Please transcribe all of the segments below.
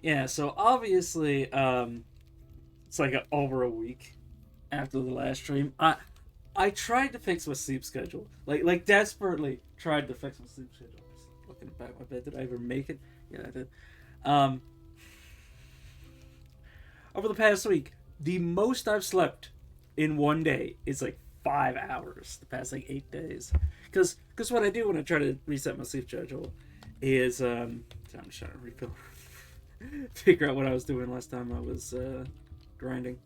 Yeah, so obviously, it's like over a week after the last stream. I tried to fix my sleep schedule, like desperately tried to fix my sleep schedule. Just looking back at my bed, did I ever make it? Yeah, I did. Um, over the past week, the most I've slept in one day is like 5 hours. The past like 8 days, because what I do when I try to reset my sleep schedule is I'm just trying to refill, figure out what I was doing last time I was grinding.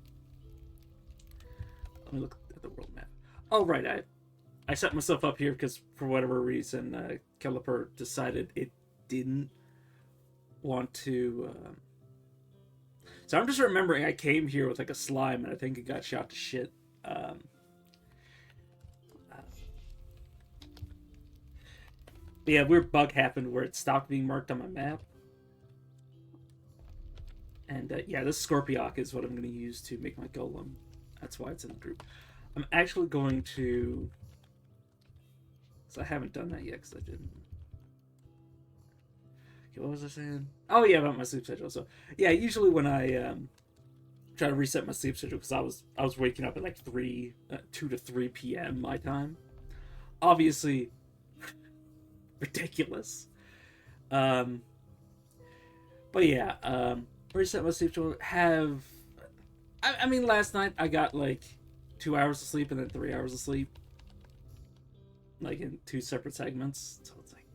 Let me look at the world map. Oh right, I set myself up here because for whatever reason, Caliper decided it didn't want to. So I'm just remembering I came here with like a slime and I think it got shot to shit. Um, uh, but yeah, weird bug happened where it stopped being marked on my map. And yeah, this Scorpiok is what I'm going to use to make my golem. That's why it's in the group. I'm actually going to. So I haven't done that yet because I didn't. Okay, what was I saying? Oh yeah, about my sleep schedule. So yeah, usually when I try to reset my sleep schedule because I was waking up at like 2 to 3 p.m. my time. Obviously, ridiculous. Um, but yeah, reset my sleep schedule. I mean, last night I got like 2 hours of sleep and then 3 hours of sleep, like in two separate segments. So it's like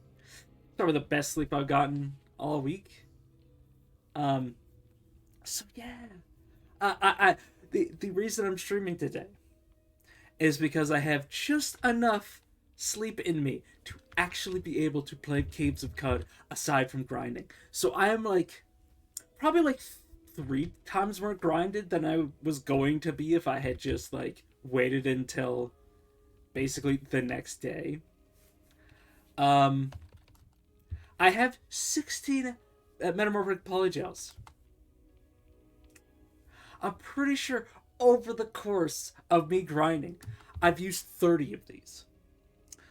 probably the best sleep I've gotten all week. Um, so yeah, the reason I'm streaming today is because I have just enough sleep in me to actually be able to play Caves of Cud aside from grinding. So I am like probably like 3 times more grinded than I was going to be if I had just like waited until basically the next day. Um, I have 16 metamorphic polygels. I'm pretty sure over the course of me grinding, I've used 30 of these.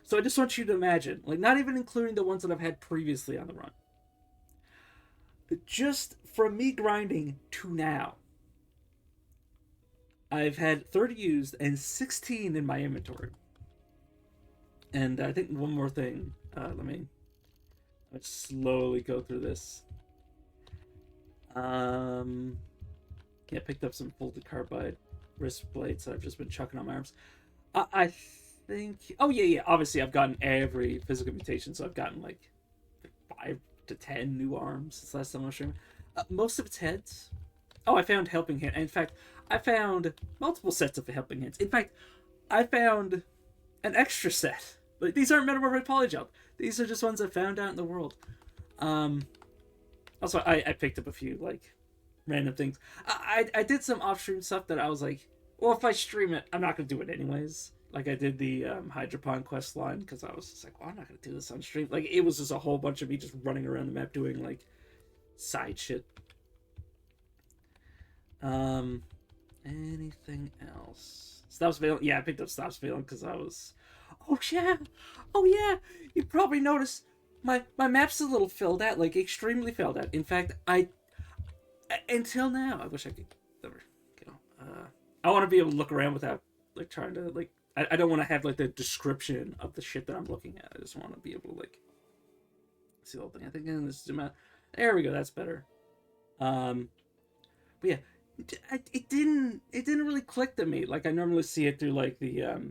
So I just want you to imagine, like, not even including the ones that I've had previously on the run, just from me grinding to now, I've had 30 used and 16 in my inventory. And I think one more thing. Let's slowly go through this. Um, yeah, picked up some folded carbide wrist plates that I've just been chucking on my arms. I think. Oh yeah, yeah. Obviously, I've gotten every physical mutation, so I've gotten like 5 to 10 new arms since last time I was streaming. Most of it's heads. Oh, I found helping hand. In fact, I found multiple sets of helping hands. In fact, I found an extra set. Like these aren't metamorphic polygel. These are just ones I found out in the world. Um, Also, I picked up a few like random things. I did some off stream stuff that I was like, well, if I stream it, I'm not gonna do it anyways. Like I did the Hydropon quest line because I was just like, well, I'm not gonna do this on stream. Like it was just a whole bunch of me just running around the map doing like side shit. Um, Anything else? Stops failing. Yeah, I picked up stops failing because I was. Oh yeah, oh yeah. You probably noticed my map's a little filled out, like extremely filled out. In fact, until now, I wish I could never, you know. I want to be able to look around without like trying to like. I don't want to have like the description of the shit that I'm looking at. I just want to be able to like see the whole thing. I think in this zoom out. There we go. That's better. Um, but yeah, it didn't really click to me like I normally see it through like the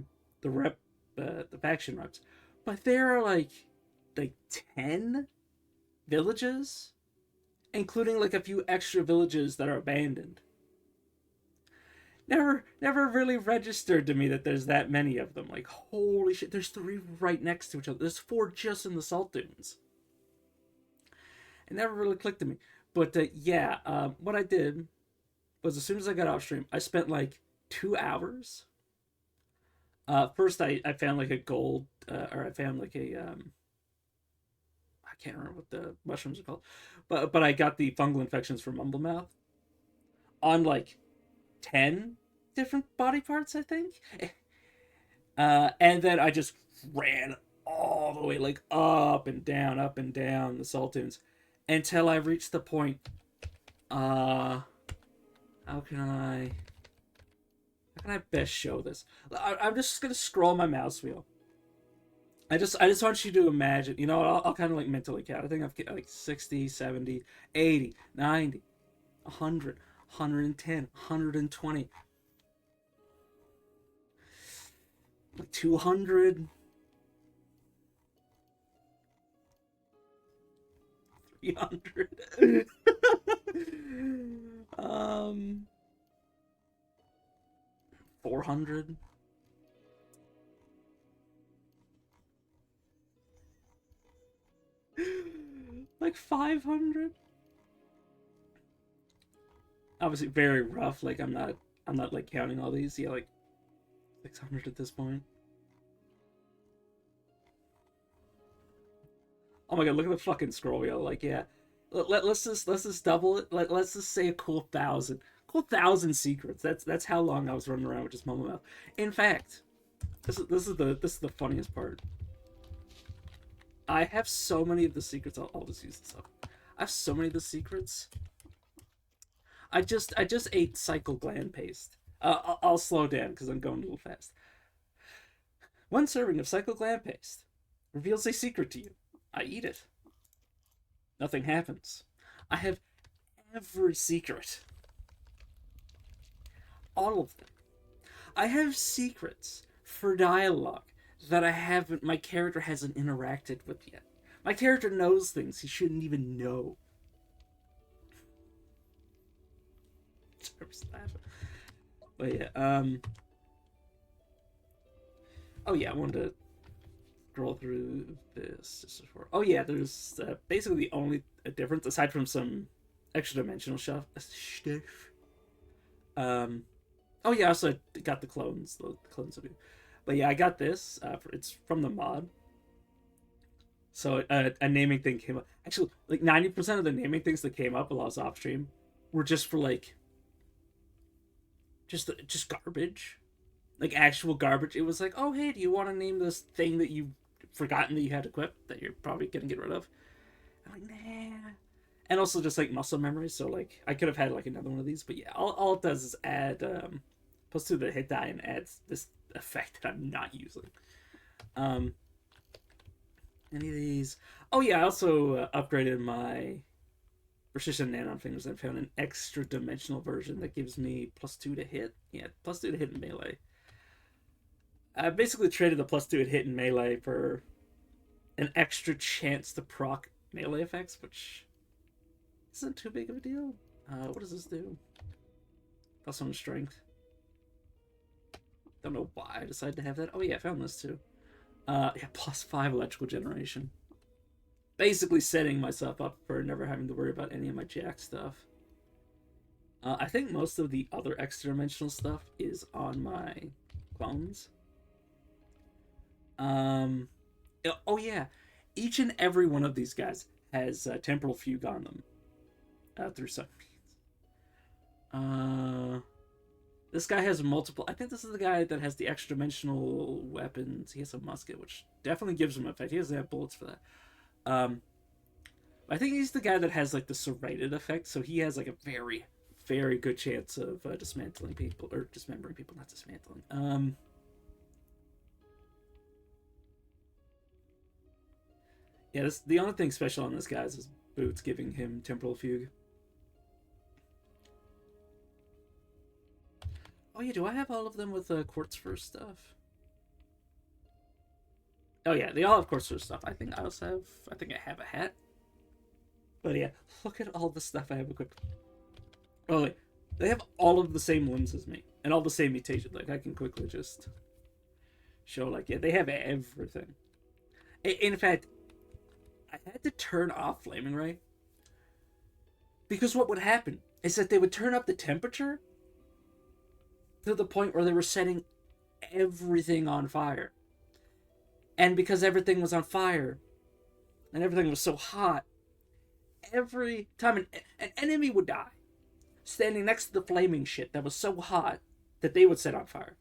rep the faction reps, but there are like 10 villages, including like a few extra villages that are abandoned. Never really registered to me that there's that many of them. Like holy shit, there's 3 right next to each other. There's 4 just in the salt dunes. It never really clicked to me. But yeah, what I did was as soon as I got off stream, I spent like 2 hours. First, I found like a gold, or I found like I can't remember what the mushrooms are called, but I got the fungal infections from Mumblemouth on like 10 different body parts, I think. And then I just ran all the way like up and down the salt dunes until I reached the point Uh, how can I... How can I best show this? I'm just gonna scroll my mouse wheel. I just want you to imagine, you know, I'll kind of like mentally count. I think I've got like 60, 70, 80, 90, 100, 110, 120, like 200, 300. um, 400. Like 500. Obviously very rough, like I'm not like counting all these. Yeah, like 600 at this point. Oh my god, look at the fucking scroll wheel. Like, yeah. Let's just double it. Let's just say a cool thousand secrets. That's how long I was running around with just Momo Mouth. In fact, this is the funniest part. I have so many of the secrets. I'll just use this up. I have so many of the secrets. I just ate cycle gland paste. I'll slow down because I'm going a little fast. One serving of cycle gland paste reveals a secret to you. I eat it. Nothing happens. I have every secret. All of them. I have secrets for dialogue that my character hasn't interacted with yet. My character knows things he shouldn't even know. But yeah, oh yeah, I wanted to scroll through this just before. Oh yeah, there's basically the only difference aside from some extra dimensional stuff. Um, oh yeah, I also got the clones of you. But yeah, I got this. It's from the mod. So a naming thing came up. Actually, like 90% of the naming things that came up while I was off stream were just for like just garbage, like actual garbage. It was like, oh hey, do you want to name this thing that you've forgotten that you had equipped that you're probably gonna get rid of? I'm like, nah. And also just like muscle memory. So like I could have had like another one of these, but yeah, all it does is add plus to the hit die and adds this effect that I'm not using. Um, any of these? Oh yeah, I also upgraded my precision nanon fingers and found an extra dimensional version that gives me +2 to hit. Yeah, +2 to hit in melee. I basically traded the +2 to hit in melee for an extra chance to proc melee effects, which isn't too big of a deal. What does this do? +1 strength. Don't know why I decided to have that. Oh yeah, I found this too. Yeah, +5 electrical generation. Basically setting myself up for never having to worry about any of my jack stuff. I think most of the other extra dimensional stuff is on my clones. Oh yeah, each and every one of these guys has temporal fugue on them through some means. This guy has multiple. I think this is the guy that has the extra dimensional weapons. He has a musket, which definitely gives him effect. He doesn't have bullets for that. I think he's the guy that has like the serrated effect, so he has like a very, very good chance of dismantling people or dismembering people, not dismantling. Yeah, the only thing special on this guy is his boots giving him temporal fugue. Oh yeah, do I have all of them with quartz first stuff? Oh yeah, they all have quartz first stuff. I think I also have. I think I have a hat. But yeah, look at all the stuff I have equipped. Oh wait, they have all of the same limbs as me and all the same mutations. Like I can quickly just show. Like yeah, they have everything. In fact, I had to turn off flaming ray because what would happen is that they would turn up the temperature to the point where they were setting everything on fire. And because everything was on fire and everything was so hot, every time an enemy would die, standing next to the flaming shit that was so hot that they would set on fire.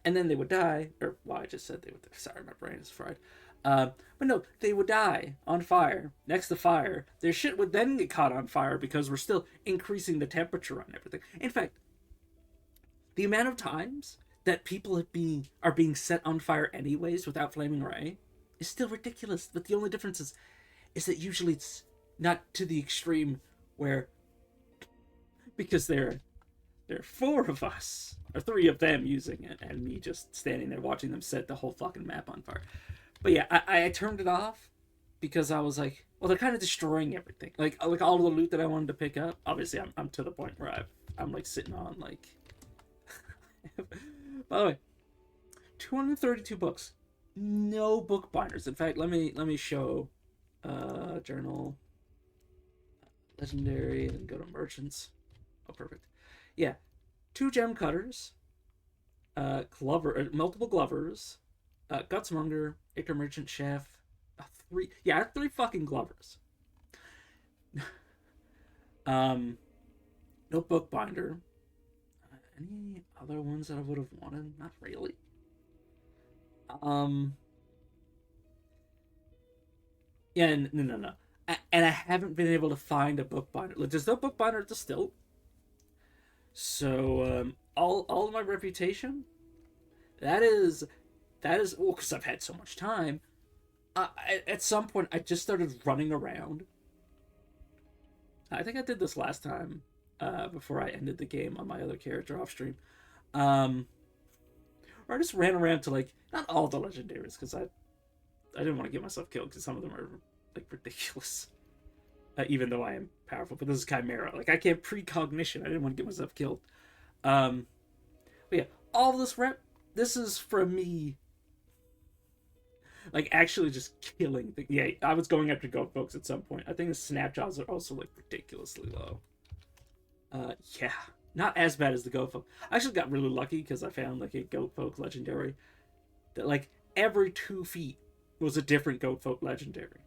And then they would die, or well, I just said they would. Sorry, my brain is fried. But no, they would die on fire next to fire. Their shit would then get caught on fire because we're still increasing the temperature on everything. In fact, the amount of times that people are being set on fire anyways without flaming ray is still ridiculous. But the only difference is that usually it's not to the extreme where, because there are four of us or three of them using it and me just standing there watching them set the whole fucking map on fire. But yeah, I turned it off because I was like, well, they're kind of destroying everything. Like all of the loot that I wanted to pick up. Obviously, I'm to the point where I'm like sitting on like. By the way, 232 books, no book binders. In fact, let me show, journal, legendary, and go to merchants. Oh, perfect. Yeah, 2 gem cutters, multiple glovers, gutsmonger, acre merchant chef, 3 fucking glovers. No bookbinder. Any other ones that I would have wanted? Not really. Yeah, no. And I haven't been able to find a bookbinder. Like, there's no bookbinder at the stilt. So all of my reputation, that is well, because I've had so much time. At some point, I just started running around. I think I did this last time, before I ended the game on my other character off stream. Or I just ran around to, like, not all the legendaries, because I didn't want to get myself killed, because some of them are, like, ridiculous. Even though I am powerful, but this is Chimera. Like, I can't precognition. I didn't want to get myself killed. But yeah, all this this is from me, like, actually just killing things. Yeah, I was going after goat folks at some point. I think the snapshots are also, like, ridiculously low. Yeah, not as bad as the goat folk. I actually got really lucky because I found, like, a goat folk legendary that, like, every 2 feet was a different goat folk legendary.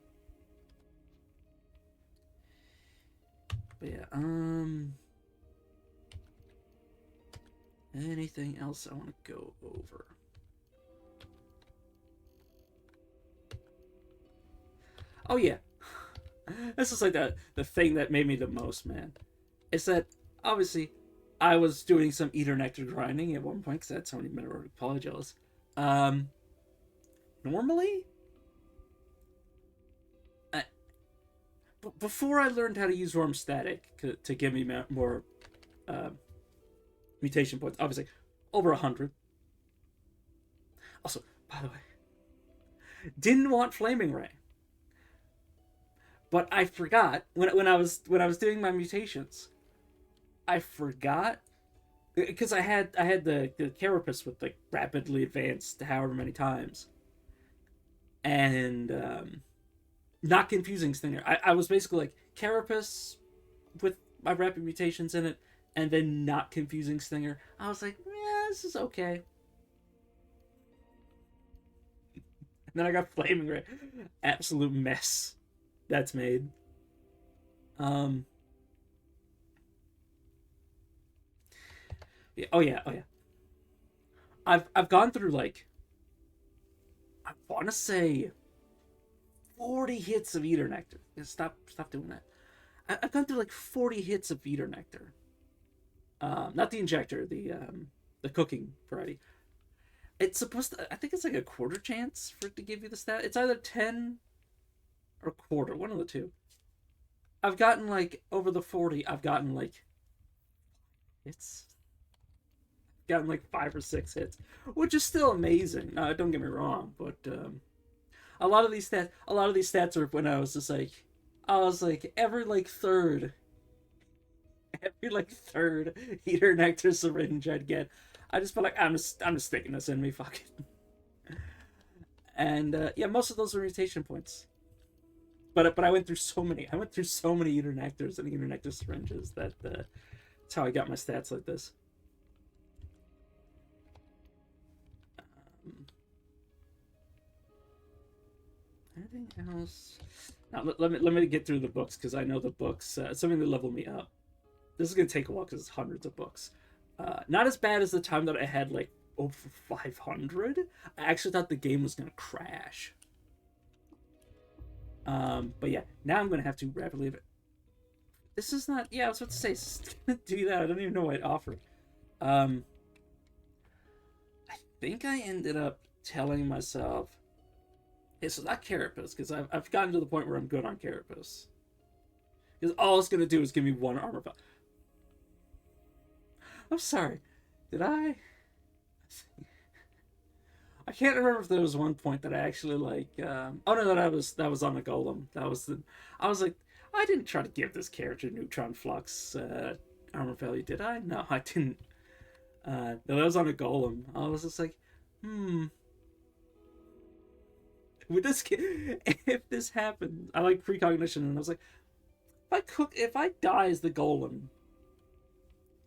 But yeah, anything else I want to go over? Oh yeah, this is like the thing that made me the most man. Is that obviously I was doing some Eater Nectar grinding at one point because I had so many mineral polygels. Normally, before I learned how to use Worm Static to give me more mutation points, obviously over 100. Also, by the way, didn't want Flaming Ray, but I forgot when I was doing my mutations. I forgot because I had the carapace with, like, rapidly advanced however many times, and not confusing Stinger. I was basically like carapace with my rapid mutations in it, and then not confusing Stinger. I was like, yeah, this is okay. And then I got Flaming Ray. Absolute mess that's made. Um. Yeah, oh yeah. I've gone through, like, I want to say 40 hits of Eater Nectar. Stop doing that. I've gone through like 40 hits of Eater Nectar. Not the injector, the cooking variety. It's supposed to. I think it's like a quarter chance for it to give you the stat. It's either 10 or quarter, one of the two. I've gotten, like, over the 40. I've gotten, like, it's gotten like 5 or 6 hits, which is still amazing. Don't get me wrong, but a lot of these stats are when I was like every third Eater Nectar syringe I'd get, I just felt like I'm just sticking this in me, fuck it. And yeah, most of those are mutation points. But I went through so many. Eater Nectars and Eater Nectar syringes that's how I got my stats like this. Anything else? Now, let me get through the books because I know the books. It's something to level me up. This is gonna take a while because it's hundreds of books. Not as bad as the time that I had, like, over 500. I actually thought the game was gonna crash. But yeah, now I'm gonna have to rapidly. This is not. Yeah, I was about to say it's gonna do that. I don't even know what it offered. Um, I think I ended up telling myself it's not Carapace because I've gotten to the point where I'm good on Carapace. Because all it's gonna do is give me one armor. I'm sorry. Did I? I can't remember if there was one point that I actually like. Oh no, that was on a golem. That was the. I was like, I didn't try to give this character neutron flux armor value, did I? No, I didn't. No, that was on a golem. I was just like, with this, if this happens, I like precognition, and I was like, if I die as the golem,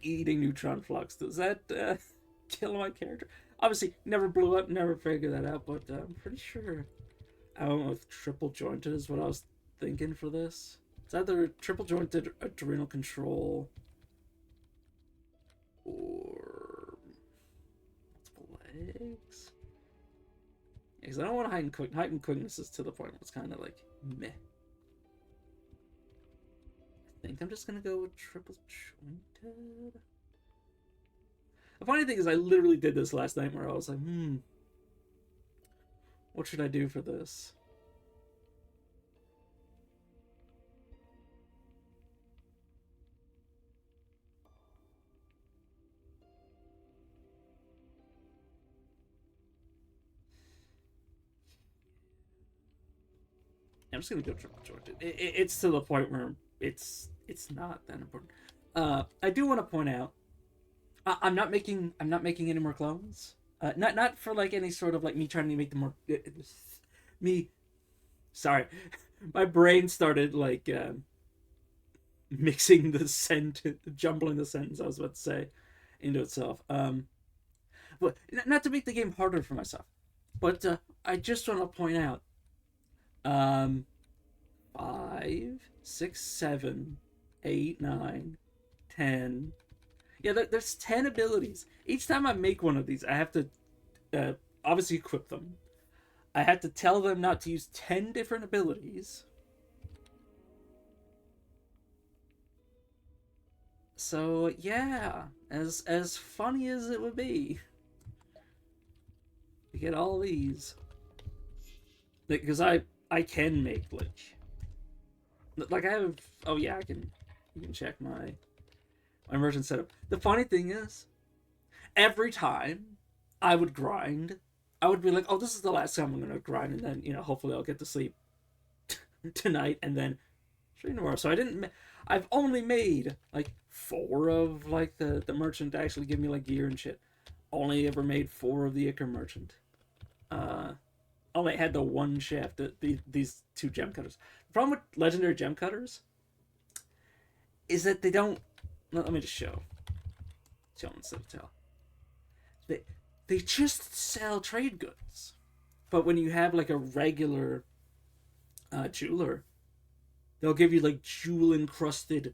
eating neutron flux, does that kill my character? Obviously, never blew up, never figured that out, but I'm pretty sure. I don't know if triple jointed is what I was thinking for this. It's either triple jointed adrenal control or multiple legs. Because I don't want heightened quick. Heightened quickness is to the point where it's kind of like meh. I think I'm just gonna go with triple jointed. The funny thing is, I literally did this last night where I was like, what should I do for this? I'm just gonna go triple jointed. It's to the point where it's not that important. I do want to point out, I'm not making any more clones. Not for like any sort of like me trying to make them more. Me, sorry, my brain started like mixing the sentence, jumbling the sentence I was about to say into itself. But not to make the game harder for myself, but I just want to point out, um, 5, 6, 7, 8, 9, 10. Yeah, there's 10 abilities. Each time I make one of these, I have to obviously equip them. I have to tell them not to use 10 different abilities. So yeah, as funny as it would be to get all these, because I can make like I have. Oh yeah, I can. You can check my merchant setup. The funny thing is, every time I would grind, I would be like, oh, this is the last time I'm gonna grind, and then hopefully I'll get to sleep tonight, and then stream tomorrow. So I've only made like 4 of like the merchant to actually give me like gear and shit. Only ever made 4 of the Ichor merchant. Only had the one shaft. These 2 gem cutters. The problem with legendary gem cutters is that they don't. Let me just show instead of tell. They just sell trade goods, but when you have like a regular jeweler, they'll give you like jewel encrusted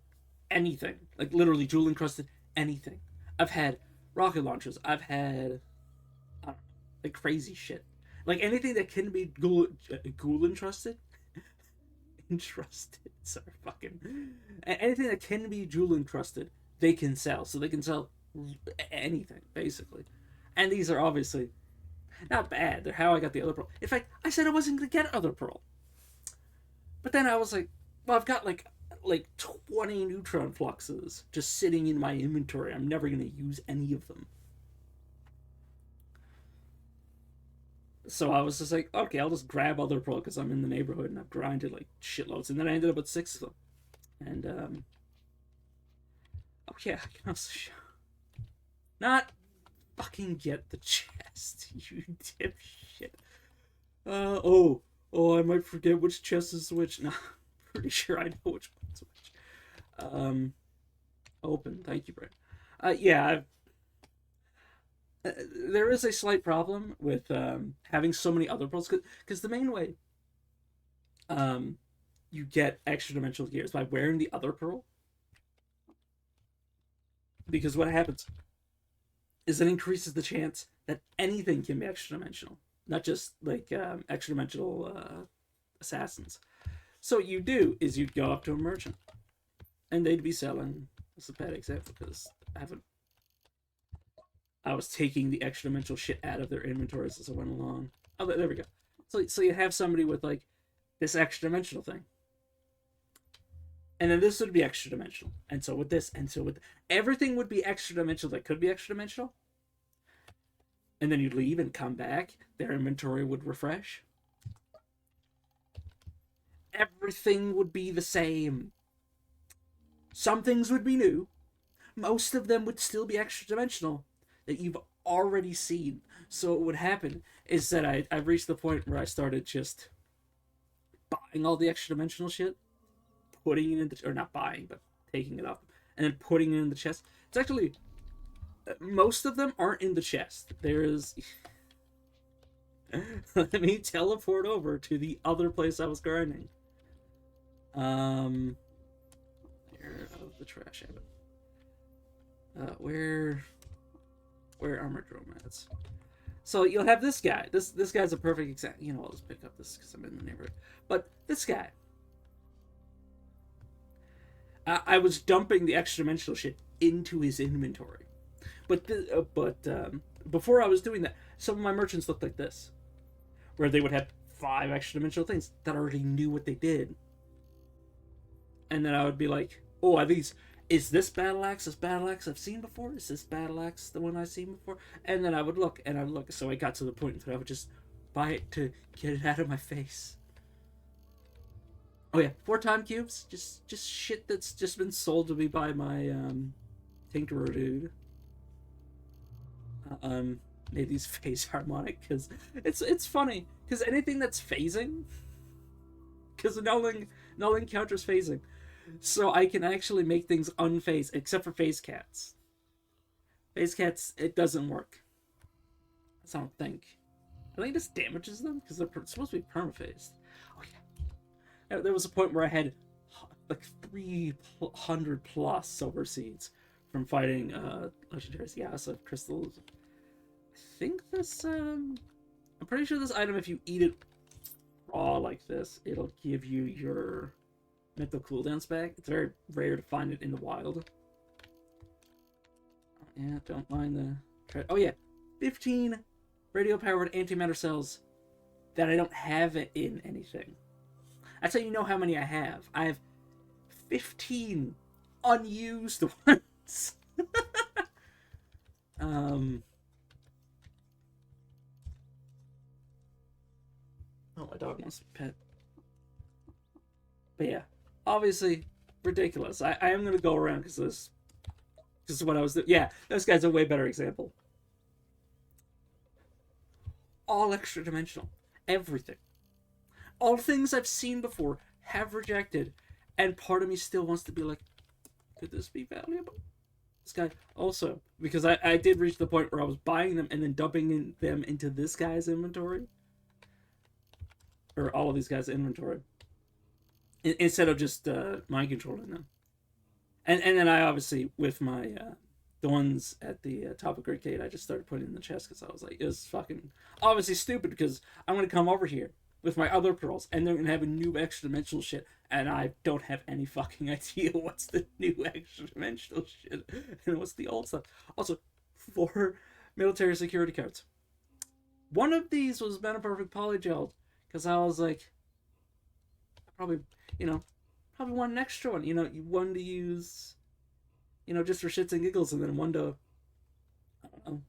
anything, like literally jewel encrusted anything. I've had rocket launchers. I've had I don't know, like crazy shit, like anything that can be ghoul entrusted. Entrusted. Sorry, fucking anything that can be jewel encrusted, they can sell. So they can sell anything basically, and these are obviously not bad. They're how I got the other pearl. In fact, I said I wasn't gonna get other pearl, but then I was like, well, I've got like 20 neutron fluxes just sitting in my inventory. I'm never gonna use any of them. So I was just like, okay, I'll just grab other pearl because I'm in the neighborhood and I've grinded like shitloads, and then I ended up with 6 of them. And oh yeah, I can also show. Not fucking get the chest, you dipshit. Oh, I might forget which chest is which. No, I'm pretty sure I know which one's which. Open. Thank you, Brett. Yeah, there is a slight problem with having so many other pearls because the main way you get extra dimensional gear is by wearing the other pearl. Because what happens is it increases the chance that anything can be extra dimensional, not just like extra dimensional assassins. So what you do is you'd go up to a merchant, and they'd be selling. It's a bad example because I was taking the extra dimensional shit out of their inventories as I went along. Oh, there we go. So you have somebody with like this extra dimensional thing, and then this would be extra dimensional, and so with this, and so with everything would be extra dimensional that could be extra dimensional. And then you'd leave and come back. Their inventory would refresh. Everything would be the same. Some things would be new. Most of them would still be extra dimensional that you've already seen. So what would happen is that I reached the point where I started just buying all the extra dimensional shit, putting it in the, or not buying, but taking it up and then putting it in the chest. It's actually, most of them aren't in the chest. There's let me teleport over to the other place I was grinding. Here of the trash habit. Where armored nomads. So you'll have this guy. This guy's a perfect example. You know, I'll just pick up this because I'm in the neighborhood. But this guy, I was dumping the extra dimensional shit into his inventory. But before I was doing that, some of my merchants looked like this, where they would have 5 extra dimensional things that I already knew what they did. And then I would be like, oh, is this battle axe I've seen before? Is this battle axe the one I've seen before? And then I would look, and I'd look. So I got to the point where I would just buy it to get it out of my face. Oh yeah, 4 time cubes, just shit that's just been sold to me by my tinkerer dude. Made these phase harmonic because it's funny because anything that's phasing, because nulling counters phasing. So I can actually make things unphased, except for phase cats. Phase cats, it doesn't work. I don't think. I think it just damages them, because they're supposed to be permaphased. Oh yeah. There was a point where I had like 300 plus silver seeds from fighting legendaries. Yeah, so crystals. I think this, I'm pretty sure this item, if you eat it raw like this, it'll give you your mental cooldowns back. It's very rare to find it in the wild. Yeah, don't mind the... Oh yeah, 15 radio-powered antimatter cells that I don't have it in anything. That's how you know how many I have. I have 15 unused ones. Oh, my dog wants to pet. But yeah, obviously ridiculous. I am gonna go around because this is what I was doing. Yeah, this guy's a way better example. All extra dimensional, everything, all things I've seen before, have rejected, and part of me still wants to be like, could this be valuable? This guy also, because I did reach the point where I was buying them and then dumping them into this guy's inventory, or all of these guys' inventory, instead of just mind controlling them. And then I obviously, with my the ones at the top of Great Gate, I just started putting in the chest because I was like, it was fucking obviously stupid because I'm gonna come over here with my other pearls and they're gonna have a new extra dimensional shit, and I don't have any fucking idea what's the new extra dimensional shit and what's the old stuff. Also, 4 military security cards. One of these was Mana Perfect Polygel because I was like, probably want an extra one. One to use, just for shits and giggles, and then one to, I don't know.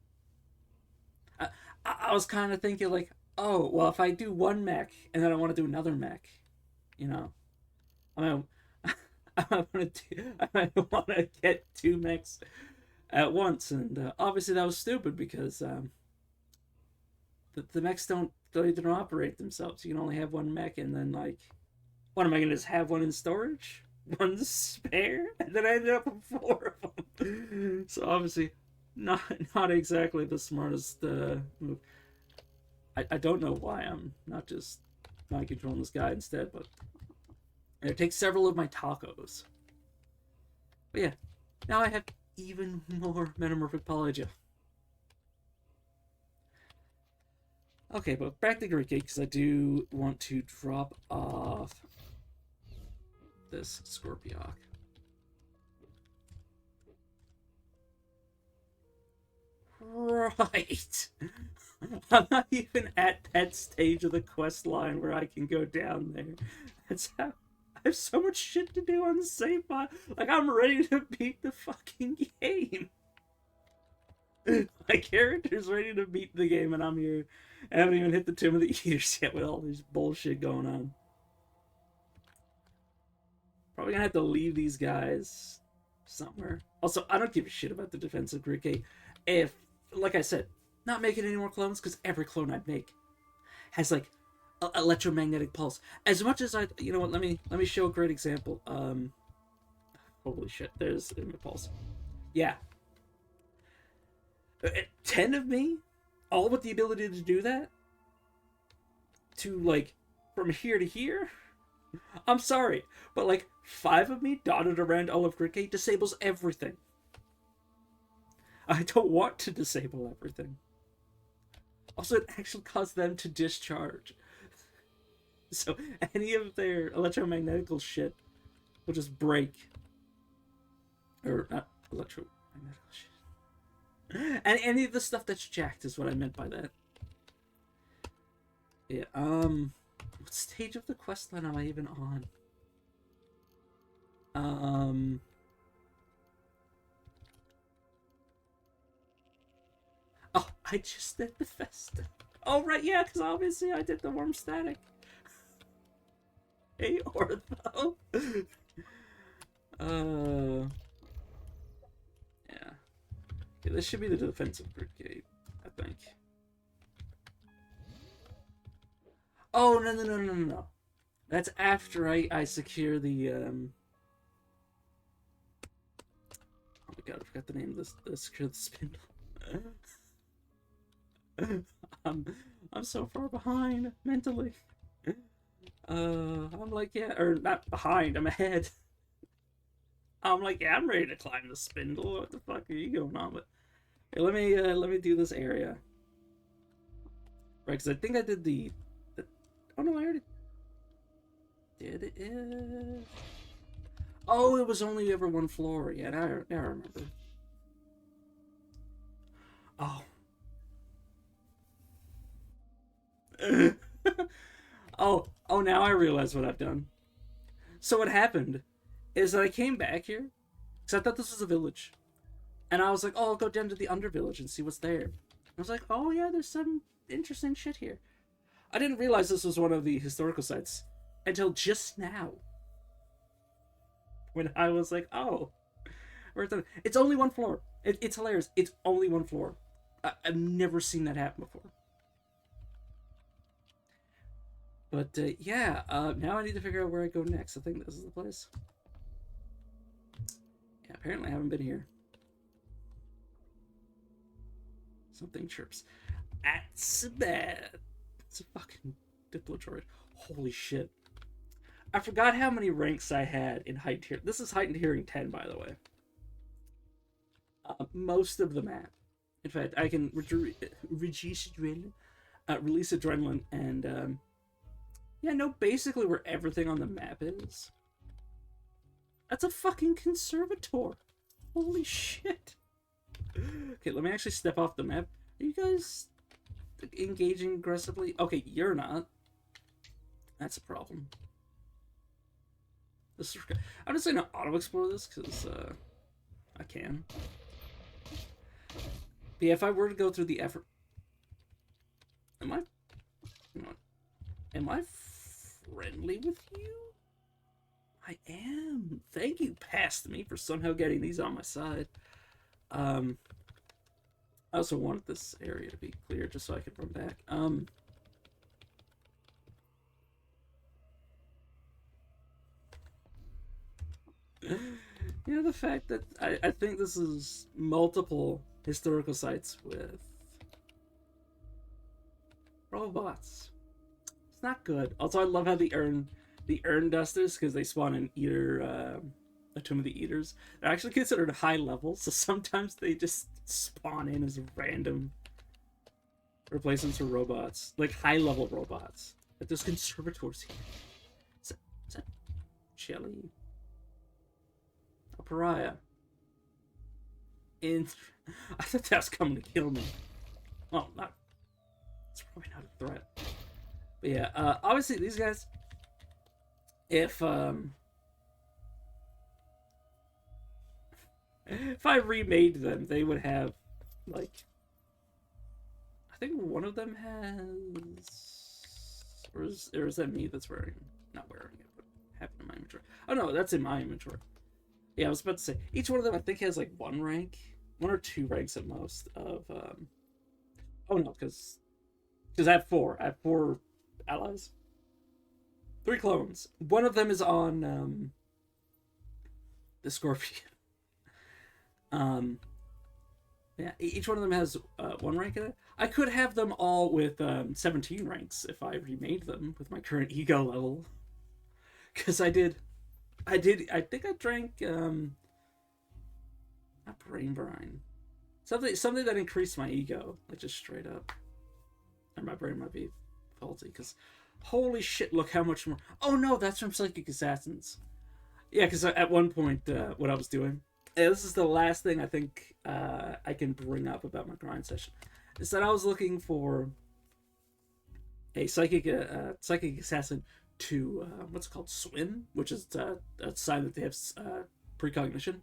I was kind of thinking like, oh, well, if I do one mech and then I want to do another mech, I might want to get 2 mechs at once, and obviously that was stupid because the mechs don't operate themselves. You can only have 1 mech, and then like, what am I gonna just have 1 in storage, 1 spare, and then I ended up with 4 of them. So obviously, not exactly the smartest move. I don't know why I'm not just mind controlling this guy instead, but it takes several of my tacos. But yeah, now I have even more metamorphic polygel. Okay, but back to Greek Gate, because I do want to drop off this Scorpioc. Right. I'm not even at that stage of the quest line where I can go down there. That's how I have so much shit to do on the save file. Like, I'm ready to beat the fucking game. My character's ready to beat the game, and I'm here. I haven't even hit the Tomb of the Eaters yet with all this bullshit going on. Probably gonna have to leave these guys somewhere. Also, I don't give a shit about the defensive Griquet. If, like I said, not making any more clones, because every clone I'd make has, like, electromagnetic pulse. As much as I, you know what, let me show a great example. Holy shit, there's Impulse. Yeah. 10 of me, all with the ability to do that, to, like, from here to here, I'm sorry, but, like, 5 of me dotted around all of Griquet disables everything. I don't want to disable everything. Also, it actually caused them to discharge. So, any of their electromagnetical shit will just break. Or, not electromagnetical shit. And any of the stuff that's jacked is what I meant by that. Yeah, what stage of the quest line am I even on? Oh, I just did the Festa. Oh, right, yeah, because obviously I did the Worm Static. Hey, Ortho. Yeah. Okay, this should be the defensive brigade, I think. Oh, no. That's after I secure the, Oh my god, I forgot the name of this, secure the spindle. I'm so far behind, mentally. I'm like, yeah, or not behind, I'm ahead. I'm like, yeah, I'm ready to climb the spindle. What the fuck are you going on with? Hey, let me do this area. Right, because I think I did the... Oh, no, I already... Did it? Oh, it was only ever one floor. Yeah, now I remember. Oh. Oh, now I realize what I've done. So what happened is that I came back here, because I thought this was a village. And I was like, oh, I'll go down to the under village and see what's there. I was like, oh yeah, there's some interesting shit here. I didn't realize this was one of the historical sites until just now. When I was like, oh, it's only one floor. It's hilarious. It's only one floor. I've never seen that happen before. But yeah, now I need to figure out where I go next. I think this is the place. Yeah, apparently I haven't been here. Something chirps. That's bad. It's a fucking Diplodroid. Holy shit. I forgot how many ranks I had in heightened hearing. This is heightened hearing 10, by the way. Most of the map. In fact, I can release adrenaline and yeah, know basically where everything on the map is. That's a fucking conservator. Holy shit. Okay, let me actually step off the map. Are you guys engaging aggressively? Okay, you're not. That's a problem. I'm just gonna auto-explore this, because, I can. But yeah, if I were to go through the effort... Am I friendly with you? I am. Thank you, past me, for somehow getting these on my side. I also want this area to be clear just so I can run back. You know, the fact that I think this is multiple historical sites with robots. It's not good. Also, I love how the urn dusters, because they spawn in Eater, the Tomb of the Eaters, they're actually considered high level, so sometimes they just spawn in as random replacements for robots. Like, high level robots. Like, there's conservators here. Is that Shelly? pariah. In, I thought that was coming to kill me. Well, not. It's probably not a threat. But yeah, obviously these guys, if I remade them, they would have, like, I think one of them has, or is that me that's not wearing it, but have it in my inventory. Oh no, that's in my inventory. Yeah, I was about to say, each one of them I think has like one or two ranks at most of, oh no, because I have four. I have four allies. 3 clones. One of them is on, the Scorpion. Yeah, each one of them has one rank in it. I could have them all with 17 ranks if I remade them with my current ego level. Because I think I drank, not brain brine. Something that increased my ego, like just straight up. Or my brain might be faulty, because holy shit, look how much more. Oh no, that's from Psychic Assassins. Yeah, because at one point, what I was doing, this is the last thing I think I can bring up about my grind session, is that I was looking for a psychic assassin to what's it called, swim, which is a sign that they have precognition.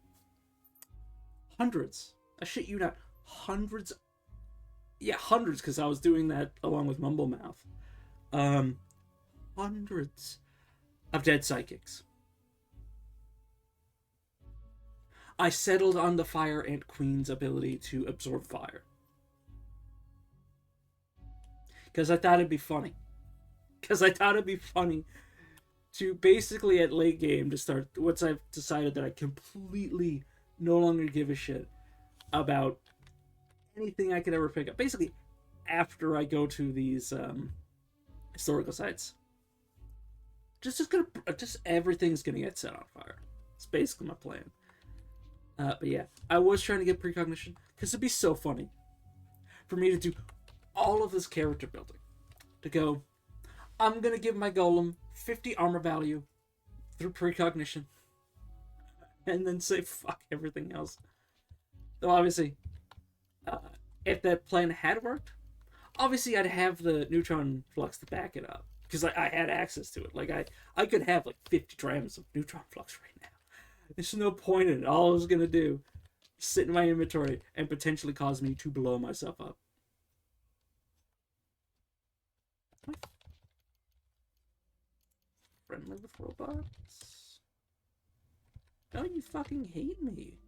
Hundreds, I shit you not, hundreds. Yeah, hundreds, because I was doing that along with Mumble Mouth. Hundreds of dead psychics. I settled on the Fire Ant Queen's ability to absorb fire. Because I thought it'd be funny. To basically at late game to start, once I've decided that I completely no longer give a shit about anything I could ever pick up. Basically, after I go to these historical sites, just everything's gonna get set on fire. It's basically my plan. But yeah, I was trying to get precognition because it'd be so funny for me to do all of this character building. To go, I'm gonna give my golem 50 armor value through precognition, and then say fuck everything else. Though obviously, if that plan had worked, obviously I'd have the neutron flux to back it up, because I had access to it. Like I could have like 50 drams of neutron flux right now. There's no point in it. All I was gonna do is sit in my inventory and potentially cause me to blow myself up. Friendly with robots? Don't you fucking hate me?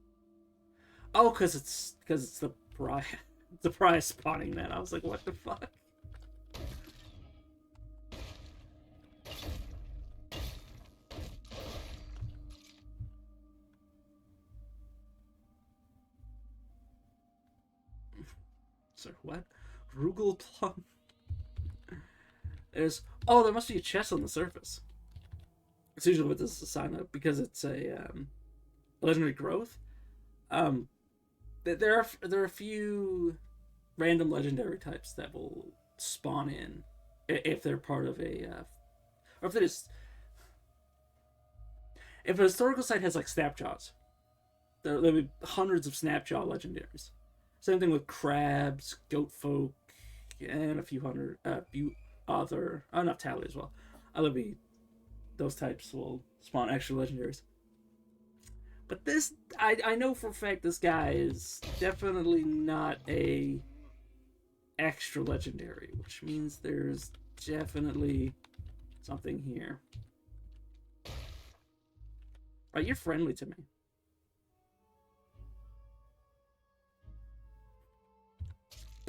Oh, because it's the pariah. The pariah spawning that. I was like, what the fuck? Sorry, what? Rugal plum. There must be a chest on the surface. It's usually what this is a sign of, because it's a legendary growth. There are a few random legendary types that will spawn in if they're part of a or if a historical site has like Snapjaws. There'll be hundreds of Snapjaw legendaries. Same thing with crabs, goat folk, and a few hundred not tally as well. Those types will spawn extra legendaries. But this, I know for a fact this guy is definitely not a extra legendary, which means there's definitely something here. Right, you're friendly to me.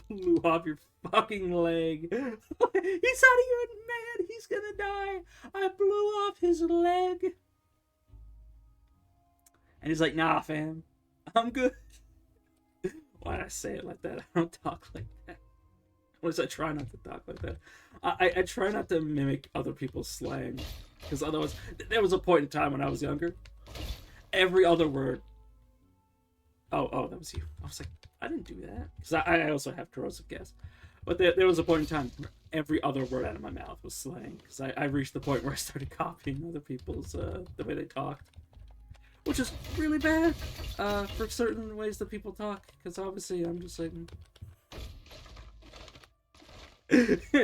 Blew off your fucking leg. He's not even mad. He's gonna die. I blew off his leg. And he's like, nah, fam. I'm good. Why'd I say it like that? I don't talk like that. At least I try not to talk like that. I try not to mimic other people's slang. Because otherwise, there was a point in time when I was younger. Every other word. Oh, that was you. I was like, I didn't do that. Because I also have corrosive gas. But there was a point in time where every other word out of my mouth was slang. Because I reached the point where I started copying other people's, the way they talked. which is really bad for certain ways that people talk, because obviously I'm just like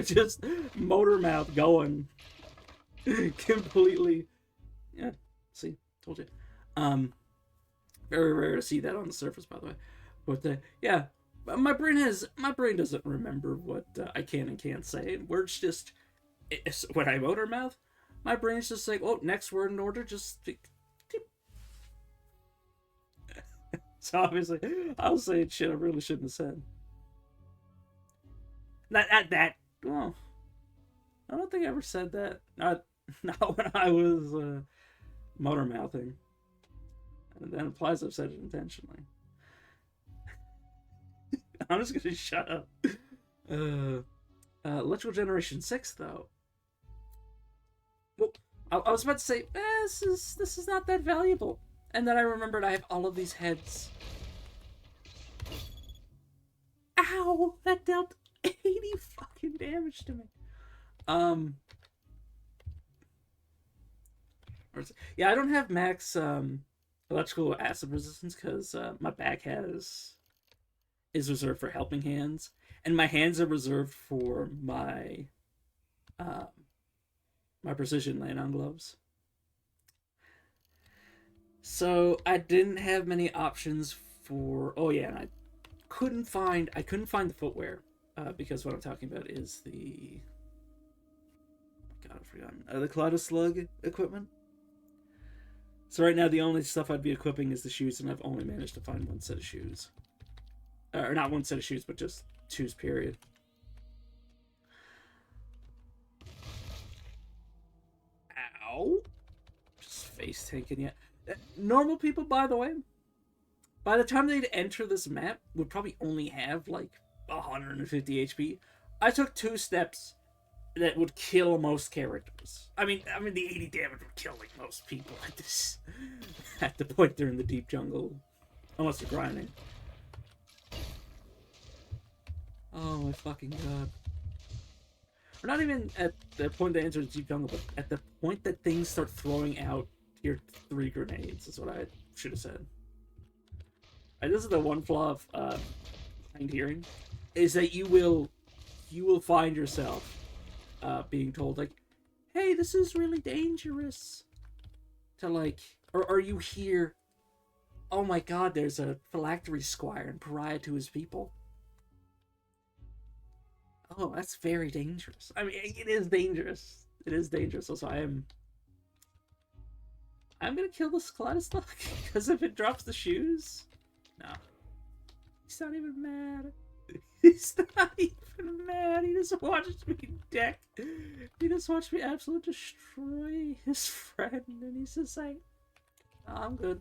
just motor mouth going completely. Yeah, see, told you. Very rare to see that on the surface, by the way. But yeah, my brain doesn't remember what I can and can't say. Words just when I motor mouth, my brain's just like, oh, next word in order, just. So obviously, I was saying shit I really shouldn't have said. That. Well, I don't think I ever said that. Not when I was motor mouthing. And that implies I've said it intentionally. I'm just gonna shut up. Electrical Generation 6, though. Well, I was about to say, this is not that valuable. And then I remembered I have all of these heads. Ow! That dealt 80 fucking damage to me. Yeah, I don't have max electrical acid resistance because my back is reserved for helping hands, and my hands are reserved for my my precision lay-on gloves. So I didn't have many options for. Oh yeah, and I couldn't find the footwear because what I'm talking about is the. God, I've forgotten the Kaleidslug equipment. So right now the only stuff I'd be equipping is the shoes, and I've only managed to find one set of shoes. Or not one set of shoes, but just shoes, period. Ow. Just face tanking yet. Normal people, by the way, by the time they'd enter this map, would probably only have like 150 HP. I took 2 steps that would kill most characters. I mean, the 80 damage would kill like most people at this, at the point they're in the deep jungle, unless they're grinding. Oh my fucking god! Or not even at the point they enter the deep jungle, but at the point that things start throwing out your 3 grenades. Is what I should have said. Right, this is the one flaw of Kind Hearing, is that you will find yourself being told like, hey, this is really dangerous, to like, or you hear, oh my god, there's a phylactery squire and pariah to his people. Oh, that's very dangerous. I mean, it is dangerous. It is dangerous. Also, I'm gonna kill this Kaleidslug because if it drops the shoes, no, he's not even mad. He's not even mad. He just watched me deck. He just watched me absolutely destroy his friend, and he's just like, oh, I'm good.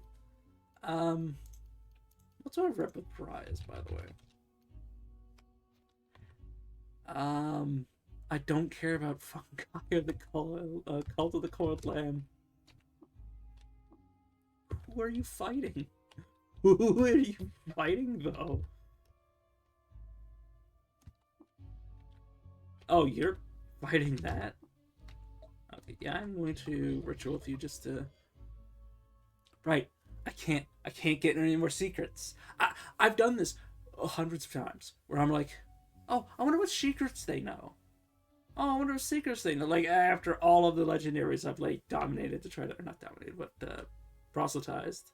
What's our rep with pariahs, by the way? I don't care about fungi or the cult of the coiled lamb. Who are you fighting? Who are you fighting, though? Oh, you're fighting that? Okay, yeah, I'm going to ritual with you just to. Right, I can't get any more secrets. I've done this hundreds of times where I'm like, oh, I wonder what secrets they know. Oh, I wonder what secrets they know. Like, after all of the legendaries I've, like, dominated to try to... Or not dominated, but, proselytized.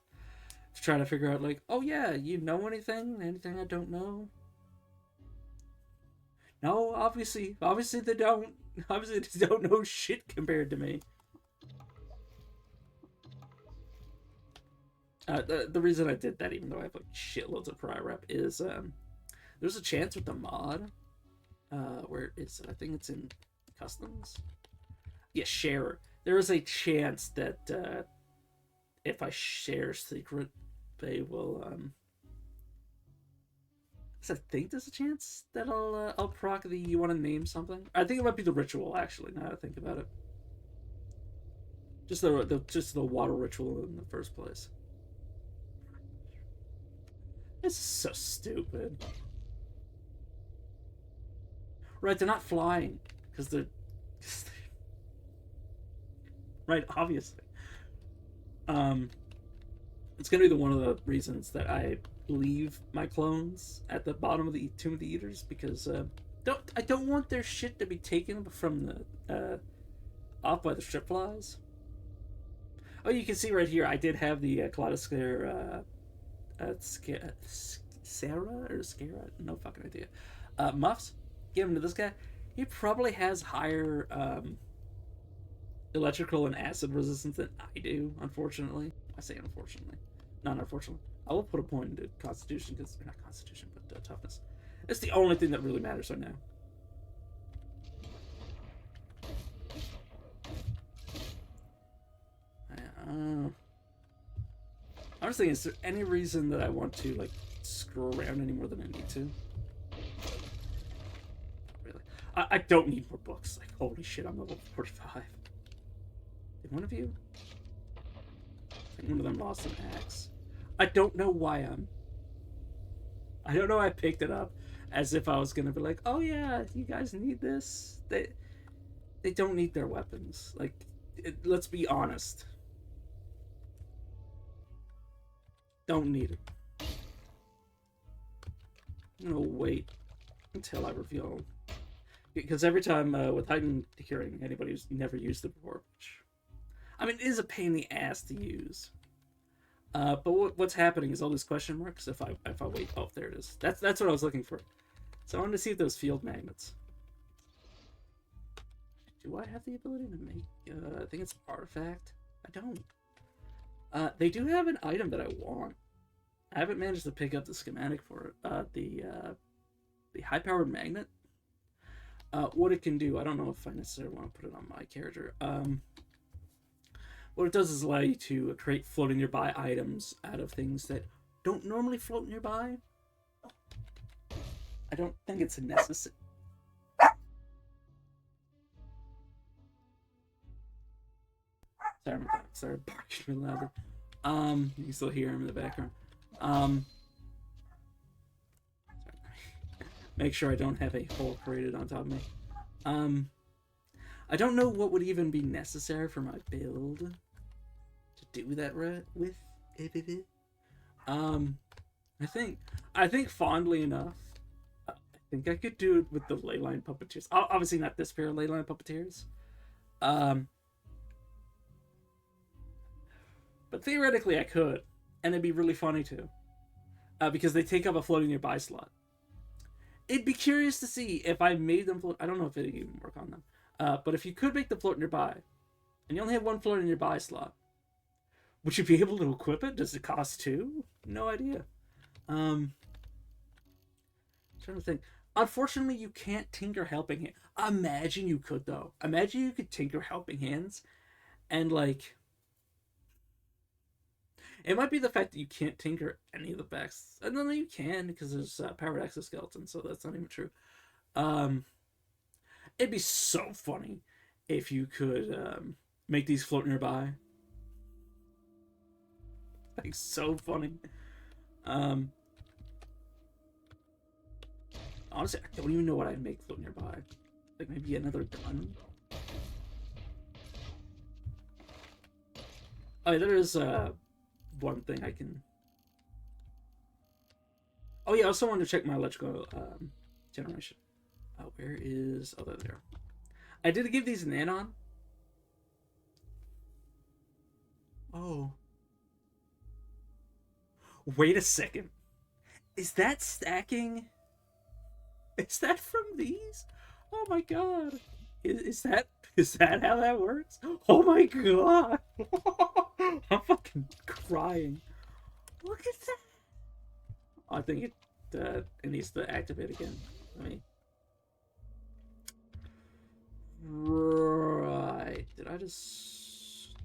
To try to figure out, like, oh, yeah, you know anything? Anything I don't know? No, obviously they don't. Obviously they don't know shit compared to me. The reason I did that, even though I have, like, shitloads of pariah rep, is, there's a chance with the mod... where is it? I think it's in customs. Yeah, share. There is a chance that if I share secret, they will. I think there's a chance that I'll proc the you want to name something. I think it might be the ritual actually. Now that I think about it, just the water ritual in the first place. This is so stupid. Right, they're not flying because they're right, obviously. It's gonna be one of the reasons that I leave my clones at the bottom of the Tomb of the Eaters, because I don't want their shit to be taken from the off by the strip flies. Oh, you can see right here, I did have the Kaleidoscare Sarah or Scara? No fucking idea. Muffs. Give him to this guy. He probably has higher electrical and acid resistance than I do, unfortunately. I say unfortunately. Not unfortunately. I will put a point into Constitution, because, not Constitution, but toughness. It's the only thing that really matters right now. I was thinking, is there any reason that I want to, like, screw around any more than I need to? Not really. I don't need more books. Like, holy shit, I'm level 45. Did one of you? I think one of them lost an axe. I don't know why I don't know why I picked it up as if I was gonna be like, oh yeah, you guys need this. They don't need their weapons. Like, let's be honest. Don't need it. I'm gonna wait until I reveal, because every time with heightened hearing, anybody who's never used it before, which, I mean, it is a pain in the ass to use. But what's happening is all these question marks. If I wait, oh, there it is. That's what I was looking for. So I wanted to see if those field magnets. Do I have the ability to make? I think it's artifact. I don't. They do have an item that I want. I haven't managed to pick up the schematic for it. The high-powered magnet. What it can do, I don't know if I necessarily want to put it on my character. What it does is allow you to create floating nearby items out of things that don't normally float nearby. I don't think it's necessary. Sorry, my dog started barking really louder. You can still hear him in the background. Make sure I don't have a hole created on top of me. I don't know what would even be necessary for my build to do that with it. I think fondly enough, I think I could do it with the leyline puppeteers. Obviously not this pair of leyline puppeteers. But theoretically I could, and it'd be really funny too, because they take up a floating nearby slot. It'd be curious to see if I made them float. I don't know if it'd even work on them. But if you could make the float nearby, and you only have one floating nearby slot, would you be able to equip it? Does it cost 2? No idea. I'm trying to think. Unfortunately, you can't tinker helping hand. Imagine you could, though. Imagine you could tinker helping hands, and like, it might be the fact that you can't tinker any of the backs. And then you can, because there's powered exoskeleton, so that's not even true. It'd be so funny if you could make these float nearby. Like, so funny. Honestly, I don't even know what I'd make float nearby. Like, maybe another gun? Oh, there is one thing I can... Oh yeah, I also wanted to check my electrical generation. Where is... Oh, there. I did give these an add-on. Oh. Wait a second. Is that stacking? Is that from these? Oh my god. Is that how that works? Oh my god. I'm fucking crying. Look at that. I think it needs to activate again. Let me... Right. Did I just...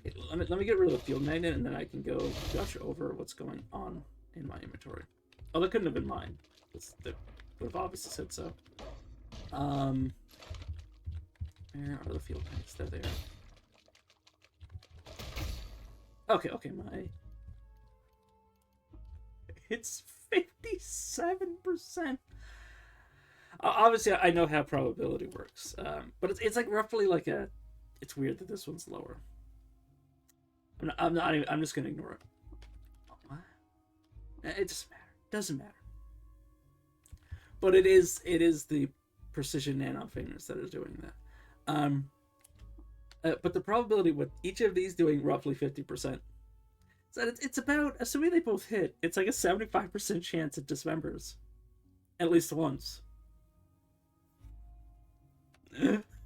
Okay, let me get rid of the field magnet, and then I can go gush over what's going on in my inventory. Oh, that couldn't have been mine. That would have obviously said so. Where are the field magnets? There they are. Okay, my... It's 57%. Obviously, I know how probability works, but it's like roughly like a... It's weird that this one's lower. I'm not even, I'm just gonna ignore it. What? It doesn't matter. Doesn't matter. But it is the precision nano fingers that are doing that. But the probability with each of these doing roughly 50%. So it's about, assuming they both hit, it's like a 75% chance it dismembers. At least once.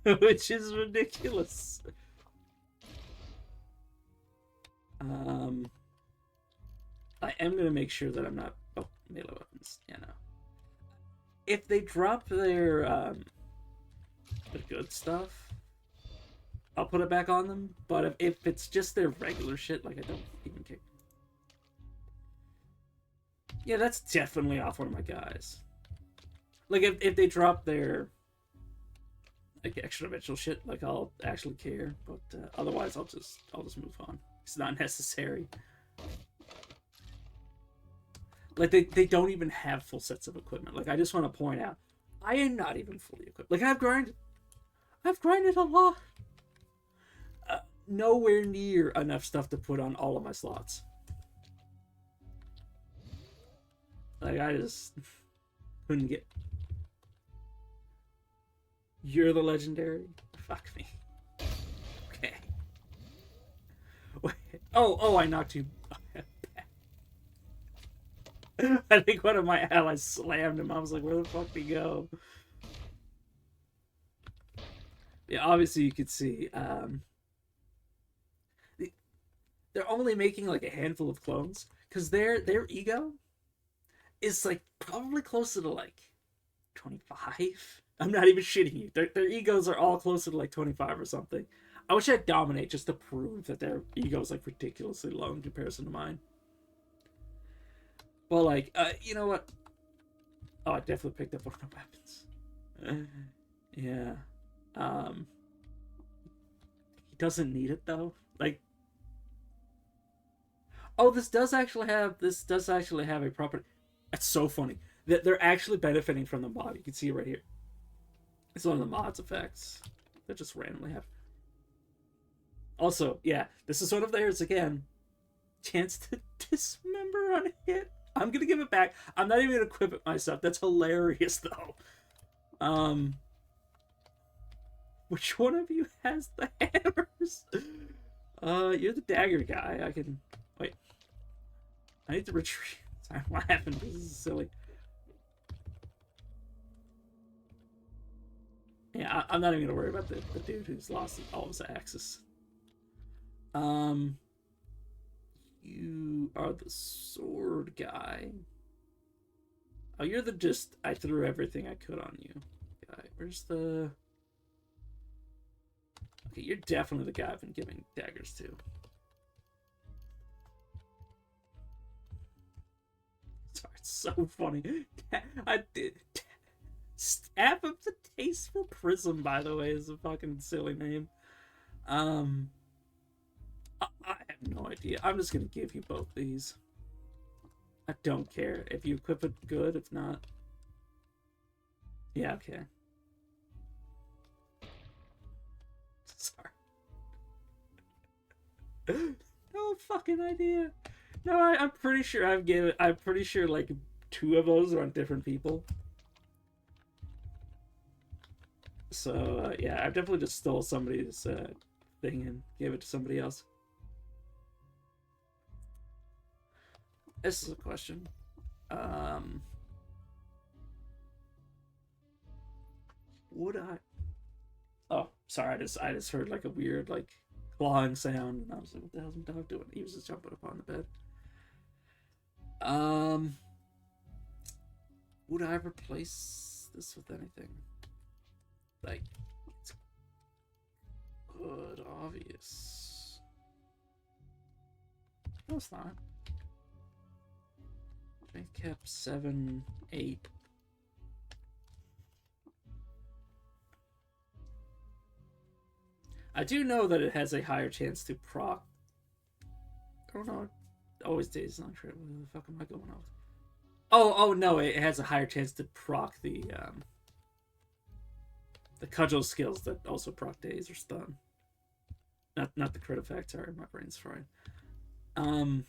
Which is ridiculous. I am going to make sure that I'm not... Oh, melee weapons. Yeah, no. If they drop their good stuff, I'll put it back on them. But if it's just their regular shit, like, I don't even care. Yeah, that's definitely off one of my guys. Like, if they drop their, like, extra-dimensional shit, like, I'll actually care. But otherwise, I'll just move on. It's not necessary. Like, they don't even have full sets of equipment. Like, I just want to point out, I am not even fully equipped. Like, I've grinded a lot. Nowhere near enough stuff to put on all of my slots. Like, I just couldn't get... You're the legendary? Fuck me. Okay. Wait. Oh, I knocked you. I think one of my allies slammed him. I was like, where the fuck did he go? Yeah, obviously you could see, they're only making like a handful of clones, because their ego is like probably closer to like 25. I'm not even shitting you. Their egos are all closer to like 25 or something. I wish I had Dominate just to prove that their ego is like ridiculously low in comparison to mine. Well, like, you know what? Oh, I definitely picked up one of my weapons. Yeah. He doesn't need it though. Like, oh, this does actually have a property. That's so funny. That they're actually benefiting from the mod. You can see it right here. It's one of the mod's effects that just randomly have. Also, yeah, this is one of theirs again. Chance to dismember on a hit. I'm gonna give it back. I'm not even gonna equip it myself. That's hilarious though. Which one of you has the hammers? You're the dagger guy. I can wait. I need to retreat. Sorry, what happened? This is silly. Yeah, I'm not even gonna worry about the dude who's lost all of his axes. You are the sword guy. Oh, you're the just, I threw everything I could on you guy. Where's the... Okay, you're definitely the guy I've been giving daggers to. Sorry, it's so funny. I did... Stab of the Tasteful Prism, by the way, is a fucking silly name. I have no idea. I'm just gonna give you both these. I don't care. If you equip it, good. If not... Yeah, okay. Sorry. No fucking idea. No, I'm pretty sure I'm pretty sure, like, 2 of those are on different people. So, yeah, I've definitely just stole somebody's thing and gave it to somebody else. This is a question. Would I... Oh, sorry, I just heard like a weird, like, clawing sound, and I was like, what the hell's my dog doing? He was just jumping up on the bed. Would I replace this with anything? Like, it's good, obvious. No, it's not. Strength cap 7, 8. I do know that it has a higher chance to proc. I don't know. It always stays on trip. Where the fuck am I going off? Oh no! It has a higher chance to proc the cudgel skills that also proc daze or stun. Not the crit effect. Sorry, my brain's fried. Um,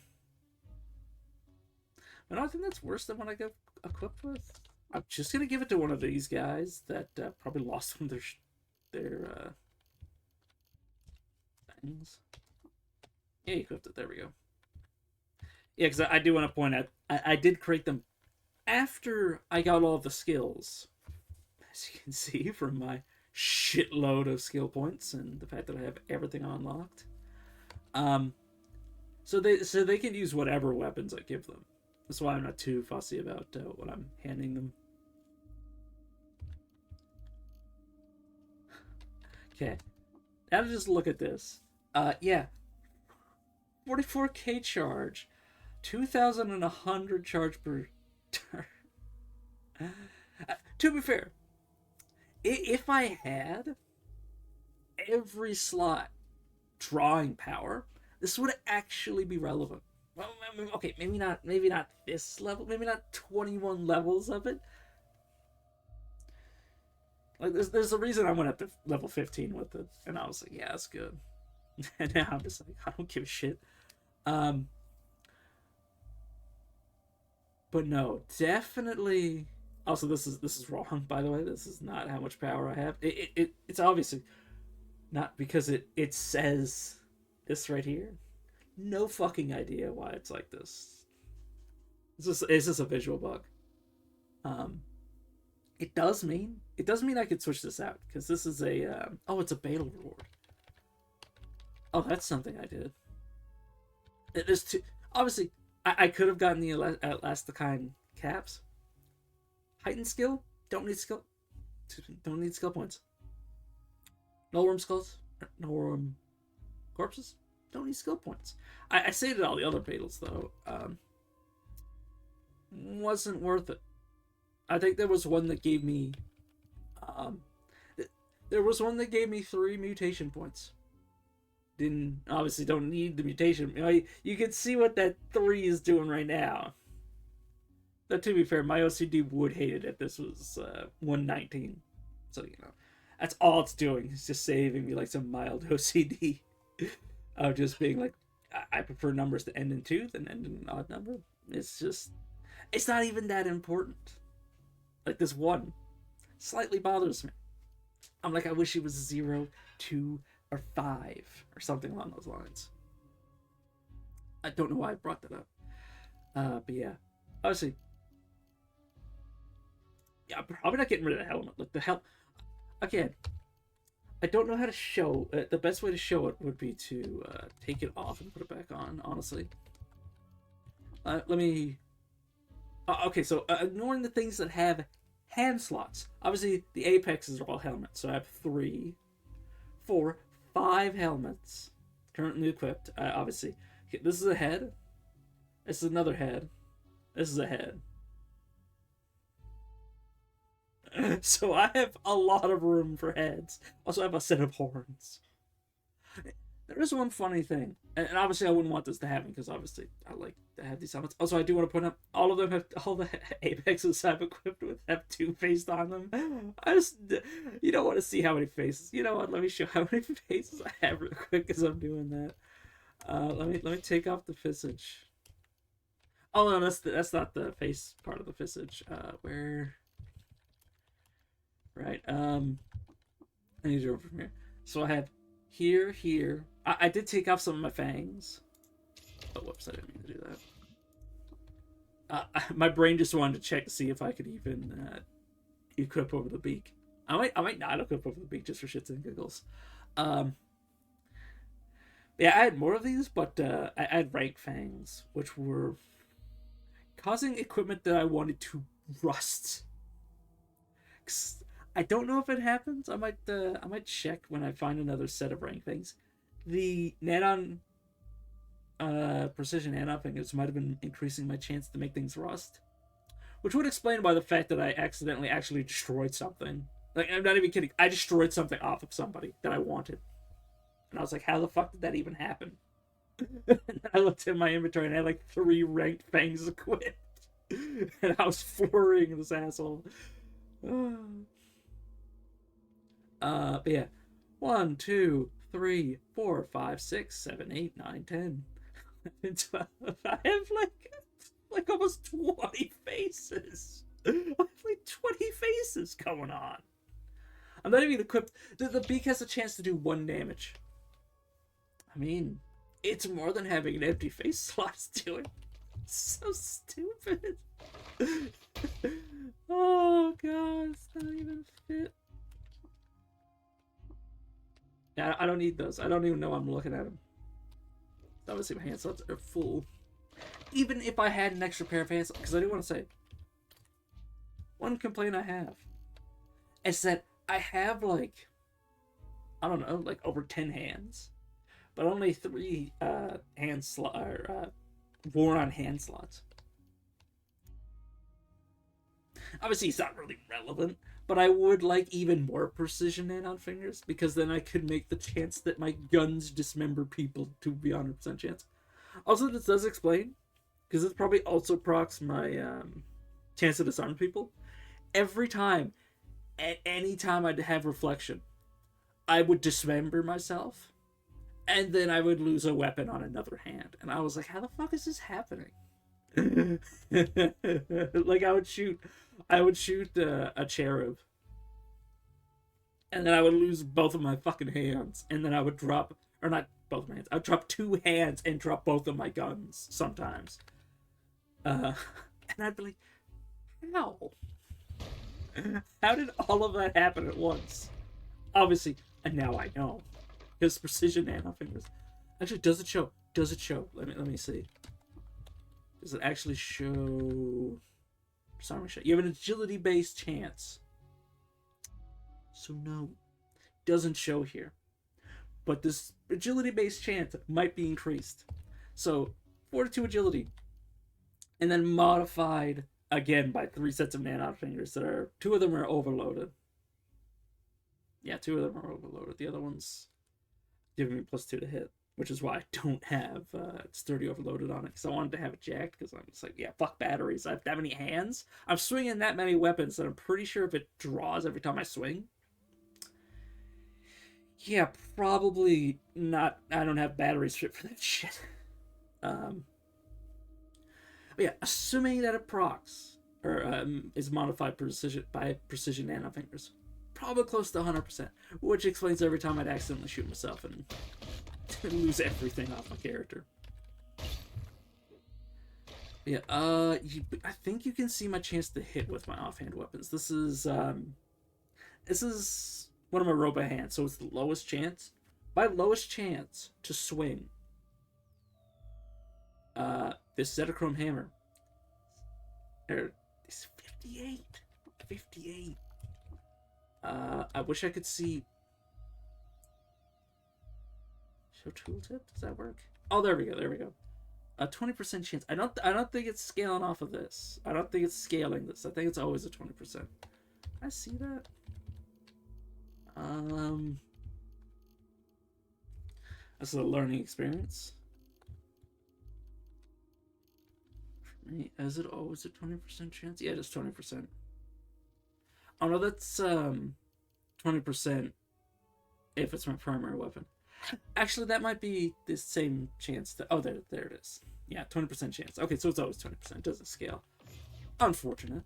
but I don't think that's worse than what I get equipped with. I'm just gonna give it to one of these guys that probably lost them their things. Yeah, equipped it. There we go. Yeah, because I do want to point out I did create them after I got all the skills. As you can see from my shitload of skill points and the fact that I have everything unlocked. So they can use whatever weapons I give them. That's why I'm not too fussy about what I'm handing them. Okay, now to just look at this. Yeah, 44k charge, 2,100 charge per turn. To be fair, if I had every slot drawing power, this would actually be relevant. Well, okay, maybe not this level, maybe not 21 levels of it. Like there's a reason I went up to level 15 with it, and I was like, yeah, that's good. And now I'm just like, I don't give a shit. But no, definitely. Also, this is wrong, by the way. This is not how much power I have. It's obviously not because it says this right here. No fucking idea why it's like this. It's just a visual bug. It does mean I could switch this out because this is a it's a beta reward. Oh, that's something I did. There's two. Obviously, I could have gotten the Elasticine caps. Heightened skill, don't need skill points. No worm skulls, no worm corpses, don't need skill points. I saved all the other battles though. Wasn't worth it. I think there was one that gave me there was one that gave me 3 mutation points. Don't need the mutation. You can see what that 3 is doing right now. Though, to be fair, my OCD would hate it if this was 119. So, that's all it's doing. It's just saving me like some mild OCD of just being like, I prefer numbers to end in 2 than end in an odd number. It's not even that important. Like this 1 slightly bothers me. I'm like, I wish it was 0, 2, or 5 or something along those lines. I don't know why I brought that up. But yeah, obviously, yeah, I'm probably not getting rid of the helmet. Like the again, I don't know how to show. The best way to show it would be to take it off and put it back on. Honestly, let me. Okay, so ignoring the things that have hand slots. Obviously, the apexes are all helmets. So I have 3, 4, 5 helmets currently equipped. Obviously, okay, this is a head. This is another head. This is a head. So I have a lot of room for heads. Also, I have a set of horns. There is one funny thing, and obviously I wouldn't want this to happen because obviously I like to have these helmets. Also, I do want to point out all the apexes I'm equipped with have 2 faced on them. You don't want to see how many faces. You know what? Let me show how many faces I have real quick as I'm doing that. Let me take off the visage. Oh no, that's not the face part of the visage. Where? Right. I need to go from here. So I have here. I did take off some of my fangs. Oh, whoops! I didn't mean to do that. My brain just wanted to check to see if I could even equip over the beak. I might not equip over the beak just for shits and giggles. Yeah, I had more of these, but I had rank fangs, which were causing equipment that I wanted to rust. I don't know if it happens. I might check when I find another set of rank things. The Nanon precision nanon fingers might have been increasing my chance to make things rust, which would explain why the fact that I accidentally actually destroyed something. Like, I'm not even kidding. I destroyed something off of somebody that I wanted, and I was like, how the fuck did that even happen? And I looked in my inventory and I had like 3 ranked fangs equipped, and I was flooring this asshole. But yeah, 1, 2, 3, 4, 5, 6, 7, 8, 9, 10, 11, 12. I have like almost 20 faces. I have like 20 faces going on. I'm not even equipped. The beak has a chance to do 1 damage. I mean, it's more than having an empty face slot do it. So stupid. Oh god, it's not even fit. Yeah, I don't need those. I don't even know I'm looking at them. Obviously my hand slots are full. Even if I had an extra pair of hands, because I do want to say, one complaint I have is that I have like, I don't know, like over 10 hands, but only 3 hand slot or worn on hand slots. Obviously, it's not really relevant, but I would like even more precision on fingers, because then I could make the chance that my guns dismember people to be 100% chance. Also, this does explain, because this probably also procs my chance to disarm people. Every time, at any time I'd have reflection, I would dismember myself, and then I would lose a weapon on another hand. And I was like, how the fuck is this happening? Like I would shoot a cherub, and then I would lose both of my fucking hands, and then I would drop, or not both my hands, I would drop 2 hands and drop both of my guns sometimes. And I'd be like, how? How did all of that happen at once? Obviously, and now I know. Because precision nano fingers. Actually, does it show? Does it show? Let me see. Does it actually show? Sorry, you have an agility-based chance. So no, doesn't show here. But this agility-based chance might be increased. So 42 agility, and then modified again by 3 sets of nanot fingers that are 2 of them are overloaded. Yeah, 2 of them are overloaded. The other one's giving me +2 to hit, which is why I don't have sturdy overloaded on it, because I wanted to have it jacked, because I'm just like, yeah, fuck batteries. I have that many hands. I'm swinging that many weapons that I'm pretty sure if it draws every time I swing, yeah, probably not. I don't have batteries fit for that shit. But yeah, assuming that it procs, or is modified by precision nanofingers, probably close to 100%, which explains every time I'd accidentally shoot myself and lose everything off my character. Yeah, I think you can see my chance to hit with my offhand weapons. This is one of my robot hands, so it's the lowest chance. My lowest chance to swing this Zetachrome hammer is 58. 58. I wish I could see. Show tooltip? Does that work? Oh, there we go. There we go. A 20% chance. I don't think it's scaling off of this. I don't think it's scaling this. I think it's always a 20%. I see that. That's a learning experience. For me, is it always a 20% chance? Yeah, it is 20%. Oh no, that's 20% if it's my primary weapon. Actually, that might be the same chance to. Oh, there it is. Yeah, 20% chance. Okay, so it's always 20%. It doesn't scale. Unfortunate.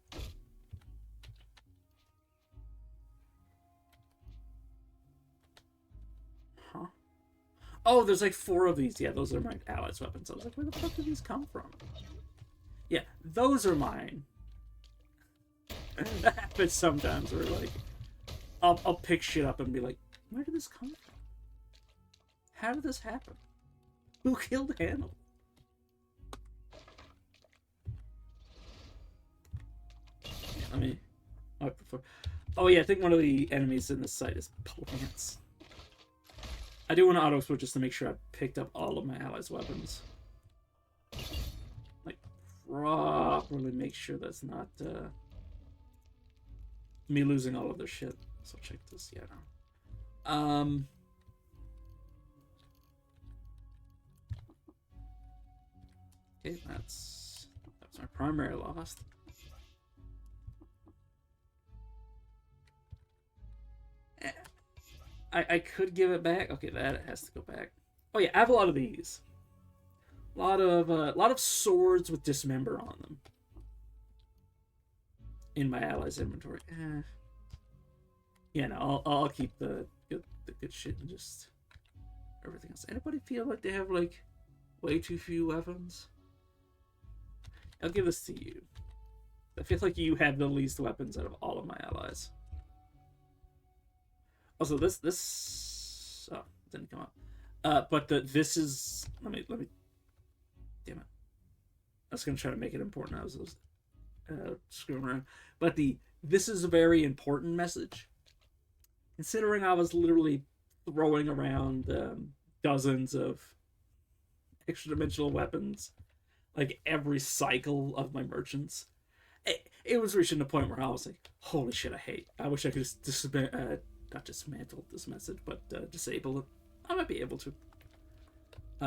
Huh? Oh, there's like 4 of these. Yeah, those are my allies' weapons. I was like, where the fuck did these come from? Yeah, those are mine. That happens sometimes where like I'll pick shit up and be like, where did this come from? How did this happen? Who killed Hannibal? Yeah, I prefer. Oh yeah, I think one of the enemies in this site is plants. I do want to auto switch just to make sure I picked up all of my allies' weapons. Like properly make sure that's not me losing all of their shit. So check this. Yeah. No. Okay, that's my primary lost. I could give it back. Okay, that has to go back. Oh yeah, I have a lot of these. A lot of swords with dismember on them in my allies inventory. Yeah, no, I'll keep the good shit and just everything else. Anybody feel like they have like way too few weapons? I'll give this to you. I feel like you have the least weapons out of all of my allies. Also, this oh, it didn't come up. But this is let me damn it. I was gonna try to make it important. I was screwing around. But this is a very important message. Considering I was literally throwing around dozens of extra dimensional weapons like every cycle of my merchants. It was reaching the point where I was like, holy shit, I wish I could just not dismantle this message, but disable it. I might be able to.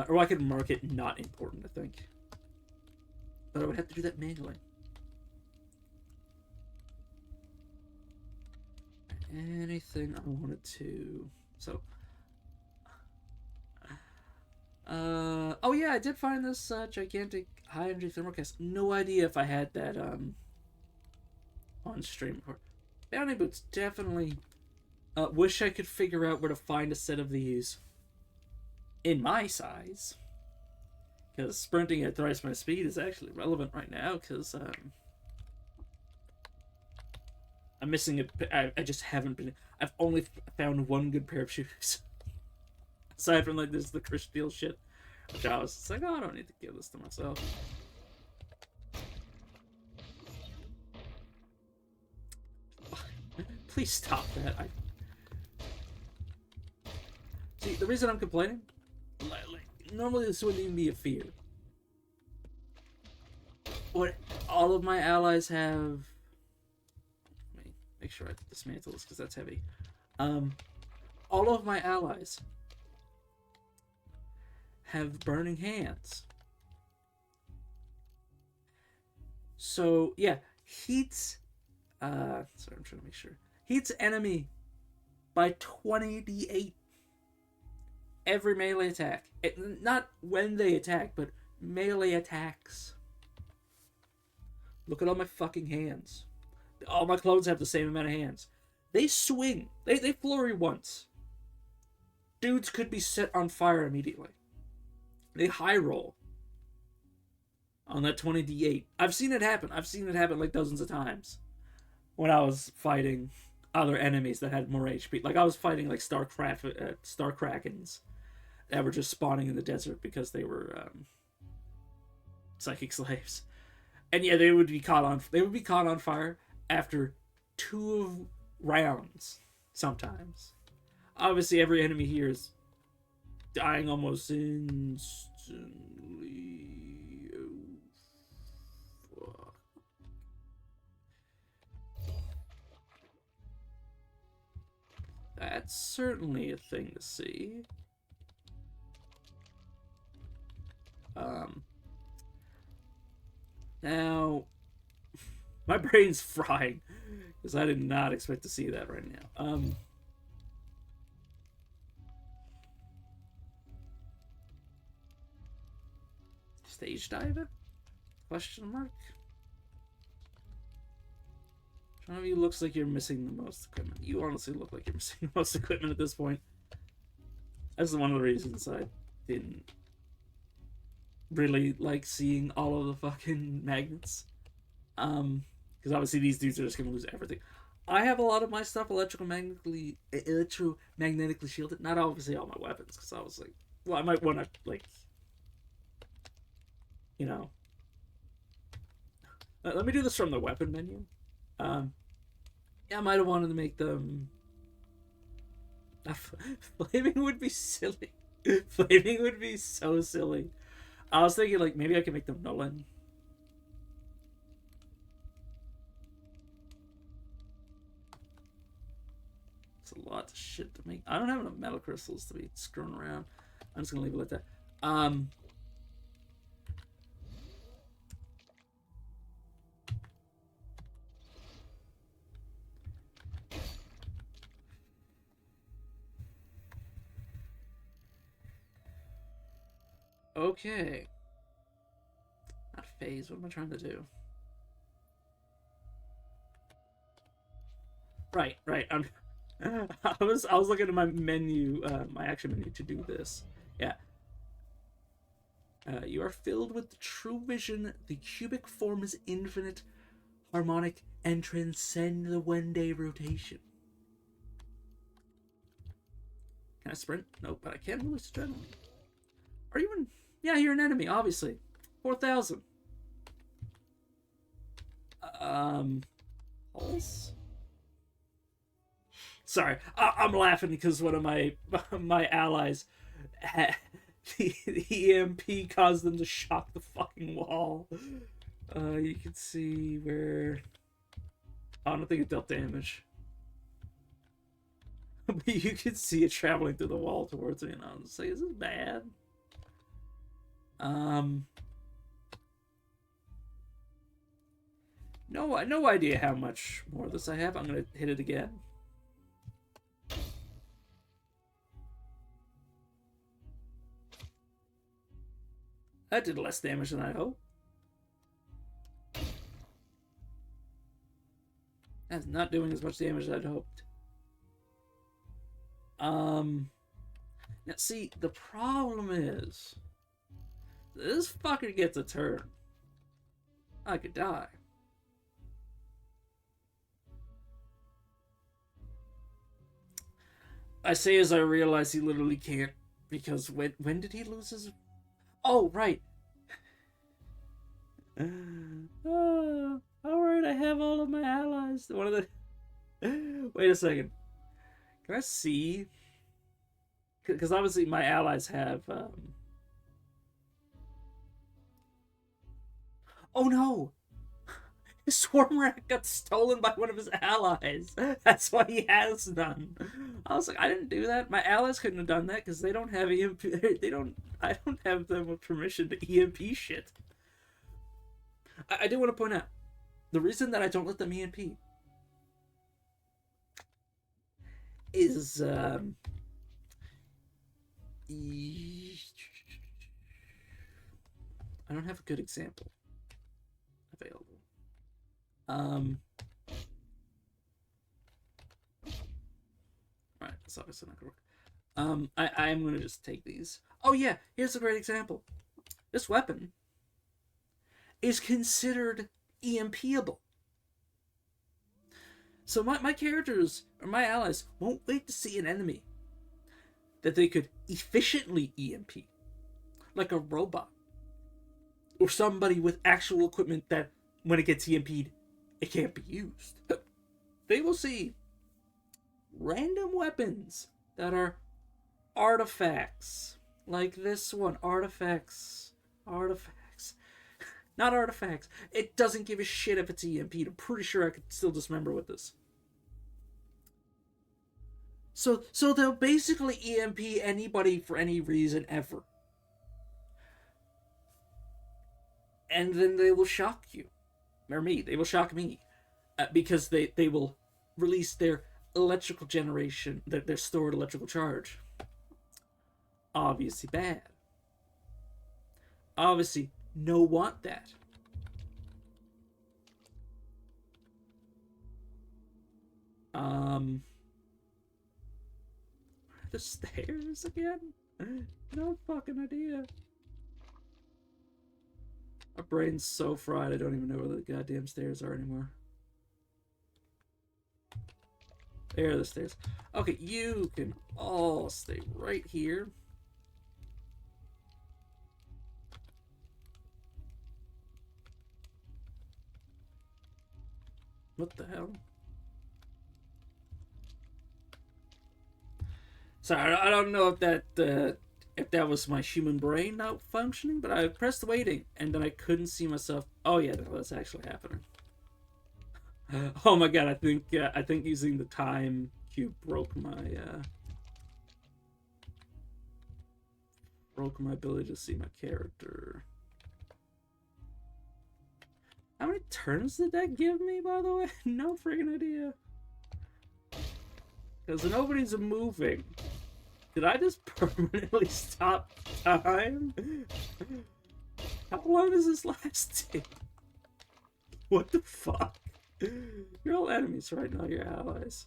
Or I could mark it not important, I think. But I would have to do that manually. Anything I wanted to... So... oh yeah, I did find this gigantic high-energy thermocast. No idea if I had that on stream before. Bounty boots, definitely. Wish I could figure out where to find a set of these in my size. Because sprinting at thrice my speed is actually relevant right now, because I'm missing it. I just haven't been... I've only found one good pair of shoes. Aside from, like, this the Chris Steele shit. Which I was just like, oh, I don't need to give this to myself. Please stop that. See, the reason I'm complaining... normally this wouldn't even be a fear. What all of my allies have... Let me make sure I dismantle this, because that's heavy. All of my allies have burning hands. So, yeah, heats... sorry, I'm trying to make sure. Heats enemy by 20d8. Every melee attack. Not when they attack, but melee attacks. Look at all my fucking hands. All my clones have the same amount of hands. They swing. They flurry once. Dudes could be set on fire immediately. They high roll on that 20d8. I've seen it happen. I've seen it happen like dozens of times when I was fighting other enemies that had more HP. Like I was fighting like Star Krakens that were just spawning in the desert because they were psychic slaves. And yeah, they would be caught on fire after 2 rounds sometimes. Obviously every enemy here is dying almost instantly. Oh, fuck. That's certainly a thing to see. Now, my brain's frying because I did not expect to see that right now. Stage diver? Question mark? One of you looks like you're missing the most equipment. You honestly look like you're missing the most equipment at this point. That's one of the reasons I didn't really like seeing all of the fucking magnets. Because obviously these dudes are just gonna lose everything. I have a lot of my stuff electromagnetically shielded. Not obviously all my weapons, because I was like, well, I might want to, like, you know. Let me do this from the weapon menu. Yeah, I might have wanted to make them... Flaming would be silly. Flaming would be so silly. I was thinking, like, maybe I can make them Nolan. It's a lot of shit to make. I don't have enough metal crystals to be screwing around. I'm just gonna leave it like that. Okay. Not phase. What am I trying to do? Right. I was looking at my menu, my action menu to do this. Yeah. You are filled with the true vision. The cubic form is infinite, harmonic, and transcend the one-day rotation. Can I sprint? Nope, but I can release adrenaline. Are you in? Yeah, you're an enemy, obviously. 4,000. Pulse? Sorry, I'm laughing because one of my allies, the EMP caused them to shock the fucking wall. You can see where. I don't think it dealt damage. But you can see it traveling through the wall towards me, and I was like, "Is this bad?" No idea how much more of this I have. I'm gonna hit it again. That did less damage than I hoped. That's not doing as much damage as I'd hoped. Now see, the problem is, this fucker gets a turn. I could die. I say as I realize he literally can't, because when did he lose his... Oh, right. Alright, I have all of my allies. One of the... Wait a second. Can I see? Because obviously my allies have... Oh no! His swarm rat got stolen by one of his allies. That's why he has none. I was like, I didn't do that. My allies couldn't have done that because they don't have EMP. I don't have them with permission to EMP shit. I do want to point out the reason that I don't let them EMP is I don't have a good example available. Right, that's obviously not gonna work. I'm gonna just take these. Oh yeah, here's a great example. This weapon is considered EMPable. So my characters, or my allies, won't wait to see an enemy that they could efficiently EMP. Like a robot. Or somebody with actual equipment that, when it gets EMP'd, it can't be used. They will see random weapons that are artifacts. Like this one. Artifacts. Not artifacts. It doesn't give a shit if it's EMP'd. I'm pretty sure I could still dismember with this. So they'll basically EMP anybody for any reason ever. And then they will shock you. Or me. They will shock me. Because they will release their electrical generation, their stored electrical charge. Obviously bad. Obviously, no want that. The stairs again? No fucking idea. My brain's so fried I don't even know where the goddamn stairs are anymore. There are the stairs. Okay, you can all stay right here. What the hell? Sorry, I don't know if that was my human brain not functioning, but I pressed waiting and then I couldn't see myself. Oh yeah, that's actually happening. Oh my god, I think using the time cube broke my ability to see my character. How many turns did that give me, by the way? No friggin' idea. Because nobody's moving. Did I just permanently stop time? How long is this lasting? What the fuck? You're all enemies right now, you're allies.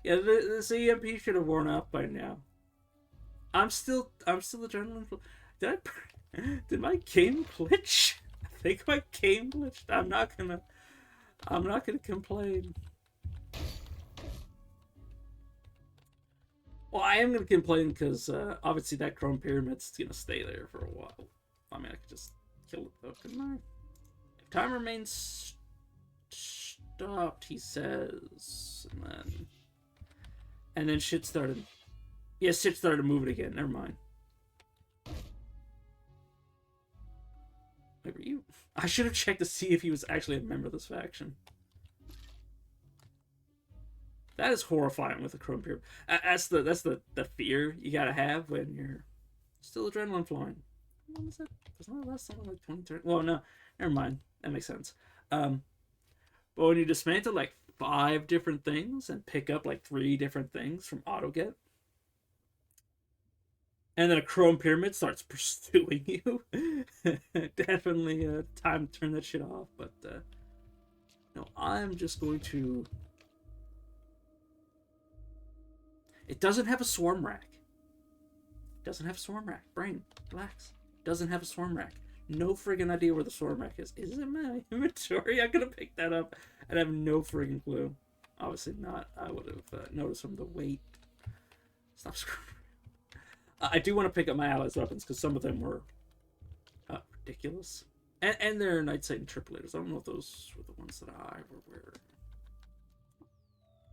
Yeah, this EMP should have worn off by now. I'm still adrenaline. Did did my game glitch? I think my game glitched. I'm not gonna complain. Well, I am gonna complain because obviously that chrome pyramid's gonna stay there for a while. I mean, I could just kill it though, couldn't I? If time remains stopped, he says, and then shit started. Yeah, shit started moving again. Never mind. Wait, were you? I should have checked to see if he was actually a member of this faction. That is horrifying with the chrome pyramid. That's the fear you gotta have when you're still adrenaline flowing. What was that? Doesn't that last something like 20, 30? Well, no, never mind. That makes sense. But when you dismantle like 5 different things and pick up like 3 different things from AutoGet, and then a chrome pyramid starts pursuing you, definitely time to turn that shit off. But no, I'm just going to. It doesn't have a swarm rack. It doesn't have a swarm rack. Brain, relax. It doesn't have a swarm rack. No friggin' idea where the swarm rack is. Is it in my inventory? I'm gonna pick that up and have no friggin' clue. Obviously not. I would have noticed from the weight. Stop screwing. I do want to pick up my allies' weapons because some of them were ridiculous. And they're Night Sight and Tripulators. I don't know if those were the ones that I were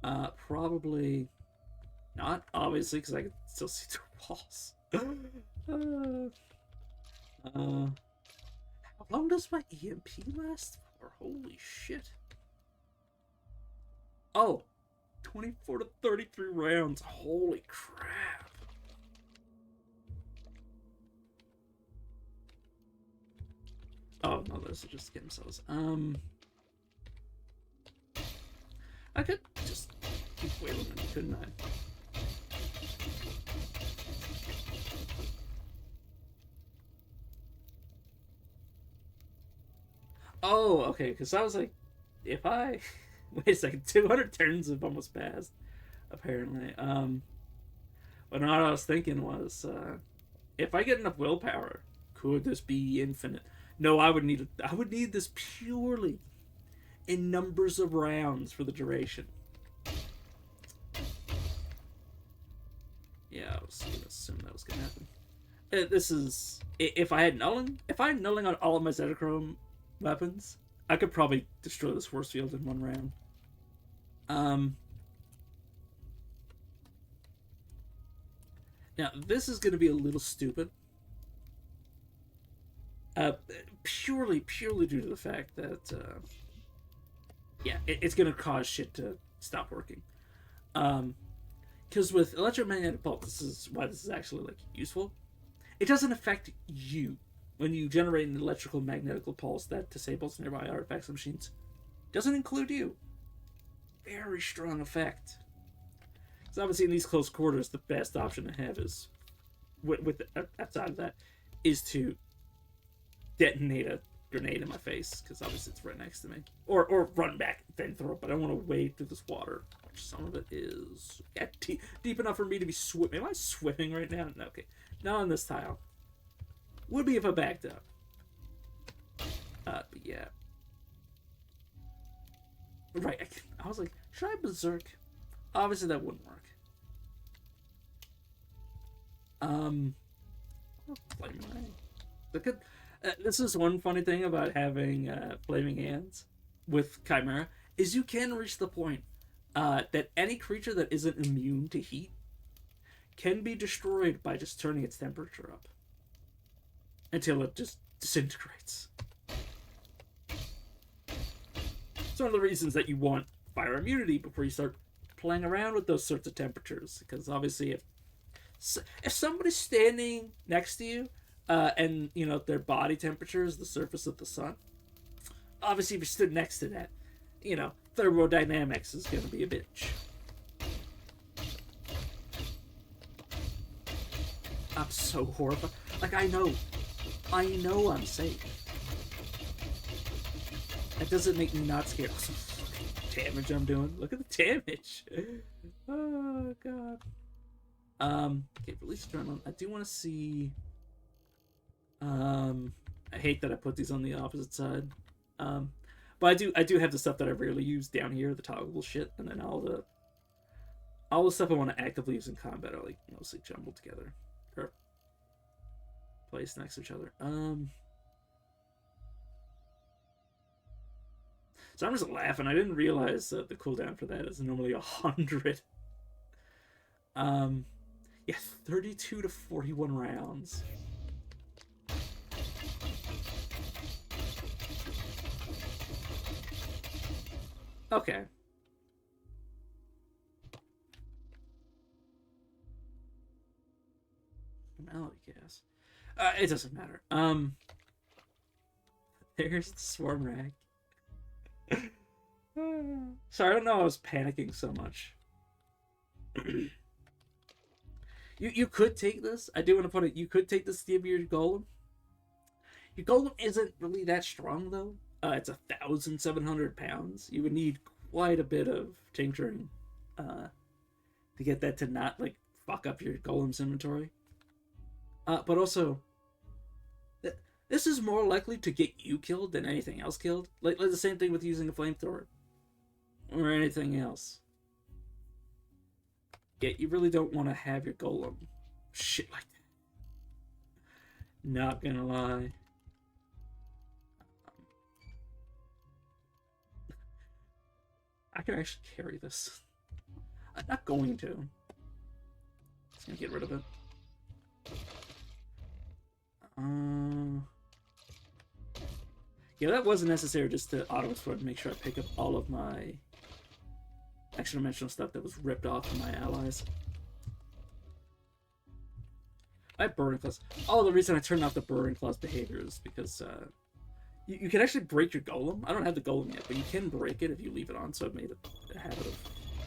wearing. Probably not, obviously, because I can still see through walls. How long does my EMP last for? Holy shit. Oh, 24 to 33 rounds. Holy crap. Oh, no, those are just themselves. I could just keep wailing them, couldn't I? Oh, okay, because I was like, if I... Wait a second, 200 turns have almost passed, apparently. But what I was thinking was, if I get enough willpower, could this be infinite? No, I would need this purely in numbers of rounds for the duration. Yeah, I was gonna assume that was gonna happen. This is if I had nulling on all of my Zetachrome weapons, I could probably destroy this force field in 1 round. Now this is gonna be a little stupid. Purely due to the fact that, yeah, it's gonna cause shit to stop working. Because with electromagnetic pulse, this is why this is actually like useful. It doesn't affect you when you generate an electrical magnetical pulse that disables nearby artifacts and machines. It doesn't include you. Very strong effect. Because obviously in these close quarters, the best option to have is, outside of that, is to detonate a grenade in my face, because obviously it's right next to me, or run back and then throw it. But I want to wade through this water, which some of it is deep enough for me to be swimming. Am I swimming right now? No, okay, not on this tile. Would be if I backed up. But yeah, right. I was like, should I berserk? Obviously that wouldn't work. Flaming ray. Look at. This is one funny thing about having flaming hands with Chimera, is you can reach the point that any creature that isn't immune to heat can be destroyed by just turning its temperature up until it just disintegrates. It's one of the reasons that you want fire immunity before you start playing around with those sorts of temperatures, because obviously if somebody's standing next to you, and, you know, their body temperature is the surface of the sun. Obviously, if you stood next to that, you know, thermodynamics is gonna be a bitch. I'm so horrified. Like, I know I'm safe. That doesn't make me not scared. Damage I'm doing. Look at the damage. Oh god. Okay, release adrenaline. I do want to see. I hate that I put these on the opposite side. But I do have the stuff that I rarely use down here, the toggle shit, and then all the stuff I want to actively use in combat are like mostly jumbled together or placed next to each other. So I'm just laughing. I didn't realize that the cooldown for that is normally 100. Yeah, 32 to 41 rounds. Okay. Melody gas. It doesn't matter. There's the swarm rag. Sorry, I don't know. I was panicking so much. you could take this. I do want to put it. You could take this to your golem. Your golem isn't really that strong though. It's 1,700 pounds. You would need quite a bit of tincturing to get that to not like fuck up your golem's inventory. But also, this is more likely to get you killed than anything else killed. Like the same thing with using a flamethrower or anything else. Yeah, you really don't want to have your golem shit like that. Not gonna lie. I can actually carry this. I'm not going to. Just gonna get rid of it. Yeah, that wasn't necessary just to auto-explode and make sure I pick up all of my extra-dimensional stuff that was ripped off from my allies. I have Burning Claws. Oh, the reason I turned off the Burning Claws behavior is because you can actually break your golem. I don't have the golem yet, but you can break it if you leave it on, so I've made a habit of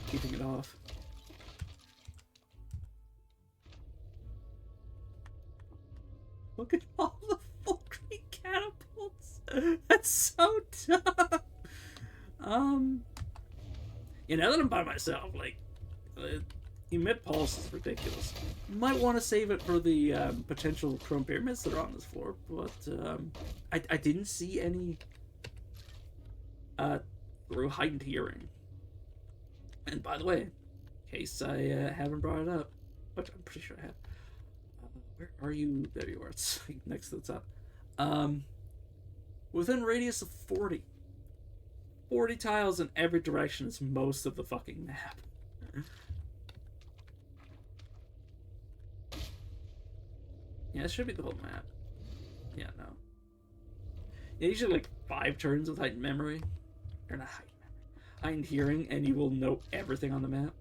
keeping it off. Look at all the full green catapults. That's so dumb. Yeah, now that I'm by myself, like, emit pulse is ridiculous. You might want to save it for the potential chrome pyramids that are on this floor, but I didn't see any through heightened hearing. And by the way, in case I haven't brought it up, but I'm pretty sure I have. Where are you? There you are. It's next to the top. Within radius of 40. 40 tiles in every direction is most of the fucking map. Yeah, it should be the whole map. Yeah, no. Yeah, usually like 5 turns with heightened memory. Or not heightened memory. Heightened hearing, and you will know everything on the map.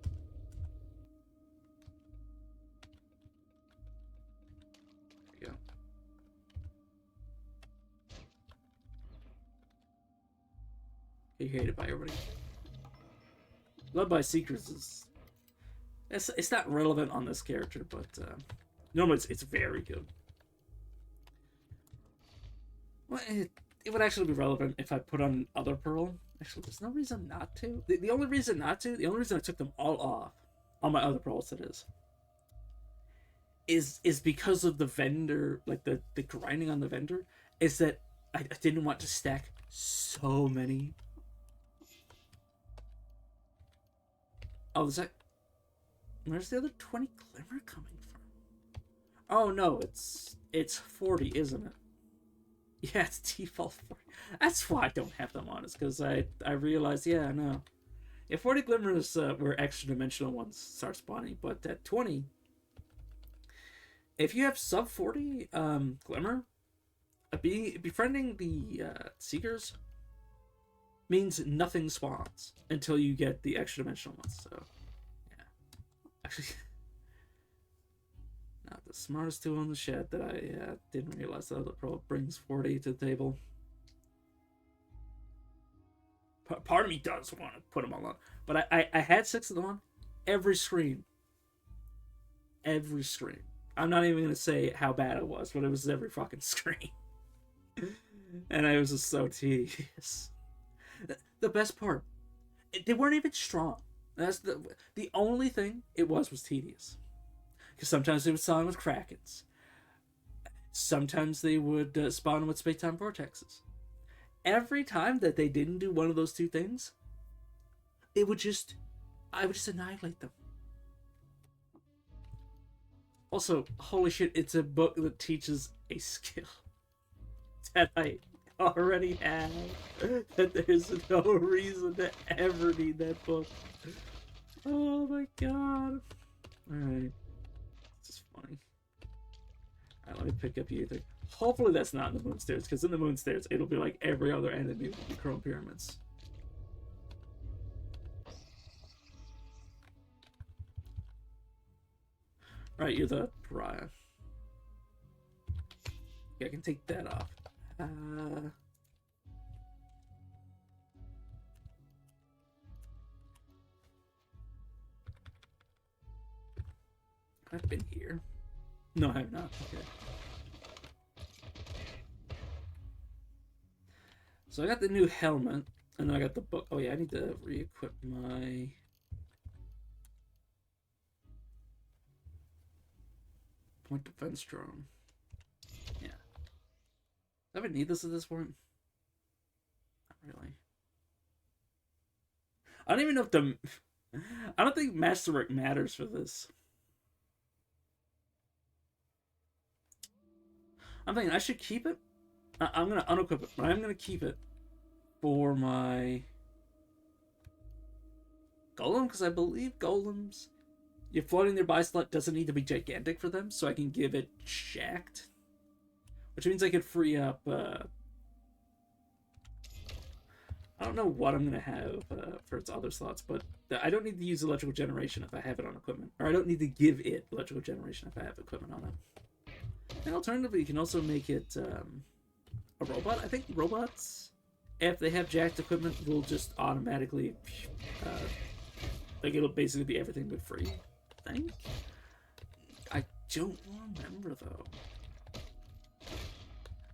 Hated by everybody. Love by Seekers is it's not relevant on this character, but normally it's very good. Well, it would actually be relevant if I put on other Pearl. Actually, there's no reason not to. The only reason not to, the only reason I took them all off on my other Pearls, that is because of the vendor, like the grinding on the vendor, is that I didn't want to stack so many. Oh, is that... Where's the other 20 glimmer coming from? Oh, no, it's 40, isn't it? Yeah, it's default 40. That's why I don't have them on, is because I realized, yeah, I know. Yeah, 40 glimmer is where extra-dimensional ones start spawning, but at 20, if you have sub-40 glimmer, befriending the Seekers means nothing spawns until you get the extra dimensional ones. So, yeah. Actually, not the smartest tool in the shed that I didn't realize that the Pro brings 40 to the table. Part of me does want to put them all on, but I had 6 of them on every screen. Every screen. I'm not even gonna say how bad it was, but it was every fucking screen, and it was just so tedious. The best part, they weren't even strong. That's the only thing it was tedious. Because sometimes they would spawn with krakens. Sometimes they would spawn with space-time vortexes. Every time that they didn't do one of those two things, I would just annihilate them. Also, holy shit, it's a book that teaches a skill that I already have. That there's no reason to ever need that book. Oh my god. Alright. This is funny. Alright, let me pick up you thing. Hopefully that's not in the moon stairs, because in the moon stairs it'll be like every other enemy with the chrome pyramids. Alright, you're the pariah. Yeah, I can take that off. I've been here. No, I have not. Okay. So I got the new helmet, and then I got the book. Oh yeah, I need to re-equip my... point defense drone. Yeah. Do I even need this at this point? Not really. I don't even know if the... I don't think Masterwork matters for this. I'm thinking I should keep it. I'm going to unequip it, but I'm going to keep it for my golem, because I believe golems, your floating nearby slot doesn't need to be gigantic for them, so I can give it jacked. Which means I could free up, I don't know what I'm going to have for its other slots, but I don't need to use electrical generation if I have it on equipment. Or I don't need to give it electrical generation if I have equipment on it. And alternatively, you can also make it a robot. I think robots, if they have jacked equipment, will just automatically, like it'll basically be everything but free, I think. I don't remember, though.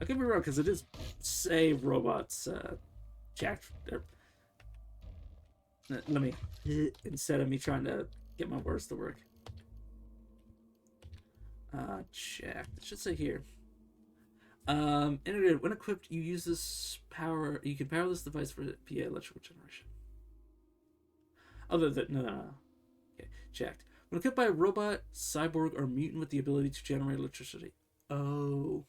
I could be wrong, because it is, say, robots jacked. Let me, instead of me trying to get my words to work. Check. It should say here. Integrated. When equipped, you use this power. You can power this device for PA electrical generation. Other than no. Okay, checked. When equipped by a robot, cyborg, or mutant with the ability to generate electricity. Oh.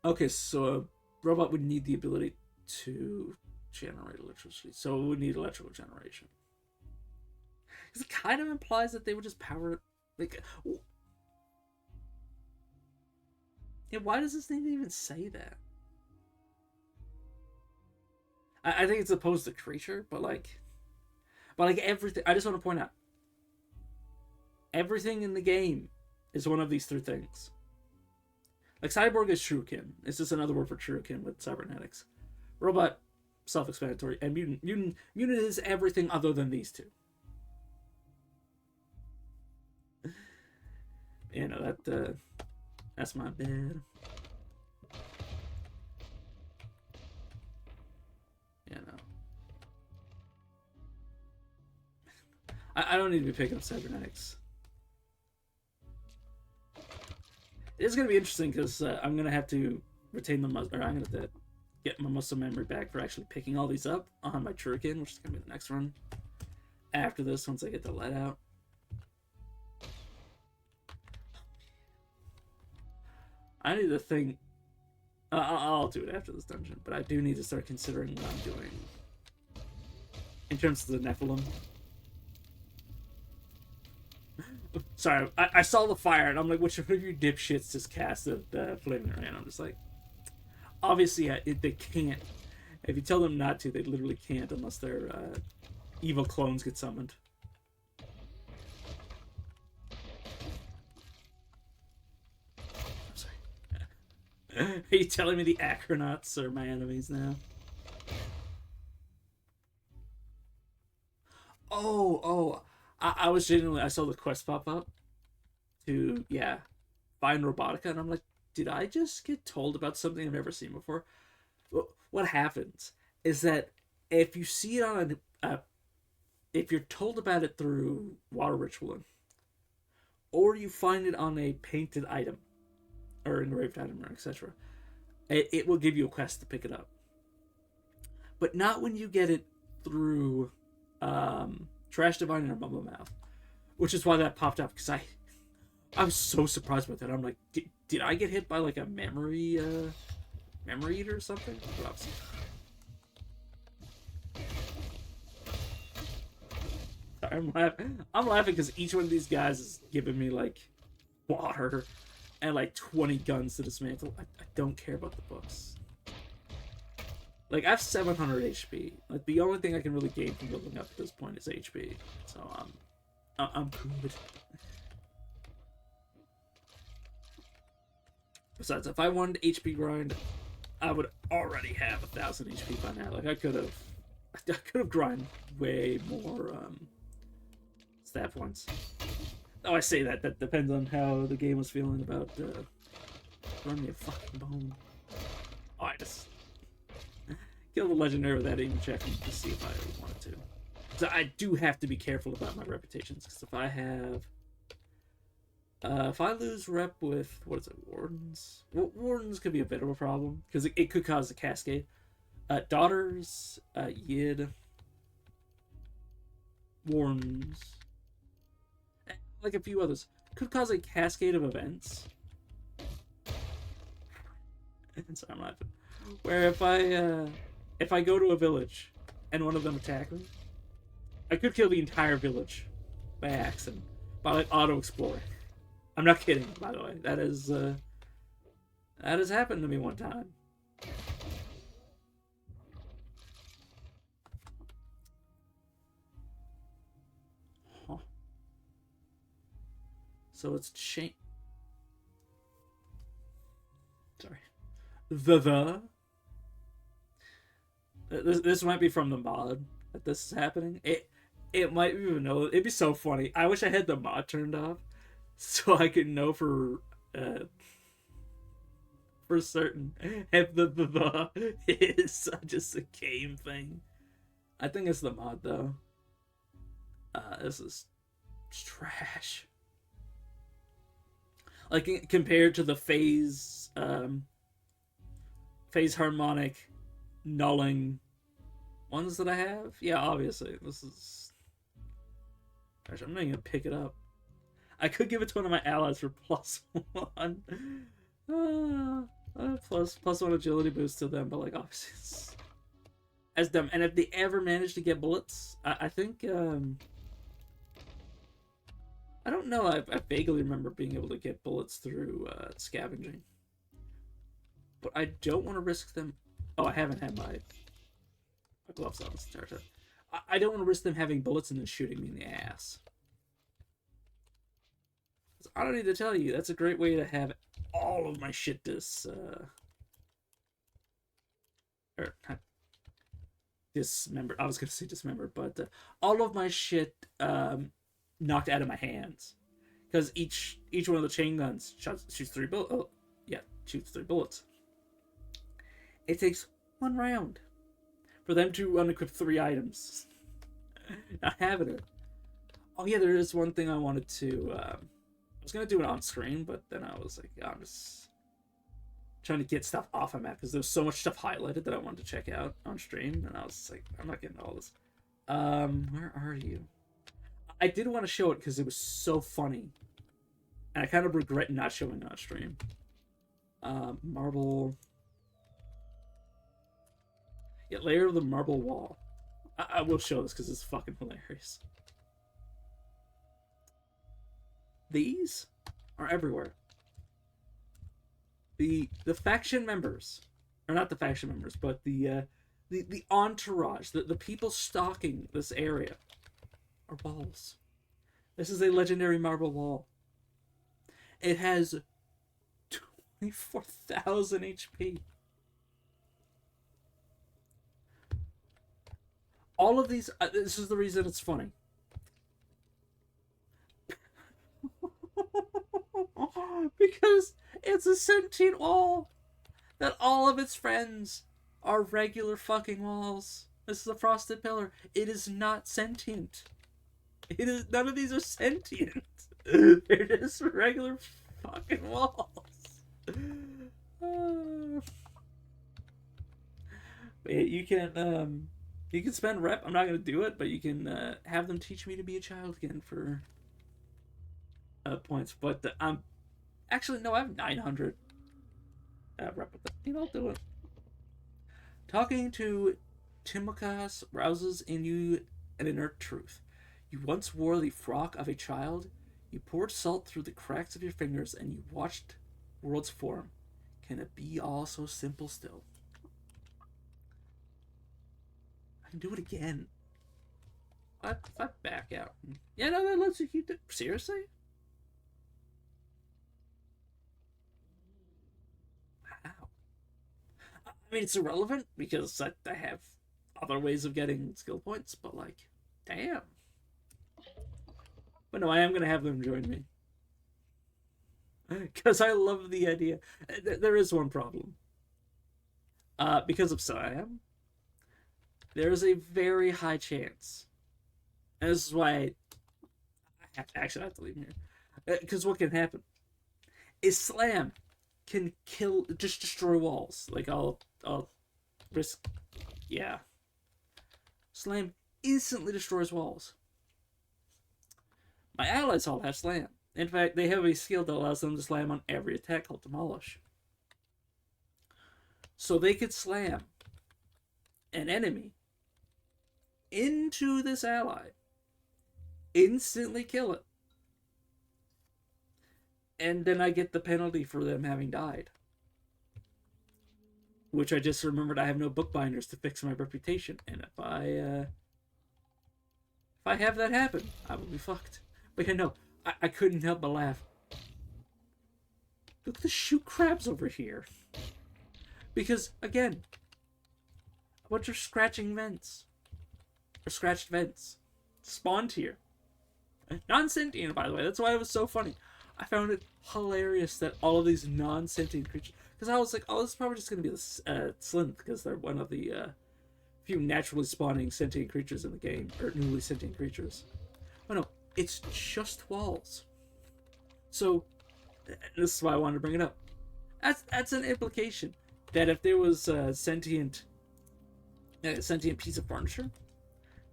Okay, so a robot would need the ability to generate electricity, so it would need electrical generation. Because it kind of implies that they would just power it. Like, yeah, why does this thing even say that? I think it's opposed to creature, but like everything. I just want to point out, everything in the game is one of these 3 things. Like cyborg is shuriken. It's just another word for shuriken with cybernetics. Robot, self-explanatory, and mutant is everything other than these 2. You know, that's my bad. You know. I don't need to be picking up cybernetics. It's going to be interesting, because I'm going to have to retain the muscle, or I'm going to have to get my muscle memory back for actually picking all these up on my Shuriken, which is going to be the next run. After this, once I get the let out. I need to think. I'll do it after this dungeon, but I do need to start considering what I'm doing in terms of the Nephilim. Sorry, I saw the fire, and I'm like, which of you dipshits just cast the flaming ray? I'm just like, obviously, they can't. If you tell them not to, they literally can't unless their evil clones get summoned. Are you telling me the Acronauts are my enemies now? Oh. I was genuinely. I saw the quest pop up to find Robotica, and I'm like, did I just get told about something I've never seen before? What happens is that if you see it on if you're told about it through water ritualing, or you find it on a painted item or engraved item, or etc., it will give you a quest to pick it up. But not when you get it through Trash Divine or Mumble Mouth, which is why that popped up, because I was so surprised with that. I'm like, did I get hit by like a memory eater or something? Sorry, I'm laughing because each one of these guys is giving me like water and like 20 guns to dismantle. I don't care about the books. Like, I have 700 HP. Like, the only thing I can really gain from building up at this point is HP. So I'm good. Besides, if I wanted HP grind, I would already have 1,000 HP by now. Like, I could have grinded way more stat points. Oh, I say that. That depends on how the game was feeling about throwing me a fucking bone. Oh, I just kill the legendary without even checking to see if I wanted to. So I do have to be careful about my reputations, because if I lose rep with, what is it, wardens? Well, wardens could be a bit of a problem, because it could cause a cascade. Daughters, Yid, wardens, like a few others, could cause a cascade of events. Sorry, I'm laughing. Where if I go to a village and one of them attack me, I could kill the entire village by accident, by like auto-exploring. I'm not kidding, by the way. That has happened to me one time. Huh. So it's sorry. This might be from the mod that this is happening. It might even know. It'd be so funny. I wish I had the mod turned off so I could know for certain if the is just a game thing. I think it's the mod though. This is trash. Like, compared to the phase harmonic nulling ones that I have, yeah, obviously this is. Gosh, I'm not even gonna pick it up. I could give it to one of my allies for +1. +1 agility boost to them, but like, obviously it's as dumb. And if they ever manage to get bullets, I think I don't know. I vaguely remember being able to get bullets through scavenging, but I don't want to risk them. Oh, I haven't had my gloves on this entire time. I don't want to risk them having bullets and then shooting me in the ass. I don't need to tell you, that's a great way to have all of my shit dismembered. I was going to say dismembered, but all of my shit knocked out of my hands, because each one of the chain guns shoots 3 bullets. Oh, yeah, shoots 3 bullets. It takes 1 round for them to unequip 3 items. Not having it. Oh yeah, there is one thing I wanted to. I was gonna do it on screen, but then I was like, I'm just trying to get stuff off my map, because there's so much stuff highlighted that I wanted to check out on stream, and I was like, I'm not getting all this. Where are you? I did want to show it because it was so funny, and I kind of regret not showing it on stream. Marble. Yeah, layer of the marble wall. I will show this because it's fucking hilarious. These are everywhere. The faction members, or not the faction members, but the entourage, the people stalking this area, are walls. This is a legendary marble wall. It has 24,000 HP. All of these, this is the reason it's funny. Because it's a sentient wall that all of its friends are regular fucking walls. This is a frosted pillar. It is not sentient. It is none of these are sentient. They're just regular fucking walls. You can spend rep. I'm not gonna do it, but you can have them teach me to be a child again for points. But I'm actually no, I have 900 rep with it. You know, I'll do it. Talking to Timokas rouses in you an inert truth. You once wore the frock of a child. You poured salt through the cracks of your fingers, and you watched worlds form. Can it be all so simple still? I can do it again. What if I back out? Yeah, no, that lets you keep it. Seriously? Wow. I mean, it's irrelevant because I have other ways of getting skill points, but like, damn. But no, I am going to have them join me. Because I love the idea. There is one problem. Because of Siam, there is a very high chance. And this is why I actually have to leave him here. Because what can happen is Slam can just destroy walls. Like, I'll risk, yeah. Slam instantly destroys walls. My allies all have Slam. In fact, they have a skill that allows them to slam on every attack called Demolish. So they could slam an enemy into this ally, instantly kill it, and then I get the penalty for them having died. Which I just remembered I have no bookbinders to fix my reputation, and if I have that happen, I will be fucked. But yeah, no, I couldn't help but laugh. Look at the shoot crabs over here. Because, again, a bunch of scratching vents. Or scratched vents. Spawned here. Non-sentient, by the way. That's why it was so funny. I found it hilarious that all of these non-sentient creatures... Because I was like, oh, this is probably just going to be the Slynth, because they're one of the few naturally spawning sentient creatures in the game. Or newly sentient creatures. Oh no, it's just walls. So, this is why I wanted to bring it up. That's an implication that if there was a sentient piece of furniture,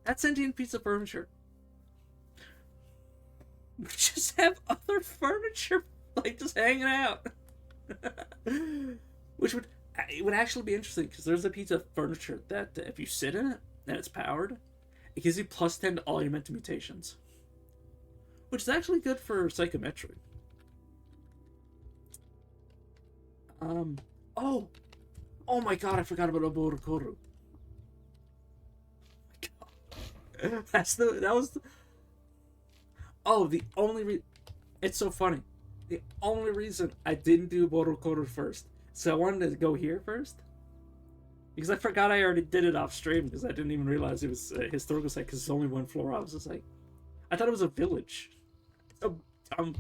that sentient piece of furniture would just have other furniture like just hanging out, which would actually be interesting because there's a piece of furniture that if you sit in it and it's powered, it gives you +10 to all your mental mutations, which is actually good for psychometry. Oh my god, I forgot about Oborokoru. It's so funny. The only reason I didn't do Borokoru first, so I wanted to go here first, because I forgot I already did it off stream, because I didn't even realize it was a historical site, because it's only one floor. I was just like, I thought it was a village. So dumb.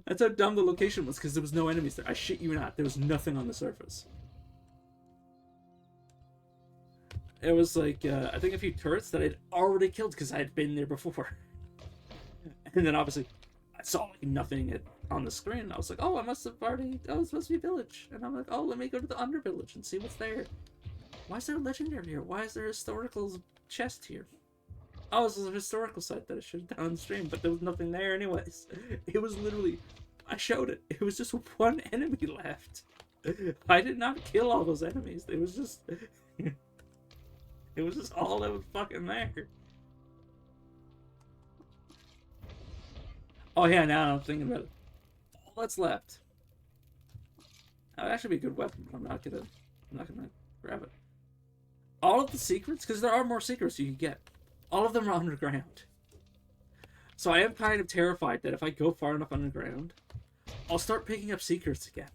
That's how dumb the location was, because there was no enemies there. I shit you not, there was nothing on the surface. It was like, I think a few turrets that I'd already killed because I had been there before. And then obviously, I saw like nothing on the screen. I was like, oh, it's supposed to be a village. And I'm like, oh, let me go to the under village and see what's there. Why is there a legendary here? Why is there a historical chest here? Oh, this is a historical site that I should have done on the stream, but there was nothing there anyways. It was literally, I showed it. It was just one enemy left. I did not kill all those enemies. It was just... It was just all that was fucking there. Oh yeah, now I'm thinking about it. All that's left. That would actually be a good weapon, but I'm not gonna grab it. All of the secrets, because there are more secrets you can get. All of them are underground. So I am kind of terrified that if I go far enough underground, I'll start picking up secrets again.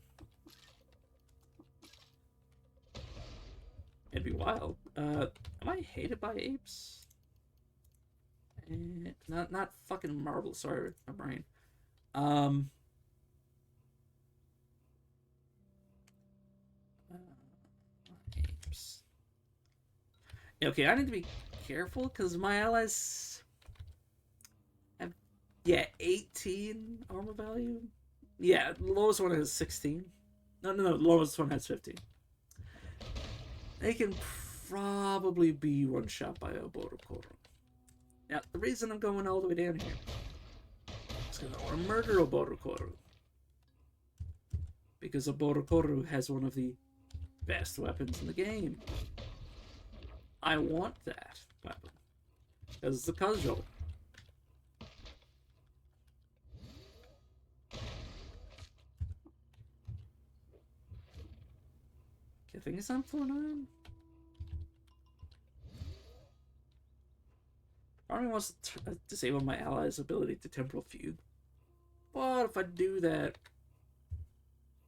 It'd be wild. Am I hated by apes? Not fucking marble. Sorry, my brain. Um, uh, apes. Okay, I need to be careful because my allies have, yeah, 18 armor value. Yeah, the lowest one has 16. No, the lowest one has 15. They can probably be one shot by a Borokoro. Now, the reason I'm going all the way down here is because I want to murder a Borokoro. Because a Borokoro has one of the best weapons in the game. I want that weapon. Because it's a casual. I think it's on 4-9. Army wants to disable my ally's ability to temporal fugue. But if I do that,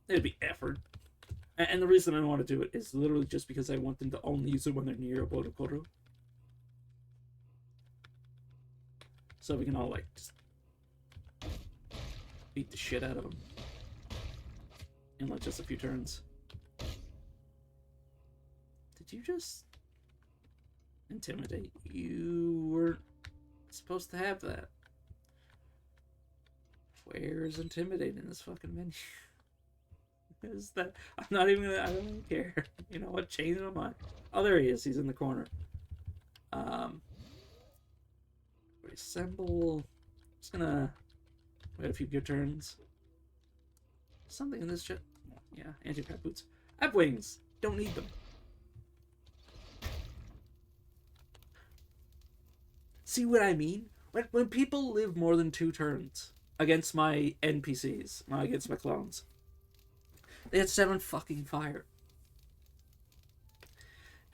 it'd be effort. And the reason I want to do it is literally just because I want them to only use it when they're near a Borokoro. So we can all, like, just beat the shit out of them. In, like, just a few turns. Did you just intimidate? You weren't supposed to have that. Where is intimidate in this fucking menu? Is that? I'm not even gonna. I don't even care. You know what? Change my mind. Oh, there he is. He's in the corner. Reassemble. Just gonna wait a few good turns. Something in this shit. Yeah, anti-pat boots. I have wings. Don't need them. See what I mean? When people live more than 2 turns against my NPCs, against my clones, they had 7 fucking fire.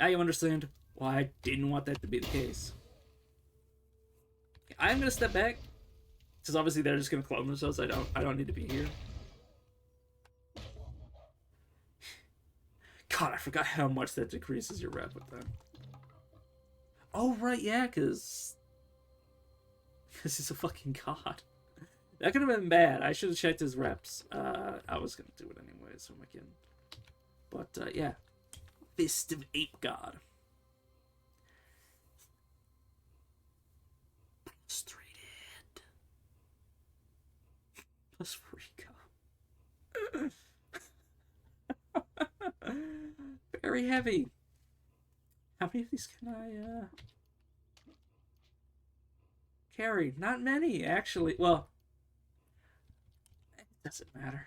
Now you understand why I didn't want that to be the case. I'm gonna step back, because obviously they're just gonna clone themselves. I don't need to be here. God, I forgot how much that decreases your rep with them. Oh right, yeah, because he's a fucking god. That could have been bad. I should have checked his reps. I was gonna do it anyway, so I'm again. But yeah, Fist of Ape God. Prostrated. Plus Rico. Very heavy. How many of these can I carry? Not many, actually. Well, it doesn't matter.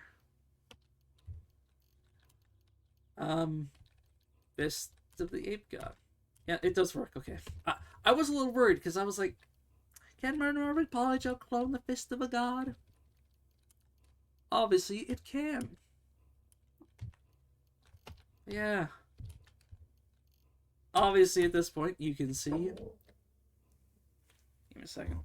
Fist of the Ape God. Yeah, it does work. Okay. I was a little worried because I was like, can Murder Polygel clone the Fist of a God? Obviously, it can. Yeah. Obviously, at this point, you can see. Give me a second.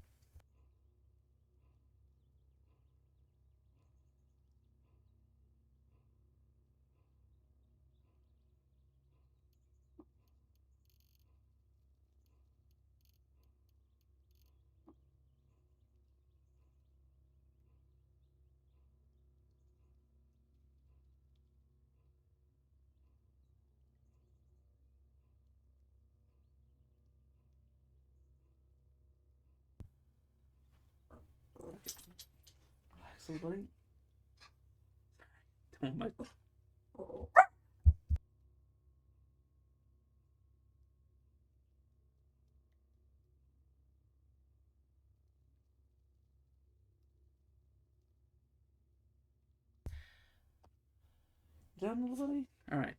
Relax, little buddy. Don't mind. Done, little buddy? Alright.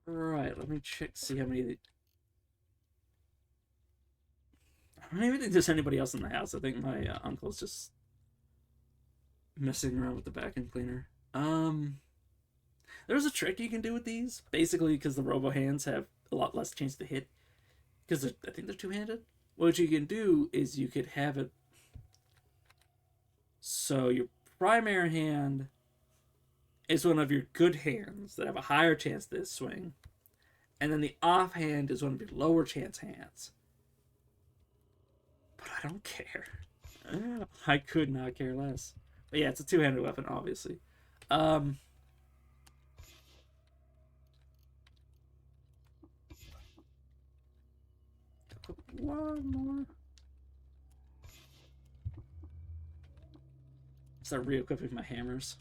Right, let me check, see how many. I don't even think there's anybody else in the house. I think my uncle's just messing around with the vacuum cleaner. There's a trick you can do with these. Basically, because the robo hands have a lot less chance to hit. Because I think they're two-handed. What you can do is you could have it so your primary hand is one of your good hands that have a higher chance to swing. And then the offhand is one of your lower chance hands. But I don't care. I could not care less. But yeah, it's a two-handed weapon, obviously. Um, one more. Start re-equipping my hammers.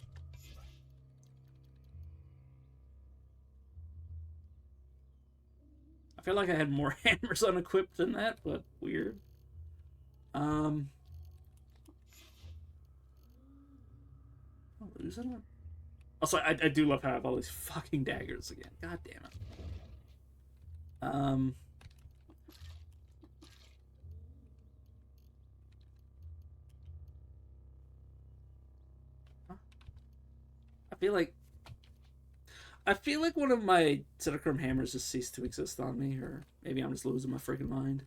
I feel like I had more hammers unequipped than that, but weird. Um, I'm losing it. Also, I do love how I have all these fucking daggers again. God damn it. Um, I feel like one of my Zetachrome hammers has ceased to exist on me, or maybe I'm just losing my freaking mind.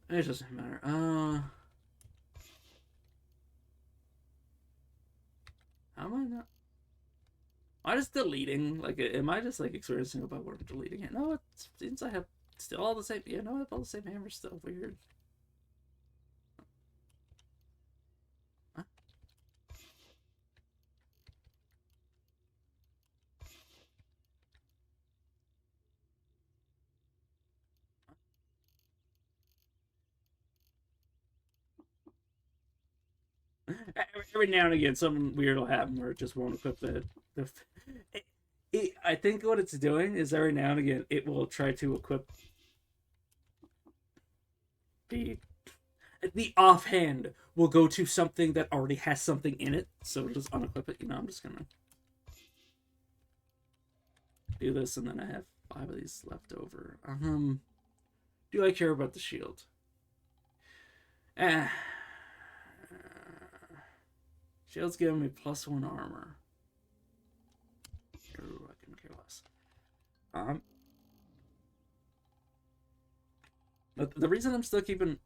It doesn't matter. How am I not? Am I just deleting? Like, am I just like experiencing about what I'm deleting it? No, it seems I have still all the same. Yeah, no, I have all the same hammers still. Weird. Huh? Every now and again, something weird will happen where it just won't equip the I think what it's doing is every now and again it will try to equip the the offhand will go to something that already has something in it, so it'll just unequip it. You know, I'm just gonna do this, and then I have 5 of these left over. Do I care about the shield? Ah, shield's giving me +1 armor. Ooh, I couldn't care less. But the reason I'm still keeping,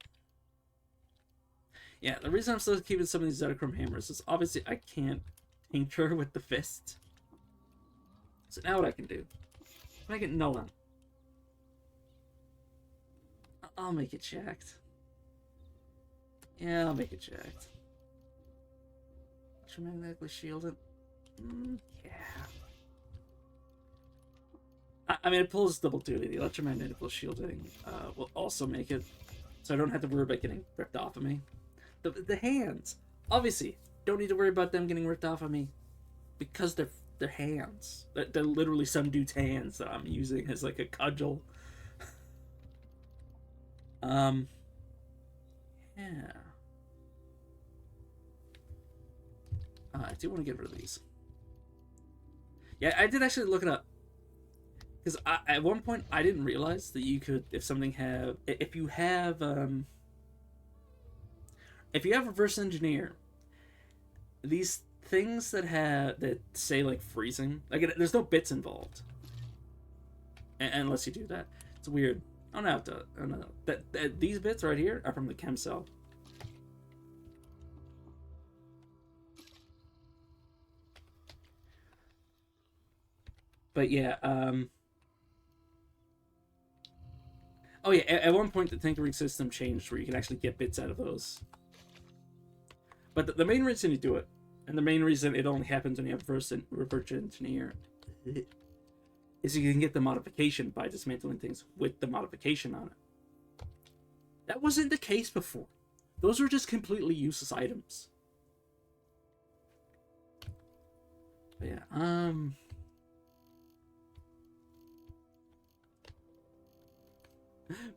the reason I'm still keeping some of these Zetachrome hammers is obviously I can't tincture with the fist. So now what I can do, make it Nolan. I'll make it jacked. Yeah, I'll make it jacked. Electromagnetically shielded. Yeah. I mean, it pulls double duty. The electromagnetical shielding will also make it so I don't have to worry about getting ripped off of me. The hands, obviously, don't need to worry about them getting ripped off of me because they're hands. They're literally some dude's hands that I'm using as like a cudgel. Yeah. I do want to get rid of these. Yeah, I did actually look it up. Because at one point I didn't realize that you could, if you have reverse engineer, these things that say like freezing, like there's no bits involved, unless you do that. It's weird. I don't have to. I don't know that these bits right here are from the chem cell. But yeah, oh yeah, at one point the tinkering system changed where you can actually get bits out of those. But the main reason you do it, and the main reason it only happens when you have reverse engineer, is you can get the modification by dismantling things with the modification on it. That wasn't the case before. Those were just completely useless items. But yeah,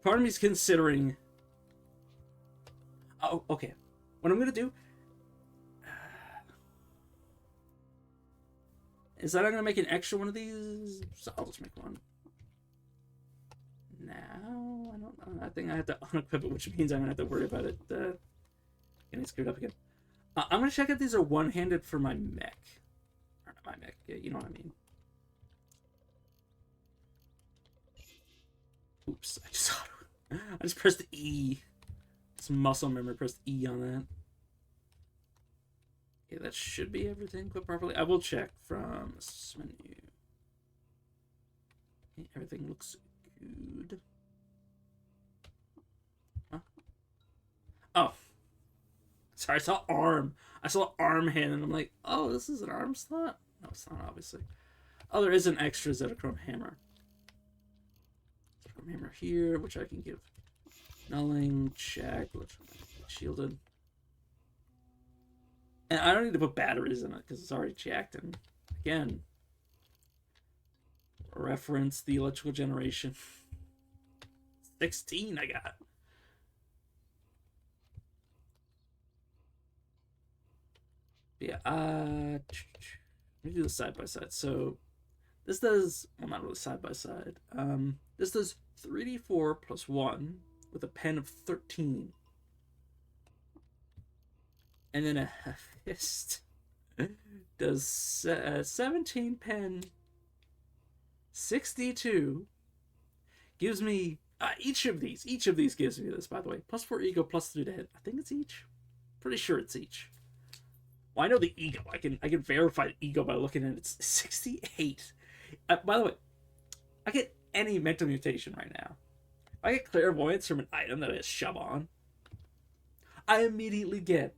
part of me's considering. Oh, okay. What I'm gonna do is that I'm gonna make an extra one of these. So I'll just make one. Now I don't know. I think I have to unequip it, which means I'm gonna have to worry about it getting screwed up again. I'm gonna check if these are one-handed for my mech. Or not my mech. Yeah, you know what I mean. Oops! I just pressed E. It's muscle memory. Pressed E on that. Okay, that should be everything put properly. I will check from this menu. Okay, everything looks good. Huh? Oh. Sorry, I saw arm. I saw arm hand, and I'm like, oh, this is an arm slot? No, it's not, obviously. Oh, there is an extra Zetachrome hammer. Zetachrome hammer here, which I can give nulling, check, which shielded. And I don't need to put batteries in it, because it's already jacked. And again, reference the electrical generation. 16 I got. Yeah, let me do the side by side. So this does, well, not really side by side. This does 3d4 plus 1 with a pen of 13. And then a fist does 17 pen 62. Gives me each of these gives me this, by the way. Plus 4 ego, plus 3 to hit. I think it's each. Pretty sure it's each. Well, I know the ego. I can verify the ego by looking at it. It's 68. By the way, I get any mental mutation right now. If I get clairvoyance from an item that I shove on, I immediately get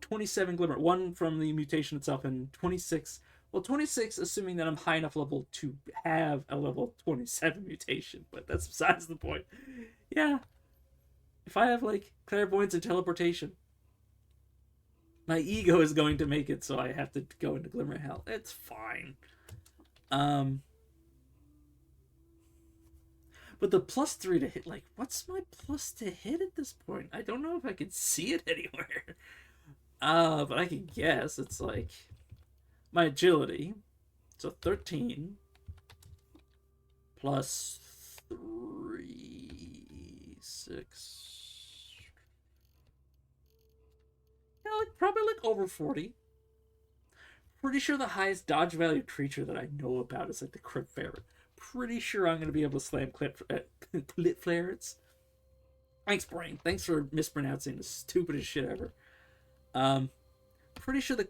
27 glimmer. One from the mutation itself, and 26. Well, 26, assuming that I'm high enough level to have a level 27 mutation, but that's besides the point. Yeah. If I have, like, clairvoyance and teleportation, my ego is going to make it so I have to go into Glimmer Hell. It's fine. But the plus 3 to hit, like, what's my plus to hit at this point? I don't know if I can see it anywhere. But I can guess. It's like my agility. So 13 plus 3, 6. Yeah, like probably like over 40. Pretty sure the highest dodge value creature that I know about is like the Crypt Ferret. Pretty sure I'm going to be able to slam Clit Ferrets. Thanks, Brain. Thanks for mispronouncing the stupidest shit ever. Pretty sure the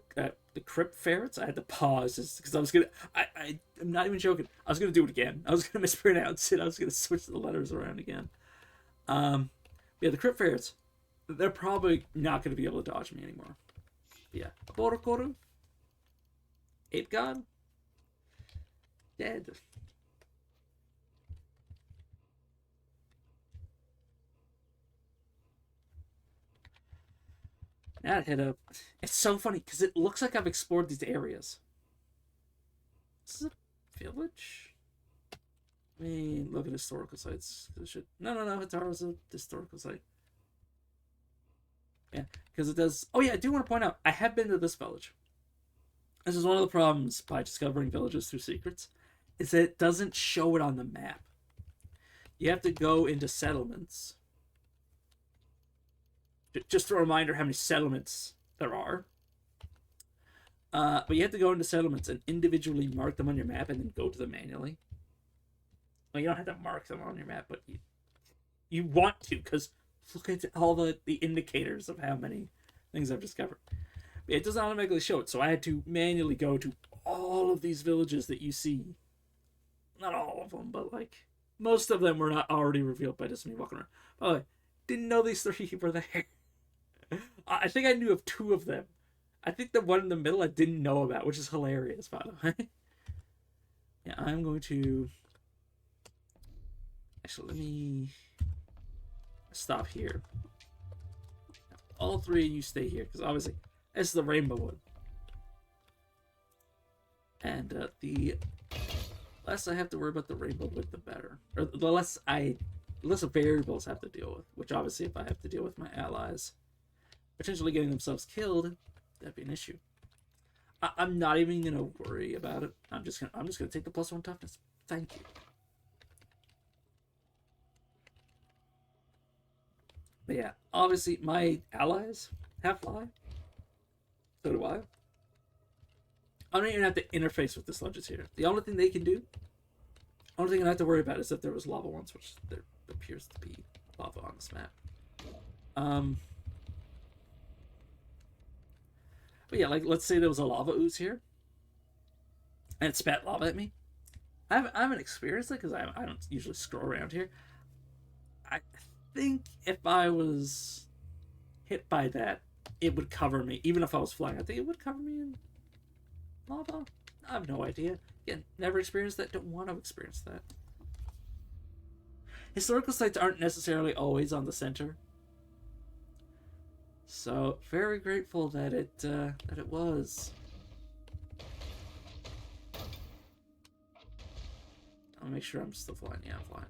Crypt Ferrets, I had to pause just because I was gonna. I'm not even joking. I was gonna do it again. I was gonna mispronounce it. I was gonna switch the letters around again. Yeah, the Crypt Ferrets, they're probably not gonna be able to dodge me anymore. But yeah, Borokoru, Ape God, dead. That hit up. It's so funny because it looks like I've explored these areas. This is a village. I mean, look at historical sites. No, Hataro's a historical site. Yeah, because it does. Oh yeah, I do want to point out I have been to this village. This is one of the problems by discovering villages through secrets, is that it doesn't show it on the map. You have to go into settlements. Just a reminder how many settlements there are. But you have to go into settlements and individually mark them on your map and then go to them manually. Well, you don't have to mark them on your map, but you want to, because look at all the indicators of how many things I've discovered. But it doesn't automatically show it, so I had to manually go to all of these villages that you see. Not all of them, but like most of them were not already revealed by just me walking around. By the way, didn't know these 3 were there. I think I knew of 2 of them. I think the one in the middle I didn't know about, which is hilarious, by the way. Yeah, I'm going to... Actually, let me stop here. All 3 of you stay here, because obviously, this is the rainbow one. And the less I have to worry about the rainbow wood, the better. Or the less variables have to deal with, which obviously if I have to deal with my allies potentially getting themselves killed, that'd be an issue. I'm not even gonna worry about it. I'm just gonna take the +1 toughness. Thank you. But yeah, obviously my allies have fly. So do I. I don't even have to interface with the sludges here. The only thing they can do, only thing I have to worry about is if there was lava ones, which there appears to be lava on this map. But yeah, like let's say there was a lava ooze here, and it spat lava at me. I haven't experienced it because I don't usually scroll around here. I think if I was hit by that, it would cover me. Even if I was flying, I think it would cover me in lava. I have no idea. Again, never experienced that. Don't want to experience that. Historical sites aren't necessarily always on the center, so very grateful that it was. I'll make sure I'm still flying. Yeah, I'm flying.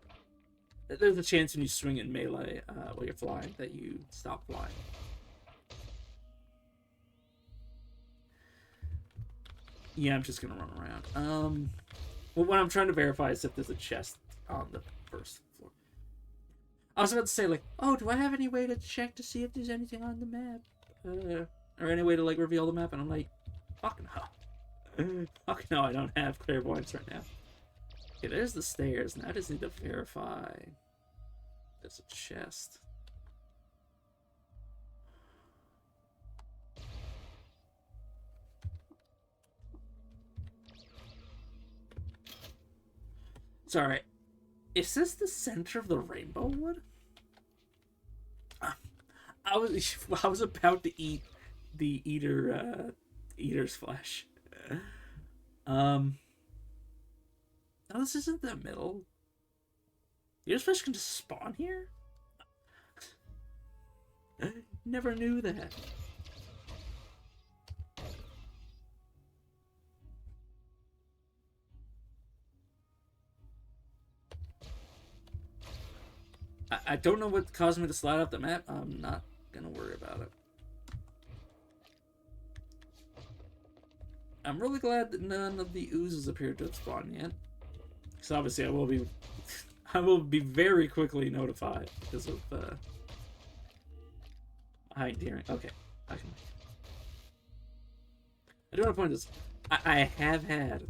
There's a chance when you swing in melee while you're flying that you stop flying. Yeah, I'm just gonna run around. Well, what I'm trying to verify is if there's a chest on the first floor. I was about to say, like, oh, do I have any way to check to see if there's anything on the map? Or any way to, like, reveal the map? And I'm like, fuck no. Fuck no, I don't have clairvoyance right now. Okay, there's the stairs. Now I just need to verify there's a chest. Sorry. Is this the center of the rainbow wood? I was about to eat the eater's flesh. No, this isn't the middle. Eater's flesh can just spawn here? Never knew that. I don't know what caused me to slide off the map. I'm not gonna worry about it. I'm really glad that none of the oozes appeared to have spawned yet. Because obviously I will be very quickly notified because of high endearing. Okay, I can. I do want to point this. I have had.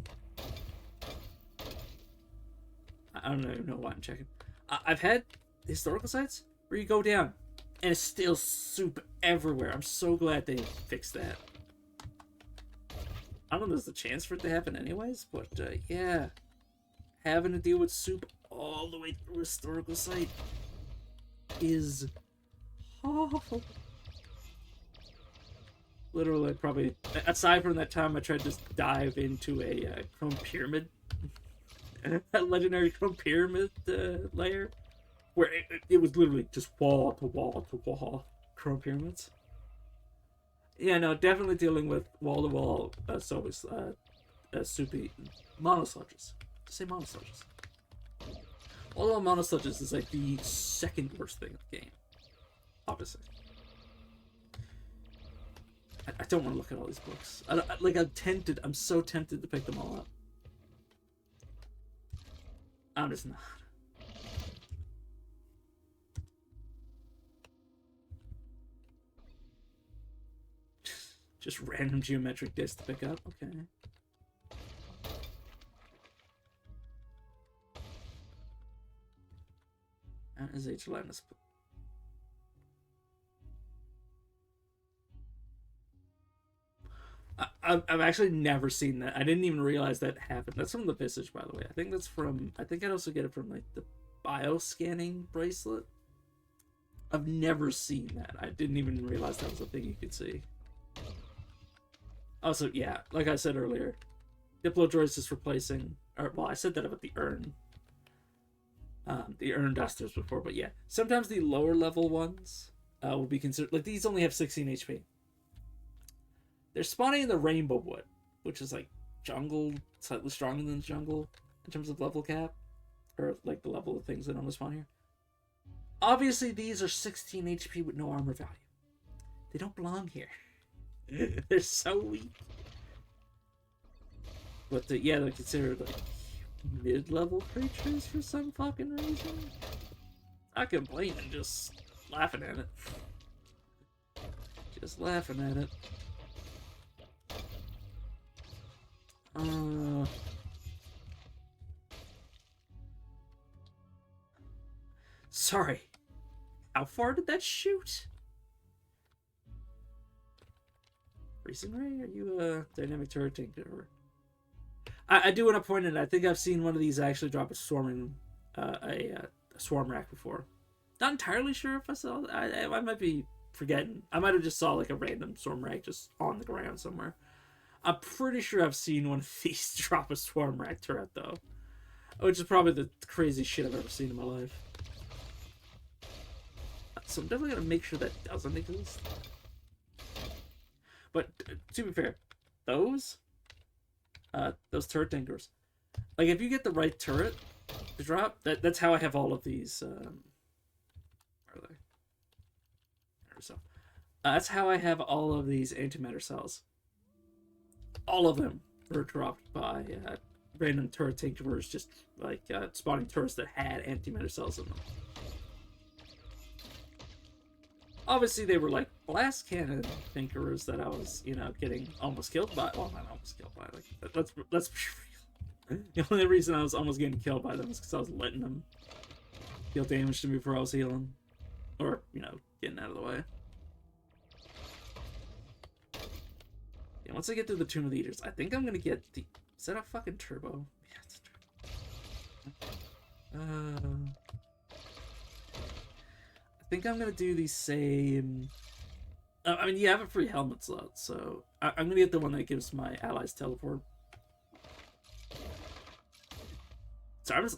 I don't even know why I'm checking. I've had historical sites where you go down and it's still soup everywhere. I'm so glad they fixed that. I don't know if there's a chance for it to happen anyways, but yeah. Having to deal with soup all the way through a historical site is awful. Literally, probably, aside from that time I tried to dive into a chrome pyramid, a legendary chrome pyramid layer, where it was literally just wall to wall to wall chrome pyramids. Yeah, no, definitely dealing with wall to wall, soupy monosludges. Just say monosludges. Although monosludges is like the second worst thing in the game, obviously. I don't want to look at all these books. I'm so tempted to pick them all up. I'm just not. Just random geometric discs to pick up. Okay. That is H. Linus. I've actually never seen that. I didn't even realize that happened. That's from the Visage, by the way. I think that's from. I think I'd also get it from like the bioscanning bracelet. I've never seen that. I didn't even realize that was a thing you could see. Also, yeah, like I said earlier, Diplodroids is replacing. Or well, I said that about the urn dusters before, but yeah, sometimes the lower level ones will be considered, like these only have 16 HP. They're spawning in the Rainbow Wood, which is like jungle, slightly stronger than jungle in terms of level cap, or like the level of things that normally spawn here. Obviously, these are 16 HP with no armor value. They don't belong here. They're so weak. But yeah, they're considered like mid-level creatures for some fucking reason. Not complaining, just laughing at it. Just laughing at it. Sorry. How far did that shoot? Racing Ray, are you a dynamic turret tanker? I do want to point out, I think I've seen one of these actually drop a swarming, a swarm rack before. Not entirely sure if I saw. I might be forgetting. I might have just saw like a random swarm rack just on the ground somewhere. I'm pretty sure I've seen one of these drop a swarm rack turret though, which is probably the craziest shit I've ever seen in my life. So I'm definitely gonna make sure that doesn't exist. But to be fair, those turret tankers, like if you get the right turret to drop, that's how I have all of these. Where are they? There, so that's how I have all of these antimatter cells. All of them were dropped by random turret tankers, just like spawning turrets that had antimatter cells in them. Obviously, they were like blast cannon thinkers that I was, getting almost killed by. Well, not almost killed by. Like, let's be real. The only reason I was almost getting killed by them is because I was letting them deal damage to me before I was healing, or getting out of the way. Yeah, once I get through the Tomb of the Eaters, I think I'm gonna get the. Is that a fucking turbo? Yeah, it's a turbo. I think I'm gonna do the same. I mean, you have a free helmet slot, so I'm gonna get the one that gives my allies teleport. So I'm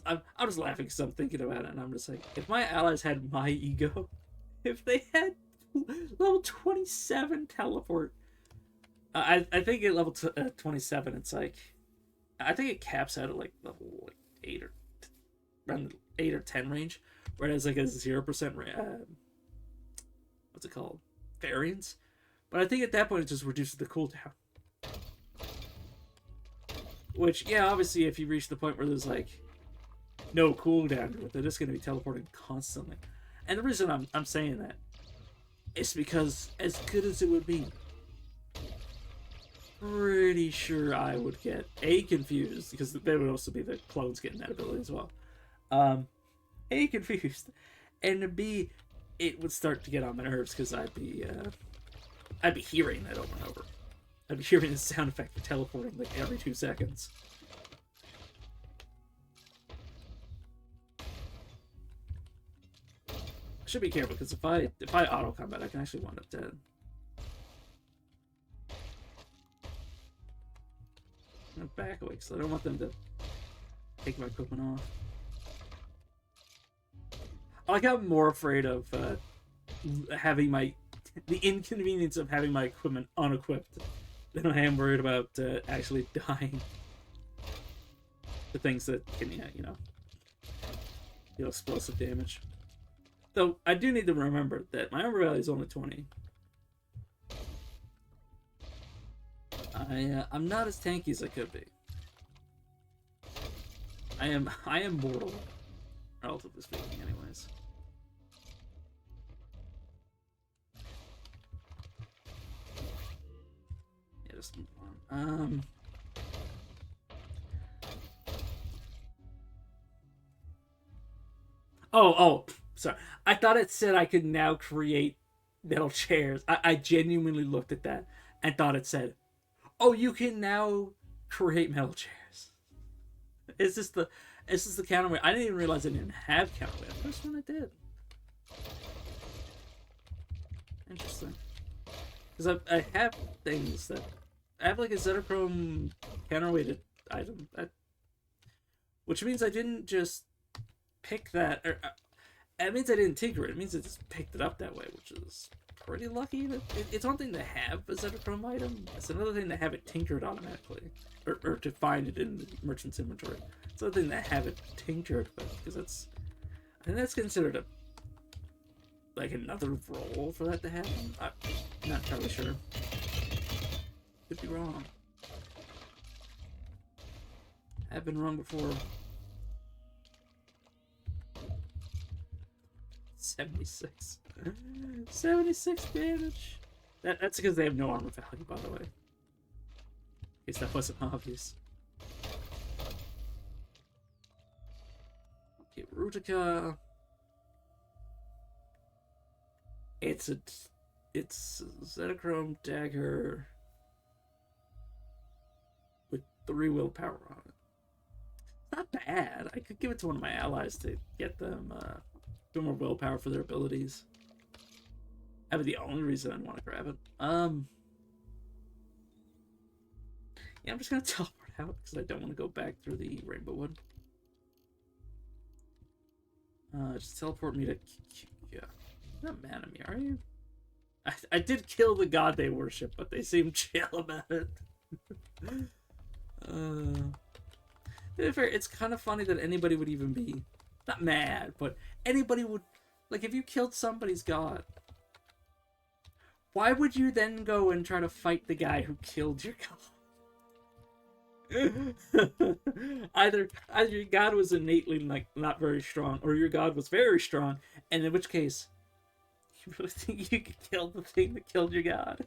just laughing because I'm thinking about it, and I'm just like, if my allies had my ego, if they had level 27 teleport, I think at level 27, it's like, I think it caps out at like level 8 or around the 8 or 10 range. Where it has like a 0% what's it called? Variance. But I think at that point it just reduces the cooldown. Which, yeah, obviously if you reach the point where there's like no cooldown to it, they're just gonna be teleporting constantly. And the reason I'm saying that is because as good as it would be, pretty sure I would get confused, because there would also be the clones getting that ability as well. Confused, and B, it would start to get on my nerves because I'd be hearing that over and over. I'd be hearing the sound effect for teleporting like every 2 seconds. I should be careful because if I auto combat, I can actually wind up dead. I'm gonna back away because I don't want them to take my equipment off. Like, I'm more afraid of having the inconvenience of having my equipment unequipped than I am worried about actually dying to things that can, deal explosive damage. Though, I do need to remember that my armor value is only 20. I'm not as tanky as I could be. I am mortal, relatively speaking, anyways. Yeah, just move on. Oh, sorry. I thought it said I could now create metal chairs. I genuinely looked at that and thought it said, "Oh, you can now create metal chairs." Is this the counterweight? I didn't even realize I didn't have counterweight. First one I did. Interesting. Because I have things that I have like a Zetachrome counterweighted item, which means I didn't just pick that. Or it means I didn't tinker it. It means I just picked it up that way, which is pretty lucky. It's one thing to have a Zetachrome item. It's another thing to have it tinkered automatically, or to find it in the merchant's inventory. It's another thing to have it tinkered with, because I think that's considered like another role for that to happen. I'm not entirely sure. Could be wrong. I've been wrong before. 76. 76 damage. That's because they have no armor value, by the way. In case that wasn't obvious. Okay, Rutica. It's Zetachrome dagger. 3 willpower on it. It's not bad. I could give it to one of my allies to get them bit more willpower for their abilities. That'd be the only reason I'd want to grab it. Yeah, I'm just gonna teleport out because I don't want to go back through the Rainbow Wood. Just teleport me to... Yeah. You're not mad at me, are you? I did kill the god they worship, but they seem chill about it. To be fair, it's kind of funny that anybody would even be... Not mad, but anybody would... Like, if you killed somebody's god, why would you then go and try to fight the guy who killed your god? either your god was innately like not very strong, or your god was very strong, and in which case, you really think you could kill the thing that killed your god?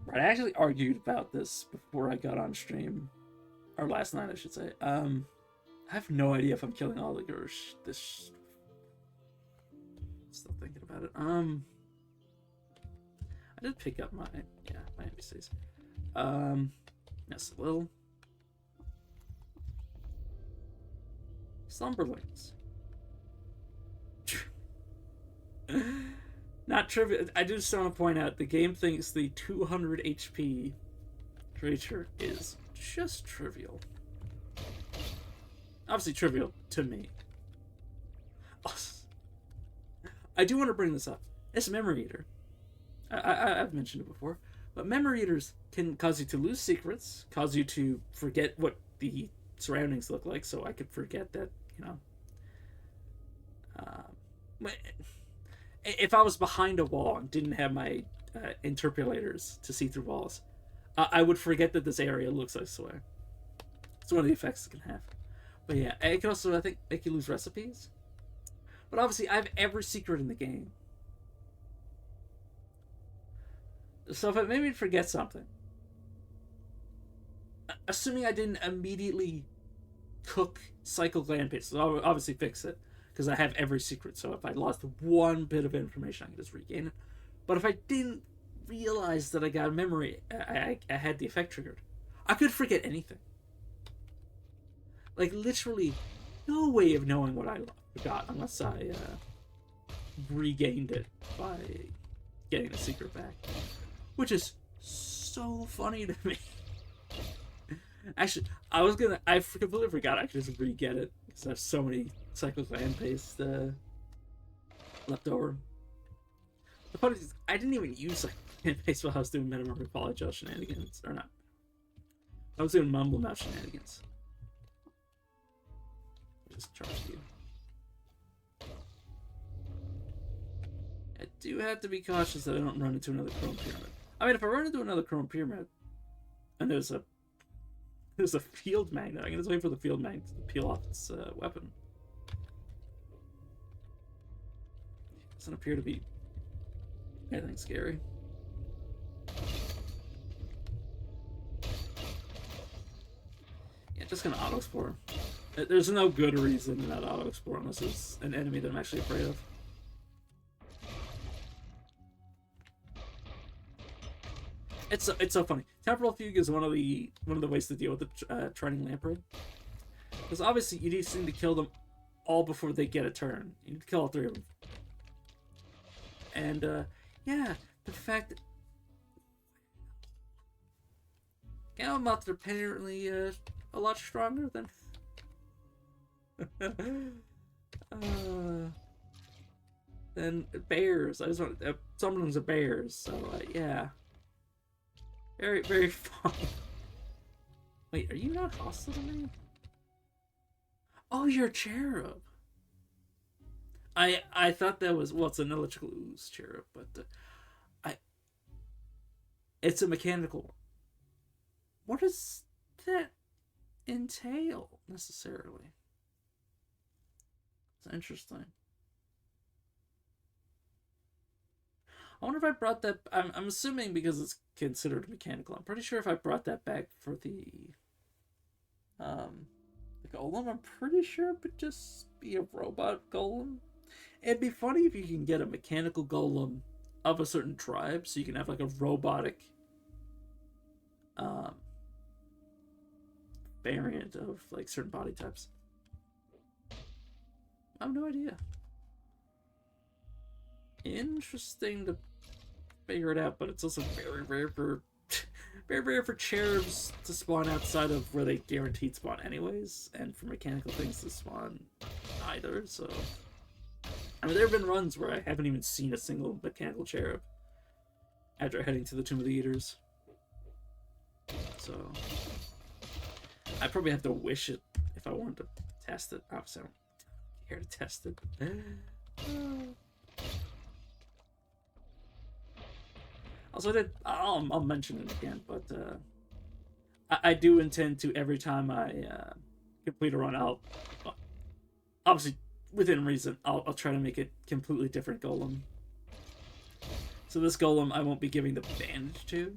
Right, I actually argued about this before I got on stream, or last night, I should say. I have no idea if I'm killing all the Gersh. This. Still thinking about it. I did pick up my NPCs. Yes, a little. Slumberlings. Not trivial. I just want to point out the game thinks the 200 HP creature is just trivial. Obviously trivial to me. I do want to bring this up. It's a memory eater. I've mentioned it before, but memory eaters can cause you to lose secrets, cause you to forget what the surroundings look like. So I could forget that, you know. If I was behind a wall and didn't have my interpolators to see through walls, I would forget that this area looks like this way. It's one of the effects it can have. But yeah, it can also, I think, make you lose recipes. But obviously, I have every secret in the game. So if it made me forget something, assuming I didn't immediately cook cycle gland paste, so I'll obviously fix it, because I have every secret, so if I lost one bit of information, I can just regain it. But if I didn't realize that I got a memory, I had the effect triggered, I could forget anything. Like, literally, no way of knowing what I forgot unless I regained it by getting the secret back. Which is so funny to me. Actually, I completely forgot I could just re-get it, because I have so many cyclic land paste left over. The funny thing is, I didn't even use cyclic land paste while I was doing Metamorphic Polygel shenanigans. Or not. I was doing Mumble Mouth shenanigans. Just charge you. I do have to be cautious that I don't run into another Chrome Pyramid. I mean, if I run into another Chrome Pyramid, and there's a field magnet, I can just wait for the field magnet to peel off its weapon. Doesn't appear to be anything scary. Yeah, just gonna auto-explore. There's no good reason to not auto-explore unless it's an enemy that I'm actually afraid of. It's so funny. Temporal Fugue is one of the ways to deal with the Training Lamprey. Because obviously you need to kill them all before they get a turn. You need to kill all 3 of them. And yeah, the fact that Gallimoths are apparently a lot stronger than than bears. I just want some of them's are bears, so yeah. Very, very fun. Wait, are you not hostile to me? Oh, you're a cherub. I thought that was, well, it's an electrical ooze cherub, but it's a mechanical one. What does that entail necessarily? It's interesting. I wonder if I brought that. I'm assuming because it's considered mechanical. I'm pretty sure if I brought that back for the golem, I'm pretty sure it would just be a robot golem. It'd be funny if you can get a mechanical golem of a certain tribe, so you can have like a robotic um, variant of like certain body types. I have no idea. Interesting to figure it out, but it's also very rare for very rare for cherubs to spawn outside of where they guaranteed spawn anyways, and for mechanical things to spawn either, so I mean there have been runs where I haven't even seen a single mechanical cherub after heading to the Tomb of the Eaters. So I probably have to wish it if I wanted to test it. Obviously I don't care to test it. Also, I'll mention it again, but I do intend to, every time I complete a run, I'll obviously within reason, I'll try to make it completely different golem. So this golem I won't be giving the bandage to.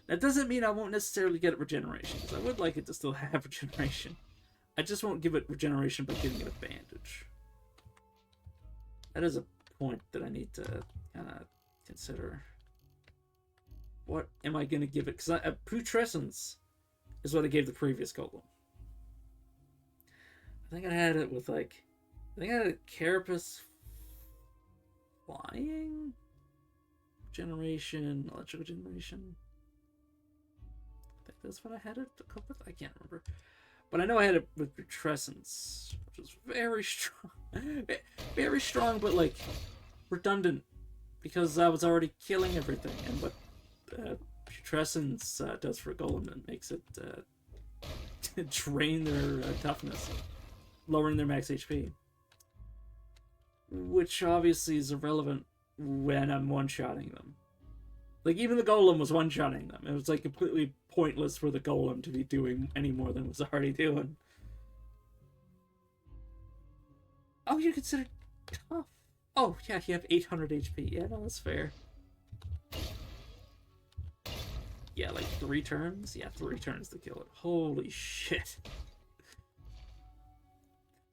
That doesn't mean I won't necessarily get it regeneration, because I would like it to still have regeneration. I just won't give it regeneration by giving it a bandage. That is a point that I need to kind of consider. What am I going to give it? Because putrescence is what I gave the previous golem. I think I had it with like... I think I had a carapace flying? Generation, electrical generation. I think that's what I had it to cope with. I can't remember. But I know I had it with putrescence, which was very strong. Very strong, but like redundant. Because I was already killing everything. And what putrescence does for a golem, it makes it drain their toughness, lowering their max HP, which obviously is irrelevant when I'm one-shotting them. Like, even the golem was one-shotting them. It was like completely pointless for the golem to be doing any more than it was already doing. Oh, you consider tough. Oh yeah, you have 800 HP. Yeah, no, that's fair. Yeah, like 3 turns? Yeah, 3 turns to kill it. Holy shit.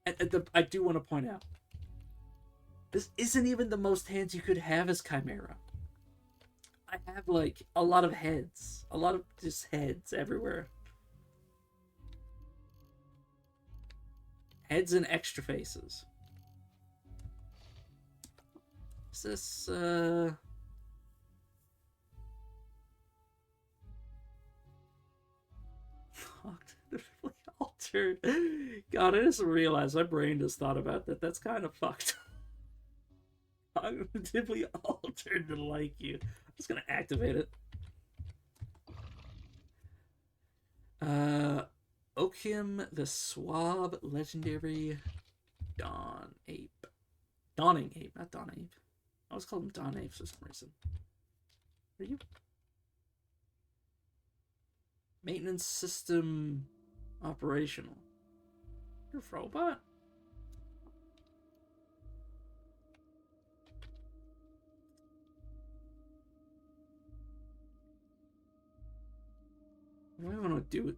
And I do want to point out, this isn't even the most heads you could have as Chimera. I have, like, a lot of heads. A lot of just heads everywhere. Heads and extra faces. Is this, cognitively altered. God, I just realized my brain just thought about that. That's kind of fucked. Cognitively altered to like you. I'm just gonna activate it. Oakham the Swab Legendary Dawn Ape. Dawning Ape, not Dawn Ape. I always call him Dawn Ape for some reason. Are you? Maintenance system operational. You're a robot? What do I want to do?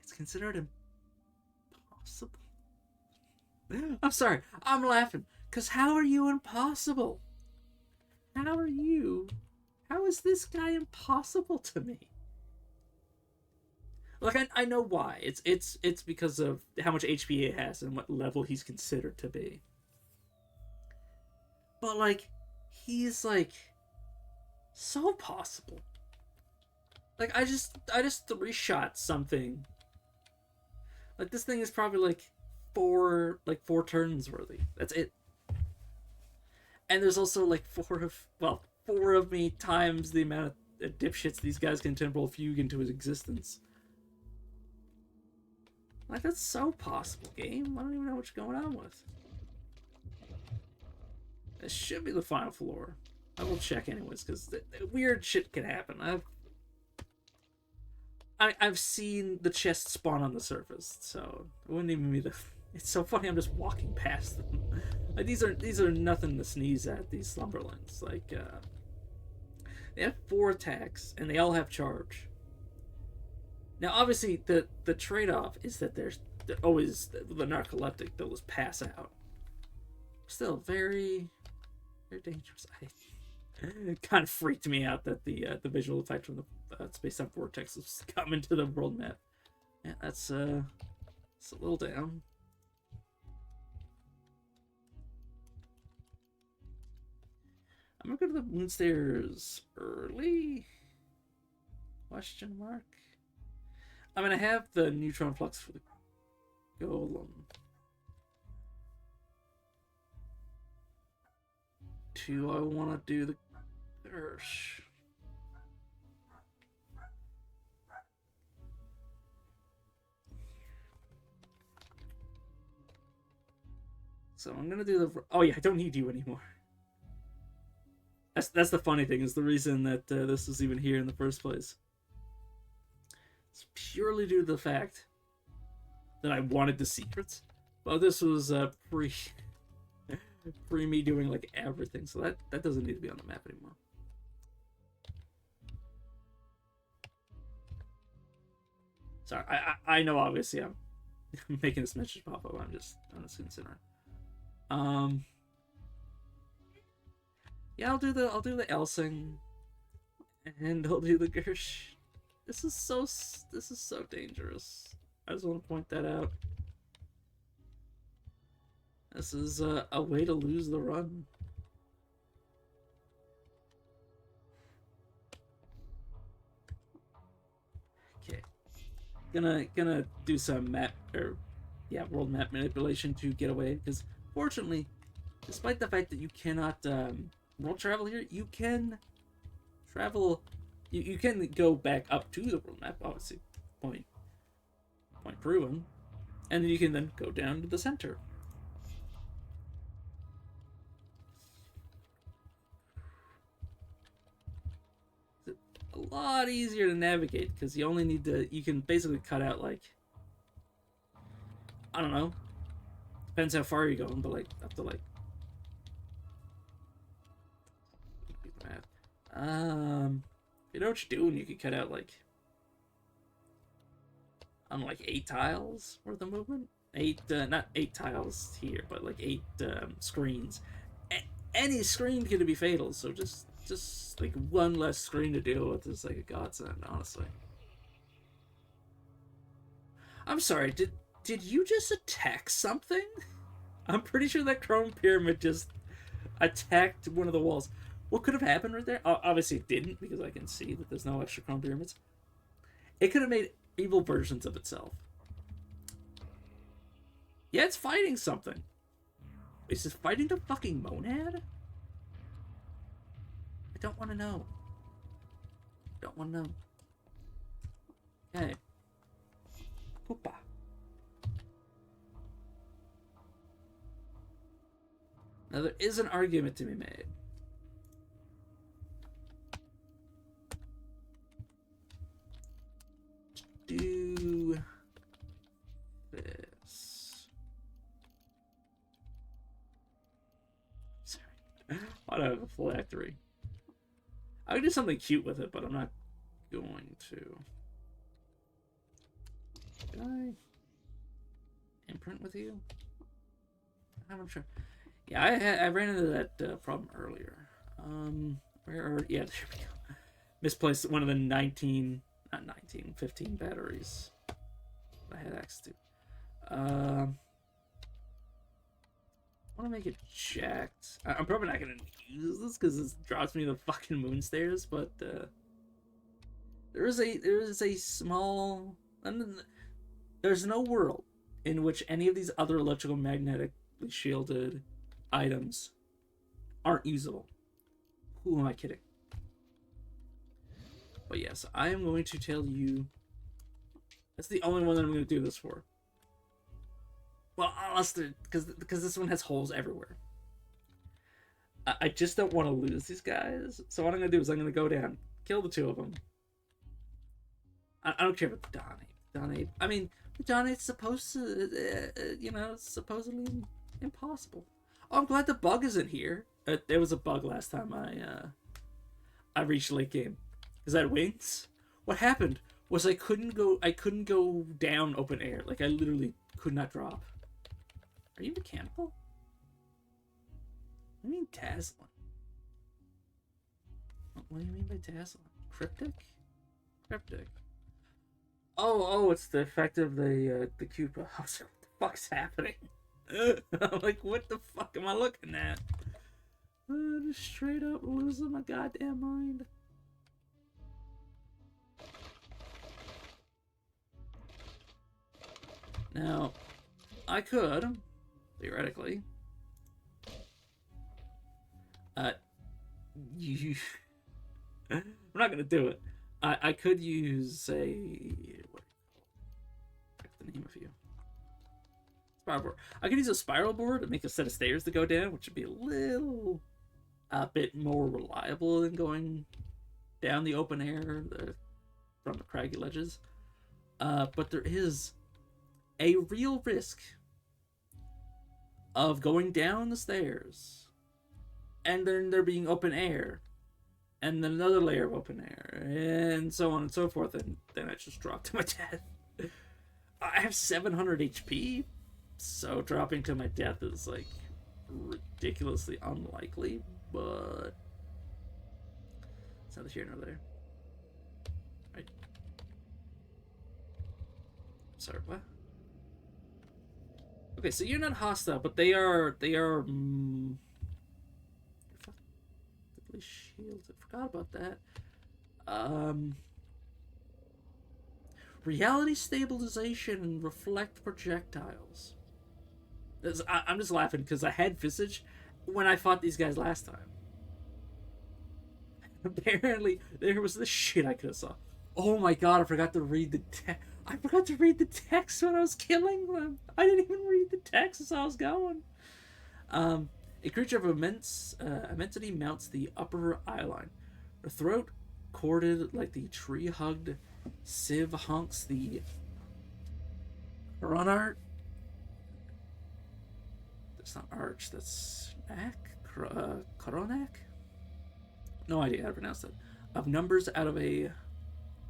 It's considered impossible. I'm sorry, I'm laughing. Because how are you impossible? How are you? How is this guy impossible to me? Like, I know why. It's because of how much HP he has and what level he's considered to be. But, like, he's, like, so possible. Like, I just 3-shot something. Like, this thing is probably, like, 4 turns worthy. That's it. And there's also, like, 4 of me times the amount of dipshits these guys can temporal fugue into his existence. Like, that's so possible, game. I don't even know what you're going on with. This should be the final floor. I will check anyways, because weird shit can happen. I've seen the chests spawn on the surface, so it wouldn't even be the... It's so funny, I'm just walking past them. Like, these are nothing to sneeze at, these slumberlands. Like, they have 4 attacks, and they all have charge. Now, obviously, the trade-off is that they're always... The narcoleptic, they'll just pass out. Still very, very dangerous. It kind of freaked me out that the visual effect from the space-time vortex was coming to the world map. Yeah, it's a little down. I'm gonna go to the moon stairs early? Question mark. I'm gonna have the neutron flux for the golem. Do I want to do the Gersh? So I'm gonna do the. Oh yeah, I don't need you anymore. That's the funny thing, is the reason that this was even here in the first place. It's purely due to the fact that I wanted the secrets, but this was pre me doing like everything, so that doesn't need to be on the map anymore. Sorry, I know obviously I'm making this message pop up. I'm just considering. Yeah, I'll do the Elsing, and I'll do the Gersh. This is so dangerous. I just want to point that out. This is a way to lose the run. Okay, gonna do some world map manipulation to get away, because fortunately, despite the fact that you cannot world travel here, you can travel. You can go back up to the world map, obviously, point proven, and then you can then go down to the center. It's a lot easier to navigate because you only need to. You can basically cut out, like, I don't know. Depends how far you're going, but like up to like. You know what you're doing, you could cut out like, on like 8 tiles worth of movement. Not 8 tiles here, but like 8 screens. Any screen could be fatal, so just like one less screen to deal with is like a godsend, honestly. I'm sorry, did you just attack something? I'm pretty sure that chrome pyramid just attacked one of the walls. What could have happened right there? Obviously it didn't, because I can see that there's no extra chrome pyramids. It could have made evil versions of itself. Yeah, it's fighting something. Is it fighting the fucking monad? I don't want to know. Don't want to know. Okay. Poopa. Now there is an argument to be made. Do this. Sorry. Why do I have a phylactery? I could do something cute with it, but I'm not going to. Can I imprint with you? I'm not sure. Yeah, I ran into that problem earlier. Yeah, there we go. Misplaced one of the 15 batteries I had access to. I want to make it jacked. I'm probably not going to use this because this drops me the fucking moon stairs, but there is a small. There's no world in which any of these other electrical magnetically shielded items aren't usable. Who am I kidding? But yes, I am going to tell you. That's the only one that I'm going to do this for. Well, unless because this one has holes everywhere. I just don't want to lose these guys. So what I'm going to do is I'm going to go down, kill the 2 of them. I don't care about the Donate. I mean, the Donate's supposed to, supposedly impossible. Oh, I'm glad the bug isn't here. There was a bug last time I reached late game. Is that wings? What happened was I couldn't go down open air. Like, I literally could not drop. Are you mechanical? What do you mean dazzling? What do you mean by dazzling? Cryptic? Cryptic. Oh, it's the effect of the Cuba. I was like, what the fuck's happening? I'm like, what the fuck am I looking at? Just straight up losing my goddamn mind. Now, I could, theoretically, you. I'm not gonna do it. I could use a what's the name of you? Spiral board. I could use a spiral board and make a set of stairs to go down, which would be a bit more reliable than going down the open air from the craggy ledges. But there is a real risk of going down the stairs and then there being open air and then another layer of open air and so on and so forth, and then I just dropped to my death. I have 700 HP, so dropping to my death is like ridiculously unlikely, but it's neither here nor there. Right. Sorry, what? Okay, so you're not hostile, but they are effectively shielded. I forgot about that. Reality stabilization and reflect projectiles. I'm just laughing because I had Visage when I fought these guys last time. Apparently, there was this shit I could have saw. Oh my god, I forgot to read the text. I forgot to read the text when I was killing them. I didn't even read the text as I was going. A creature of immensity mounts the upper eye line. Her throat corded like the tree-hugged sieve honks the Coronart. That's not arch, that's Coronac? No idea how to pronounce that. Of numbers out of a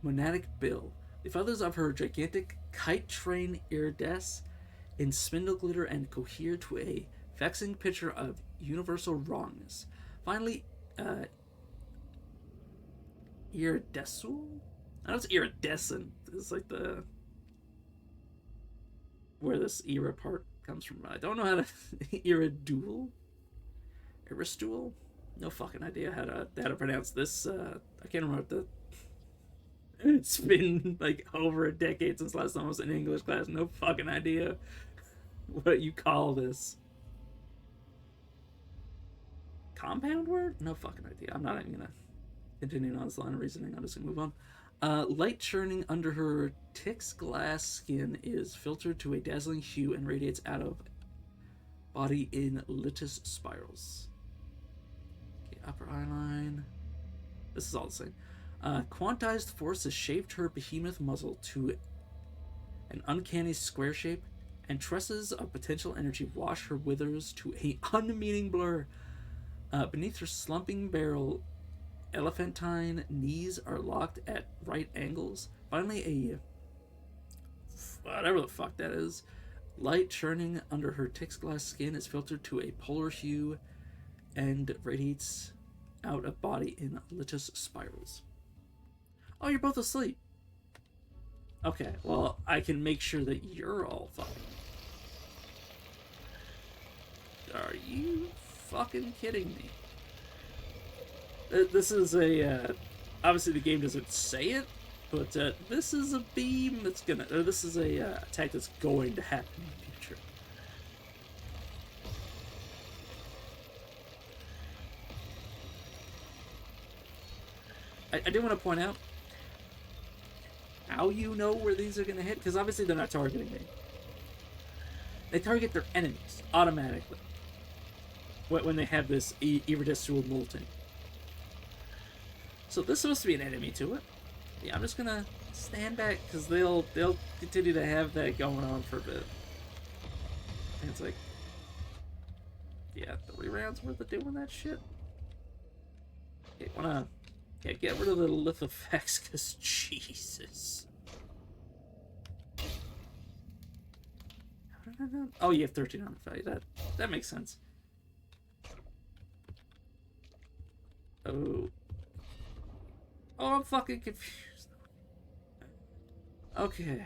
monadic bill. The feathers of her gigantic kite train iridesce in spindle glitter and cohere to a vexing picture of universal wrongness. Finally, iridescent? I know it's iridescent. It's like where this era part comes from. I don't know how to iridule? Aristule? No fucking idea how to pronounce this. I can't remember what the. It's been like over a decade since last time I was in English class. No fucking idea what you call this. Compound word? No fucking idea. I'm not even gonna continue on this line of reasoning. I'm just gonna move on. Light churning under her Tix glass skin is filtered to a dazzling hue and radiates out of body in littus spirals. Okay, upper eye line. This is all the same. Quantized force has shaped her behemoth muzzle to an uncanny square shape, and tresses of potential energy wash her withers to a unmeaning blur. Beneath her slumping barrel, elephantine knees are locked at right angles. Finally, whatever the fuck that is. Light churning under her Tix glass skin is filtered to a polar hue and radiates out of body in littus spirals. Oh, you're both asleep. Okay, well, I can make sure that you're all fucking. Are you fucking kidding me? This is a. Obviously, the game doesn't say it, but this is a beam that's gonna. This is a attack that's going to happen in the future. I do want to point out how you know where these are going to hit, because obviously they're not targeting me. They target their enemies automatically when they have this iridescent molten. So this is supposed to be an enemy to it. Yeah, I'm just gonna stand back because they'll continue to have that going on for a bit. And it's like, yeah, 3 rounds worth of doing that shit. Okay, wanna get rid of the lith effects, because Jesus. Oh, you have 1300 value. That makes sense. Oh. Oh, I'm fucking confused. Okay.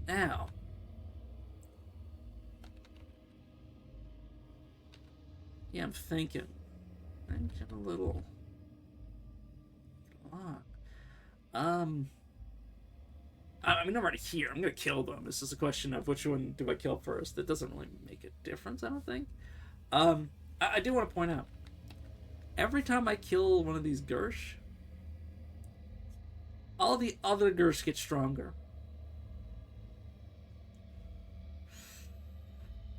Now. Yeah, I'm thinking a little lot. I mean, I'm already here. I'm gonna kill them. This is a question of which one do I kill first. That doesn't really make a difference, I don't think. I do want to point out, every time I kill one of these Gersh, all the other Gersh get stronger.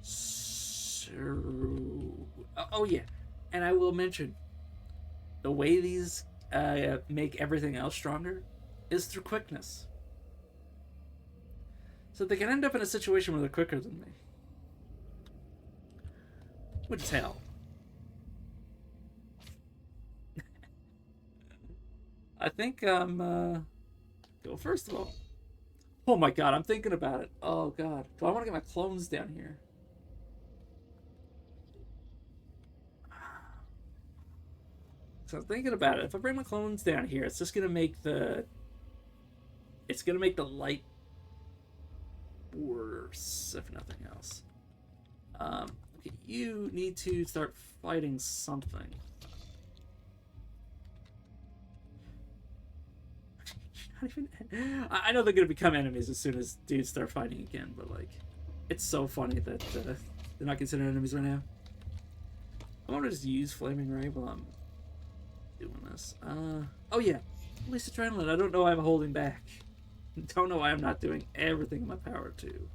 So, oh yeah, and I will mention, the way these make everything else stronger is through quickness. So they can end up in a situation where they're quicker than me. Which is hell. I think I'm, go first of all. Oh my god, I'm thinking about it. Oh god. Do I want to get my clones down here? So I'm thinking about it. If I bring my clones down here, it's just gonna make the... It's gonna make the light worse, if nothing else. Okay, you need to start fighting something. Not even... I know they're gonna become enemies as soon as dudes start fighting again, but like, it's so funny that they're not considered enemies right now. I want to just use Flaming Ray while I'm doing this. Oh yeah, at least adrenaline. I don't know why I'm holding back. Don't know why I'm not doing everything in my power to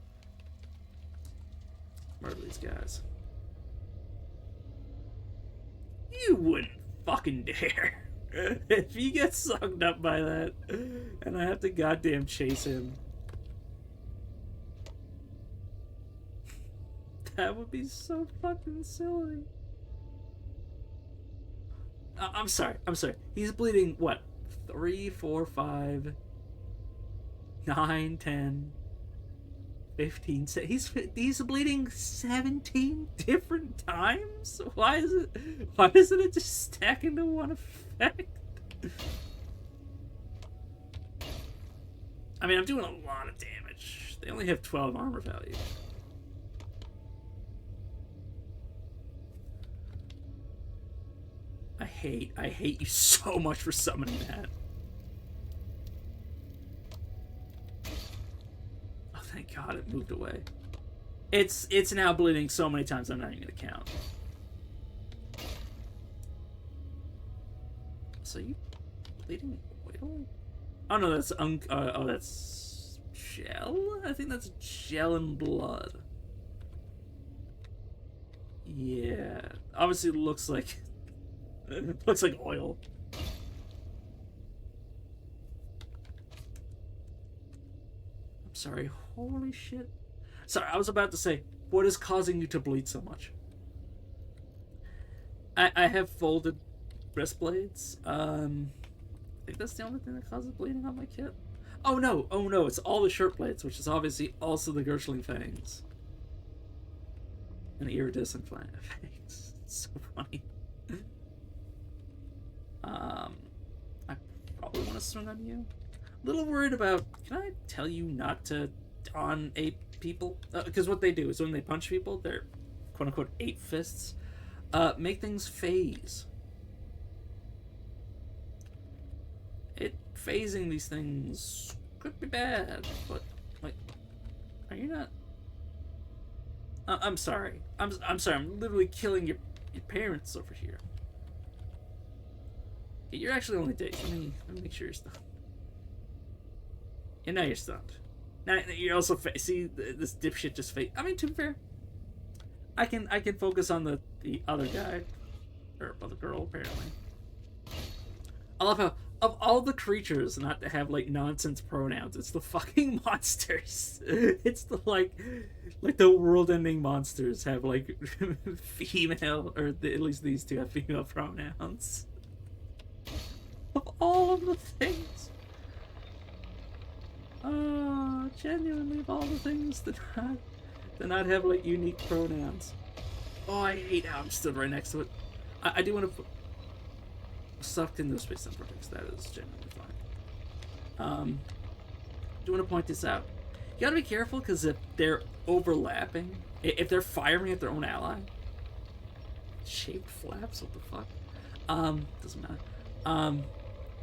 murder these guys. You wouldn't fucking dare. If he gets sucked up by that, and I have to goddamn chase him. That would be so fucking silly. I'm sorry. He's bleeding, what? 3, 4, 5... 9, 10, 15. He's bleeding 17 different times? Why isn't it just stacking to one effect? I mean, I'm doing a lot of damage. They only have 12 armor value. I hate you so much for summoning that. Thank God it moved away. It's now bleeding so many times I'm not even gonna count. So you bleeding oil? Oh no, that's oh that's gel? I think that's gel and blood. Yeah, obviously it looks like oil. I'm sorry. Holy shit. Sorry, I was about to say, what is causing you to bleed so much? I have folded wrist blades. I think that's the only thing that causes bleeding on my kit. Oh no, it's all the shirt blades, which is obviously also the Gershling fangs. And the iridescent fangs. It's so funny. I probably want to swing on you. A little worried about, can I tell you not to on ape people? Because what they do is when they punch people, they're quote-unquote ape fists, make things phase. Phasing these things could be bad, but like, are you not? I'm sorry. I'm sorry. I'm literally killing your parents over here. You're actually only dead. Let me make sure you're stunned. And now you're stunned. Now you're also see this dipshit just fake. I mean, to be fair, I can focus on the other guy or other girl apparently. I love how of all the creatures not to have like nonsense pronouns, it's the fucking monsters. It's the like the world-ending monsters have like female, or at least these two have female pronouns. Of all of the things. Genuinely of all the things to not have like unique pronouns. Oh, I hate how I'm stood right next to it. I do want to put sucked into space time vortex. That is genuinely fine. Do want to point this out. You gotta be careful because if they're overlapping, if they're firing at their own ally, shaped flaps. What the fuck? Doesn't matter.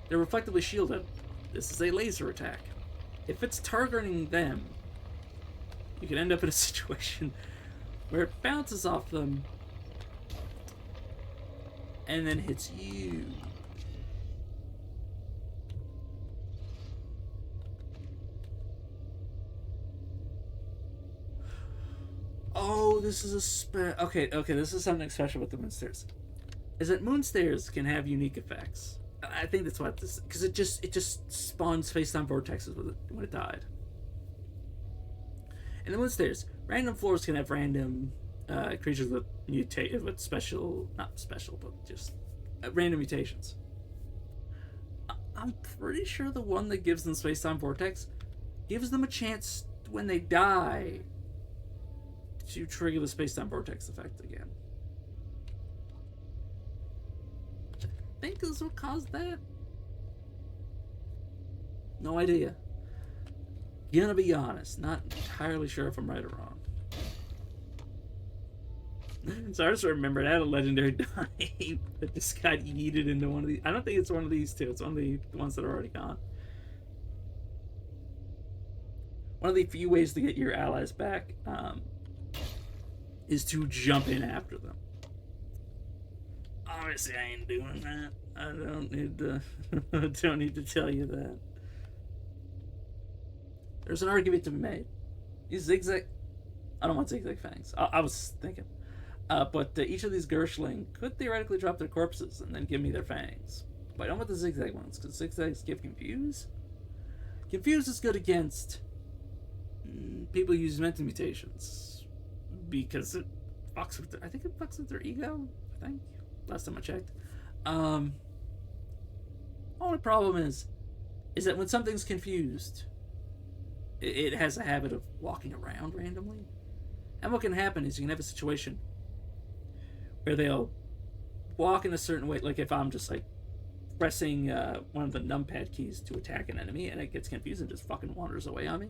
They're reflectively shielded. This is a laser attack. If it's targeting them, you can end up in a situation where it bounces off them and then hits you. Oh, this is a okay, this is something special with the Moonstairs. Is that Moonstairs can have unique effects. I think that's what this, because it just spawns space-time vortexes when it died. In the Moonstairs, random floors can have random creatures with with special, not special, but just random mutations. I'm pretty sure the one that gives them space-time vortex gives them a chance when they die to trigger the space-time vortex effect again. Which I think is what caused that. No idea. Gonna be honest, not entirely sure if I'm right or wrong. So I just remembered I had a legendary die that just got yeeted into one of these. I don't think it's one of these two. It's one of the ones that are already gone. One of the few ways to get your allies back is to jump in after them. Obviously, I ain't doing that. I don't need to. I don't need to tell you that. There's an argument to be made. These zigzag. I don't want zigzag fangs. I was thinking. But each of these Gershling could theoretically drop their corpses and then give me their fangs. But I don't want the zigzag ones, because zigzags give Confuse. Confuse is good against people who use mental mutations, because it fucks with I think it fucks with their ego, I think. Last time I checked. Only problem is that when something's confused, it has a habit of walking around randomly. And what can happen is you can have a situation where they'll walk in a certain way, like if I'm just like pressing one of the numpad keys to attack an enemy and it gets confused and just fucking wanders away on me,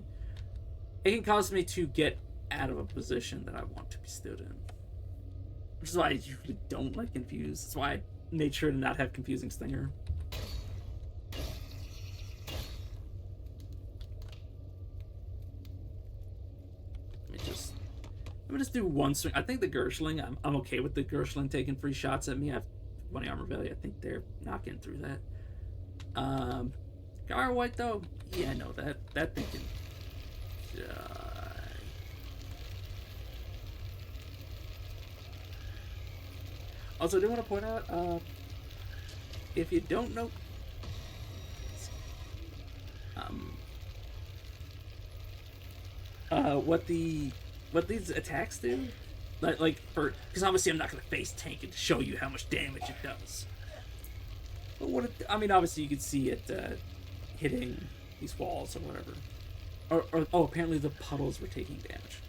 it can cause me to get out of a position that I want to be stood in. Which is why I usually don't like Confuse. That's why I made sure to not have Confusing Stinger. Let me just do one swing. I think the Gershling, I'm okay with the Gershling taking free shots at me. I have 20 armor value. I think they're not getting through that. Gar White, though, yeah, I know that. That thing can die. Also, I do want to point out, if you don't know, what these attacks do, like for, because obviously I'm not going to face tank it to show you how much damage it does. But what I mean, obviously you can see it hitting these walls or whatever. Or oh, apparently the puddles were taking damage.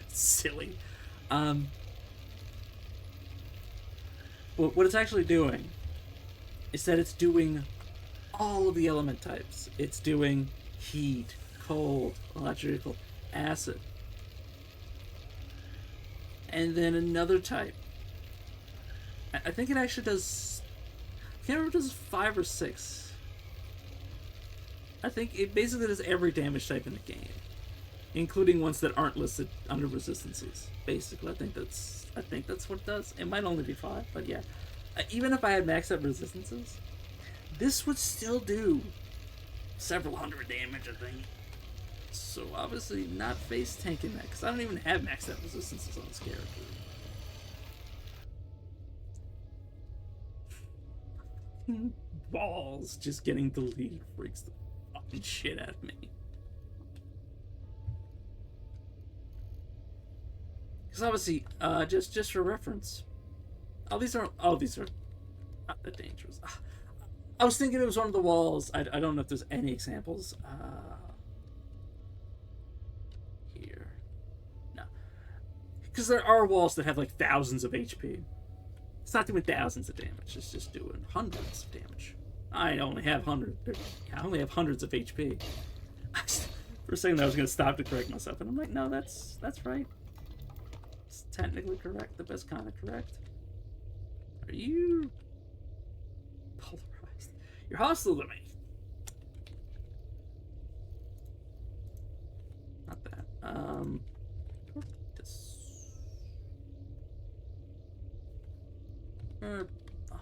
It's silly. What it's actually doing is that it's doing all of the element types. It's doing heat, cold, electrical, acid, and then another type. I think it actually does, I can't remember if it does 5 or 6. I think it basically does every damage type in the game, including ones that aren't listed under resistances. Basically, I think that's what it does. It might only be 5, but yeah. Even if I had maxed out resistances, this would still do several hundred damage, I think. So obviously not face tanking that, because I don't even have maxed out resistances on this character. Balls just getting deleted freaks the fucking shit out of me. Because obviously, just for reference, these are not that dangerous. I was thinking it was one of the walls. I don't know if there's any examples. Here, no. Because there are walls that have like thousands of HP. It's not doing thousands of damage. It's just doing hundreds of damage. I only have hundreds of HP. For a second, I was gonna stop to correct myself, and I'm like, no, that's right. It's technically correct, the best kind of correct. Are you polarized? You're hostile to me. Not that. You're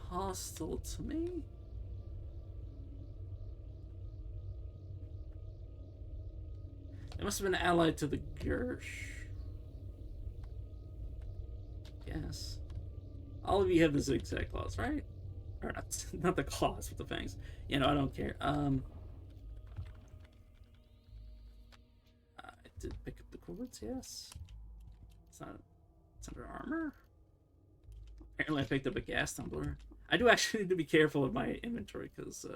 hostile to me. It must have been allied to the Gersh. Yes. All of you have the zigzag claws, right? Or not the claws, but the fangs. You know, I don't care. I did pick up the cords, yes. It's under armor. Apparently I picked up a gas tumbler. I do actually need to be careful of my inventory, because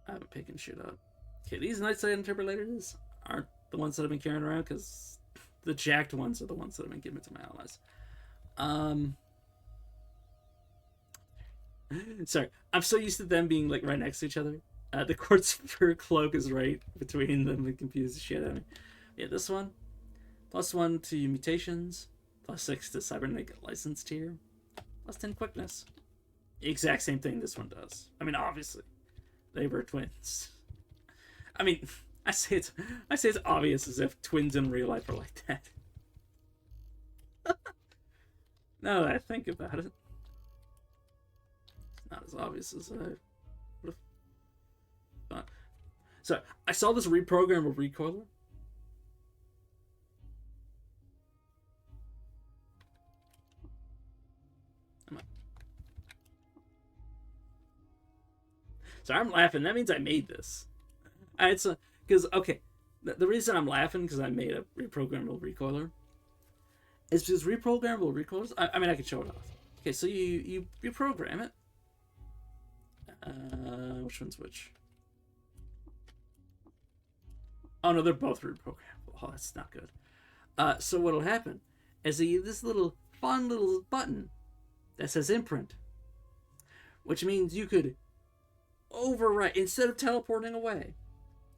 I haven't picked shit up. Okay, these night sight defibrillators aren't the ones that I've been carrying around, because the jacked ones are the ones that I've been giving to my allies. Sorry, I'm so used to them being like right next to each other. The quartz fur cloak is right between them and confused the shit out of me. Yeah, this one. +1 to mutations. +6 to cybernetic license tier. +10 quickness. The exact same thing this one does. I mean, obviously. They were twins. I mean, I say it's obvious, as if twins in real life are like that. Now that I think about it, it's not as obvious as I would have thought. So I saw this reprogrammable recoiler. So I'm laughing. That means I made this. It's because okay, the reason I'm laughing because I made a reprogrammable recoiler is because reprogrammable recoilers. I mean, I could show it off. Okay, so you program it. Which one's which? Oh no, they're both reprogrammable. Oh, that's not good. So what'll happen is this little fun little button that says imprint, which means you could overwrite instead of teleporting away.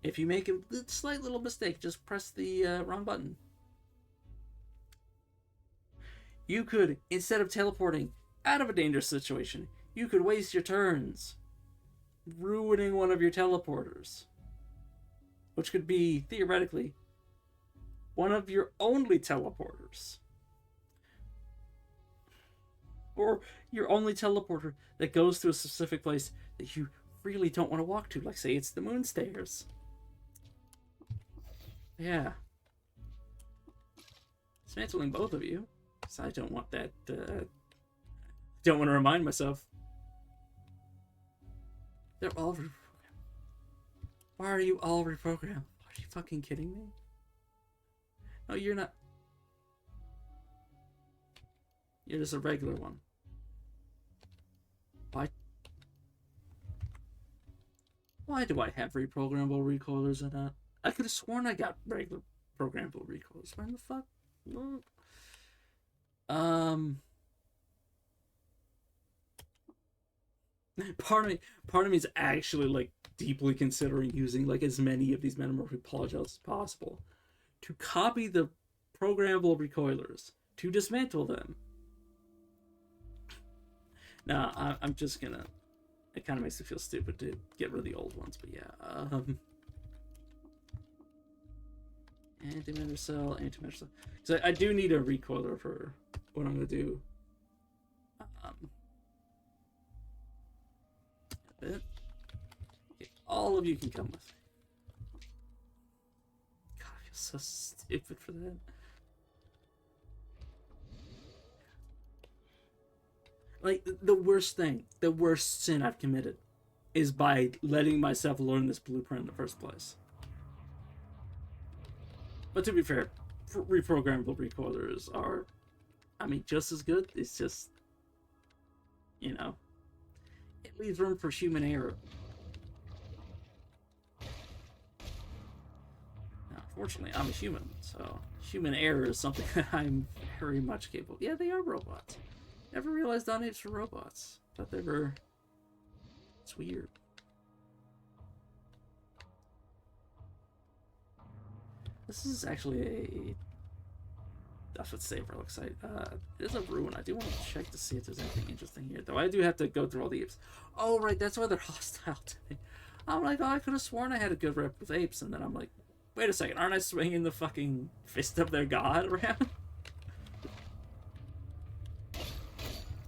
If you make a slight little mistake, just press the wrong button. You could, instead of teleporting out of a dangerous situation, you could waste your turns ruining one of your teleporters, which could be, theoretically, one of your only teleporters. Or your only teleporter that goes to a specific place that you really don't want to walk to, like say it's the moon stairs. Yeah. Dismantling both of you, because I don't want that, don't want to remind myself. They're all reprogrammed. Why are you all reprogrammed? Are you fucking kidding me? No, you're not. You're just a regular one. Why do I have reprogrammable recoilers and not? I could have sworn I got regular programmable recoilers. Where the fuck? Part of me is actually like deeply considering using like as many of these metamorphic polygels as possible to copy the programmable recoilers to dismantle them. Now I'm just gonna. It kind of makes me feel stupid to get rid of the old ones, but yeah. Antimatter cell, antimatter cell. So I do need a recoiler for what I'm gonna do. Okay, all of you can come with me. God, I feel so stupid for that. Like, the worst thing, the worst sin I've committed is by letting myself learn this blueprint in the first place. But to be fair, reprogrammable recoilers are, I mean, just as good. It's just, you know, it leaves room for human error. Oh, Fortunately, I'm a human, so human error is something that I'm very much capable. Yeah, they are robots. Never realized on apes were robots. Thought they were. It's weird. This is actually a. That's what Saber looks like. It is a ruin. I do want to check to see if there's anything interesting here, though. I do have to go through all the apes. Oh, right, that's why they're hostile to me. I'm like, oh, I could have sworn I had a good rep with apes, and then I'm like, wait a second, aren't I swinging the fucking fist of their god around?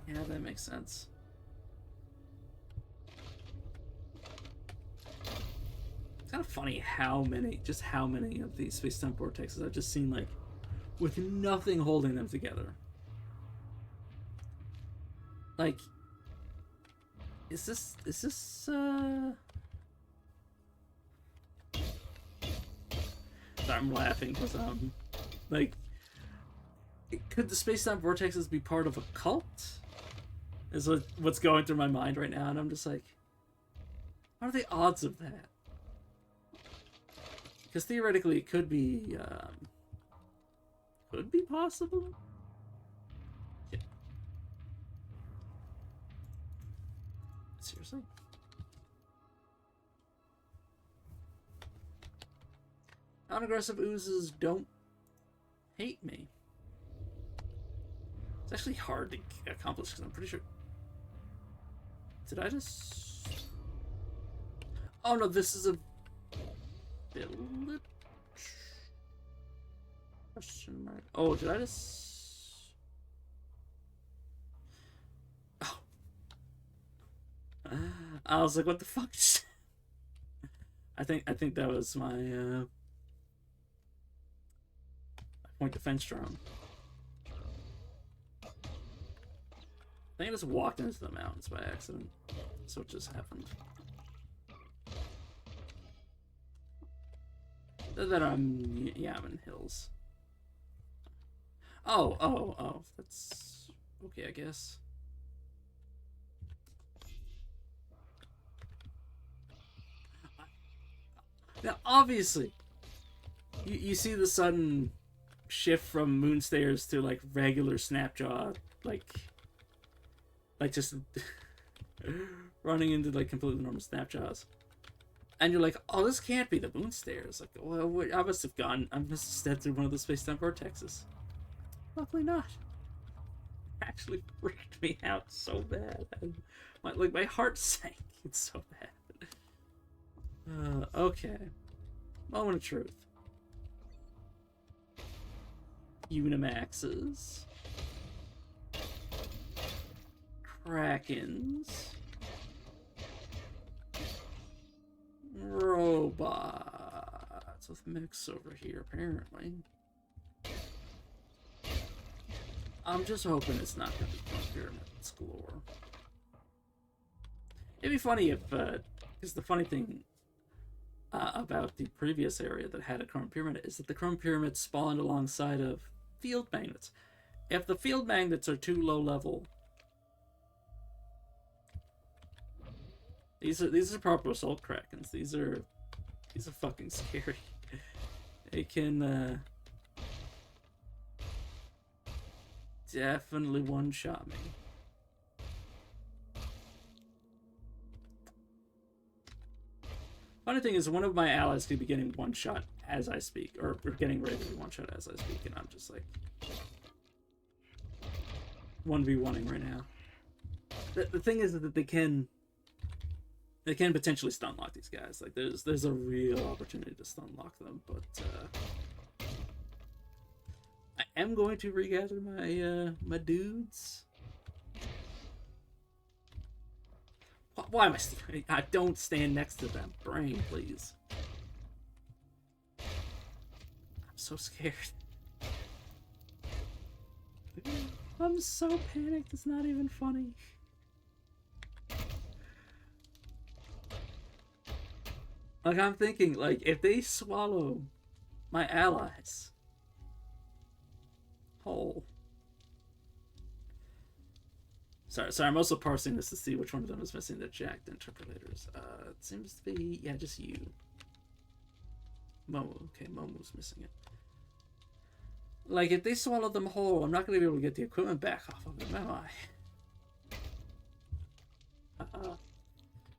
Yeah, that makes sense. It's kind of funny how many of these space-time vortexes I've just seen, like, with nothing holding them together. Like, is this, Sorry, I'm laughing because, like, could the space-time vortexes be part of a cult? Is what's going through my mind right now, and I'm just like, what are the odds of that? Because theoretically, it could be possible. Yeah. Seriously? Non-aggressive oozes don't hate me. It's actually hard to accomplish because I'm pretty sure. Did I just? Oh no, this is a village. Question mark. Oh, did I just? Oh. I was like, what the fuck? I think that was my point defense drone. I think I just walked into the mountains by accident. So it just happened. That I'm in hills. Oh. That's okay, I guess. Now, obviously, you see the sudden shift from Moonstairs to, like, regular Snapjaw, like just running into, like, completely normal Snapjaws. And you're like, oh, this can't be the Moonstairs. Like, well, I must have stepped through one of the space-time vortexes. Luckily not. It actually freaked me out so bad. My heart sank. It's so bad. Okay. Moment of truth. Unimaxes. Krakens. Robots with mechs over here, apparently. I'm just hoping it's not going to be pyramids galore. It'd be funny if, because the funny thing about the previous area that had a chrome pyramid is that the chrome pyramid spawned alongside of field magnets. If the field magnets are too low level, these are proper assault krakens. These are fucking scary. They can definitely one-shot me. Funny thing is, one of my allies could be getting one-shot as I speak, or getting ready to be one-shot as I speak, and I'm just like 1v1ing right now. The thing is that they can potentially stun lock these guys. Like there's a real opportunity to stun lock them, but I am going to regather my my dudes. Why am I don't stand next to them. Brain, please. I'm so scared. I'm so panicked, it's not even funny. Like, I'm thinking, like, if they swallow my allies whole. Sorry, I'm also parsing this to see which one of them is missing the jacked interpolators. It seems to be, yeah, just you. Momo. Okay, Momo's missing it. Like, if they swallow them whole, I'm not going to be able to get the equipment back off of them, am I?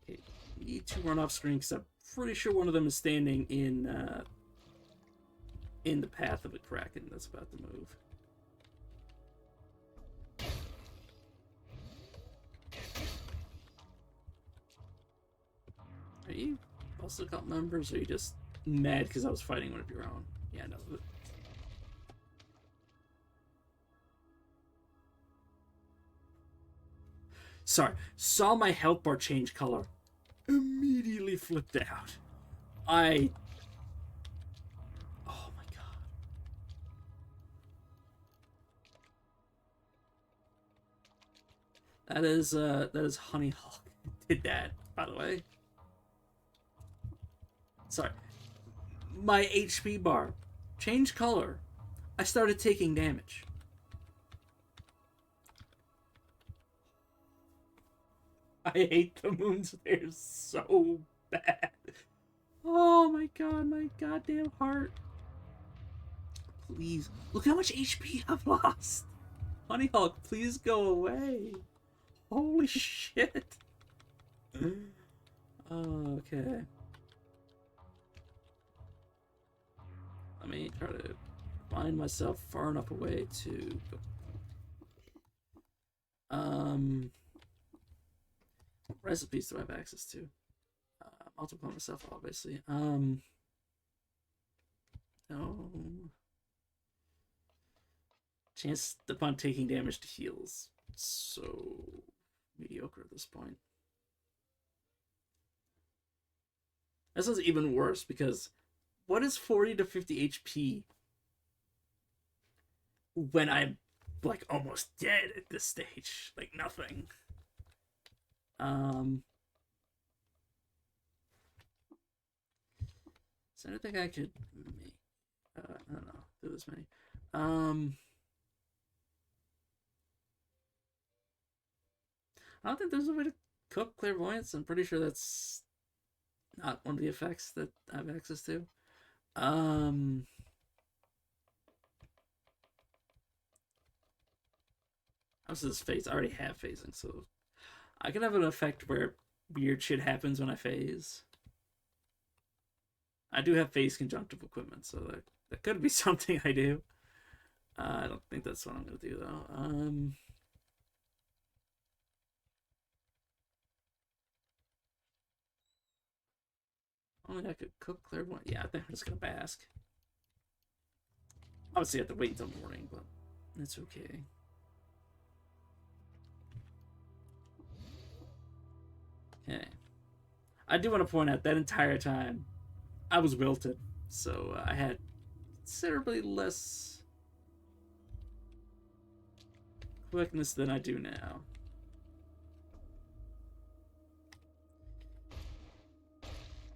Okay, need to run off screen because I'm pretty sure one of them is standing in the path of a Kraken that's about to move. Are you also cult members, or are you just mad because I was fighting one of your own? Yeah, no. Sorry, saw my health bar change color. Immediately flipped out. Oh my god. That is Honey Hawk. Did that, by the way. Sorry. My HP bar changed color. I started taking damage. I hate the moons. They're so bad. Oh my god, my goddamn heart. Please. Look how much HP I've lost. Honey Hawk, please go away. Holy shit. Okay. Let me try to find myself far enough away to go. Recipes do I have access to? Multiple myself, obviously. No. Chance upon taking damage to heals. So mediocre at this point. This one's even worse because what is 40 to 50 HP when I'm like almost dead at this stage? Like nothing. Is there anything I could make? I don't know. Do this many. I don't think there's a way to cook clairvoyance. I'm pretty sure that's not one of the effects that I have access to. Obviously this phase, I already have phasing, so I can have an effect where weird shit happens when I phase. I do have phase conjunctive equipment, so that could be something I do. I don't think that's what I'm gonna do though. Only I could cook clairvoyant. Yeah, I think I'm just gonna bask. Obviously, I have to wait until morning, but that's okay. Okay. I do want to point out that entire time I was wilted, so I had considerably less quickness than I do now.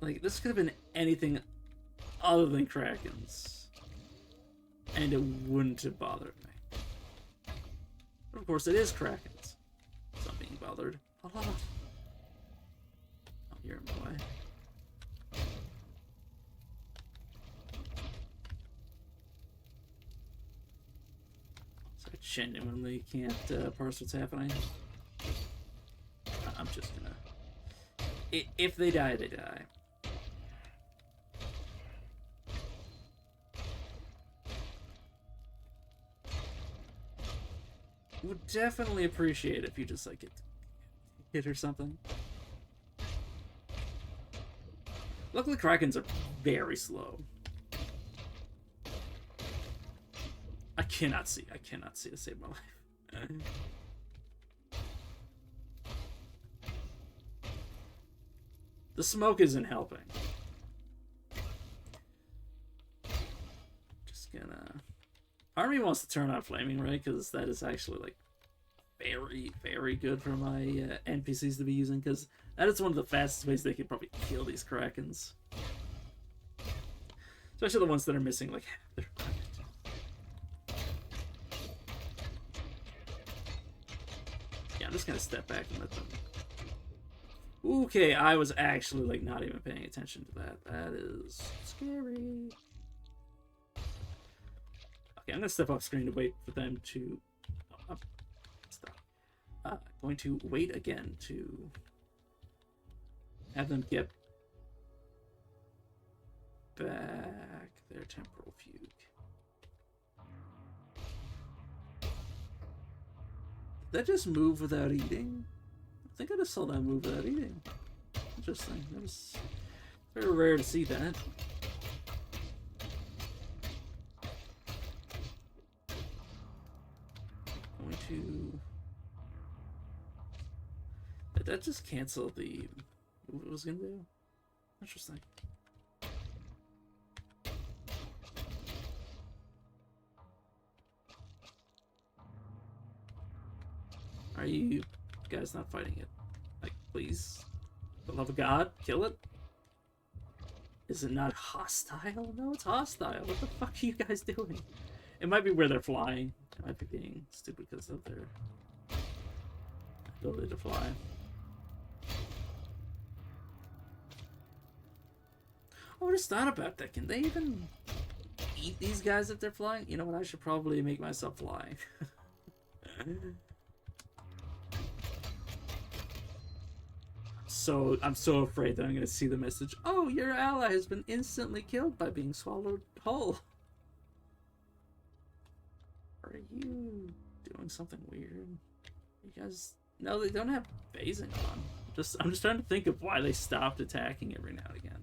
Like, this could have been anything other than Krakens, and it wouldn't have bothered me. But of course, it is Krakens, so I'm being bothered a lot. Oh, you're in my way. So I genuinely can't parse what's happening. I'm just gonna... If they die, they die. Would definitely appreciate if you just like get hit or something. Luckily, Krakens are very slow. I cannot see to save my life. The smoke isn't helping. Just gonna... Part of me wants to turn on Flaming Ray, because that is actually, like, very, very good for my NPCs to be using, because that is one of the fastest ways they could probably kill these Krakens. Especially the ones that are missing, like, half their equipment. Yeah, I'm just gonna step back and let them Okay, I was actually, like, not even paying attention to that. That is scary. Okay, I'm gonna step off screen to wait for them to... Oh, stop. Going to wait again to have them get back their temporal fugue. Did that just move without eating? I think I just saw that move without eating. Interesting. That was very rare to see that. Going to... Did that just cancel the move it was gonna do? Interesting. Are you guys not fighting it? Like, please, for the love of God, kill it? Is it not hostile? No, it's hostile. What the fuck are you guys doing? It might be where they're flying. It might be being stupid because of their ability to fly. Oh, I just thought about that. Can they even eat these guys if they're flying? You know what? I should probably make myself fly. So I'm so afraid that I'm going to see the message, oh, your ally has been instantly killed by being swallowed whole. Are you doing something weird? You guys... No, they don't have phasing on. I'm just trying to think of why they stopped attacking every now and again.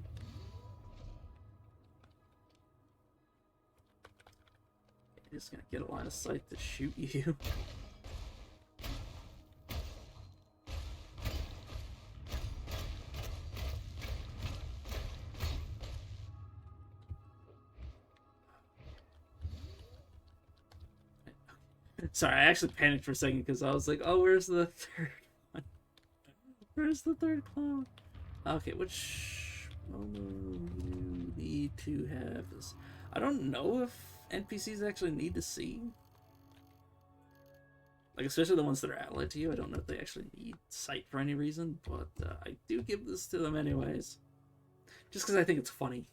You're just going to get a line of sight to shoot you. Sorry, I actually panicked for a second because I was like, oh, where's the third one? Where's the third clone? Okay, which moment you need to have this? I don't know if NPCs actually need to see. Like, especially the ones that are allied to you. I don't know if they actually need sight for any reason, but I do give this to them anyways. Just because I think it's funny.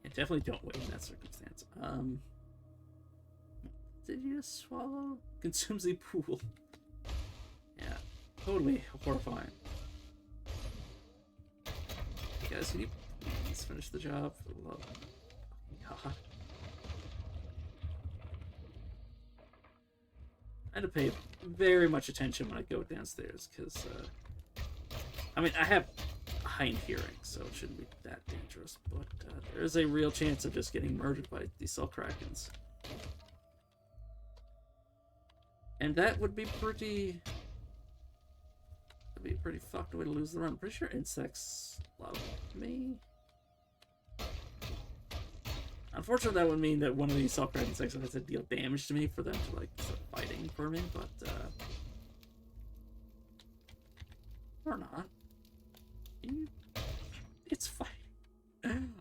And definitely don't wait in that circumstance. Did you just swallow? Consumes the pool. Yeah, totally horrifying. Hey guys, can you please finish the job for the love of God? I had to pay very much attention when I go downstairs, because, I mean, I have hind hearing, so it shouldn't be that dangerous, but there is a real chance of just getting murdered by these cell krakens. And that would be pretty... That'd be a pretty fucked way to lose the run. I'm pretty sure insects love me. Unfortunately, that would mean that one of these cell krakens actually has to deal damage to me for them to, like, start fighting for me, but, or not. It's fine.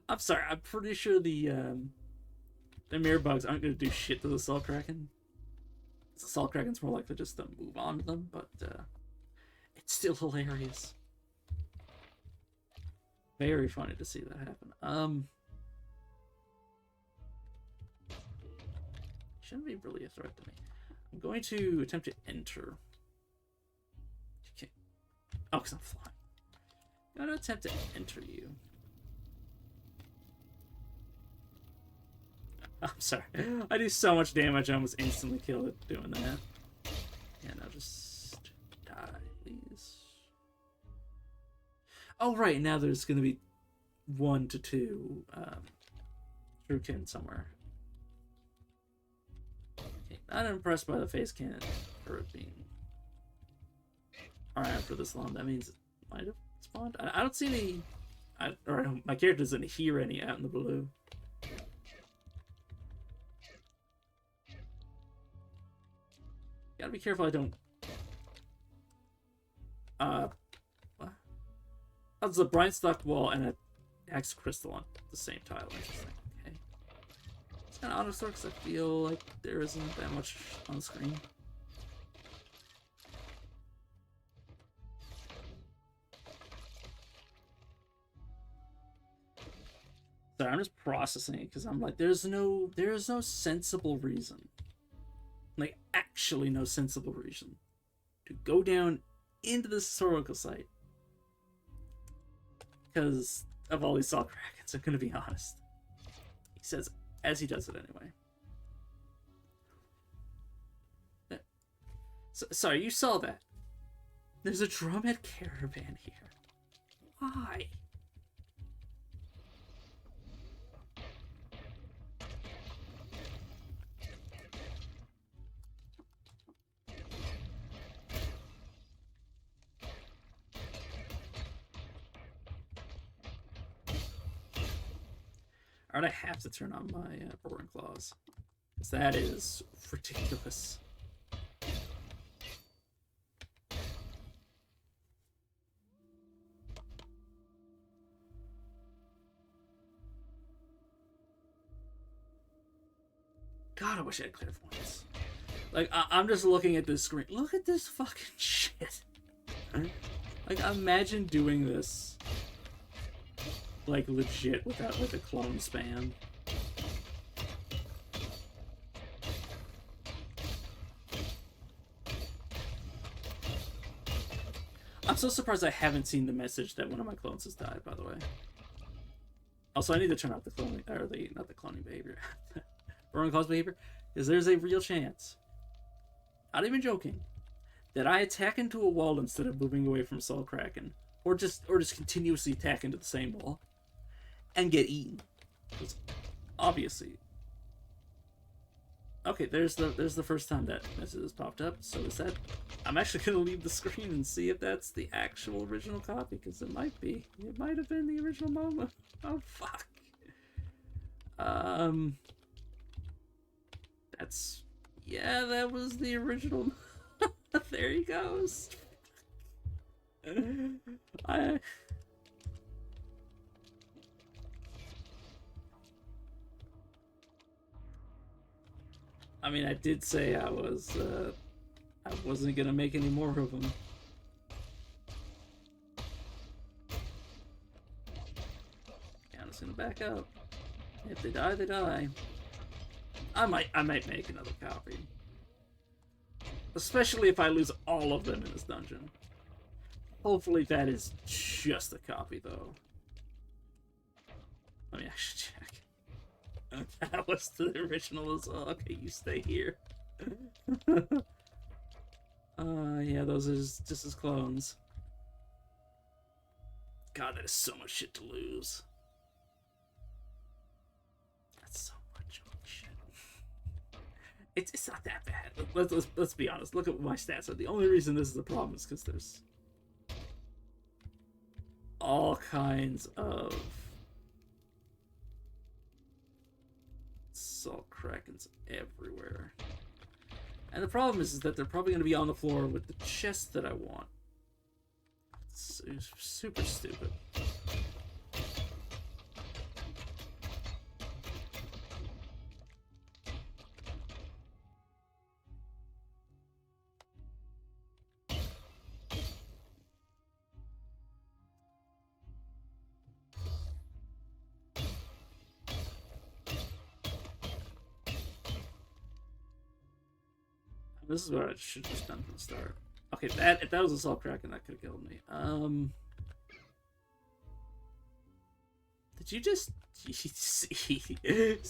I'm sorry, I'm pretty sure the mirror bugs aren't going to do shit to the cell kraken. The cell kraken's more likely just to move on to them, but it's still hilarious. Very funny to see that happen. Shouldn't be really a threat to me. I'm going to attempt to enter. Okay. Oh, because I'm flying. I'm going to attempt to enter you. I'm sorry. I do so much damage, I almost instantly killed it doing that. Yeah, now just die, please. Oh, right, now there's going to be 1 to 2 Shuriken somewhere. Okay, not impressed by the face cannon for it being around for this long. That means it might have spawned. I don't see any... my character doesn't hear any out in the blue. Gotta be careful I don't... What? Oh, there's a Brine-Stock wall and an Axe Crystal on the same tile. Interesting. Okay. It's kind of honest because I feel like there isn't that much on the screen. Sorry, I'm just processing it because I'm like, there's no sensible reason, like actually no sensible reason, to go down into this historical site because of all these salt krakens. I'm gonna be honest. He says as he does it anyway. So, sorry, you saw that. There's a drumhead caravan here. Why? Alright, I have to turn on my boring claws. Because that is ridiculous. God, I wish I had clairvoyance. Like, I'm just looking at this screen. Look at this fucking shit. Like, imagine doing this, like, legit without, like, a clone span. I'm so surprised I haven't seen the message that one of my clones has died, by the way. Also, I need to turn off the cloning, or not the cloning behavior. Burning claws behavior, is there's a real chance, not even joking, that I attack into a wall instead of moving away from Soul Kraken, or just continuously attack into the same wall, and get eaten. Because obviously, okay, there's the first time that message has popped up. So is that? I'm actually gonna leave the screen and see if that's the actual original copy, because it might be. It might have been the original moment. Oh fuck. That's, yeah, that was the original. There he goes. I mean, I did say I wasn't gonna make any more of them. Yeah, I'm just gonna back up. If they die, they die. I might make another copy. Especially if I lose all of them in this dungeon. Hopefully that is just a copy, though. Let me actually check. That was the original as well. Okay, you stay here. Yeah, those are just as clones. God, that is so much shit to lose. That's so much shit. It's not that bad. Let's be honest. Look at what my stats are. The only reason this is a problem is because there's all kinds of salt krakens everywhere. And the problem is that they're probably going to be on the floor with the chest that I want. It's super stupid. This is what I should have just done from the start. Okay, if that was a Salt Kraken, that could have killed me. Did you just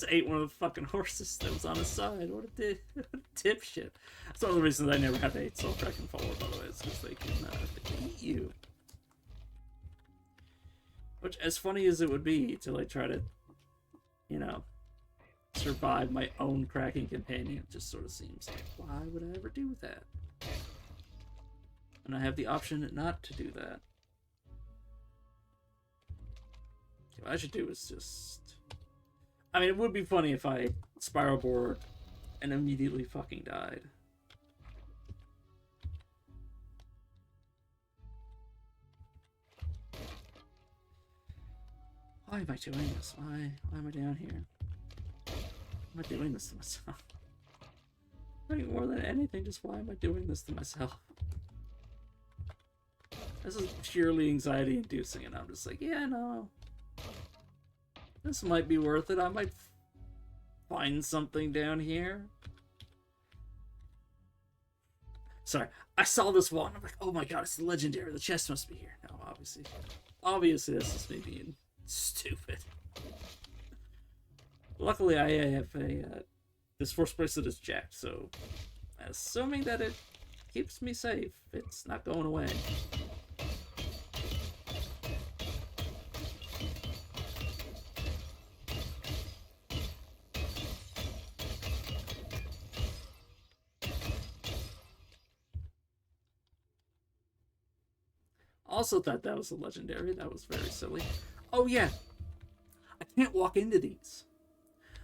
ate one of the fucking horses that was on his side? What a dipshit. That's one of the reasons I never had to eat Salt Kraken forward, by the way. It's because they can eat you. Which, as funny as it would be to like try to, you know, survive my own Kraken companion, it just sort of seems like, why would I ever do that? And I have the option not to do that. Okay, what I should do is just... I mean, it would be funny if I spiral board and immediately fucking died. Why am I doing this? Why am I down here? Why am I doing this to myself? Like, more than anything, just why am I doing this to myself? This is purely anxiety inducing, and I'm just like, yeah, no. This might be worth it. I might find something down here. Sorry, I saw this one. I'm like, oh my god, it's the legendary. The chest must be here. No, obviously. Obviously, this is me being stupid. Luckily, I have a this force bracelet is jacked, so assuming that it keeps me safe, it's not going away. Also thought that was a legendary. That was very silly. Oh yeah, I can't walk into these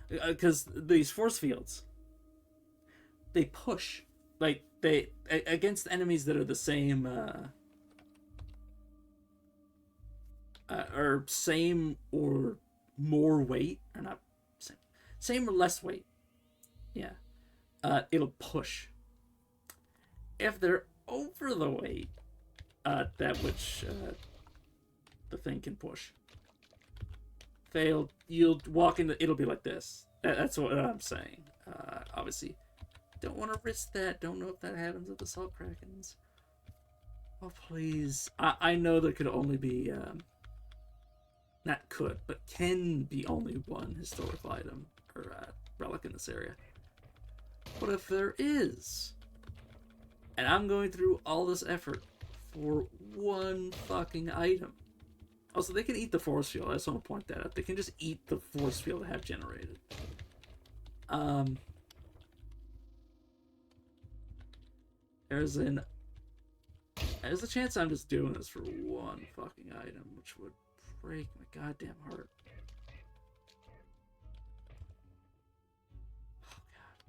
because these force fields, they push like they against enemies that are the same or same or more weight, or not same or less weight. Yeah, it'll push. If they're over the weight, that which the thing can push, failed, you'll walk into, it'll be like this. That's what I'm saying. Obviously, don't want to risk that. Don't know if that happens with assault krakens. Oh please! I know there could only be not could, but can be only one historical item or relic in this area. But if there is, and I'm going through all this effort for one fucking item. Also, they can eat the force field. I just want to point that out. They can just eat the force field they have generated. There's a chance I'm just doing this for one fucking item, which would break my goddamn heart. Oh god.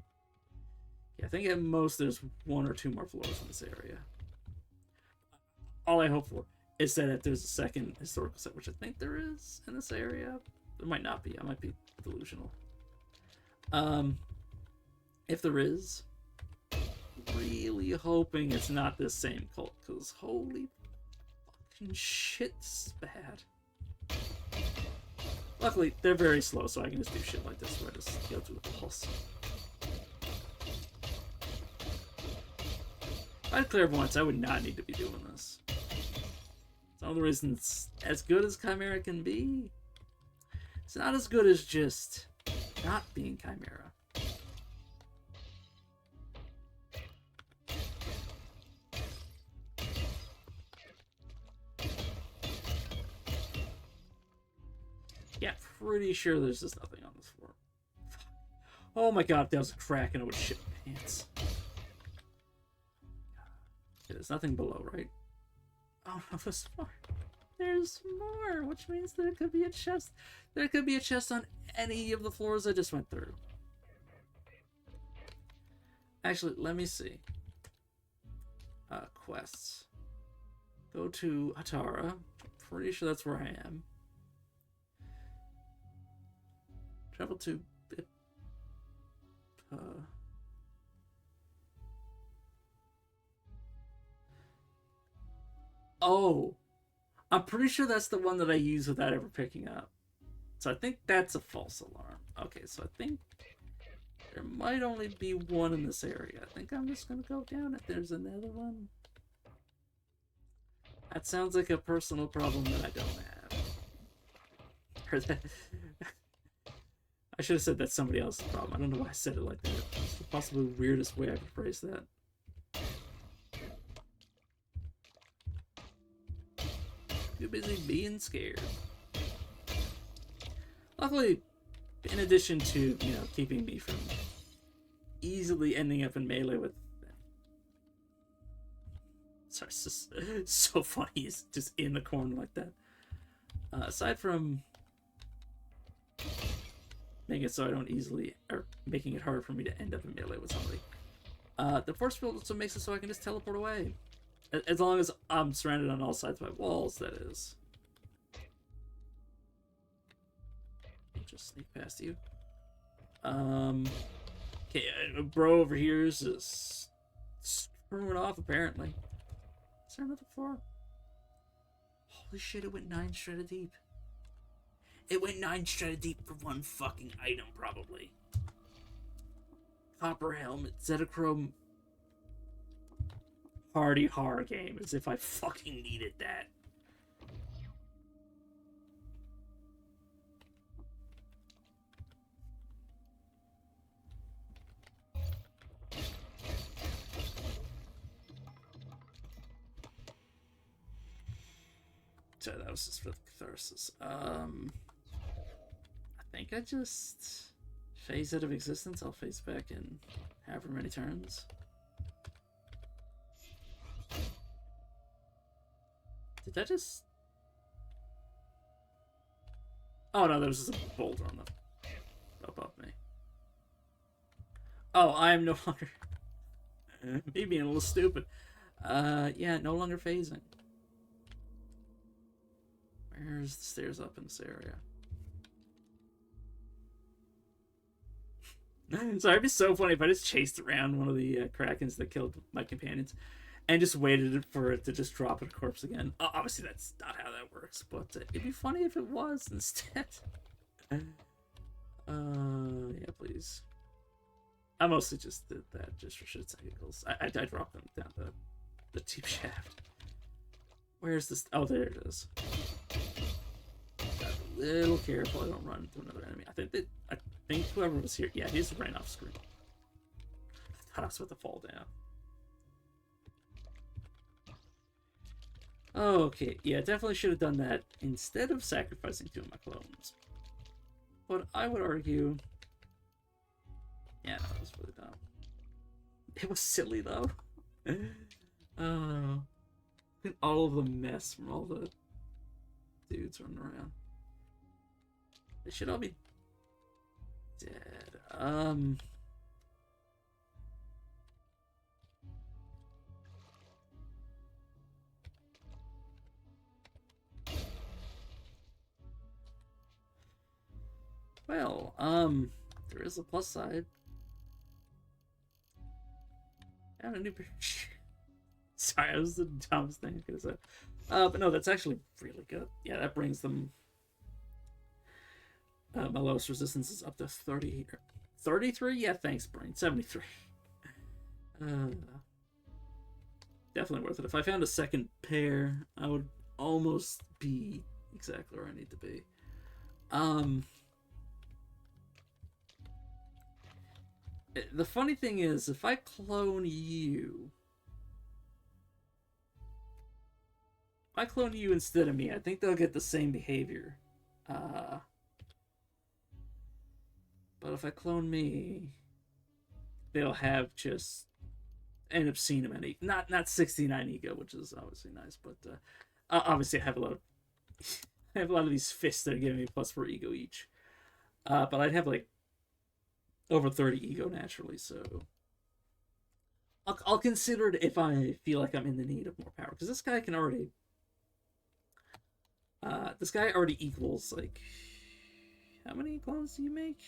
Yeah, I think at most there's one or two more floors in this area. All I hope for is that if there's a second historical set, which I think there is in this area, there might not be. I might be delusional. If there is, really hoping it's not this same cult, because holy fucking shit, this is bad. Luckily, they're very slow, so I can just do shit like this where I just go through the pulse. If I had clairvoyance, I would not need to be doing this. Some of the reasons, as good as Chimera can be, it's not as good as just not being Chimera. Yeah, pretty sure there's just nothing on this floor. Oh my god, if that was a crack and it would shit my pants. Yeah, there's nothing below, right? Oh no, there's more. There's more, which means there could be a chest. There could be a chest on any of the floors I just went through. Actually, let me see. Quests. Go to Hatara. Pretty sure that's where I am. Travel to Oh, I'm pretty sure that's the one that I use without ever picking up. So I think that's a false alarm. Okay, so I think there might only be one in this area. I think I'm just gonna go down if there's another one. That sounds like a personal problem that I don't have. Or that... I should have said that's somebody else's problem. I don't know why I said it like that. It's the possibly weirdest way I could phrase that. Too busy being scared. Luckily, in addition to, you know, keeping me from easily ending up in melee with... Sorry, it's just so funny. He's just in the corner like that. Aside from making it so I don't easily, or making it hard for me to end up in melee with somebody, the force field also makes it so I can just teleport away. As long as I'm surrounded on all sides by walls, that is. I'll just sneak past you. Okay, bro over here is just screwing off, apparently. Is there another floor? Holy shit, it went 9 strata deep. It went 9 strata deep for one fucking item, probably. Copper helmet, Zetachrome party horror game, as if I fucking needed that. So that was just for the catharsis. I think I just phase out of existence. I'll phase back in however many turns. Did that just... Oh no, there was just a boulder on the above me. Oh, I am no longer... Me being a little stupid. Yeah, no longer phasing. Where's the stairs up in this area? Sorry, it'd be so funny if I just chased around one of the Krakens that killed my companions and just waited for it to just drop a corpse again. Obviously, that's not how that works, but it'd be funny if it was instead. Yeah, please. I mostly just did that just for shits and giggles. I dropped them down the deep shaft. Where's this? Oh, there it is. Gotta be a little careful I don't run into another enemy. I think whoever was here, yeah, he's ran off screen. I thought I was about to fall down. Okay, yeah, definitely should have done that instead of sacrificing 2 of my clones. But I would argue, yeah, no, that was really dumb. It was silly though. Look at all of the mess from all the dudes running around. They should all be dead. Well, there is a plus side. I have a new pair of shoes. Sorry, that was the dumbest thing I could have said. But no, that's actually really good. Yeah, that brings them... my lowest resistance is up to 30... 33? Yeah, thanks, Brain. 73. Definitely worth it. If I found a second pair, I would almost be exactly where I need to be. The funny thing is, if I clone you... If I clone you instead of me, I think they'll get the same behavior. But if I clone me, they'll have just an obscene amount of not 69 ego, which is obviously nice, but obviously I have a lot of these fists that are giving me +4 ego each. But I'd have like over 30 ego naturally, so I'll consider it if I feel like I'm in the need of more power, because this guy can already equals, like, how many clones do you make?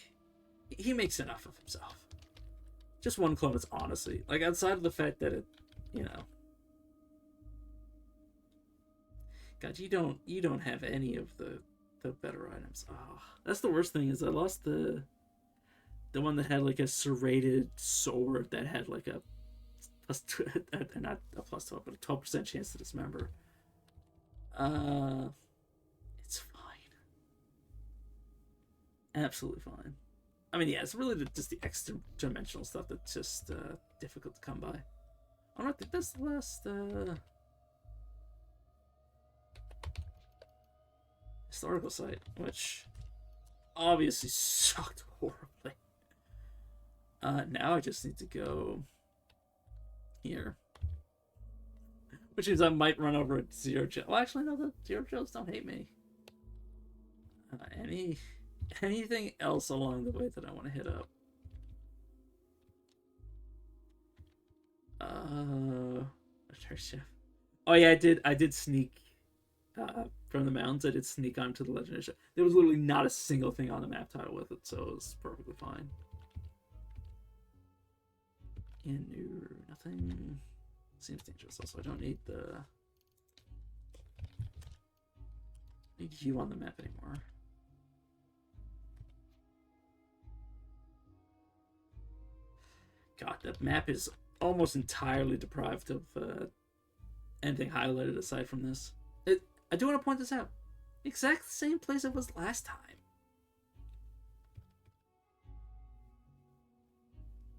He makes enough of himself. Just one clone is honestly, like, outside of the fact that it, you know, God, you don't have any of the better items. Oh, that's the worst thing, is I lost the one that had like a serrated sword that had like a not a +12, but a 12% chance to dismember. It's fine. Absolutely fine. I mean, yeah, it's really just the extra dimensional stuff that's just difficult to come by. I don't think that's the last historical site, which obviously sucked horribly. Now I just need to go here. Which means I might run over at Zero Gel. Well, actually, no, the Zero Gels don't hate me. Anything else along the way that I want to hit up? Oh yeah, I did sneak from the mountains. I did sneak onto the legendary ship. There was literally not a single thing on the map title with it, so it was perfectly fine. And nothing seems dangerous. Also, I don't need you on the map anymore. God, that map is almost entirely deprived of anything highlighted aside from this. I do want to point this out. Exact same place it was last time.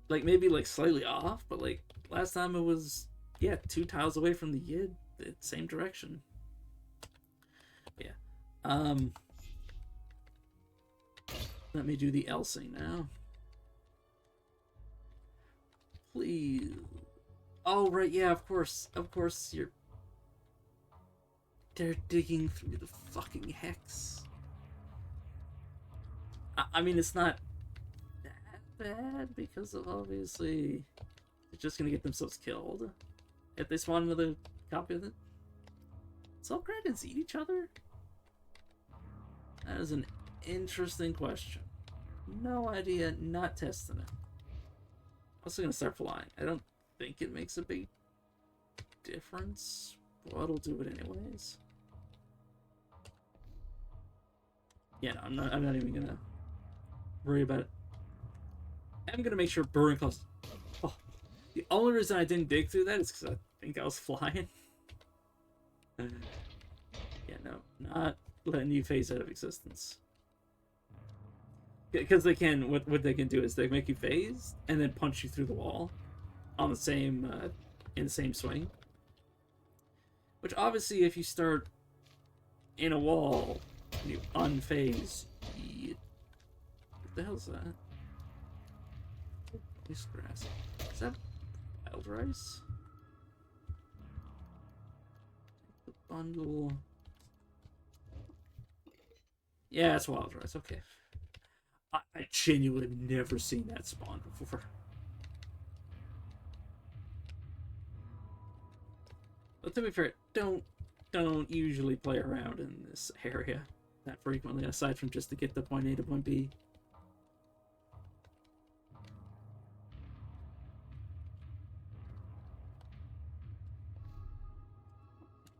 Like, maybe, like, slightly off, but, like, last time it was, yeah, 2 tiles away from the Yid. The same direction. Yeah. Let me do the Elsing now. Please. Oh, right, yeah, of course. Of course, they're digging through the fucking hex. I mean, it's not that bad because of obviously they're just gonna get themselves killed if they spawn another copy of it. Soul dragons eat each other? That is an interesting question. No idea, not testing it. Also gonna start flying. I don't think it makes a big difference, but I'll do it anyways. Yeah, no, I'm not even gonna worry about it. I'm gonna make sure Burning Claws. Oh, the only reason I didn't dig through that is because I think I was flying. Yeah, no, not letting you phase out of existence. Because they can, what they can do is they make you phase and then punch you through the wall on the same, in the same swing. Which obviously, if you start in a wall and you unphase, what the hell is that? This grass. Is that wild rice? The bundle. Yeah, it's wild rice. Okay. I genuinely have never seen that spawn before. But to be fair, don't usually play around in this area that frequently, aside from just to get to point A to point B.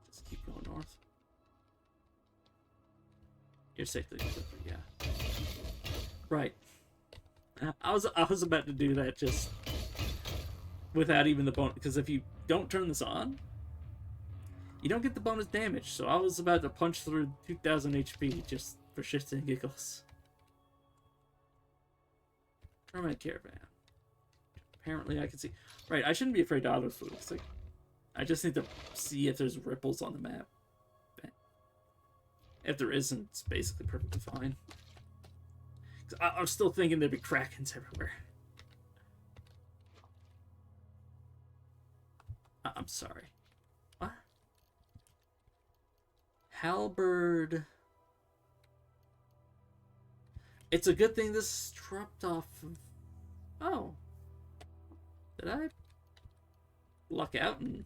Just keep going north. You're safe to yeah. Right. I was about to do that just without even the bonus, because if you don't turn this on, you don't get the bonus damage. So I was about to punch through 2,000 HP just for shits and giggles. Permanent caravan. Apparently I can see. Right, I shouldn't be afraid to auto food. It's like, I just need to see if there's ripples on the map. If there isn't, it's basically perfectly fine. I'm still thinking there'd be krakens everywhere. I'm sorry. What? Halberd. It's a good thing this dropped off of... Oh. Did I luck out and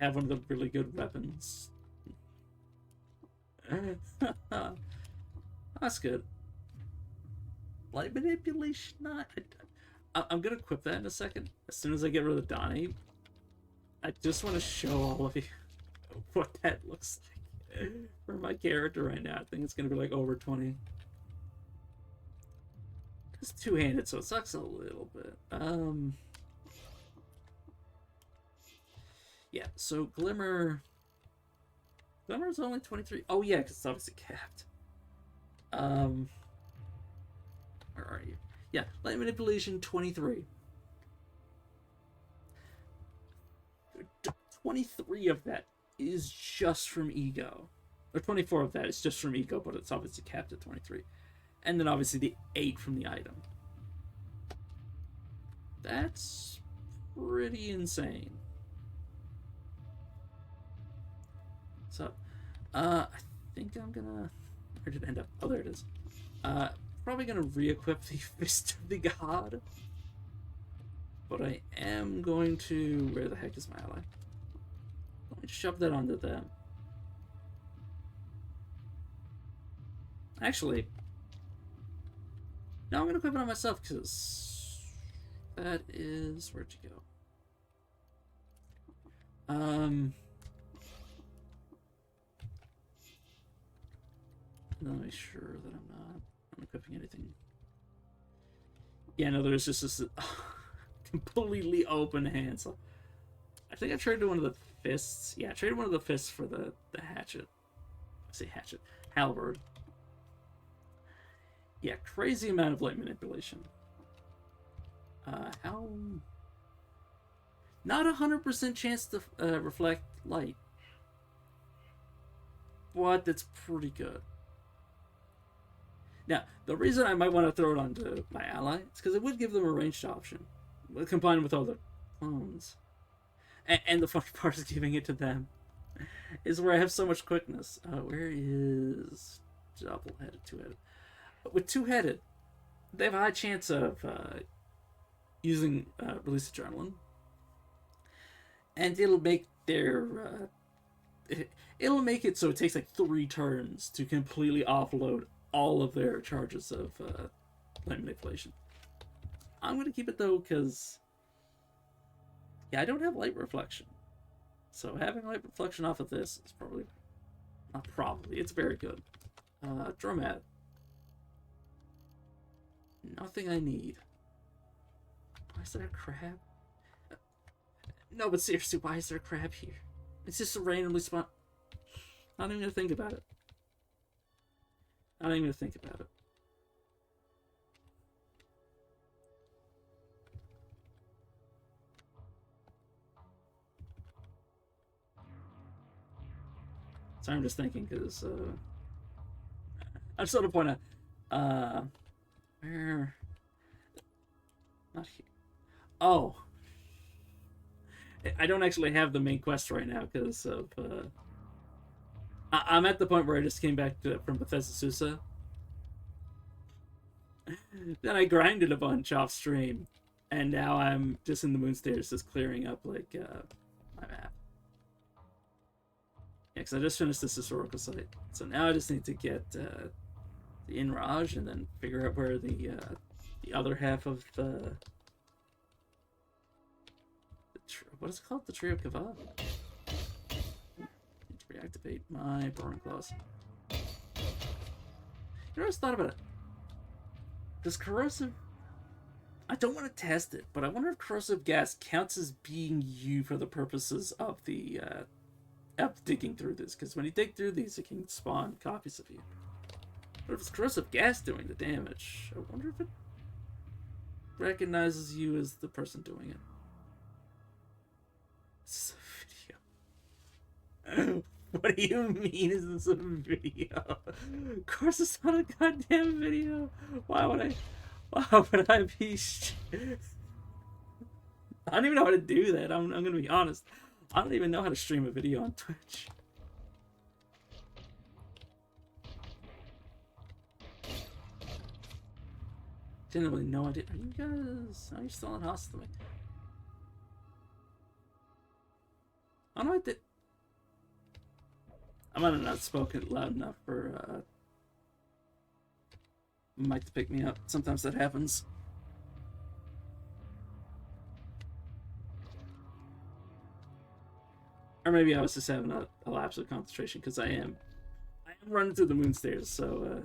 have one of the really good weapons? That's good. Light manipulation, not. I'm gonna equip that in a second. As soon as I get rid of Donnie, I just want to show all of you what that looks like for my character right now. I think it's gonna be like over 20. It's two-handed, so it sucks a little bit. Yeah. So Glimmer's only 23. Oh yeah, because it's obviously capped. Where are you? Yeah, light manipulation 23. 23 of that is just from ego. Or 24 of that is just from ego, but it's obviously capped at 23. And then obviously the 8 from the item. That's pretty insane. So, I think I'm gonna... Where did it end up? Oh, there it is. Probably gonna re-equip the Fist of the God. But I am going to... Where the heck is my ally? Let me shove that onto them. Actually... No, I'm gonna equip it on myself, because... That is... Where'd you go? Let me make sure that I'm not equipping anything. Yeah, no, there's just this... completely open hand. So I think I traded one of the fists. Yeah, I traded one of the fists for the hatchet. I say hatchet. Halberd. Yeah, crazy amount of light manipulation. How... Not 100% chance to reflect light. But that's pretty good. Now, the reason I might want to throw it onto my ally is because it would give them a ranged option, combined with other clones. And the funny part is giving it to them is where I have so much quickness. Where is double-headed, two-headed? With two-headed, they have a high chance of using release adrenaline, and it'll make their it'll make it so it takes like 3 turns to completely offload all of their charges of light manipulation. I'm gonna keep it though because yeah, I don't have light reflection, so having light reflection off of this is probably not probably. It's very good. Dromad. Nothing I need. Why is there a crab? No, but seriously, why is there a crab here? It's just a randomly spawn. Not even gonna think about it. Not even gonna think about it. Sorry, I'm just thinking because I'm sort of point out where not here. Oh, I don't actually have the main quest right now because of I'm at the point where I just came back from Bethesda Susa. Then I grinded a bunch off stream, and now I'm just in the Moonstairs, just clearing up like my map. Yeah, because I just finished this historical site, so now I just need to get the Inraj and then figure out where the other half of what is it called? The Tree of Kava? Need to reactivate my Burn Claws. You know, I just thought about it. Does corrosive... I don't want to test it, but I wonder if corrosive gas counts as being you for the purposes of the of digging through this. Because when you dig through these, it can spawn copies of you. But if it's corrosive gas doing the damage, I wonder if it recognizes you as the person doing it. This is a video. What do you mean is this a video? Of course it's not a goddamn video. Why would I be I don't even know how to do that. I'm gonna be honest. I don't even know how to stream a video on Twitch. Genuinely no idea. Are you guys... Are you still in hostile? I don't know what I might have not spoken loud enough for Mike to pick me up. Sometimes that happens. Or maybe I was just having a lapse of concentration because I am running through the Moonstairs, so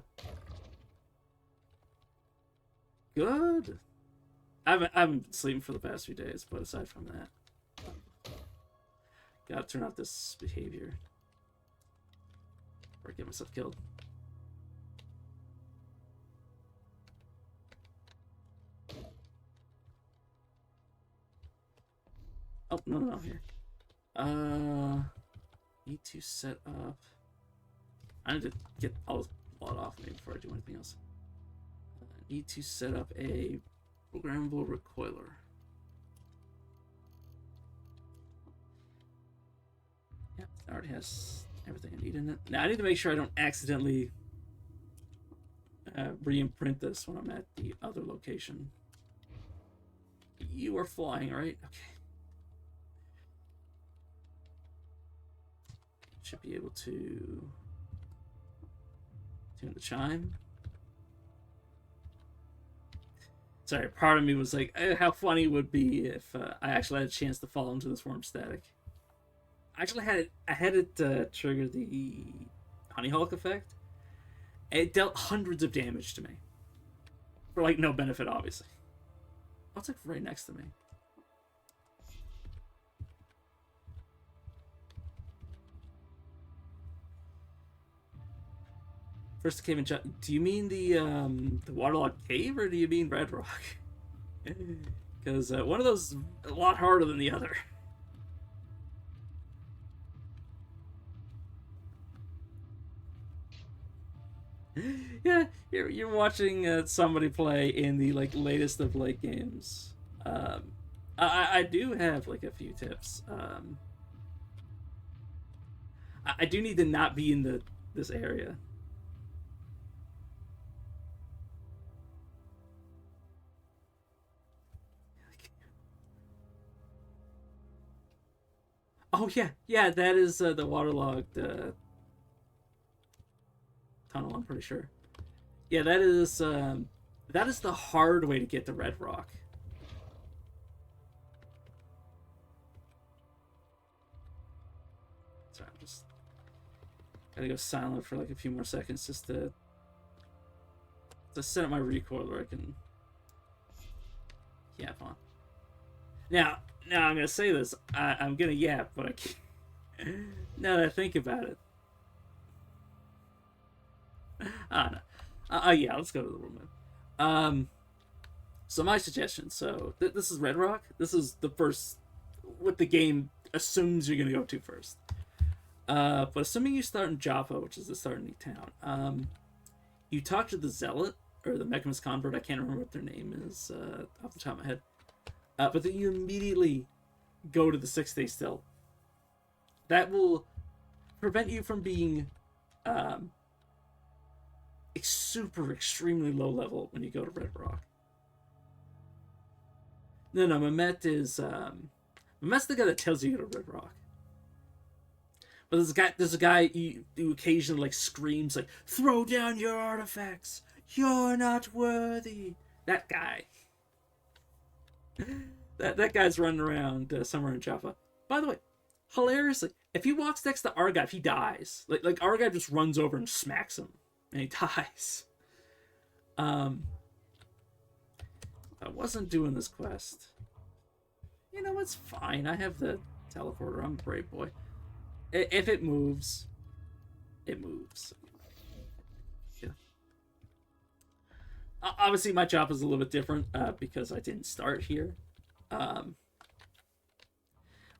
good. I haven't been sleeping for the past few days, but aside from that, gotta turn off this behavior or get myself killed. Oh, no, here. Need to set up... I need to get all this blood off me before I do anything else. Need to set up a programmable recoiler. Yeah, it already has everything I need in it. Now I need to make sure I don't accidentally re-imprint this when I'm at the other location. You are flying, right? Okay. Should be able to tune the chime. Sorry, part of me was like, how funny it would be if I actually had a chance to fall into this worm static. I actually had it trigger the Honey Hulk effect. It dealt hundreds of damage to me. For like no benefit, obviously. Oh, it's like right next to me. Crystal Cave and do you mean the waterlogged cave, or do you mean Red Rock? Because one of those is a lot harder than the other. Yeah, you're watching somebody play in the like latest of like games. I do have like a few tips. I do need to not be in this area. Oh yeah, that is the waterlogged tunnel. I'm pretty sure. Yeah, that is the hard way to get to Red Rock. Sorry, I'm just gotta go silent for like a few more seconds just to set up my recoil where I can yap on. Now I'm gonna say this. I'm gonna yap, but I can't. Now that I think about it. No. Yeah, let's go to the room. So my suggestion. So this is Red Rock. This is the first what the game assumes you're gonna go to first. But assuming you start in Jaffa, which is the starting town, you talk to the Zealot or the Mechamus Convert. I can't remember what their name is off the top of my head. But then you immediately go to the 6-day still. That will prevent you from being super extremely low level when you go to Red Rock. No, Mehmet is Mehmet's the guy that tells you to go to Red Rock. But there's a guy who occasionally like screams like, "Throw down your artifacts! You're not worthy!" That guy. that guy's running around somewhere in Jaffa. By the way, hilariously, if he walks next to Argive, he dies. Like Argive just runs over and smacks him, and he dies. I wasn't doing this quest. You know, it's fine. I have the teleporter. I'm a brave boy. If it moves, it moves. Yeah. Obviously, my job is a little bit different because I didn't start here.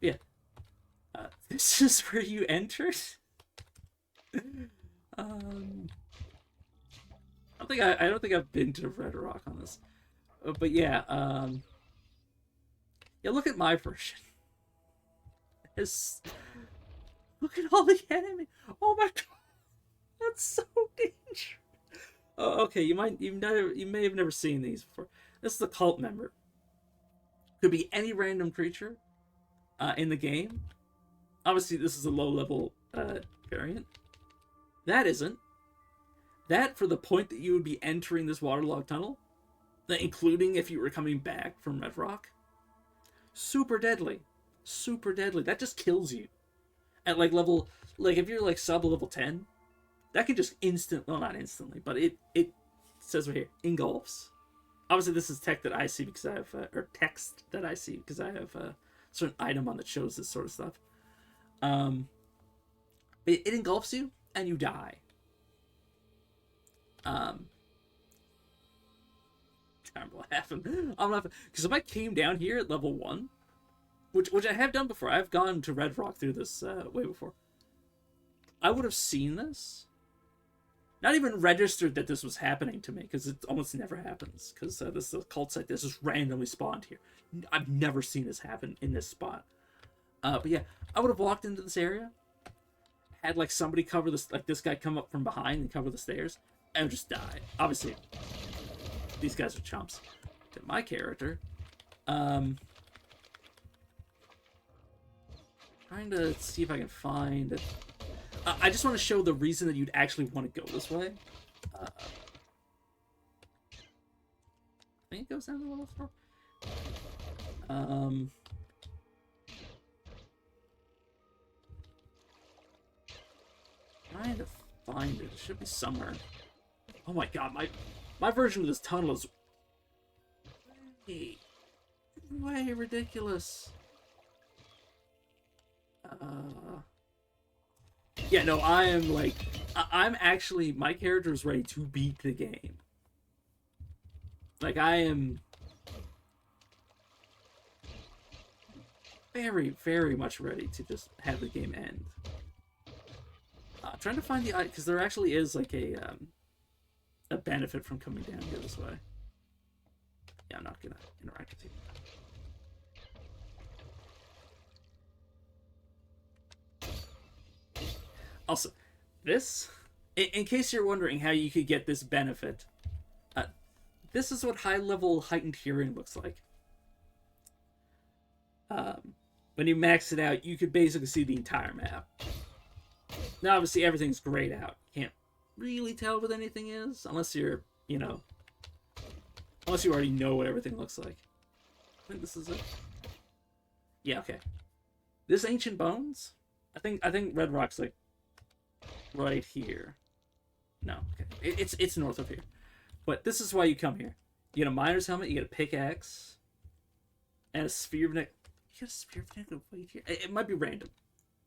Yeah. This is where you entered. I don't think I've been to Red Rock on this, but yeah. Yeah, look at my version. Look at all the enemy. Oh my god, that's so dangerous. Oh, okay. You may have never seen these before. This is a cult member. Could be any random creature in the game. Obviously, this is a low level variant. That isn't. That for the point that you would be entering this waterlogged tunnel, including if you were coming back from Red Rock. Super deadly. Super deadly. That just kills you. At like level, like if you're like sub level 10, that can just not instantly, but it says right here, engulfs. Obviously this is tech that I see because I have, or text that I see because I have a certain item on that shows this sort of stuff. It engulfs you and you die. I don't know what happened. I'm laughing because if I came down here at level 1, which I have done before, I've gone to Red Rock through this way before, I would have seen this. Not even registered that this was happening to me, because it almost never happens, because this is a cult site. This is randomly spawned here. I've never seen this happen in this spot. But yeah, I would have walked into this area, had like somebody cover this, like this guy come up from behind and cover the stairs, and just die. Obviously, these guys are chumps. To my character, trying to see if I can find. I just want to show the reason that you'd actually want to go this way. I think it goes down to level 4. Trying to find it. It should be somewhere. Oh my god, my version of this tunnel is way ridiculous. Yeah, no, I I'm actually, my character is ready to beat the game. Like, I am very, very much ready to just have the game end. Trying to find the, because there actually is like a benefit from coming down here this way. Yeah, I'm not gonna interact with you. Also, this, in case you're wondering how you could get this benefit, this is what high-level heightened hearing looks like. When you max it out, you could basically see the entire map. Now, obviously, everything's grayed out. You can't really tell what anything is, unless you're, unless you already know what everything looks like. I think this is it. Yeah, okay. This Ancient Bones? I think Red Rock's, like, right here. No, okay. It's north of here. But this is why you come here. You get a miner's helmet, you get a pickaxe, and a sphere of negative... You get a sphere of negative weight here? It might be random.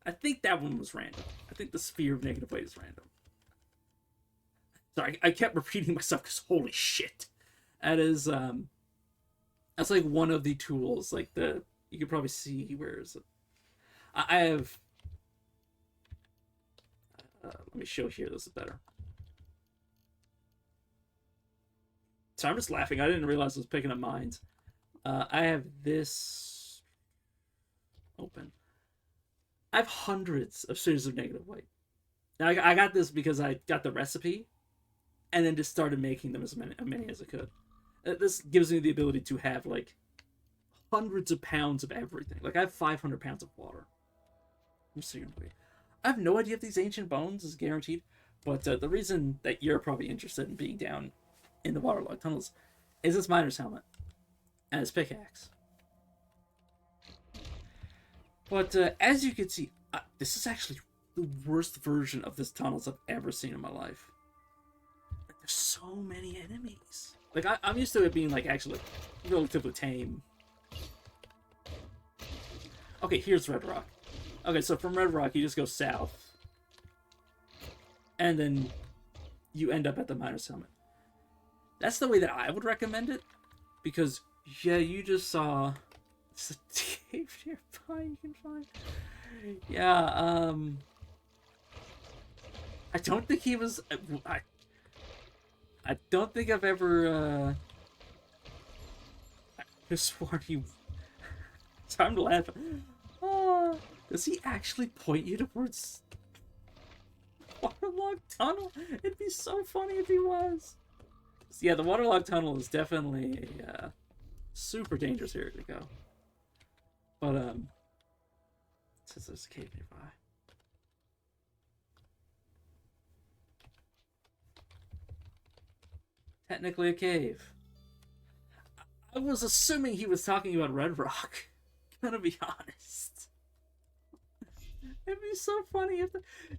I think that one was random. I think the sphere of negative weight is random. Sorry, I kept repeating myself because holy shit. That is, that's like one of the tools, like you could probably see, where is it? I have, let me show here, this is better. So I'm just laughing, I didn't realize I was picking up mines. I have this open. I have hundreds of spheres of negative weight. Now, I got this because I got the recipe, and then just started making them as many as I could. This gives me the ability to have, like, hundreds of pounds of everything. Like, I have 500 pounds of water. I have no idea if these Ancient Bones is guaranteed, but the reason that you're probably interested in being down in the waterlogged tunnels is this miner's helmet and his pickaxe. But as you can see, this is actually the worst version of this tunnels I've ever seen in my life. There's so many enemies. Like, I'm used to it being, like, actually relatively tame. Okay, here's Red Rock. Okay, so from Red Rock, you just go south. And then you end up at the miner's helmet. That's the way that I would recommend it. Because, yeah, you just saw... It's a cave nearby you can find. Yeah, I don't think he was... I don't think I've ever, I just sworn he... Time to laugh. Does he actually point you towards... waterlogged tunnel? It'd be so funny if he was. Yeah, the waterlogged tunnel is definitely a super dangerous area to go. But, since there's a cave nearby. Technically a cave. I was assuming he was talking about Red Rock. Gonna be honest. It'd be so funny if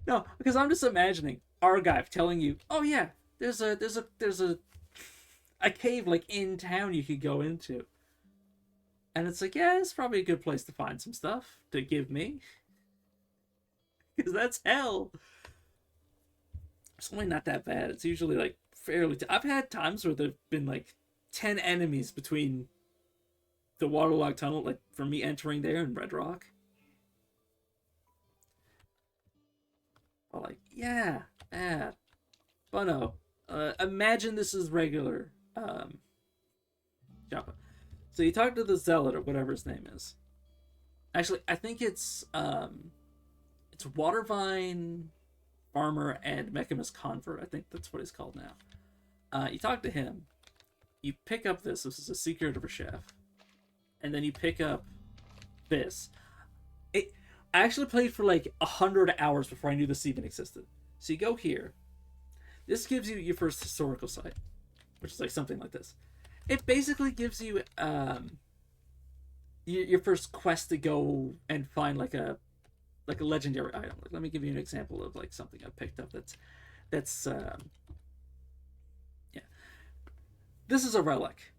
no, because I'm just imagining Argive telling you, "Oh yeah, there's a cave like in town you could go into." And it's like, yeah, it's probably a good place to find some stuff to give me. Because that's hell. It's only not that bad. It's usually like fairly... I've had times where there've been like 10 enemies between the waterlogged tunnel, like for me entering there and Red Rock. But like, yeah, bad. But no, imagine this is regular Joppa. So you talk to the Zealot or whatever his name is. Actually, I think it's Watervine Farmer and Mechamus Convert. I think that's what he's called now. You talk to him. You pick up this. This is a secret of a chef. And then you pick up this. I actually played for like 100 hours before I knew this even existed. So you go here. This gives you your first historical site, which is like something like this. It basically gives you your first quest to go and find like a legendary item. Like, let me give you an example of like something I picked up that's yeah. This is a relic.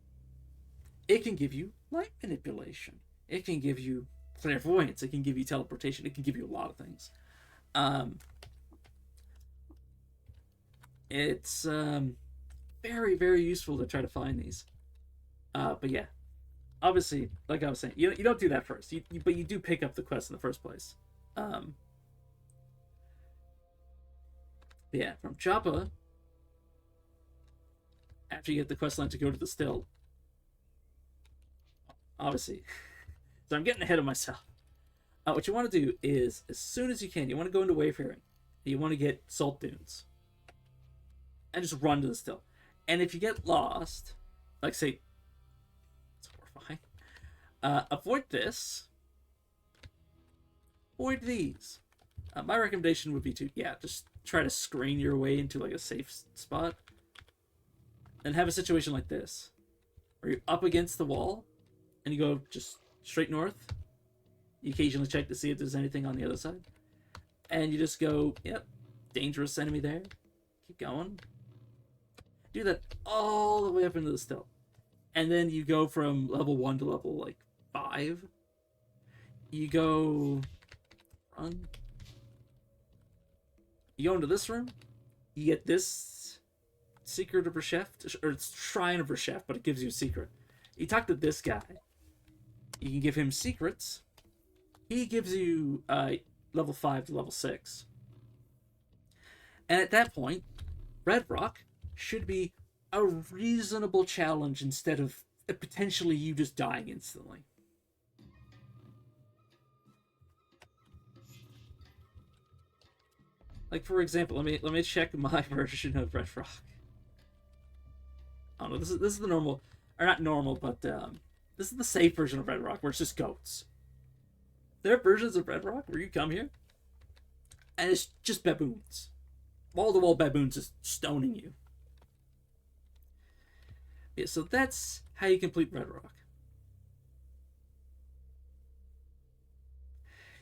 It can give you light manipulation. It can give you clairvoyance. It can give you teleportation. It can give you a lot of things. It's very, very useful to try to find these. But yeah, obviously, like I was saying, you don't do that first. But you do pick up the quest in the first place. Um, yeah, from Joppa, after you get the quest line to go to the still, obviously. So I'm getting ahead of myself. What you want to do is, as soon as you can, you want to go into Wayfaring. You want to get Salt Dunes. And just run to the still. And if you get lost, like say, it's horrifying, avoid this. Avoid these. My recommendation would be to, yeah, just try to screen your way into like a safe spot. And have a situation like this. Where you're up against the wall, and you go just straight north. You occasionally check to see if there's anything on the other side. And you just go, yep, dangerous enemy there. Keep going. Do that all the way up into the still. And then you go from level 1 to level, like, 5. You go... Run. You go into this room. You get this Secret of Resheft, or it's Shrine of Resheft, but it gives you a secret. You talk to this guy. You can give him secrets. He gives you level 5 to level 6. And at that point, Red Rock should be a reasonable challenge instead of potentially you just dying instantly. Like, for example, let me check my version of Red Rock. I don't know, this is the normal, or not normal, but this is the safe version of Red Rock where it's just goats. There are versions of Red Rock where you come here and it's just baboons. Wall-to-wall baboons just stoning you. Yeah, so that's how you complete Red Rock.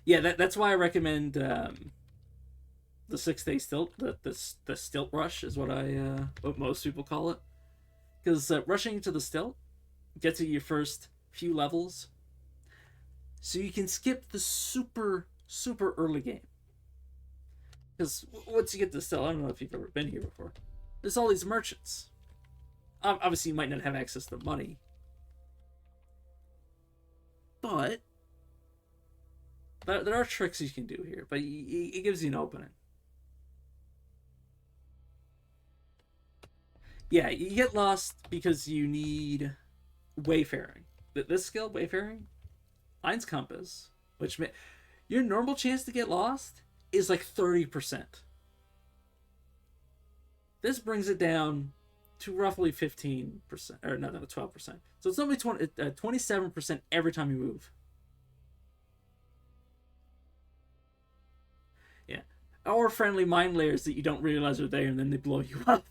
Yeah, that's why I recommend the 6-day stilt. The stilt rush is what what most people call it. Because rushing into the stilt gets you your first few levels. So you can skip the super, super early game. Because once you get to the still, I don't know if you've ever been here before. There's all these merchants. Obviously, you might not have access to money. But there are tricks you can do here. But it gives you an opening. Yeah, you get lost because you need Wayfaring. This skill, Wayfaring, finds compass, which your normal chance to get lost is like 30%. This brings it down to roughly 15%, or no, 12%. So it's only 27% every time you move. Yeah. Or friendly mine layers that you don't realize are there and then they blow you up.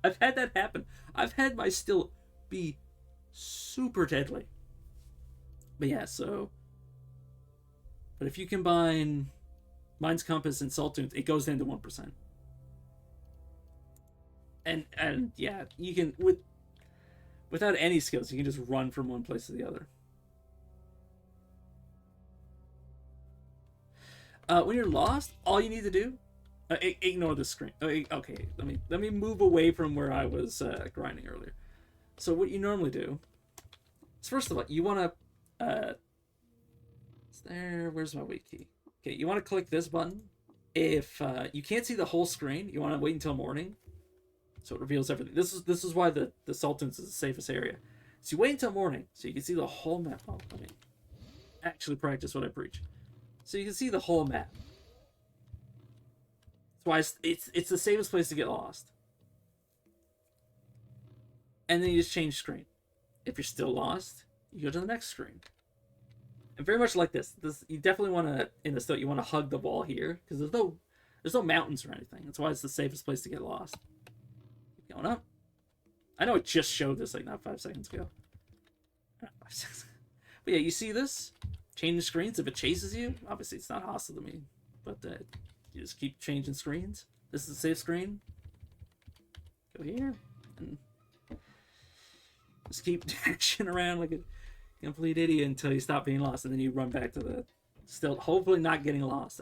I've had that happen. I've had my still be super deadly. But yeah, so... But if you combine Mine's Compass and Salt Dunes, it goes down to 1%. And yeah, you can, without any skills, you can just run from one place to the other. When you're lost, all you need to do, ignore the screen. Okay, let me move away from where I was grinding earlier. So what you normally do is, first of all, you want to where's my wait key? Okay, you want to click this button. If you can't see the whole screen, you want to wait until morning, so it reveals everything. This is why the Sultans is the safest area. So you wait until morning, so you can see the whole map. Oh, let me actually practice what I preach. So you can see the whole map. That's why it's the safest place to get lost. And then you just change screen. If you're still lost, you go to the next screen. And very much like this you definitely want to, in the still, you want to hug the wall here, because there's no mountains or anything. That's why it's the safest place to get lost. Keep going up. I know it just showed this like not 5 seconds ago. Not 5 seconds. But yeah, you see this? Change screens. If it chases you, obviously it's not hostile to me, but you just keep changing screens. This is a safe screen. Go here and just keep dashing around like a complete idiot until you stop being lost, and then you run back to the still, hopefully not getting lost.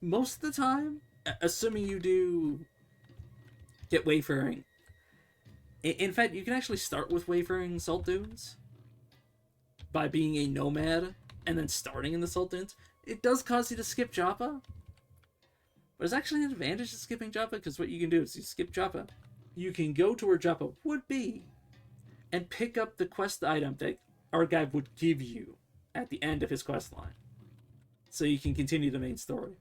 Most of the time, assuming you do get wayfaring. In fact, you can actually start with wayfaring salt dunes by being a nomad and then starting in the salt dunes. It does cause you to skip Joppa, but it's actually an advantage to skipping Joppa, because what you can do is you skip Joppa, you can go to where Joppa would be and pick up the quest item that our guy would give you at the end of his quest line, so you can continue the main story.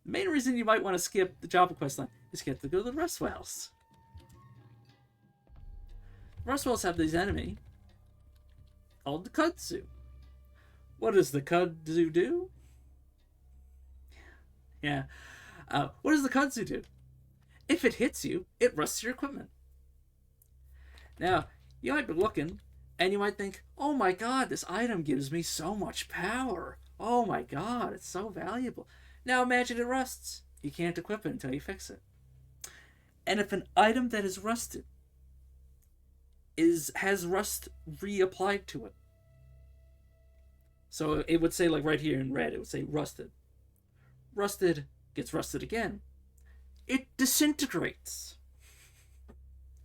The main reason you might want to skip the Joppa quest line is you get to go to the Rust Wells. Rust Wells have this enemy called the Kudzu. What does the Kudzu do? Yeah. What does the Kudzu do? If it hits you, it rusts your equipment. Now, you might be looking, and you might think, oh my god, this item gives me so much power. Oh my god, it's so valuable. Now imagine it rusts. You can't equip it until you fix it. And if an item that is rusted has rust reapplied to it, so it would say, like right here in red, it would say rusted. Rusted gets rusted again. It disintegrates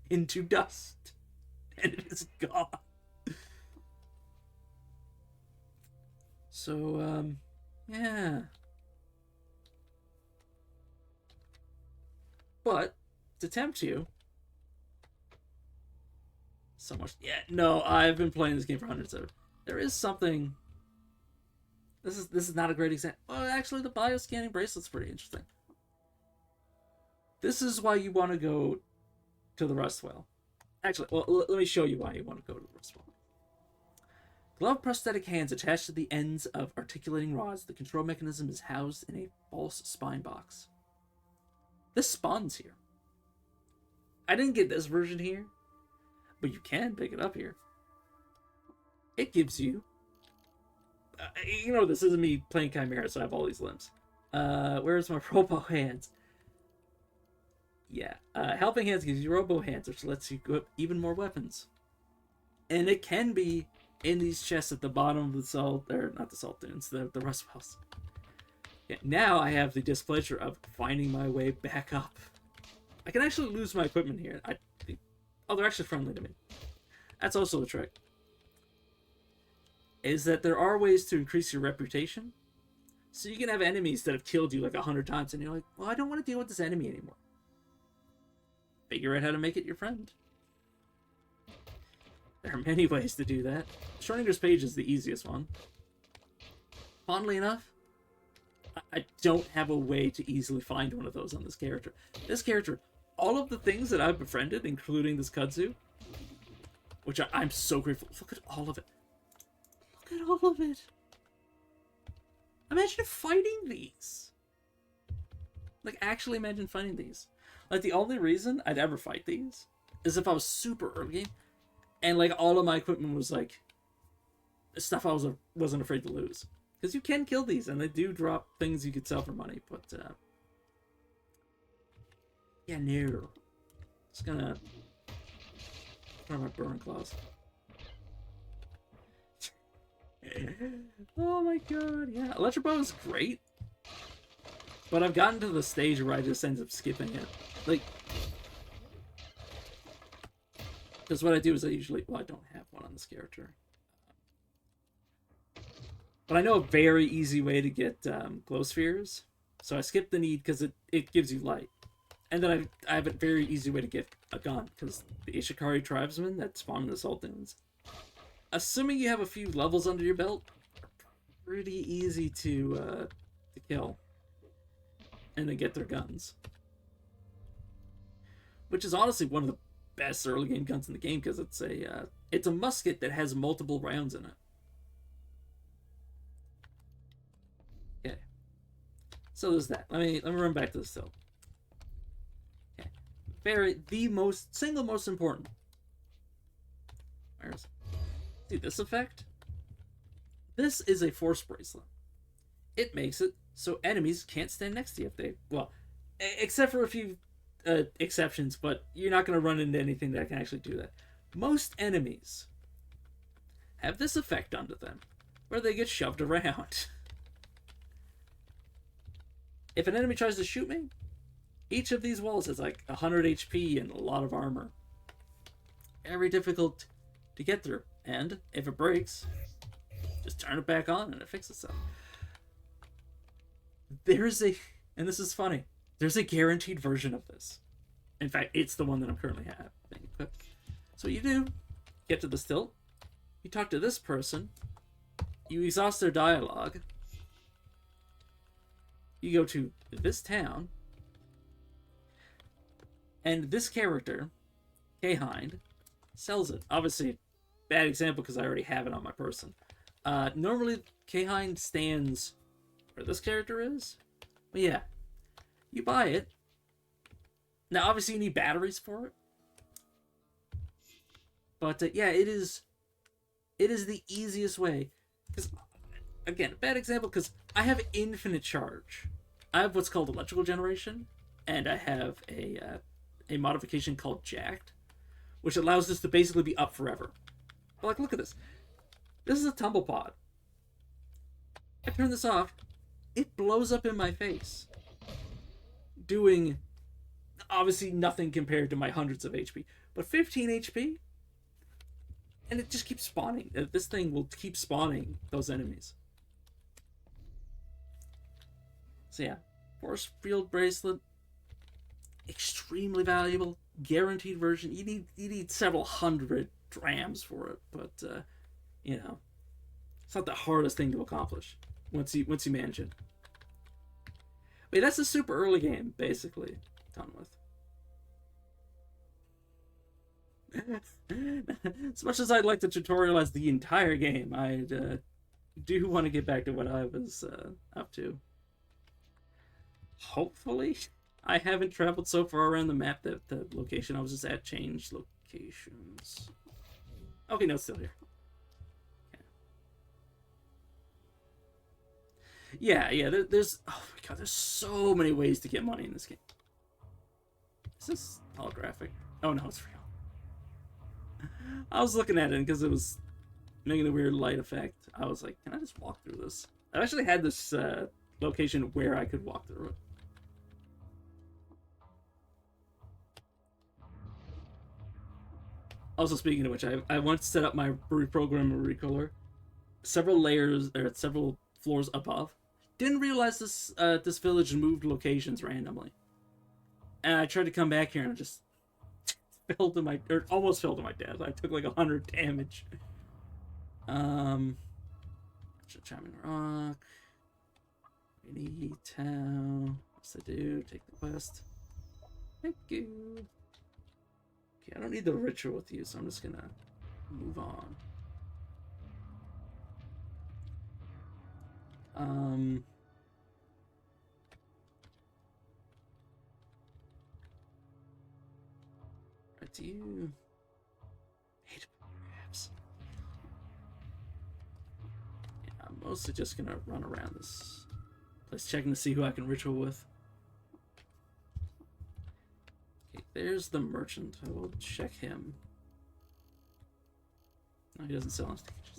into dust, and it is gone. So, yeah. But to tempt you, so much. Yeah, no, I've been playing this game for hundreds of. There is something. This is not a great example. Well, actually, the bioscanning bracelet's pretty interesting. This is why you want to go to the Rust Well. Actually, well, let me show you why you want to go to the Rust Well. Gloved prosthetic hands attached to the ends of articulating rods. The control mechanism is housed in a false spine box. This spawns here. I didn't get this version here, but you can pick it up here. It gives you... this isn't me playing Chimera, so I have all these limbs. Where's my robo hands? Yeah, helping hands gives you robo hands, which lets you equip even more weapons. And it can be in these chests at the bottom of the salt, or not the salt dunes, the Rust Wells. Yeah, now I have the displeasure of finding my way back up. I can actually lose my equipment here. Oh, they're actually friendly to me. That's also a trick. Is that there are ways to increase your reputation. So you can have enemies that have killed you like 100 times, and you're like, well, I don't want to deal with this enemy anymore. Figure out how to make it your friend. There are many ways to do that. Schrodinger's page is the easiest one. Fondly enough, I don't have a way to easily find one of those on this character. This character, all of the things that I've befriended, including this Kudzu, which I'm so grateful. Look at all of it. Look at all of it. Imagine fighting these. Like, actually imagine fighting these. Like, the only reason I'd ever fight these is if I was super early game, and, like, all of my equipment was, like, stuff I wasn't afraid to lose. Because you can kill these, and they do drop things you could sell for money, but, yeah, no. Just gonna... What are my burn claws? Oh my god, yeah. Electro Bow is great, but I've gotten to the stage where I just end up skipping it. Like, because what I do is I usually... Well, I don't have one on this character. But I know a very easy way to get glow spheres. So I skip the need because it gives you light. And then I have a very easy way to get a gun, because the Ishikari tribesmen that spawn in the Salt Dunes, assuming you have a few levels under your belt, are pretty easy to kill. And then get their guns. Which is honestly one of the best early game guns in the game, because it's a musket that has multiple rounds in it. Okay. So there's that. Let me run back to this still. Okay. The single most important. Where's... See this effect? This is a force bracelet. It makes it so enemies can't stand next to you if they... Well, except for a few exceptions, but you're not going to run into anything that can actually do that. Most enemies have this effect onto them, where they get shoved around. If an enemy tries to shoot me, Each of these walls has like 100 HP and a lot of armor. Very difficult to get through. And if it breaks, just turn it back on and it fixes itself. There's a, and this is funny, there's a guaranteed version of this. In fact, it's the one that I'm currently having equipped. So what you do, get to the still, you talk to this person, you exhaust their dialogue, you go to this town, and this character, K-Hind, sells it. Obviously, bad example because I already have it on my person. Normally, K-Hind stands where this character is. But yeah, you buy it. Now, obviously, you need batteries for it. But yeah, it is the easiest way. Because, again, bad example because I have infinite charge. I have what's called electrical generation, and I have a modification called jacked, which allows this to basically be up forever. But like, look at this. This is a tumble pod. I turn this off, it blows up in my face, doing obviously nothing compared to my hundreds of HP, but 15 HP, and it just keeps spawning. This thing will keep spawning those enemies. So yeah, force field bracelet, extremely valuable, guaranteed version. You need several hundred drams for it, but you know, it's not the hardest thing to accomplish once you manage it. But that's a super early game, basically done with. As much as I'd like to tutorialize the entire game, I do want to get back to what I was up to. Hopefully, I haven't traveled so far around the map that the location I was just at changed locations. Okay, no, it's still here. Yeah, there's... Oh my god, there's so many ways to get money in this game. Is this holographic? Oh no, it's real. I was looking at it because it was making a weird light effect. I was like, can I just walk through this? I actually had this location where I could walk through it. Also, speaking of which, I once set up my reprogram recolor several layers, or several floors above. Didn't realize this village moved locations randomly. And I tried to come back here and I just fell to my, or almost fell to my death. I took like 100 damage. Chimera Rock. Mini Town. What's to do? Take the quest. Thank you. Okay, I don't need the ritual with you, so I'm just gonna move on. Right to you. Hate perhaps. Yeah, I'm mostly just gonna run around this place checking to see who I can ritual with. Okay, there's the merchant. I will check him. No, he doesn't sell anything interesting.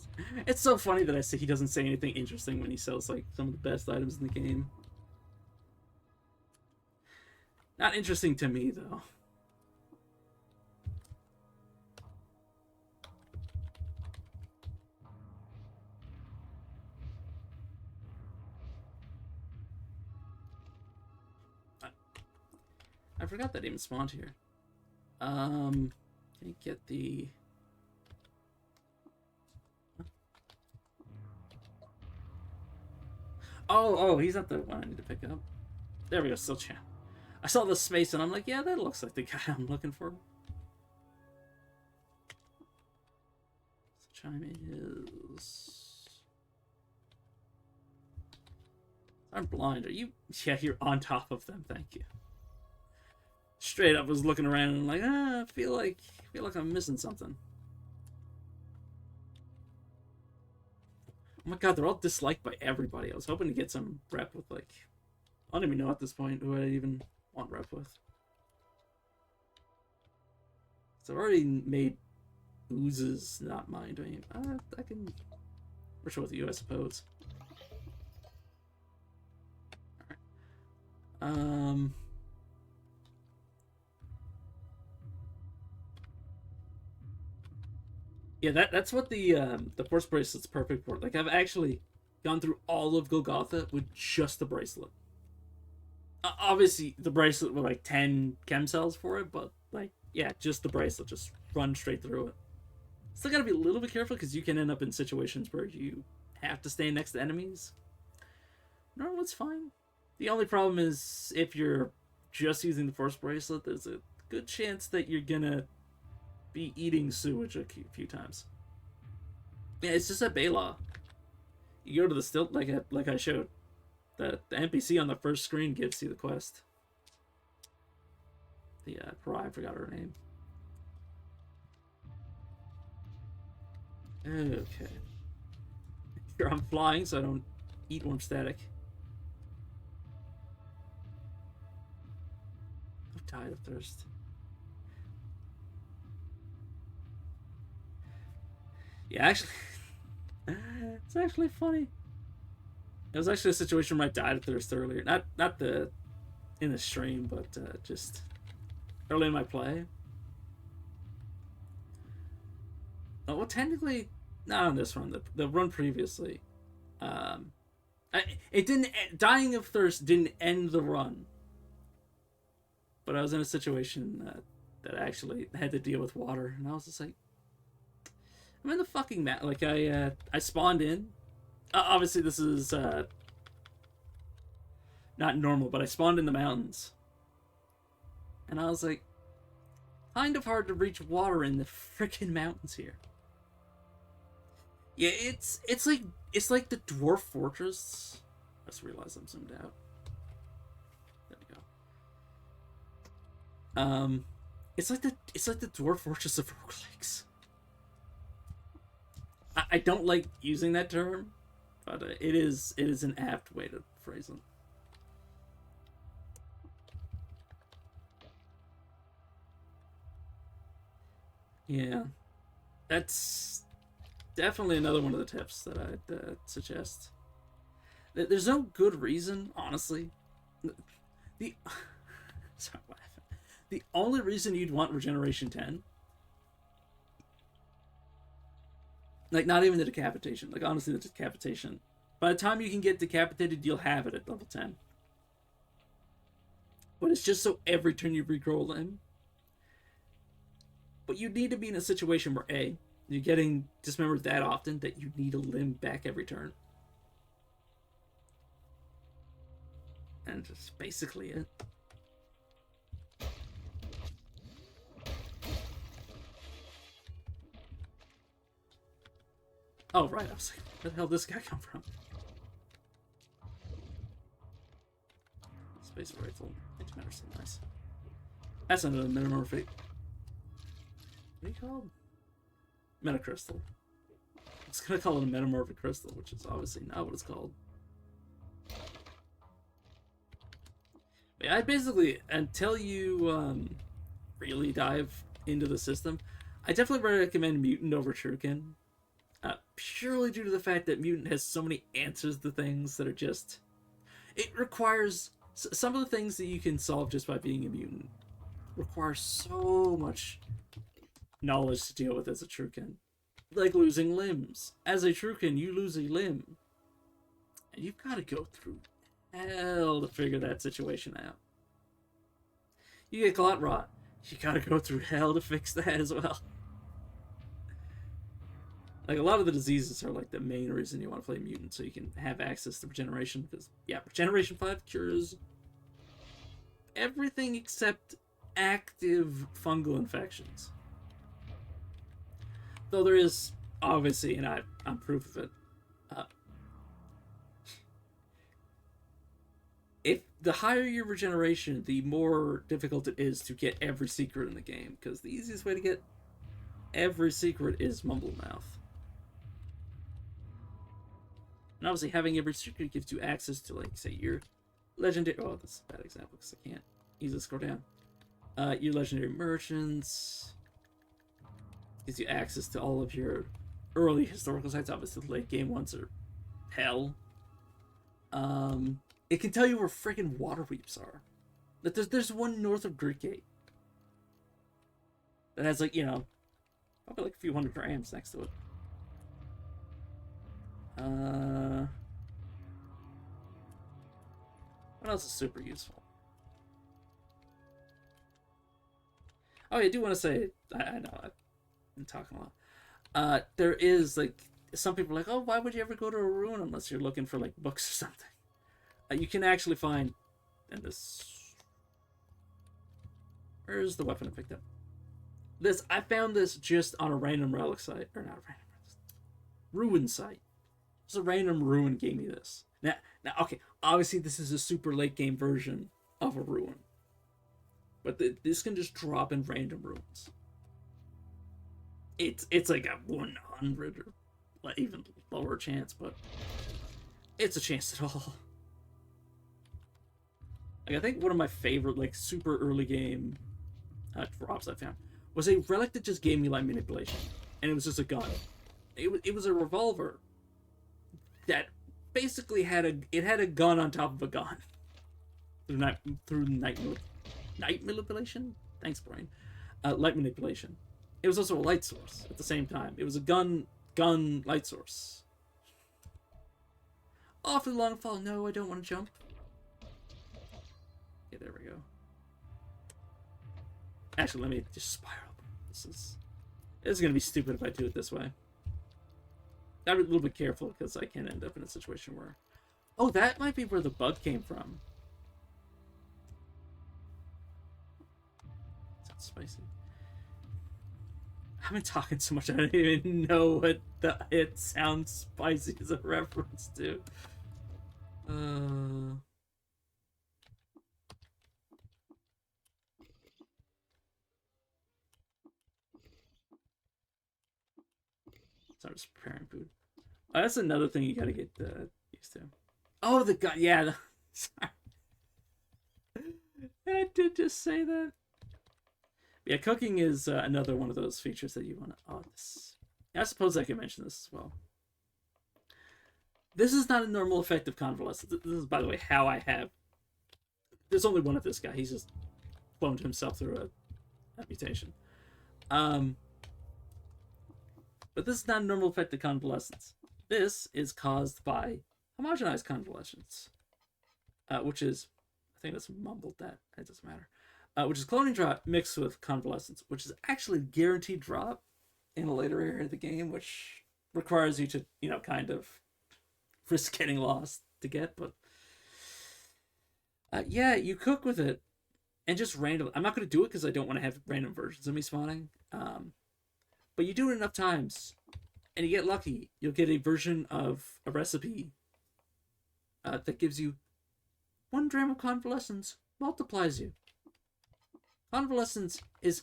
It's so funny that I say he doesn't say anything interesting when he sells like some of the best items in the game. Not interesting to me though. I forgot that even spawned here. Can you get the... Oh, he's not the one I need to pick up. There we go, still champ. I saw the space and I'm like, yeah, that looks like the guy I'm looking for. So chime is... I'm blind. Are you? Yeah, you're on top of them. Thank you. Straight up was looking around and I'm like, I feel like I'm missing something. Oh my god, they're all disliked by everybody. I was hoping to get some rep with, like... I don't even know at this point who I even want rep with. So I've already made oozes not mine. Do I can... ritual with you, I suppose. Alright. Yeah, that's what the force bracelet's perfect for. Like I've actually gone through all of Golgotha with just the bracelet. Obviously, the bracelet with like 10 chem cells for it, but like yeah, just the bracelet, just run straight through it. Still gotta be a little bit careful because you can end up in situations where you have to stay next to enemies. No, it's fine. The only problem is if you're just using the force bracelet, there's a good chance that you're gonna be eating sewage a few times. Yeah, it's just a Bela. You go to the stilt like I showed. The NPC on the first screen gives you the quest. The I forgot her name. Okay. Sure, I'm flying, so I don't eat warm static. I've died of thirst. Yeah, actually, it's actually funny. It was actually a situation where I died of thirst earlier. Not the in the stream, but just early in my play. Oh, well, technically, not on this run. The run previously, um, it didn't. Dying of thirst didn't end the run, but I was in a situation that I actually had to deal with water, and I was just like, I'm in the fucking mat. Like I spawned in. Obviously, this is not normal, but I spawned in the mountains, and I was like, kind of hard to reach water in the freaking mountains here. Yeah, it's like the dwarf fortress. I just realized I'm zoomed out. There we go. It's like the dwarf fortress of roguelikes. I don't like using that term, but it is an apt way to phrase it. Yeah, that's definitely another one of the tips that I'd suggest. There's no good reason, honestly. The sorry, I'm laughing. The only reason you'd want regeneration 10, like not even the decapitation, like honestly the decapitation. By the time you can get decapitated, you'll have it at level 10. But it's just so every turn you regrow a limb. But you need to be in a situation where A, you're getting dismembered that often that you need a limb back every turn. And that's basically it. Oh, right, I was like, where the hell did this guy come from? Space rifle. Chimera, so nice. That's another metamorphic. What are you called? Metacrystal. I was gonna call it a metamorphic crystal, which is obviously not what it's called. But yeah, I basically, until you really dive into the system, I definitely recommend Mutant over Shuriken. Purely due to the fact that Mutant has so many answers to things that are just. It requires. Some of the things that you can solve just by being a mutant require so much knowledge to deal with as a Trukin. Like losing limbs. As a Trukin, you lose a limb. And you've got to go through hell to figure that situation out. You get Glot Rot. You gotta go through hell to fix that as well. Like a lot of the diseases are like the main reason you want to play mutant, so you can have access to regeneration. Because yeah, regeneration 5 cures everything except active fungal infections. Though there is obviously, and I'm proof of it. Uh, if the higher your regeneration, the more difficult it is to get every secret in the game. Because the easiest way to get every secret is Mumble Mouth. And obviously, having every secret gives you access to, like, say, your legendary. Oh, that's a bad example because I can't easily scroll down. Your legendary merchants gives you access to all of your early historical sites. Obviously, the late game ones are hell. It can tell you where freaking water weeps are. That there's one north of Greek Gate that has like Probably like a few hundred grams next to it. What else is super useful? Oh, yeah, I do want to say, I know, I've been talking a lot. There is, like, some people are like, oh, why would you ever go to a ruin unless you're looking for, like, books or something? You can actually find, and this... Where's the weapon I picked up? I found this just on a random relic site, or not a random ruin site. Just a random ruin gave me this. Now, okay, obviously this is a super late game version of a ruin. But this can just drop in random ruins. It's like a 100 or like even lower chance, but it's a chance at all. Like, I think one of my favorite like super early game drops I found was a relic that just gave me light manipulation, and it was just a gun. It was a revolver that basically had a gun on top of a gun through night manipulation. Thanks, brain. Light manipulation. It was also a light source at the same time. It was a gun light source. Awfully long fall. No, I don't want to jump. Okay, there we go. Actually, let me just spiral. This is gonna be stupid if I do it this way. Gotta be a little bit careful because I can end up in a situation where, oh, that might be where the bug came from. Sounds spicy. I've been talking so much I don't even know what it sounds spicy is a reference to. So I'm just preparing food. Oh, that's another thing you gotta get used to. Oh, the gun. Yeah. Sorry. I did just say that. Yeah, cooking is another one of those features that you want to... Oh, this... I suppose I can mention this as well. This is not a normal effect of convalescence. This is, by the way, how I have... There's only one of this guy. He's just cloned himself through a mutation. But this is not a normal effect of convalescence. This is caused by homogenized convalescence, which is... I think that's mumbled that. It doesn't matter. Which is cloning drop mixed with convalescence, which is actually guaranteed drop in a later area of the game, which requires you to, kind of risk getting lost to get. But yeah, you cook with it and just random. I'm not going to do it because I don't want to have random versions of me spawning. But you do it enough times and you get lucky. You'll get a version of a recipe that gives you 1 gram of convalescence, multiplies you. Convalescence is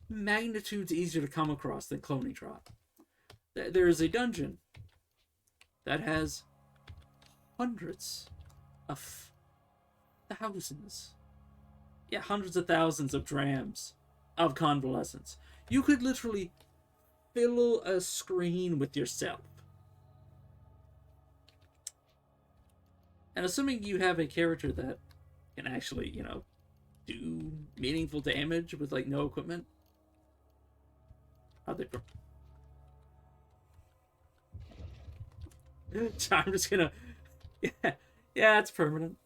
magnitudes easier to come across than cloning drop. There is a dungeon that has hundreds of thousands, hundreds of thousands of drams of convalescence. You could literally fill a screen with yourself. And assuming you have a character that can actually, do meaningful damage with like no equipment. How'd they go? So I'm just gonna, yeah, it's permanent.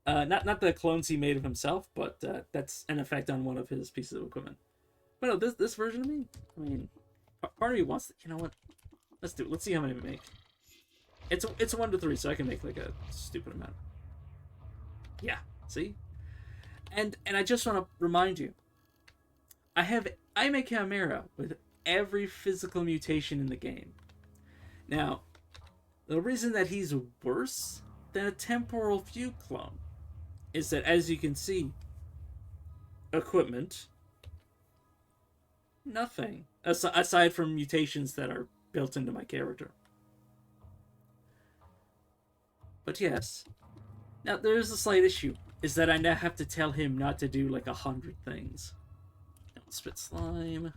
Not the clones he made of himself, but that's an effect on one of his pieces of equipment. But no, this version of me, I mean, part of me wants to, you know what? Let's do it. Let's see how many we make. It's 1 to 3, so I can make like a stupid amount. Yeah, see? And I just want to remind you, I'm a Chimera with every physical mutation in the game. Now, the reason that he's worse than a temporal view clone is that, as you can see, equipment, nothing aside from mutations that are built into my character. But yes, now there is a slight issue. Is that I now have to tell him not to do like 100 things. Don't spit slime.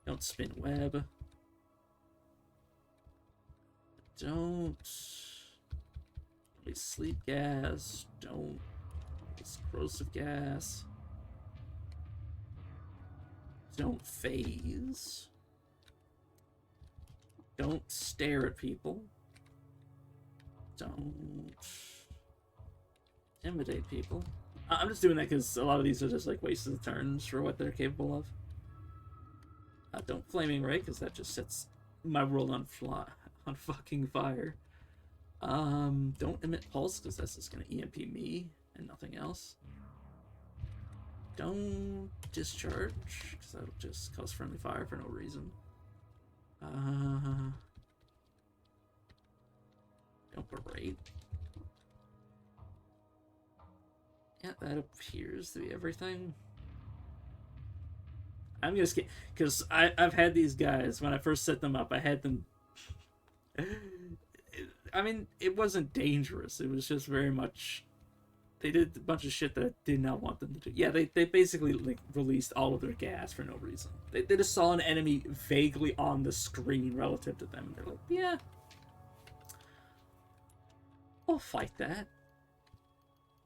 Don't spin web. Don't release sleep gas. Don't release corrosive gas. Don't phase. Don't stare at people. Don't intimidate people. I'm just doing that because a lot of these are just like wasted turns for what they're capable of. Don't flaming ray because that just sets my world on fucking fire. Don't emit pulse because that's just gonna EMP me and nothing else. Don't discharge because that'll just cause friendly fire for no reason. Don't berate. Yeah, that appears to be everything. I'm gonna skip because I've had these guys when I first set them up. I had them. I mean, it wasn't dangerous. It was just very much. They did a bunch of shit that I did not want them to do. Yeah, they basically like released all of their gas for no reason. They just saw an enemy vaguely on the screen relative to them, and they're like, yeah, I'll fight that.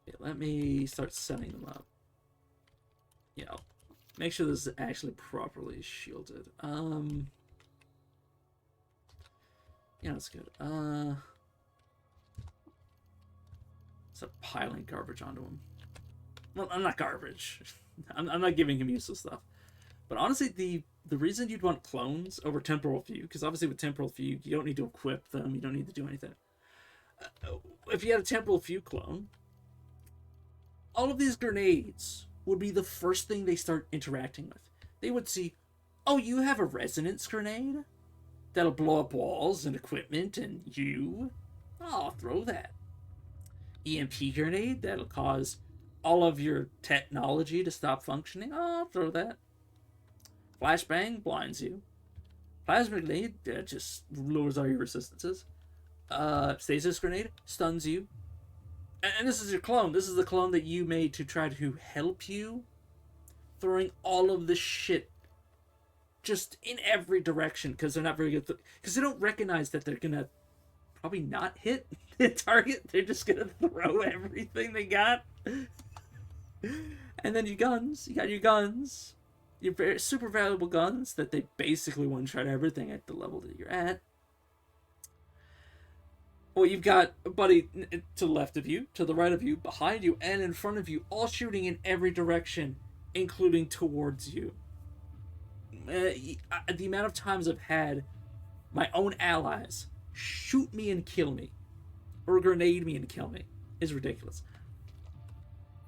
Okay, let me start setting them up. You know, make sure this is actually properly shielded. Yeah, that's good. Start piling garbage onto him. Well, I'm not garbage. I'm not giving him useless stuff. But honestly, the reason you'd want clones over temporal view, because obviously with temporal view, you don't need to equip them, you don't need to do anything. If you had a temporal view clone, all of these grenades would be the first thing they start interacting with. They would see, oh, you have a resonance grenade? That'll blow up walls and equipment and you? Oh, I'll throw that. EMP grenade? That'll cause all of your technology to stop functioning? Oh, I'll throw that. Flashbang blinds you. Plasma grenade just lowers all your resistances. Stasis grenade stuns you. And this is your clone. This is the clone that you made to try to help you. Throwing all of this shit just in every direction because they're not very good. Because they don't recognize that they're gonna probably not hit the target. They're just gonna throw everything they got. And then your guns. You got your guns. Your very super valuable guns that they basically one-shot everything at the level that you're at. Well, you've got a buddy to the left of you, to the right of you, behind you, and in front of you, all shooting in every direction, including towards you. The amount of times I've had my own allies shoot me and kill me, or grenade me and kill me, is ridiculous.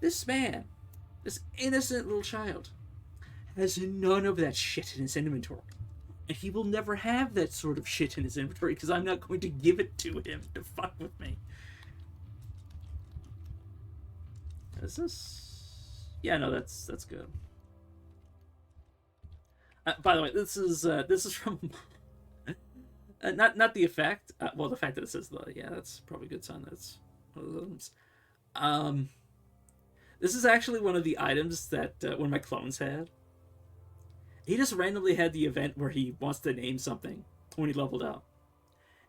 This man, this innocent little child, has none of that shit in his inventory. And he will never have that sort of shit in his inventory because I'm not going to give it to him to fuck with me. Is this? Yeah, no, that's good. By the way, this is from not the effect. Well, the fact that it says the that's probably a good sign. That's one of those. This is actually one of the items that one of my clones had. He just randomly had the event where he wants to name something when he leveled up.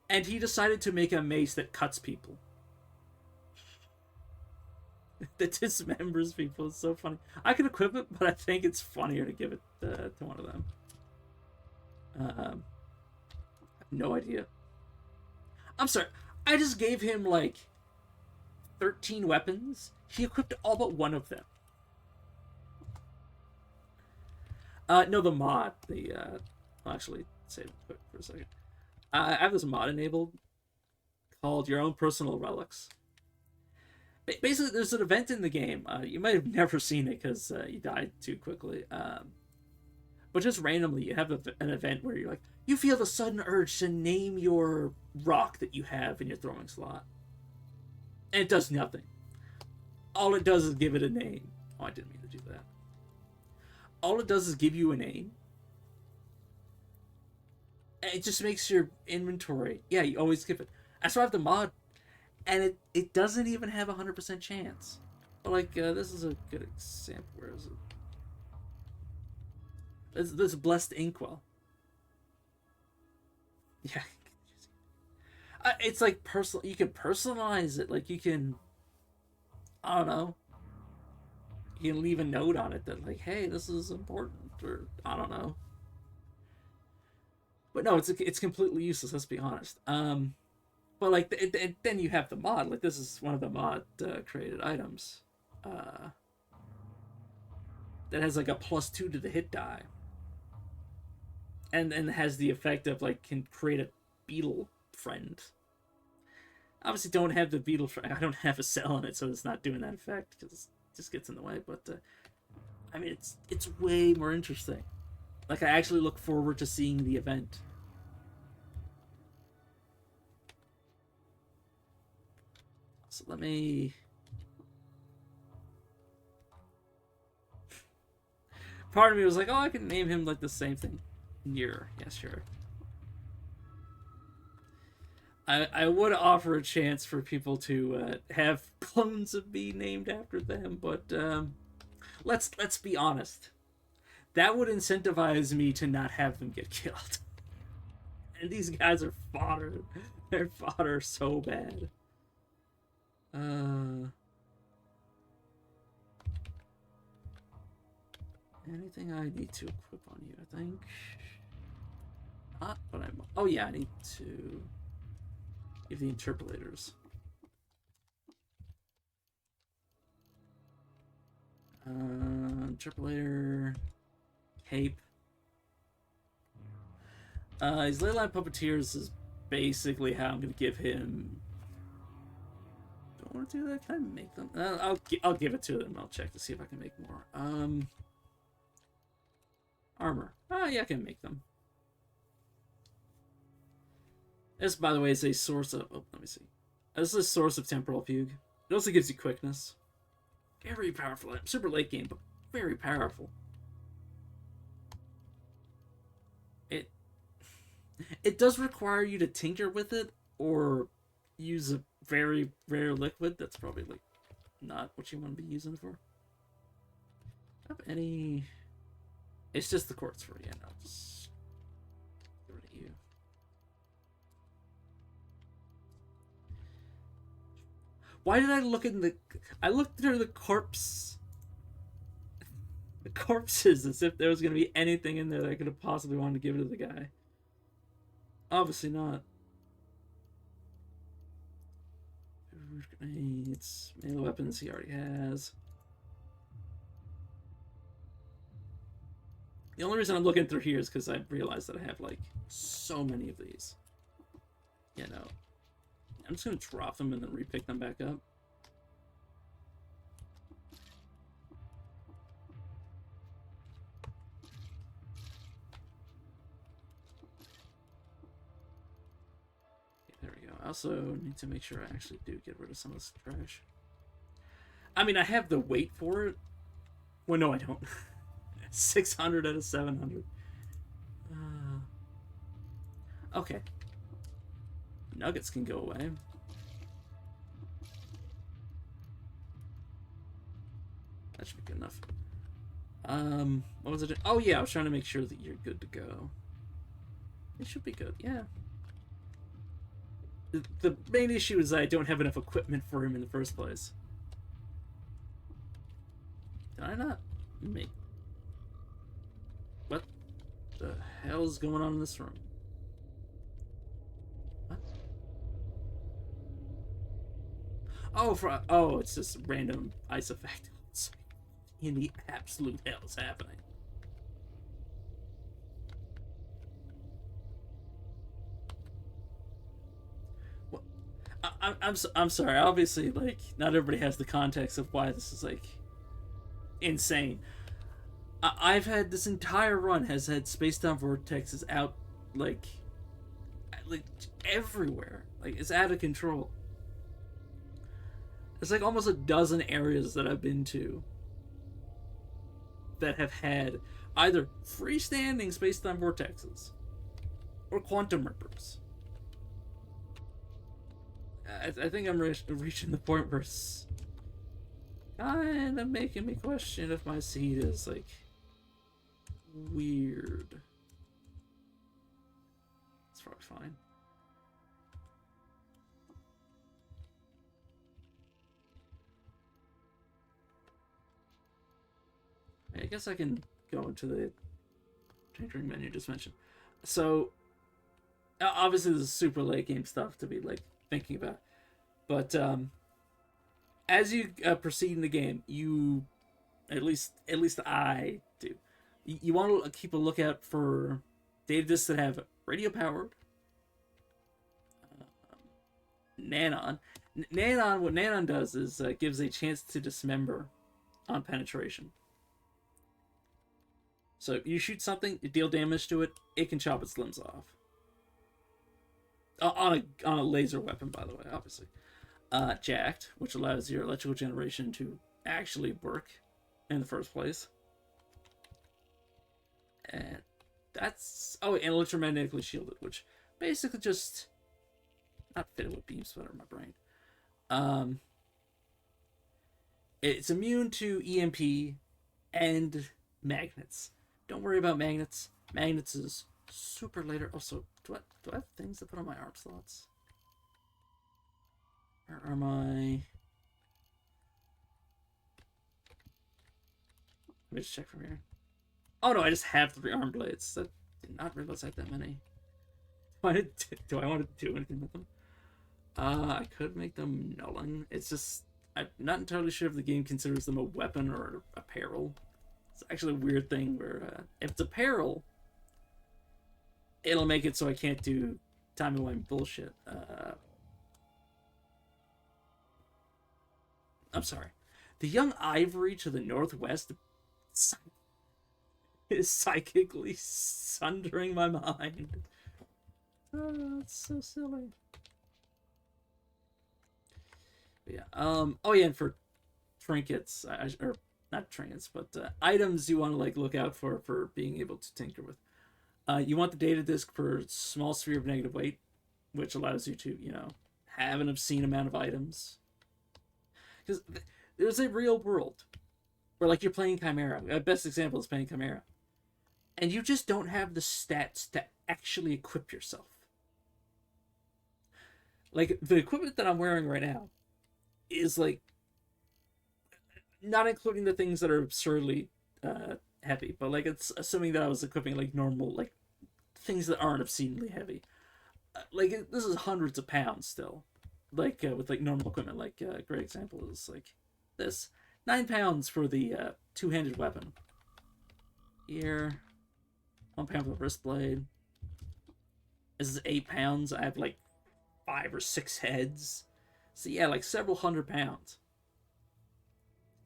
And he decided to make a mace that cuts people. That dismembers people. It's so funny. I could equip it, but I think it's funnier to give it to one of them. I have no idea. I'm sorry. I just gave him like 13 weapons. He equipped all but one of them. No, the mod. I'll actually save it quick for a second. I have this mod enabled called Your Own Personal Relics. Basically, there's an event in the game. You might have never seen it because you died too quickly. But just randomly, you have an event where you're like, you feel the sudden urge to name your rock that you have in your throwing slot. And it does nothing. All it does is give it a name. Oh, I didn't mean to do that. All it does is give you a name. And it just makes your inventory. Yeah, you always skip it. That's why I have the mod. And it doesn't even have a 100% chance. But like, this is a good example. Where is it? This Blessed Inkwell. Yeah. It's like personal. You can personalize it. Like you can, I don't know. You can leave a note on it that like, hey, this is important. or I don't know. But no, it's completely useless. Let's be honest. But like then you have the mod. Like this is one of the mod created items. That has like a +2 to the hit die, and has the effect of like can create a beetle friend. Obviously, don't have the beetle friend. I don't have a cell on it, so it's not doing that effect because it just gets in the way. But I mean, it's way more interesting. Like I actually look forward to seeing the event. So let me. Part of me was like, oh, I can name him like the same thing. Near, yeah, sure. I would offer a chance for people to have clones of me named after them, but let's be honest. That would incentivize me to not have them get killed. And these guys are fodder. They're fodder so bad. Anything I need to equip on you, I think. Not, but I'm. Oh yeah, I need to give the interpolators. Interpolator, cape. His Leyline Puppeteers is basically how I'm gonna give him. Do I want to do that? Can I make them? I'll give it to them. I'll check to see if I can make more. Armor. Oh yeah, I can make them. This, by the way, is a source of. Oh, let me see. This is a source of temporal fugue. It also gives you quickness. Very powerful. Super late game, but very powerful. It does require you to tinker with it or use a very rare liquid. That's probably like not what you want to be using for. Have any? It's just the quartz for yeah. No, just get rid of you. Why did I look in the? I looked through the corpses as if there was going to be anything in there that I could have possibly wanted to give to the guy. Obviously not. Grenades, melee weapons he already has. The only reason I'm looking through here is because I realized that I have like so many of these. You know, I'm just gonna drop them and then repick them back up. There we go. I also need to make sure I actually do get rid of some of this trash. I mean, I have the weight for it. Well, no, I don't. 600 out of 700. Okay. Nuggets can go away. That should be good enough. What was it? Oh yeah, I was trying to make sure that you're good to go. It should be good, yeah. The main issue is I don't have enough equipment for him in the first place. Did I not make... What the hell is going on in this room? What? Oh, it's just random ice effect. In the absolute hell is happening? What? I'm sorry. Obviously, like, not everybody has the context of why this is like insane. I've had this entire run has had space-time vortexes out like everywhere. Like it's out of control. It's like almost a dozen areas that I've been to that have had either freestanding space-time vortexes or quantum rippers. I think I'm reaching the point where it's kind of making me question if my seed is like weird. It's probably fine. I guess I can go into the tinkering menu just mentioned. So obviously this is super late game stuff to be like thinking about, but as you proceed in the game, you at least I do. You want to keep a lookout for data disks that have radio powered, Nanon. Nanon, what Nanon does is gives a chance to dismember on penetration. So if you shoot something, you deal damage to it, it can chop its limbs off. On a laser weapon, by the way, obviously. Jacked, which allows your electrical generation to actually work in the first place. And that's... Oh, and electromagnetically shielded, which basically just... Not fitted with beam splitter in my brain. It's immune to EMP and magnets. Don't worry about magnets. Magnets is super later. Also, do I have things to put on my arm slots? Or are my... Let me just check from here. Oh no, I just have 3 arm blades. I did not realize I had that many. Do I want to do anything with them? I could make them nulling. It's just... I'm not entirely sure if the game considers them a weapon or apparel. It's actually a weird thing where if it's apparel, it'll make it so I can't do timey-wimey bullshit. I'm sorry. The young ivory to the northwest is psychically sundering my mind. Oh, that's so silly. But yeah. Oh yeah, and for trinkets, or not trinkets, but items you want to like look out for being able to tinker with. You want the data disk for small sphere of negative weight, which allows you to, have an obscene amount of items. Because there's a real world where, like, you're playing Chimera. The best example is playing Chimera. And you just don't have the stats to actually equip yourself. Like, the equipment that I'm wearing right now is, like, not including the things that are absurdly heavy, but, like, it's assuming that I was equipping, like, normal, like, things that aren't obscenely heavy. Like, this is hundreds of pounds still. Like, with, like, normal equipment. Like, a great example is, like, this. 9 pounds for the two-handed weapon. Here. 1 pound for the wrist blade. This is 8 pounds. I have, like, 5 or 6 heads. So, yeah, like, several hundred pounds.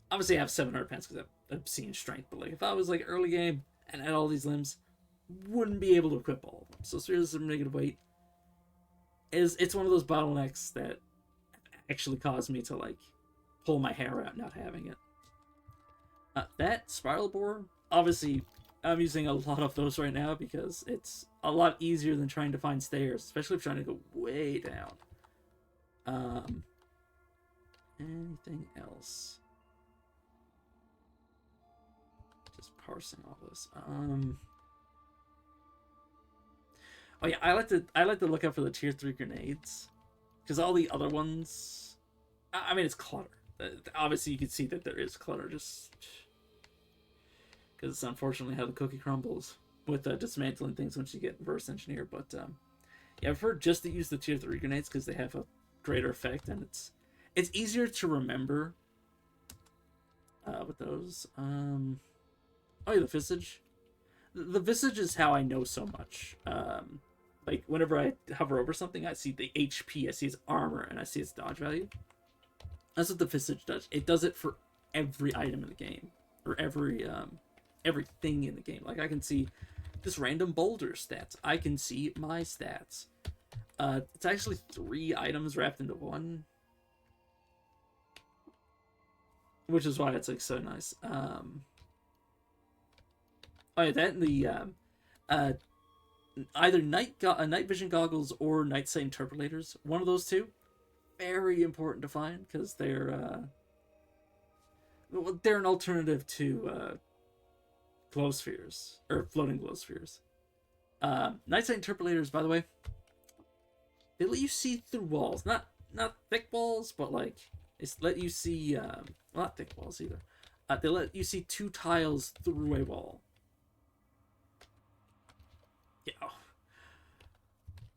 Obviously, I have 700 pounds because I have obscene strength. But, like, if I was, like, early game and had all these limbs, wouldn't be able to equip all of them. So, seriously, negative weight. It's one of those bottlenecks that actually caused me to, like, pull my hair out not having it. That spiral borer, obviously, I'm using a lot of those right now because it's a lot easier than trying to find stairs, especially if trying to go way down. Anything else? Just parsing all this. Oh yeah, I like to look out for the tier 3 grenades, because all the other ones, I mean, it's clutter. Obviously, you can see that there is clutter, just because it's unfortunately how the cookie crumbles with dismantling things once you get reverse engineer. But yeah, I've heard just to use the tier 3 grenades because they have a greater effect, and it's easier to remember with those. Oh yeah, the visage. The visage is how I know so much. Like, whenever I hover over something, I see the HP, I see its armor, and I see its dodge value. That's what the visage does. It does it for every item in the game, or everything in the game. Like, I can see this random boulder stats. I can see my stats. It's actually 3 items wrapped into one, which is why it's, like, so nice. Oh yeah, that and the either night vision goggles or night sight interpolators. One of those two, very important to find because they're an alternative to glow spheres or floating glow spheres. Night sight interpolators, by the way, they let you see through walls, not thick walls, but like it's let you see not thick walls either. They let you see 2 tiles through a wall. Yeah,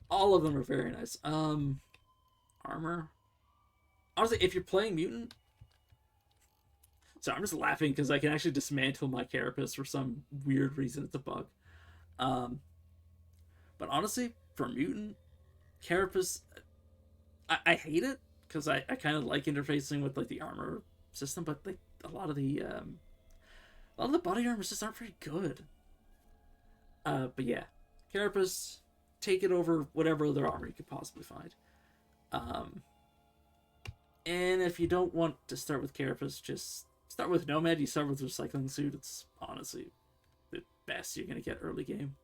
all of them are very nice. Armor. Honestly, if you're playing mutant, so I'm just laughing because I can actually dismantle my carapace for some weird reason. It's a bug. Um, but honestly, for mutant carapace, I hate it because I kind of like interfacing with like the armor system, but like a lot of the body armors just aren't very good. But yeah, carapace, take it over whatever other armor you could possibly find. Um, and if you don't want to start with carapace, just start with nomad. You start with recycling suit. It's honestly the best you're gonna get early game.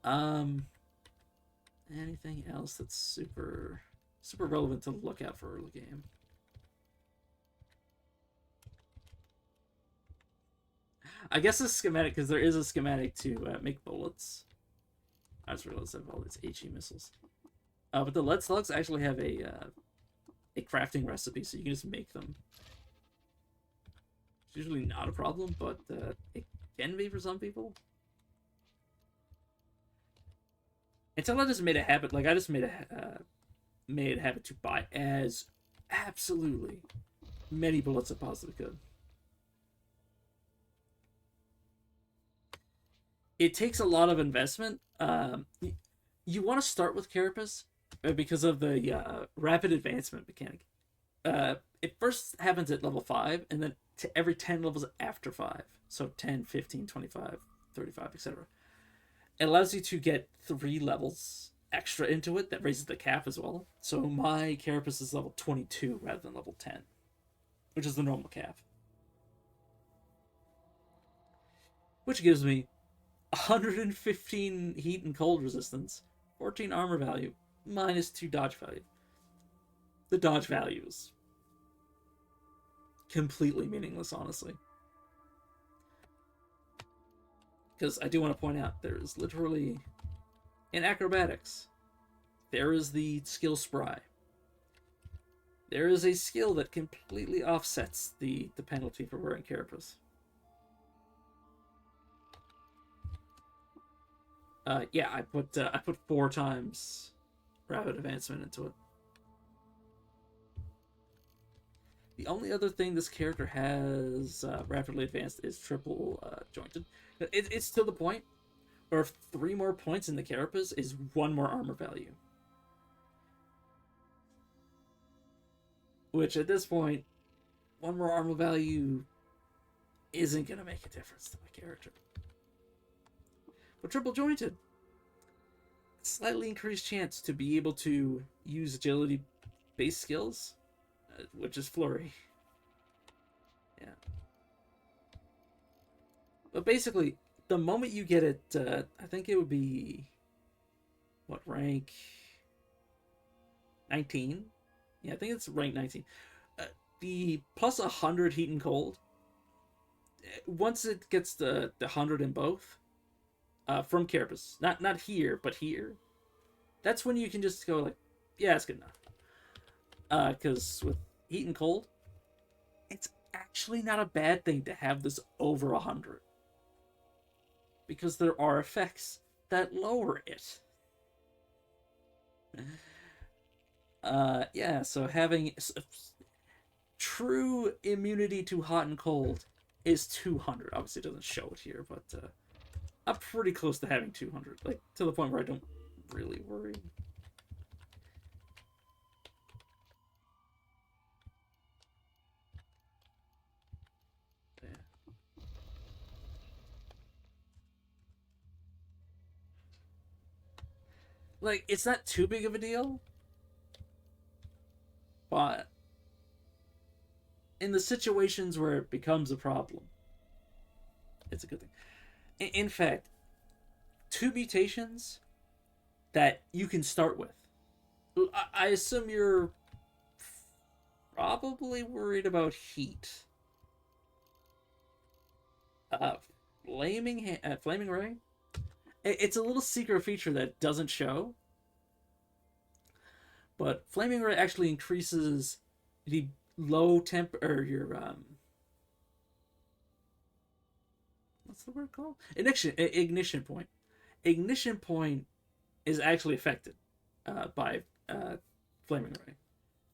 Um, anything else that's super relevant to look out for early game? I guess a schematic, because there is a schematic to make bullets. I just realized I have all these HE missiles. But the lead slugs actually have a crafting recipe, so you can just make them. It's usually not a problem, but it can be for some people. Until I just made a habit, like I just made a habit to buy as absolutely many bullets as I possibly could. It takes a lot of investment. You want to start with carapace because of the rapid advancement mechanic. It first happens at level 5, and then to every 10 levels after 5. So 10, 15, 25, 35, etc. It allows you to get 3 levels extra into it that raises the cap as well. So my carapace is level 22 rather than level 10, which is the normal cap. Which gives me 115 heat and cold resistance, 14 armor value, minus 2 dodge value. The dodge value is completely meaningless, honestly. Because I do want to point out there is literally in acrobatics, there is the skill spry. There is a skill that completely offsets the penalty for wearing carapace. Yeah, I put 4 times rapid advancement into it. The only other thing this character has rapidly advanced is triple jointed. It's to the point where 3 more points in the carapace is 1 more armor value. Which at this point, 1 more armor value isn't going to make a difference to my character. But triple jointed, slightly increased chance to be able to use agility based skills, which is flurry. Yeah. But basically, the moment you get it, I think it would be what rank 19? Yeah, I think it's rank 19. The plus 100 heat and cold. Once it gets the 100 in both, from carapace, not here, but here, that's when you can just go like, yeah, it's good enough. Because with heat and cold, it's actually not a bad thing to have this over 100. Because there are effects that lower it. Yeah, so having true immunity to hot and cold is 200. Obviously, it doesn't show it here, but I'm pretty close to having 200. Like, to the point where I don't really worry. Yeah. Like, it's not too big of a deal, but in the situations where it becomes a problem, it's a good thing. In fact, 2 mutations that you can start with. I assume you're probably worried about heat. Uh, flaming ray. It's a little secret feature that doesn't show, but flaming ray actually increases the low temp or your what's the word called? Ignition point. ignition point is actually affected by flaming ray.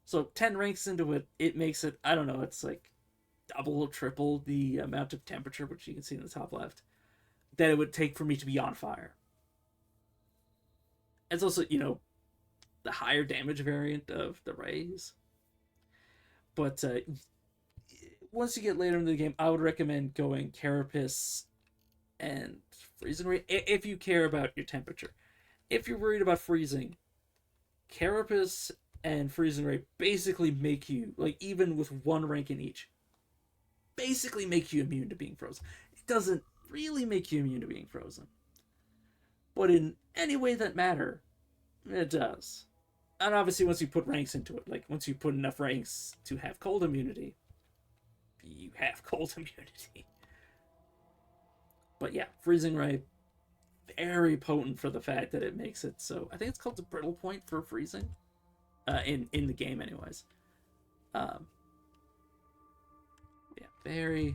So 10 ranks into it, it makes it, I don't know, it's like double or triple the amount of temperature, which you can see in the top left, that it would take for me to be on fire. It's also, the higher damage variant of the rays. But once you get later into the game, I would recommend going Carapace and Freezing Ray if you care about your temperature. If you're worried about freezing, Carapace and Freezing Ray basically make you, like, even with one rank in each, basically make you immune to being frozen. It doesn't really make you immune to being frozen, but in any way that matter, it does. And obviously, once you put ranks into it, like once you put enough ranks to have cold immunity, you have cold immunity. But yeah, Freezing Ray, very potent for the fact that it makes it so. I think it's called the brittle point for freezing, in the game, anyways. Yeah, very,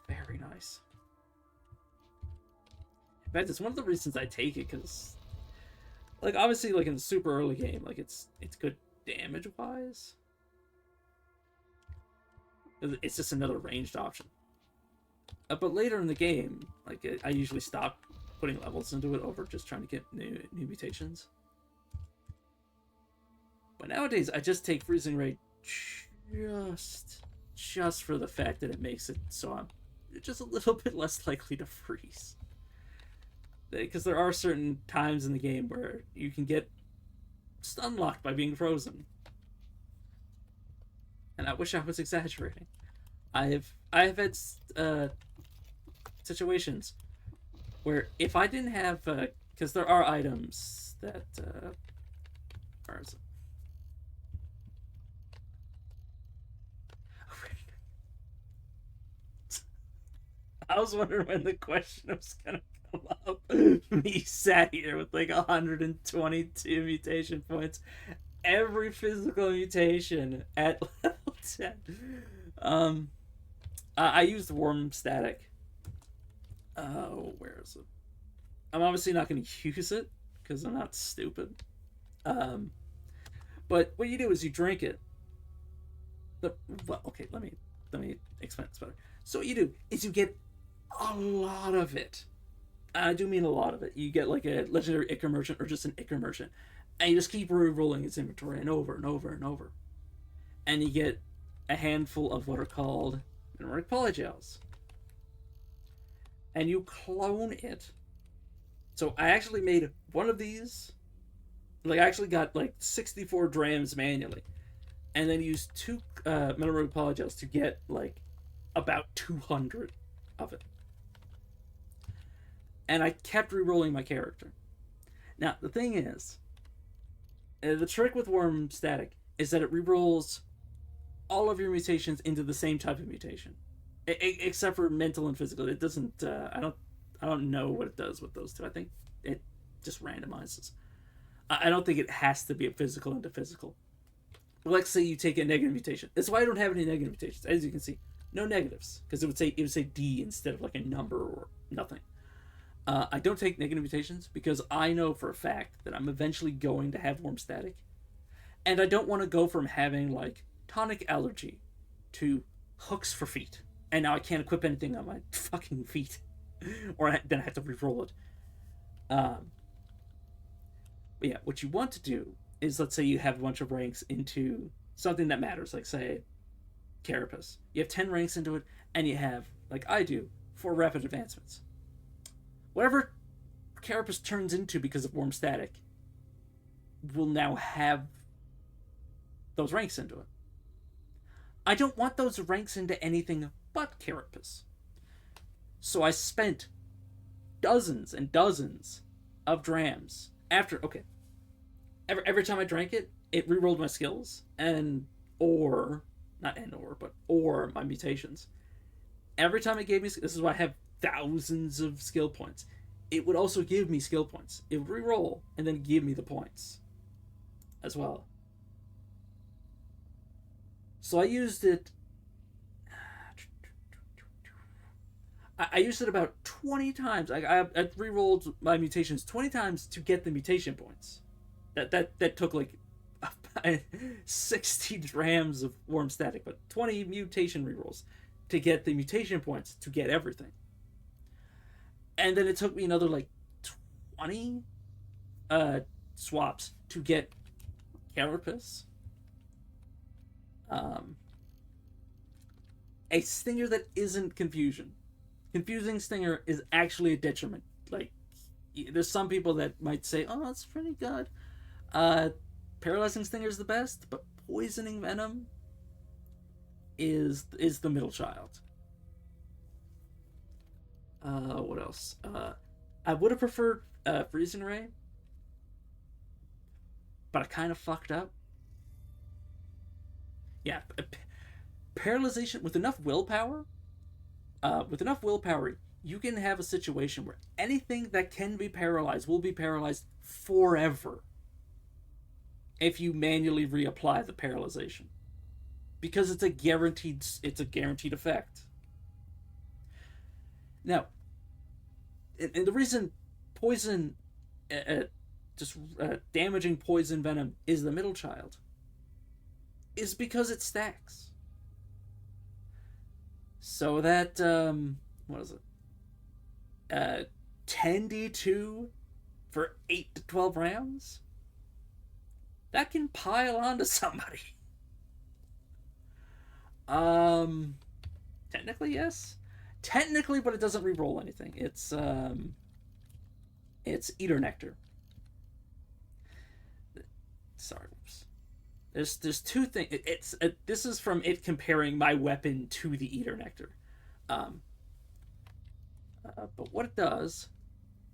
very nice. In fact, it's one of the reasons I take it, because, like, obviously, like in the super early game, like it's good damage wise. It's just another ranged option. But later in the game, like I usually stop putting levels into it over just trying to get new mutations. But nowadays, I just take Freezing Ray just for the fact that it makes it so I'm just a little bit less likely to freeze. Because there are certain times in the game where you can get stun locked by being frozen. And I wish I was exaggerating. I have had situations where if I didn't have, because there are items that, where is it? I was wondering when the question was gonna come up. Me sat here with like 122 mutation points, every physical mutation at level 10. I used Worm Static. Oh, where is it? I'm obviously not going to use it because I'm not stupid. But what you do is you drink it. Well, okay, let me explain this better. So what you do is you get a lot of it. I do mean a lot of it. You get like a legendary Ichor Merchant or just an Ichor Merchant, and you just keep re-rolling its inventory and over and over and over. And you get a handful of what are called Mineral Polygels. And you clone it. So I actually made one of these. Like, I actually got like 64 drams manually. And then used 2 Mineral Polygels to get like about 200 of it. And I kept re-rolling my character. Now, the thing is, the trick with Worm Static is that it re-rolls all of your mutations into the same type of mutation, except for mental and physical. It doesn't. I don't know what it does with those two. I think it just randomizes. I don't think it has to be a physical into physical. Let's say you take a negative mutation. That's why I don't have any negative mutations. As you can see, no negatives, because it would say D instead of like a number or nothing. I don't take negative mutations because I know for a fact that I'm eventually going to have Worm Static, and I don't want to go from having like tonic allergy to hooks for feet, and now I can't equip anything on my fucking feet, or then I have to re-roll it. But yeah, what you want to do is, let's say you have a bunch of ranks into something that matters, like say Carapace. You have 10 ranks into it, and you have, like I do, 4 rapid advancements. Whatever Carapace turns into because of Worm Static will now have those ranks into it. I don't want those ranks into anything but Carapace. So I spent dozens and dozens of drams after, okay, every time I drank it, it re-rolled my skills or my mutations. Every time it gave me, this is why I have thousands of skill points. It would also give me skill points. It would re-roll and then give me the points as well. So I used it. I used it about 20 times. I re-rolled my mutations 20 times to get the mutation points. That took like 60 grams of warm static, but 20 mutation rerolls to get the mutation points to get everything. And then it took me another like 20 uh, swaps to get Carapace. Um, a stinger that isn't confusion. Confusing stinger is actually a detriment. Like, there's some people that might say, "Oh, it's pretty good." Uh, Paralyzing stinger is the best, but poisoning venom is the middle child. What else? I would have preferred freezing ray, but I kind of fucked up. Yeah, paralyzation with enough willpower, you can have a situation where anything that can be paralyzed will be paralyzed forever if you manually reapply the paralyzation because it's a guaranteed effect. Now, and the reason poison just damaging poison venom is the middle child is because it stacks. So that what is it? 10d2 for 8 to 12 rounds? That can pile onto somebody. Um Technically yes. Technically, but it doesn't re-roll anything. It's Eater Nectar. Sorry, whoops. There's two things. This is from it comparing my weapon to the Eater Nectar. Um, but what it does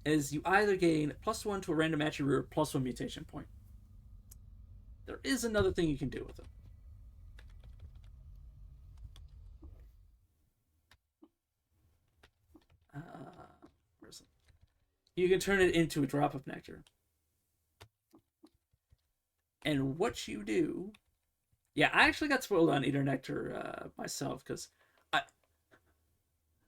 is you either gain +1 to a random attribute or +1 mutation point. There is another thing you can do with it. Where's it? You can turn it into a drop of nectar. And what you do, yeah, I actually got spoiled on Eater Nectar myself because I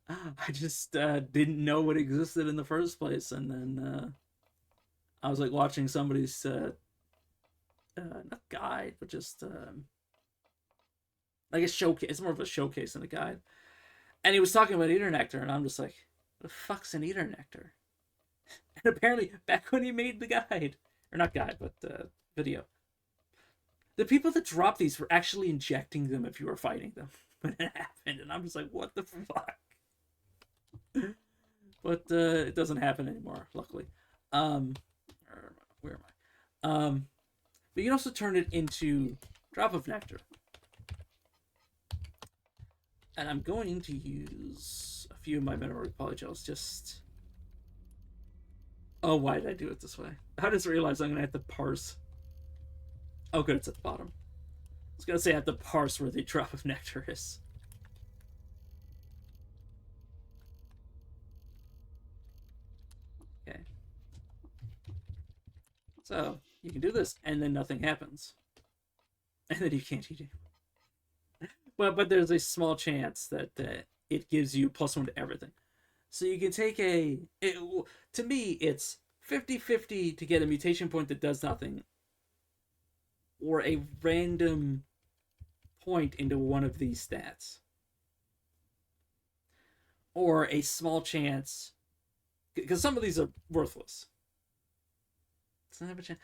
I just didn't know it existed in the first place, and then I was like watching somebody's not guide, but just like a showcase. It's more of a showcase than a guide. And he was talking about Eater Nectar, and I'm just like, "What the fuck's an Eater Nectar?" And apparently, back when he made the guide, or not guide, but video, the people that dropped these were actually injecting them if you were fighting them when it happened, and I'm just like, "What the fuck?" But it doesn't happen anymore, luckily. Where am I? But you can also turn it into drop of nectar. And I'm going to use a few of my metamorphic polygels just. Oh, why did I do it this way? I just realized I'm gonna have to parse. Oh, good, it's at the bottom. I was gonna say I have to parse where the drop of nectar is. Okay. So you can do this, and then nothing happens, and then you can't eat it. But there's a small chance that it gives you +1 to everything. So you can take to me, it's 50-50 to get a mutation point that does nothing, or a random point into one of these stats. Or a small chance, because some of these are worthless. Does not have a chance.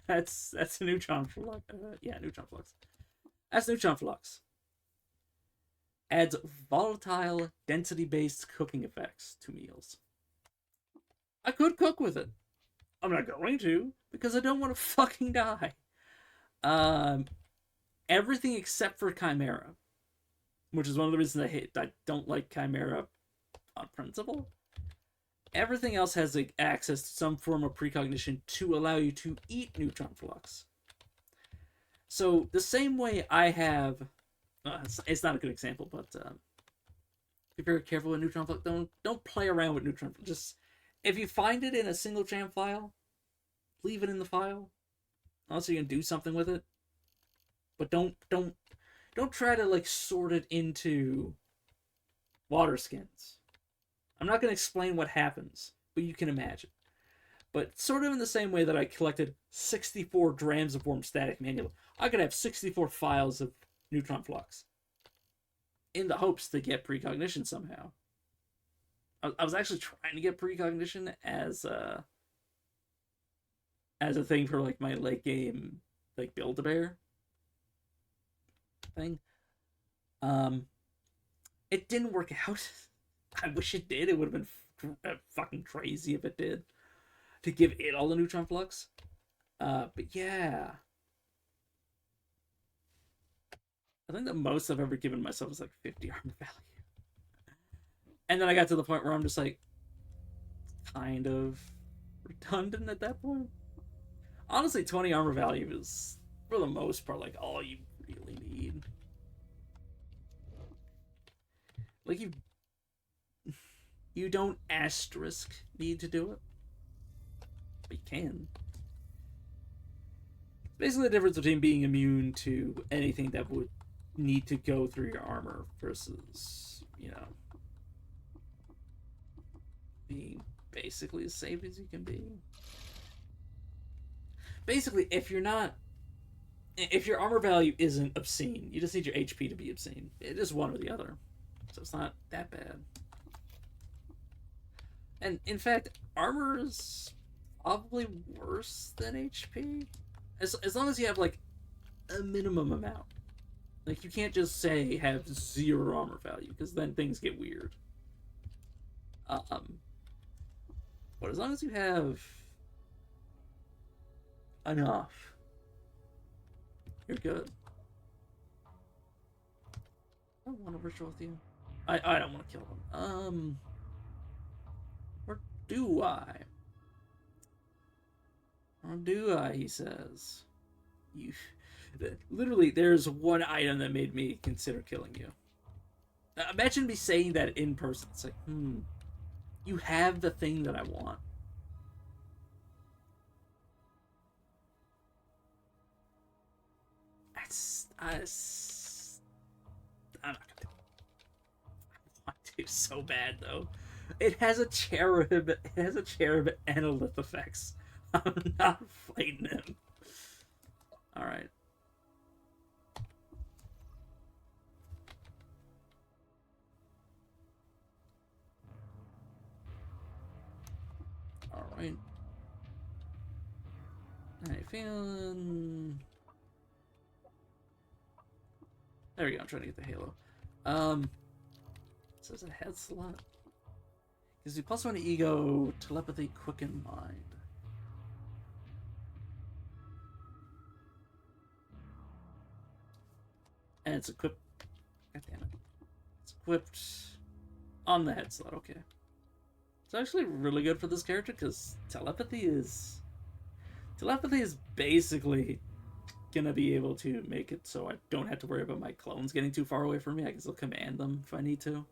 That's a neutron flux. Yeah, neutron flux. That's neutron flux. Adds volatile, density-based cooking effects to meals. I could cook with it. I'm not going to because I don't want to fucking die. Um, Everything except for Chimera, which is one of the reasons I don't like Chimera on principle. Everything else has like access to some form of precognition to allow you to eat neutron flux. So the same way I have, it's not a good example, but be very careful with neutron flux. Don't play around with neutron flux. Just if you find it in a single jam file, leave it in the file, unless you can do something with it. But don't try to like sort it into water skins. I'm not going to explain what happens, but you can imagine. But sort of in the same way that I collected 64 grams of warm static manually, I could have 64 files of neutron flux in the hopes to get precognition somehow. I was actually trying to get precognition as a thing for like my late game like Build-A-Bear thing. It didn't work out. I wish it did. It would have been fucking crazy if it did, to give it all the neutron flux. But yeah, I think the most I've ever given myself is like 50 armor value. And then I got to the point where I'm just like, kind of redundant at that point. Honestly, 20 armor value is, for the most part, like all you really need. Like you don't asterisk need to do it, but you can. It's basically the difference between being immune to anything that would need to go through your armor versus, being basically as safe as you can be. Basically, if your armor value isn't obscene, you just need your HP to be obscene. It is one or the other, so it's not that bad. And in fact, armor is probably worse than HP, as long as you have like a minimum amount. Like, you can't just say have 0 armor value, because then things get weird. But as long as you have enough, you're good. I don't want to virtual with you. I don't want to kill them. Or do I? Or do I? He says. You. Literally, there's one item that made me consider killing you. Imagine me saying that in person. It's like, you have the thing that I want. I'm not gonna do it. I want to so bad though. It has a cherub. It has a cherub and a lith effects. I'm not fighting him. All right. All right. How you feeling? There we go. I'm trying to get the halo. It says a head slot. Gives you +1 ego, telepathy, quicken mind. And it's equipped. God damn it. It's equipped on the head slot. Okay. It's actually really good for this character because telepathy is basically gonna be able to make it so I don't have to worry about my clones getting too far away from me. I can still command them if I need to.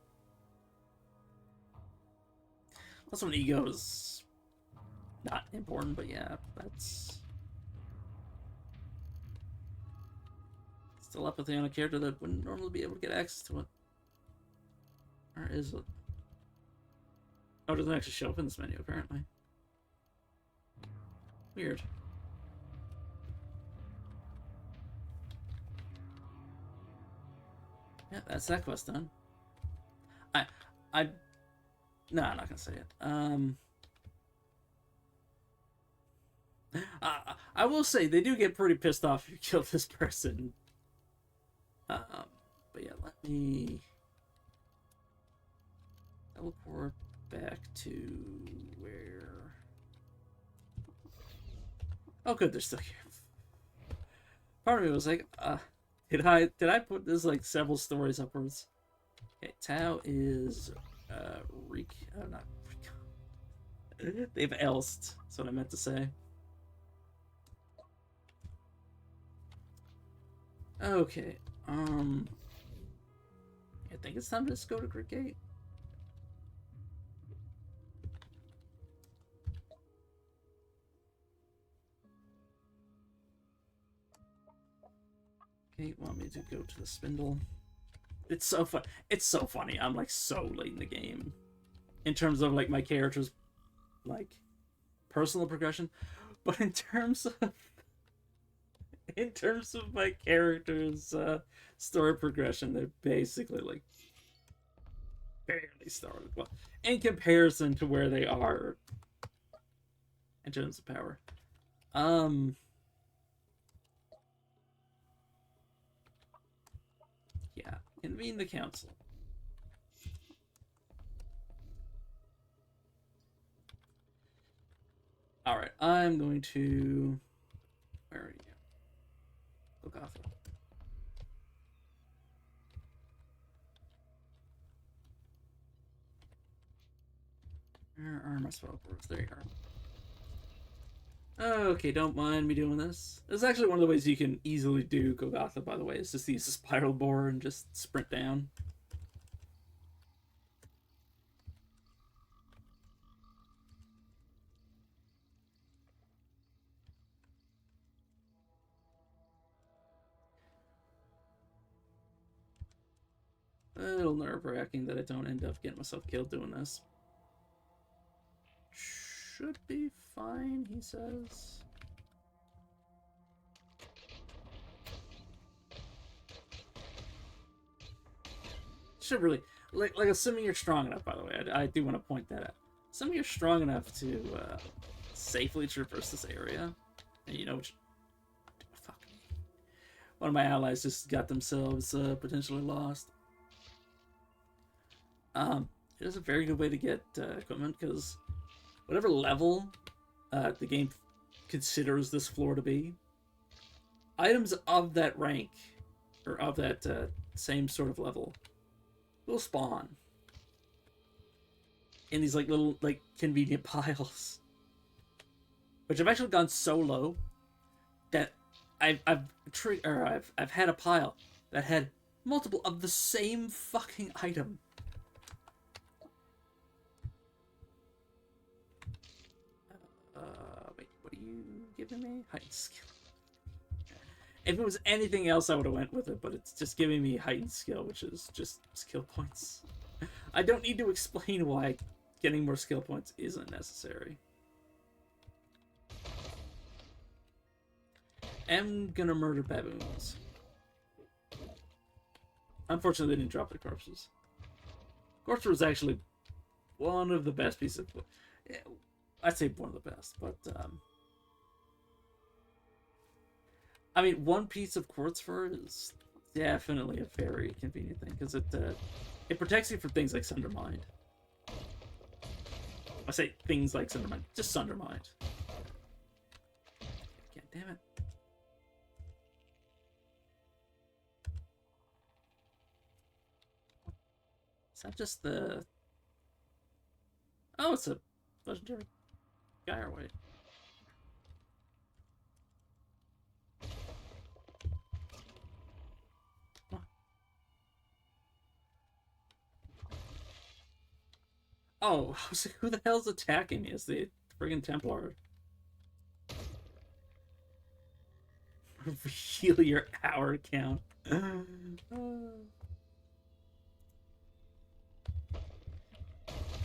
+1 ego is not important, but yeah, that's telepathy on a character that wouldn't normally be able to get access to it. Or is it? Oh, it doesn't actually show up in this menu, apparently. Weird. Yeah, that's that quest done. No, I'm not gonna say it. I will say they do get pretty pissed off if you kill this person. But yeah, let me teleport back to where. Oh, good, they're still here. Part of me was like, did I put this like several stories upwards? Okay, Tau is not Rico. They've elsed. That's what I meant to say. Okay. I think it's time to just go to Great Gate. Okay, want me to go to the spindle? It's so fun. It's so funny. I'm like so late in the game in terms of like my character's like personal progression, but in terms of my character's story progression, they're basically like barely started. Well, in comparison to where they are in terms of power. Um, yeah, convene the council. All right, I'm going to. Where are you? Golgotha. Where are my spell boards? There you are. Okay, don't mind me doing this. This is actually one of the ways you can easily do Golgotha, by the way, is just use the spiral board and just sprint down. A little nerve-wracking that I don't end up getting myself killed doing this. Should be fine, he says. Should really, like assuming you're strong enough, by the way, I do want to point that out. Assuming you're strong enough to safely traverse this area, and you know which, fuck, one of my allies just got themselves potentially lost. It is a very good way to get equipment, because whatever level the game considers this floor to be, items of that rank, or of that same sort of level, will spawn in these like little like convenient piles, which have actually gone so low that I've had a pile that had multiple of the same fucking item. Wait, what are you giving me? Heightened skill. If it was anything else, I would have went with it, but it's just giving me heightened skill, which is just skill points. I don't need to explain why getting more skill points isn't necessary. I'm gonna murder baboons. Unfortunately, they didn't drop their corpses. Corpse was actually one of the best pieces of... I'd say one of the best, but... I mean, one piece of quartz fur is definitely a very convenient thing, because it protects you from things like Sundermind. I say things like Sundermind, just Sundermind. God damn it. Is that just the... Oh, it's a legendary Gyre weight. Oh, I was like, who the hell's attacking me? It's the friggin' Templar. Reveal your hour count.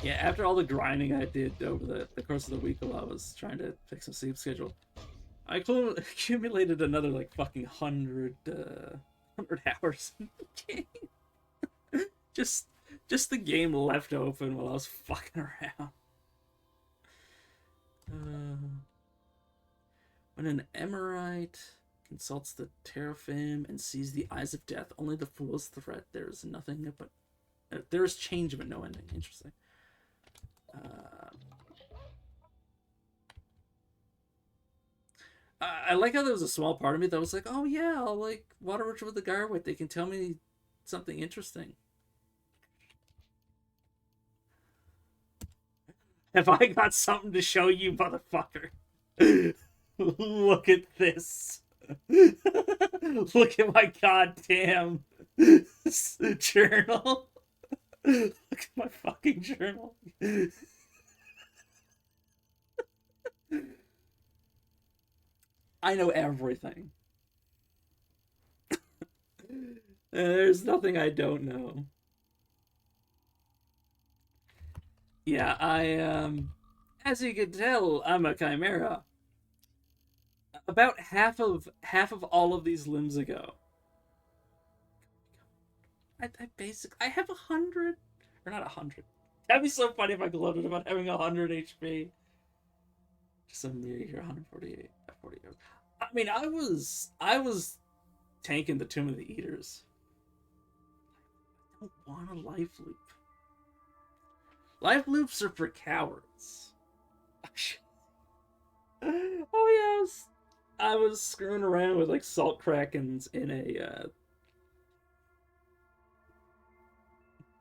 Yeah, after all the grinding I did over the course of the week while I was trying to fix my sleep schedule, I accumulated another like fucking 100 hours in the game. just the game left open while I was fucking around. When an Emerite consults the Teraphim and sees the eyes of death, only the fool's threat. There is nothing but there is change but no ending. Interesting. I like how there was a small part of me that was like, oh yeah, I'll like water ritual with the Garwit. They can tell me something interesting. Have I got something to show you, motherfucker? Look at this. Look at my goddamn journal. Look at my fucking journal. I know everything. There's nothing I don't know. Yeah, as you can tell, I'm a chimera. About half of all of these limbs ago, I have 100, or not 100. That'd be so funny if I gloated about having 100 HP. Just a mere here, 148, 48. I mean, I was tanking the Tomb of the Eaters. I don't want a life loop. Life loops are for cowards. Oh yeah, I was screwing around with like salt krakens in a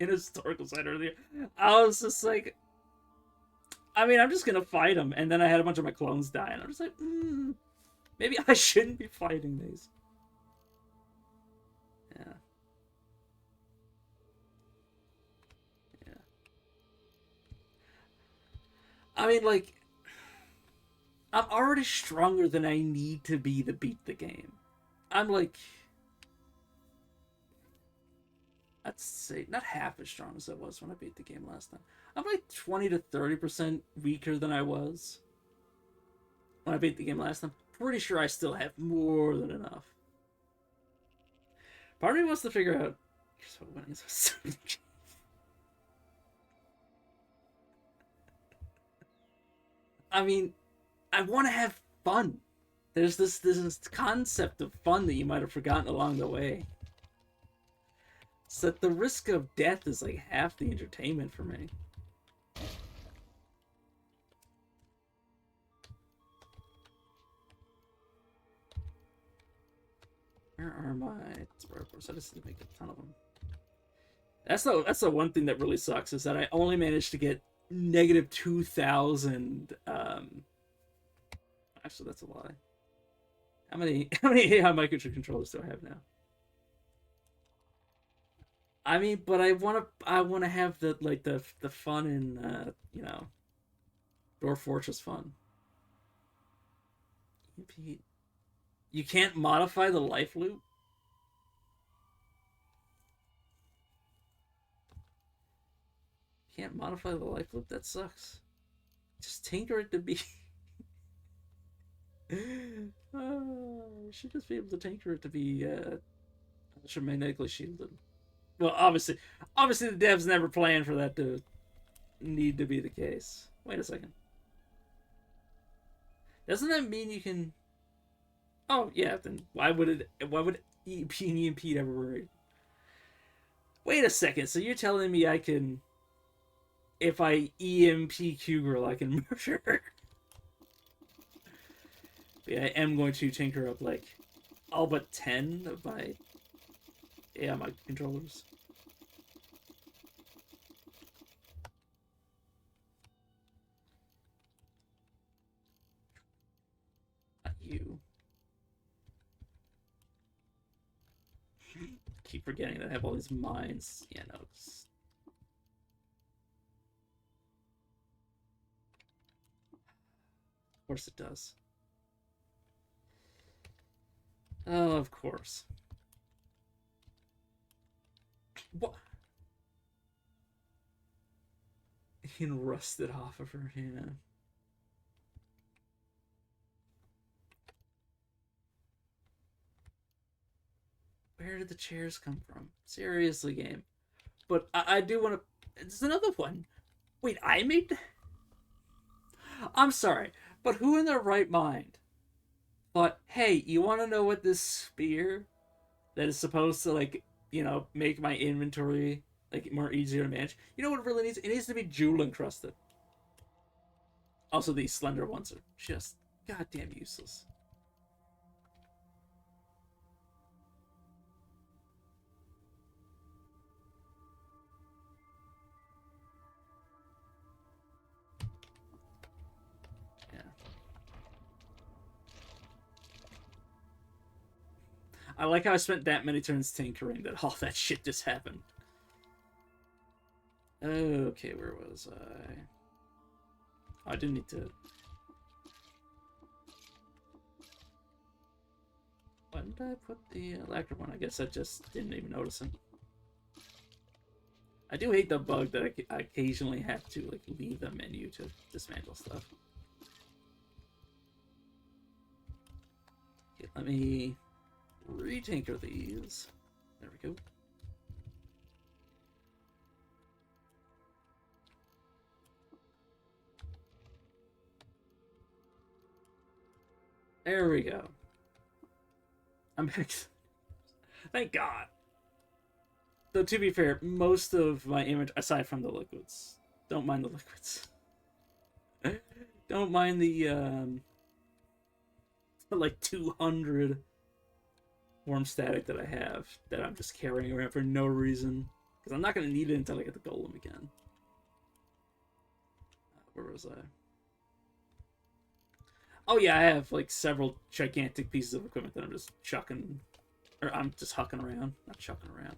historical site earlier. I was just like, I mean, I'm just gonna fight them, and then I had a bunch of my clones die, and I'm just like, maybe I shouldn't be fighting these. Yeah, yeah. I mean, like, I'm already stronger than I need to be to beat the game. I'm like, I'd say not half as strong as I was when I beat the game last time. I'm like 20 to 30% weaker than I was when I beat the game last time. Pretty sure I still have more than enough. Part of me wants to figure out. Here's what winning is. I mean, I want to have fun. There's this concept of fun that you might have forgotten along the way. So that the risk of death is like half the entertainment for me. Where are my reports? I just need to make a ton of them. That's the one thing that really sucks is that I only managed to get negative 2,000. Actually, that's a lie. How many AI microcontrollers do I have now? I mean, but I wanna have the fun in Dwarf Fortress fun. You can't modify the life loop. You can't modify the life loop. That sucks. Just tinker it to be. You should just be able to tinker it to be electromagnetically shielded. Well, obviously the devs never planned for that to need to be the case. Wait a second. Doesn't that mean you can? Oh yeah, then why would it? Why would EMP ever worry? Wait a second. So you're telling me I can, if I EMP Q-Girl, I can murder her? But yeah, I am going to tinker up like all but 10 of my controllers. Not you. Keep forgetting that I have all these mines. Yeah, no. Of course it does. Oh, of course. What? You can rust it off of her, yeah. Where did the chairs come from? Seriously, game. But I do want to. It's another one. Wait, I made. I'm sorry, but who in their right mind thought, hey, you want to know what this spear that is supposed to, like, make my inventory, like, more easier to manage? You know what it really needs? It needs to be jewel encrusted. Also, these slender ones are just goddamn useless. Yeah. I like how I spent that many turns tinkering that all that shit just happened. Okay, where was I? Oh, I didn't need to. Why did I put the lacquer one? I guess I just didn't even notice it. I do hate the bug that I occasionally have to like leave the menu to dismantle stuff. Okay, let me retinker these. There we go. There we go. I'm back. Thank God. Though, to be fair, most of my image, aside from the liquids, don't mind the liquids. Don't mind the, like 200 warm static that I have, that I'm just carrying around for no reason. Because I'm not going to need it until I get the golem again. Where was I? Oh yeah, I have like several gigantic pieces of equipment that I'm just chucking, or I'm just hucking around, not chucking around.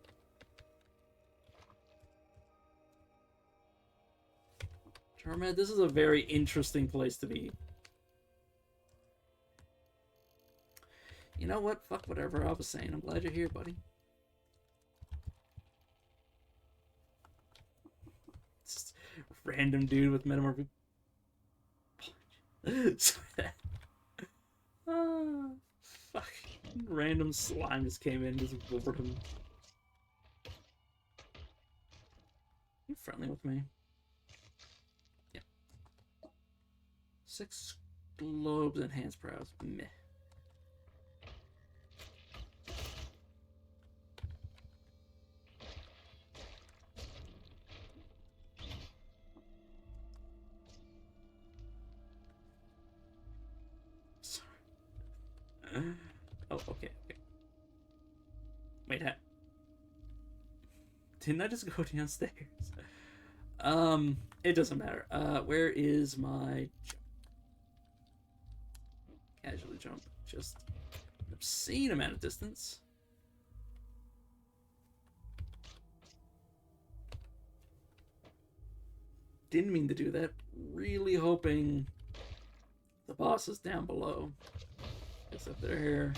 Torment, this is a very interesting place to be. You know what? Fuck whatever I was saying. I'm glad you're here, buddy. Just random dude with metamorphic. Ah, fuck. Random slime just came in, just bored him. You friendly with me? Yeah. 6 globes and hands brows. Meh. Oh, okay, okay. Wait, didn't I just go downstairs? It doesn't matter. Where is my jump? Casually jump. Just an obscene amount of distance. Didn't mean to do that. Really hoping the boss is down below. Guess if they're here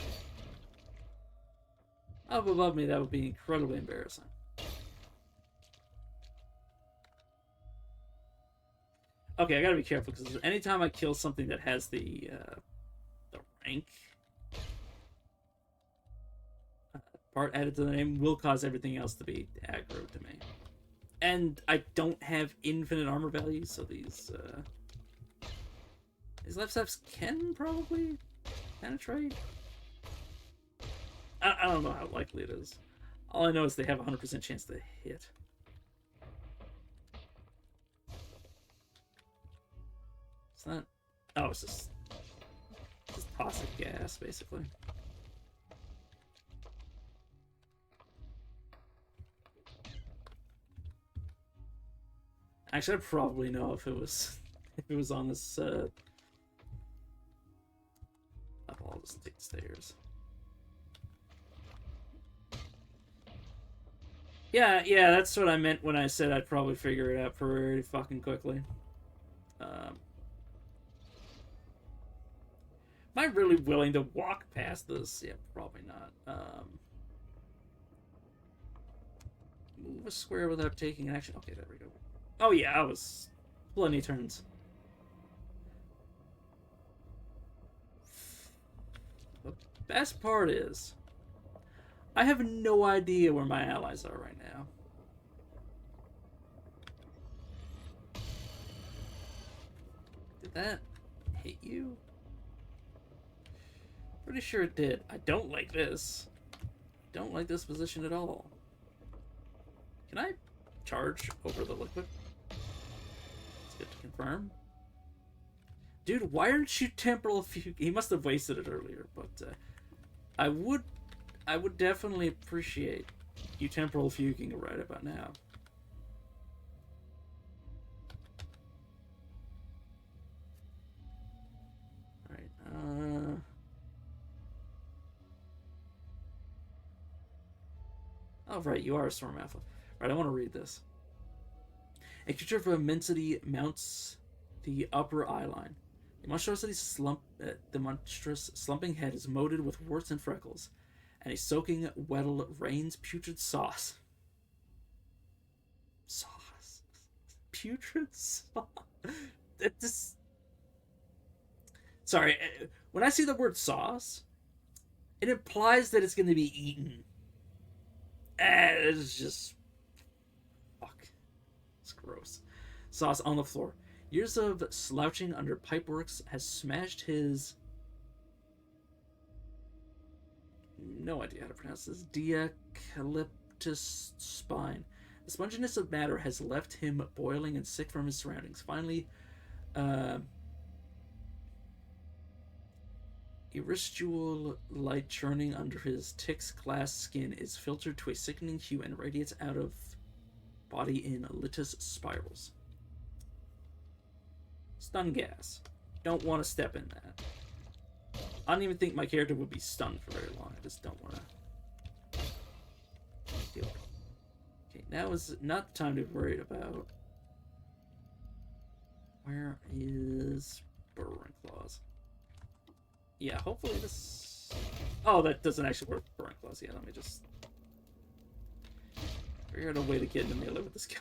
up above me, that would be incredibly embarrassing. Okay, I gotta be careful because anytime I kill something that has the rank part added to the name, will cause everything else to be aggro to me. And I don't have infinite armor values, so these left steps can probably penetrate. I don't know how likely it is. All I know is they have a 100% chance to hit. It's not. Oh, it's just toxic gas, basically. Actually, I probably know if it was on this. I'll just take the stairs. Yeah, that's what I meant when I said I'd probably figure it out pretty fucking quickly. Am I really willing to walk past this? Yeah, probably not. Move a square without taking action. Okay, there we go. Oh yeah, I was plenty turns. The best part is, I have no idea where my allies are right now. Did that hit you? Pretty sure it did. I don't like this. Don't like this position at all. Can I charge over the liquid? It's good to confirm. Dude, why aren't you temporal fugue? He must have wasted it earlier, but I would definitely appreciate you temporal fuging right about now. Alright, oh, right, you are a Storm Alpha. Right, I want to read this. A creature of immensity mounts the upper eye line. The monstrous slumping head is moated with warts and freckles, and a soaking Weddle rains putrid sauce. Sauce. Putrid sauce. This... Sorry, when I see the word sauce, it implies that it's going to be eaten. It's just... Fuck. It's gross. Sauce on the floor. Years of slouching under pipeworks has smashed his... No idea how to pronounce this. Diacalyptus spine. The sponginess of matter has left him boiling and sick from his surroundings. Finally, iristual light churning under his Tix glass skin is filtered to a sickening hue and radiates out of body in litous spirals. Stun gas. Don't want to step in that. I don't even think my character would be stunned for very long. I just don't want to deal with it. Okay, now is not the time to be worried about. Where is Burrowing Claws? Yeah, hopefully this... Oh, that doesn't actually work with Burrowing Claws. Yeah, let me just figure out a way to get into melee with this guy.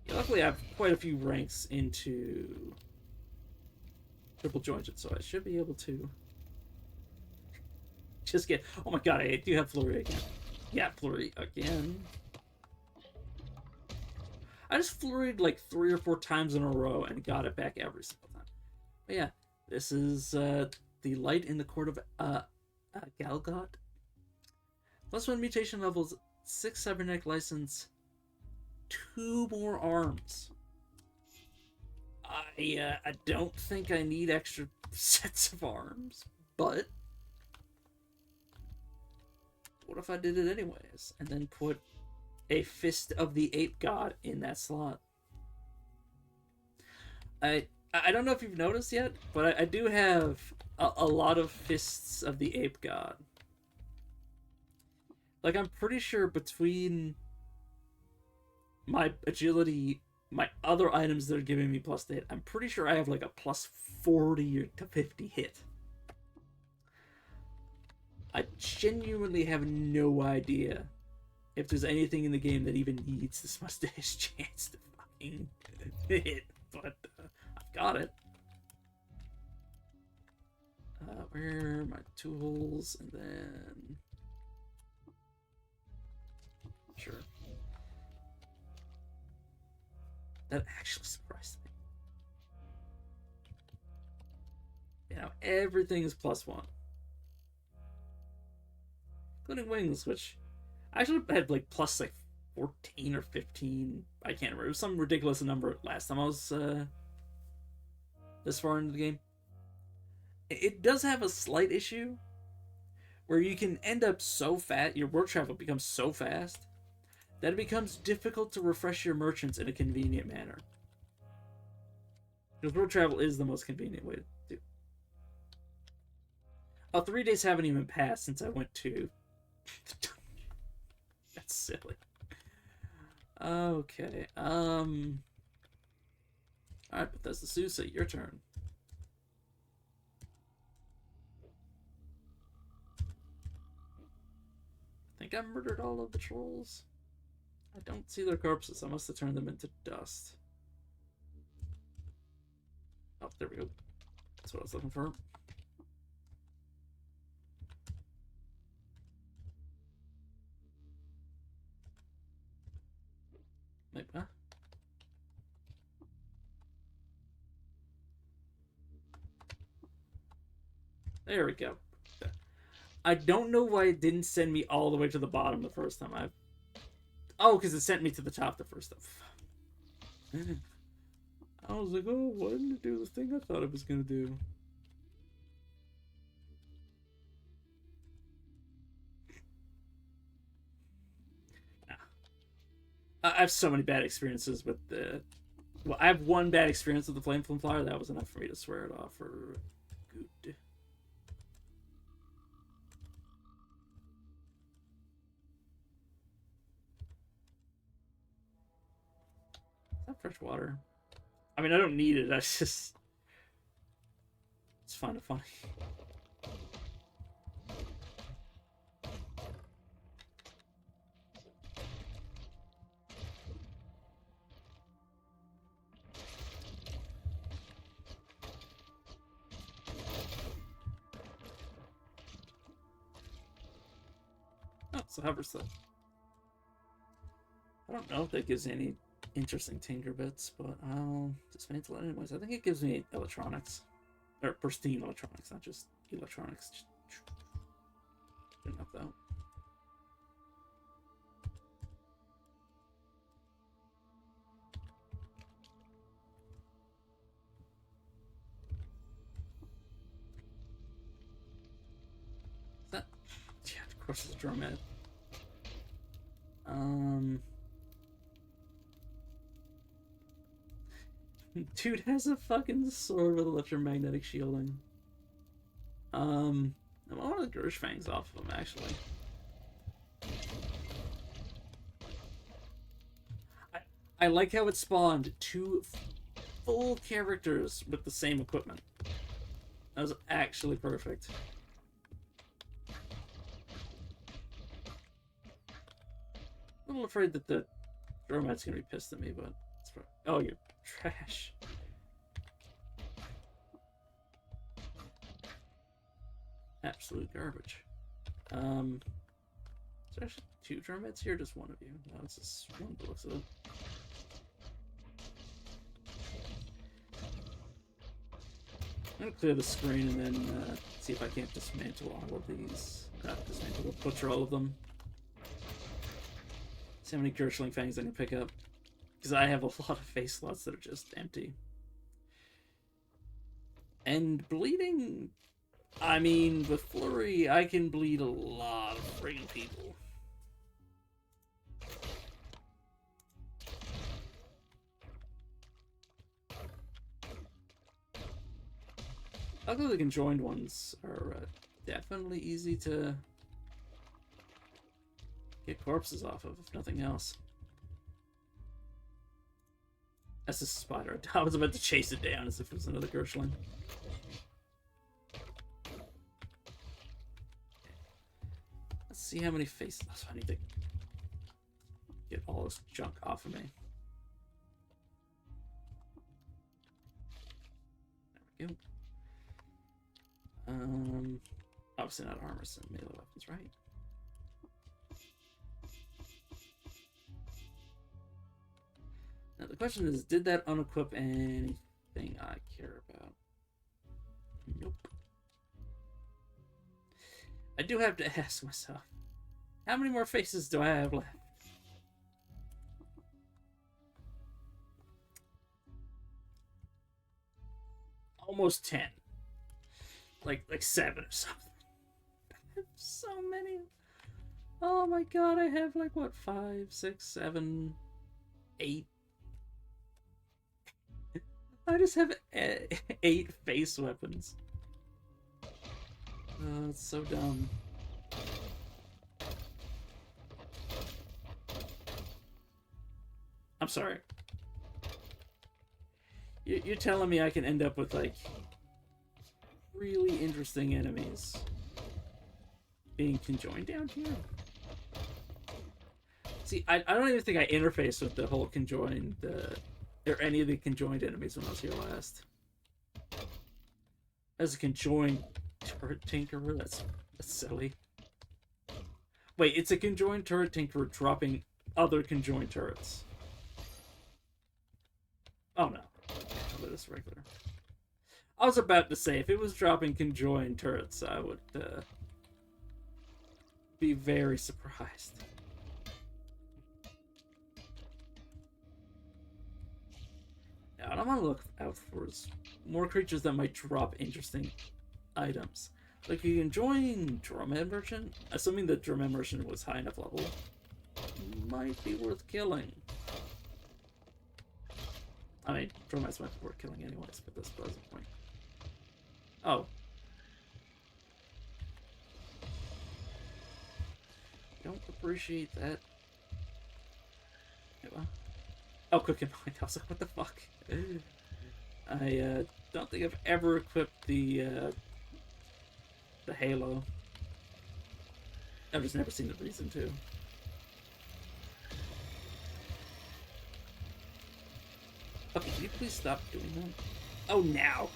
Yeah, luckily I have quite a few ranks into triple jointed, so I should be able to just get... Oh my god, I do have Flurry again. Yeah, Flurry again. I just flurried like 3 or 4 times in a row and got it back every single time. But yeah, this is the light in the court of Galgot. +1 mutation levels, 6 cybernetic license, 2 more arms. I don't think I need extra sets of arms, but what if I did it anyways and then put a Fist of the Ape God in that slot? I don't know if you've noticed yet, but I do have a lot of Fists of the Ape God. Like, I'm pretty sure between my agility, my other items that are giving me plus to hit, I'm pretty sure I have like a plus 40 to 50 hit. I genuinely have no idea if there's anything in the game that even needs this mustache chance to fucking hit, but I've got it. Where are my tools? And then... Sure. That actually surprised me. You know, everything is +1. Including wings, which... I actually had like plus like 14 or 15. I can't remember. It was some ridiculous number last time I was this far into the game. It does have a slight issue where you can end up so fast, your work travel becomes so fast that it becomes difficult to refresh your merchants in a convenient manner. Because work travel is the most convenient way to do. Oh, 3 days haven't even passed since I went to... That's silly. Okay. Alright, Bethesda Sousa, your turn. I think I murdered all of the trolls. I don't see their corpses. I must have turned them into dust. Oh, there we go. That's what I was looking for. Wait, huh? There we go. I don't know why it didn't send me all the way to the bottom the first time. Oh, because it sent me to the top the first time. I was like, oh, why didn't it do the thing I thought it was going to do? I have so many bad experiences with the... Well, I have one bad experience with the Flame Flyer. That was enough for me to swear it off for good. Is that fresh water. I mean, I don't need it. I just... It's kind of funny. Oh, it's a hover slip. I don't know if that gives any interesting tinker bits, but I'll dismantle it anyways. I think it gives me electronics. Or pristine electronics, not just electronics. Good enough, though. Is that... Yeah, of course it's a drum head. Dude has a fucking sword with electromagnetic shielding. I want the Gersh fangs off of him, actually. I like how it spawned two full characters with the same equipment. That was actually perfect. A little afraid that the Dromat's gonna be pissed at me, but it's fine. Oh, you're trash. Absolute garbage. Is there actually two Dromats here? Just one of you? No, it's just one that looks at it. I'm gonna clear the screen and then see if I can't dismantle all of these. Dismantle, butcher all of them. See how many Gershling fangs I can pick up. Because I have a lot of face slots that are just empty. And bleeding... I mean, with Flurry, I can bleed a lot of friggin' people. Although the conjoined ones are definitely easy to get corpses off of, if nothing else. That's a spider. I was about to chase it down as if it was another Gershling. Let's see how many faces. I need to get all this junk off of me. There we go. Obviously not armor, so melee weapons, right? Now the question is, did that unequip anything I care about? Nope. I do have to ask myself, how many more faces do I have left? Almost 10. Like 7 or something. I have so many. Oh my god, I have like what, 5, 6, 7, 8. I just have 8 face weapons. It's so dumb. I'm sorry. You're telling me I can end up with like really interesting enemies being conjoined down here? See, I don't even think I interfaced with the whole conjoined, or any of the conjoined enemies when I was here last. As a conjoined turret tinkerer, that's silly. Wait, it's a conjoined turret tinkerer dropping other conjoined turrets. Oh no. But it's regular. I was about to say, if it was dropping conjoined turrets, I would be very surprised. Now, what I'm gonna look out for is more creatures that might drop interesting items. Like, you can join Drumhead Merchant, assuming that Drumhead Merchant was high enough level, might be worth killing. I mean, Drumheads might be worth killing anyways, but that's besides the point. Oh. Don't appreciate that. Oh, quick point. I was like, what the fuck? I don't think I've ever equipped the Halo. I've just never seen the reason to. Okay, can you please stop doing that? Oh, now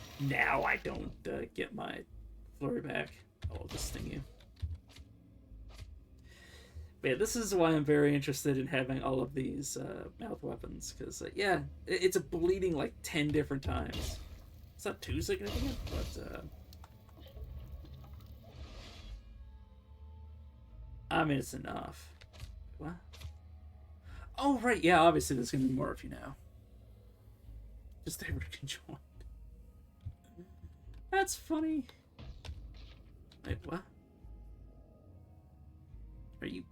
I don't get my flurry back. I'll just sting you. But yeah, this is why I'm very interested in having all of these mouth weapons, because yeah, it's a bleeding like 10 different times. It's not too significant, but I mean, it's enough. What? Oh, right, yeah, obviously there's gonna be more of you now. Just they were conjoined. That's funny. Wait, what? Are you...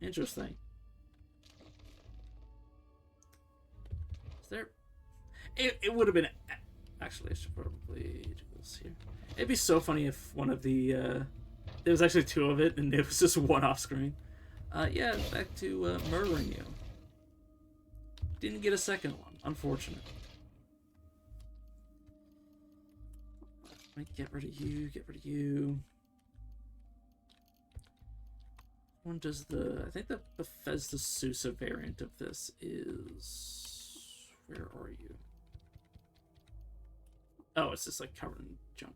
Interesting. Is there... It would have been... Actually, I should probably do this here. It'd be so funny if one of the... There was actually two of it, and it was just one off screen. Yeah, back to murdering you. Didn't get a second one. Unfortunate. Let me get rid of you, get rid of you. One does the... I think the Bethesda Sousa variant of this is... Where are you? Oh, it's just like covered in junk.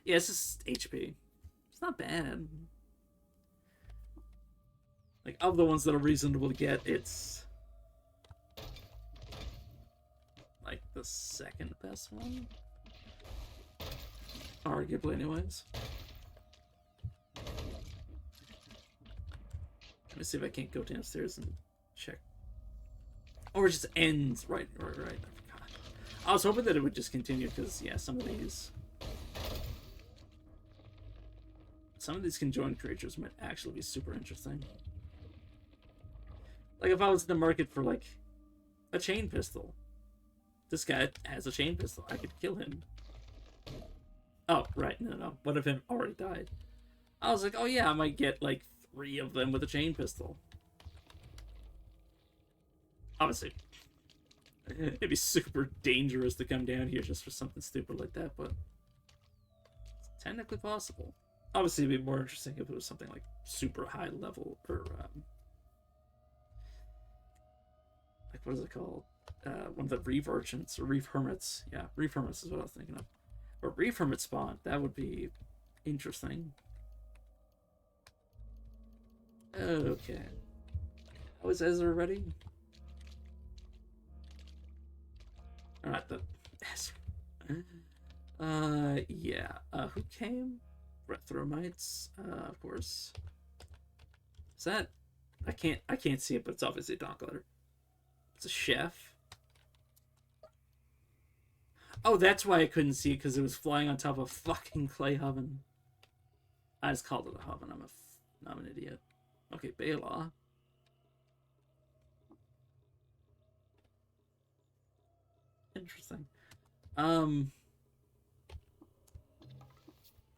Yeah, it's just HP. It's not bad. Like, of the ones that are reasonable to get, it's... like the second best one? Arguably, anyways. Let me see if I can't go downstairs and check. Or it just ends. Right. I forgot. I was hoping that it would just continue, because, yeah, some of these conjoined creatures might actually be super interesting. Like, if I was in the market for, like, a chain pistol. This guy has a chain pistol. I could kill him. Oh, right. No. One of him already died. I was like, oh yeah, I might get like 3 of them with a chain pistol. Obviously, it'd be super dangerous to come down here just for something stupid like that, but it's technically possible. Obviously, it'd be more interesting if it was something like super high level, or like, what is it called? One of the Reef Urchins, or Reef Hermits. Yeah, Reef Hermits is what I was thinking of. Or Reef Hermit spawn, that would be interesting. Okay. Oh, is Ezra ready? Alright, the Ezra. Yeah. Who came? Rethromites, of course. Is that... I can't see it, but it's obviously a donk letter. It's a chef. Oh, that's why I couldn't see it, because it was flying on top of a fucking clay oven. I just called it a oven. I'm an idiot. Okay, Bela. Interesting. Oh,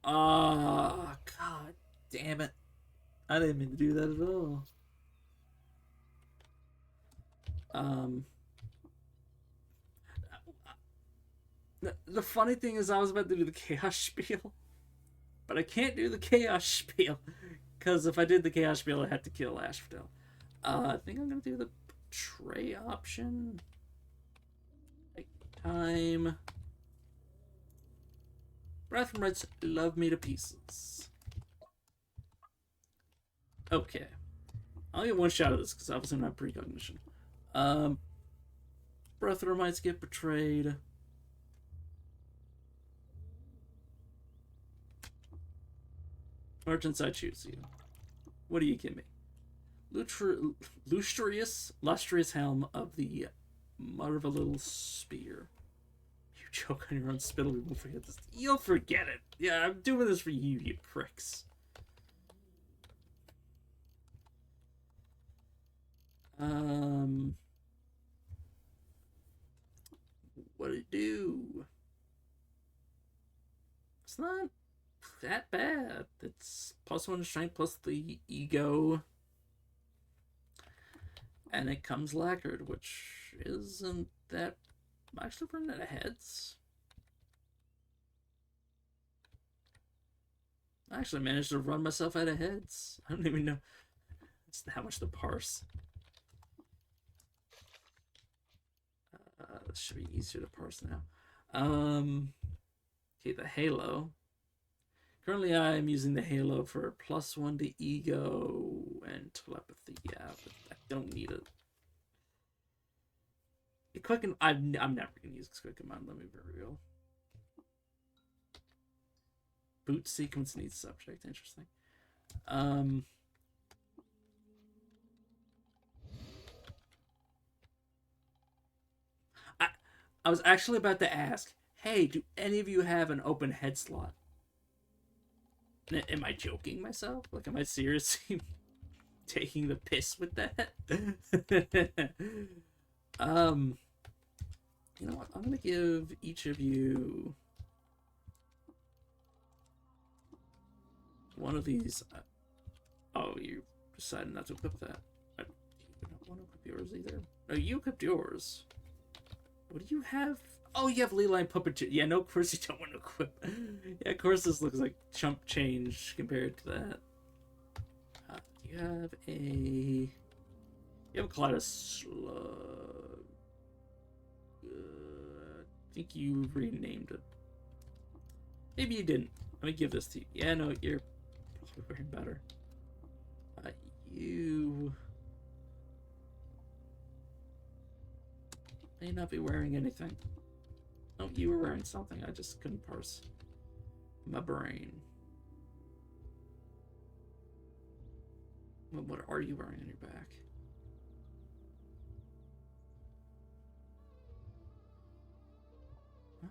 god damn it. I didn't mean to do that at all. The funny thing is I was about to do the Chaos Spiel, but I can't do the Chaos Spiel, because if I did the Chaos Spiel, I had to kill Asphodel. I think I'm going to do the Betray option. Take time. Breathmites love me to pieces. Okay. I'll get one shot of this, because obviously I'm not precognition. Breathmites get betrayed. Merchants, I choose you. What do you give me? Lustrous helm of the Marvelous Spear. You choke on your own spittle, we won't forget this. You'll forget it. Yeah, I'm doing this for you, you pricks. What'd it do? It's not that bad. It's +1 strength plus the ego. And it comes lacquered, which isn't that... I'm actually running out of heads. I actually managed to run myself out of heads. I don't even know how much to parse. This should be easier to parse now. Okay, the halo. Currently, I'm using the halo for +1 to ego and telepathy. Yeah, but I don't need it. I'm never gonna use quick command. Let me be real. Boot sequence needs subject. Interesting. I was actually about to ask, hey, do any of you have an open head slot? Am I joking myself? Like, am I seriously taking the piss with that? You know what? I'm gonna give each of you one of these. Oh, you decided not to equip that. I don't want to equip yours either. No, you equipped yours. What do you have? Oh, you have Leyline Puppeteer. Yeah, no, of course you don't want to equip. Yeah, of course this looks like chump change compared to that. You have a... You have a Kaleidus Slug. I think you renamed it. Maybe you didn't. Let me give this to you. Yeah, no, you're probably wearing better. You may not be wearing anything. No, you were wearing something. I just couldn't parse my brain. What are you wearing on your back? Huh?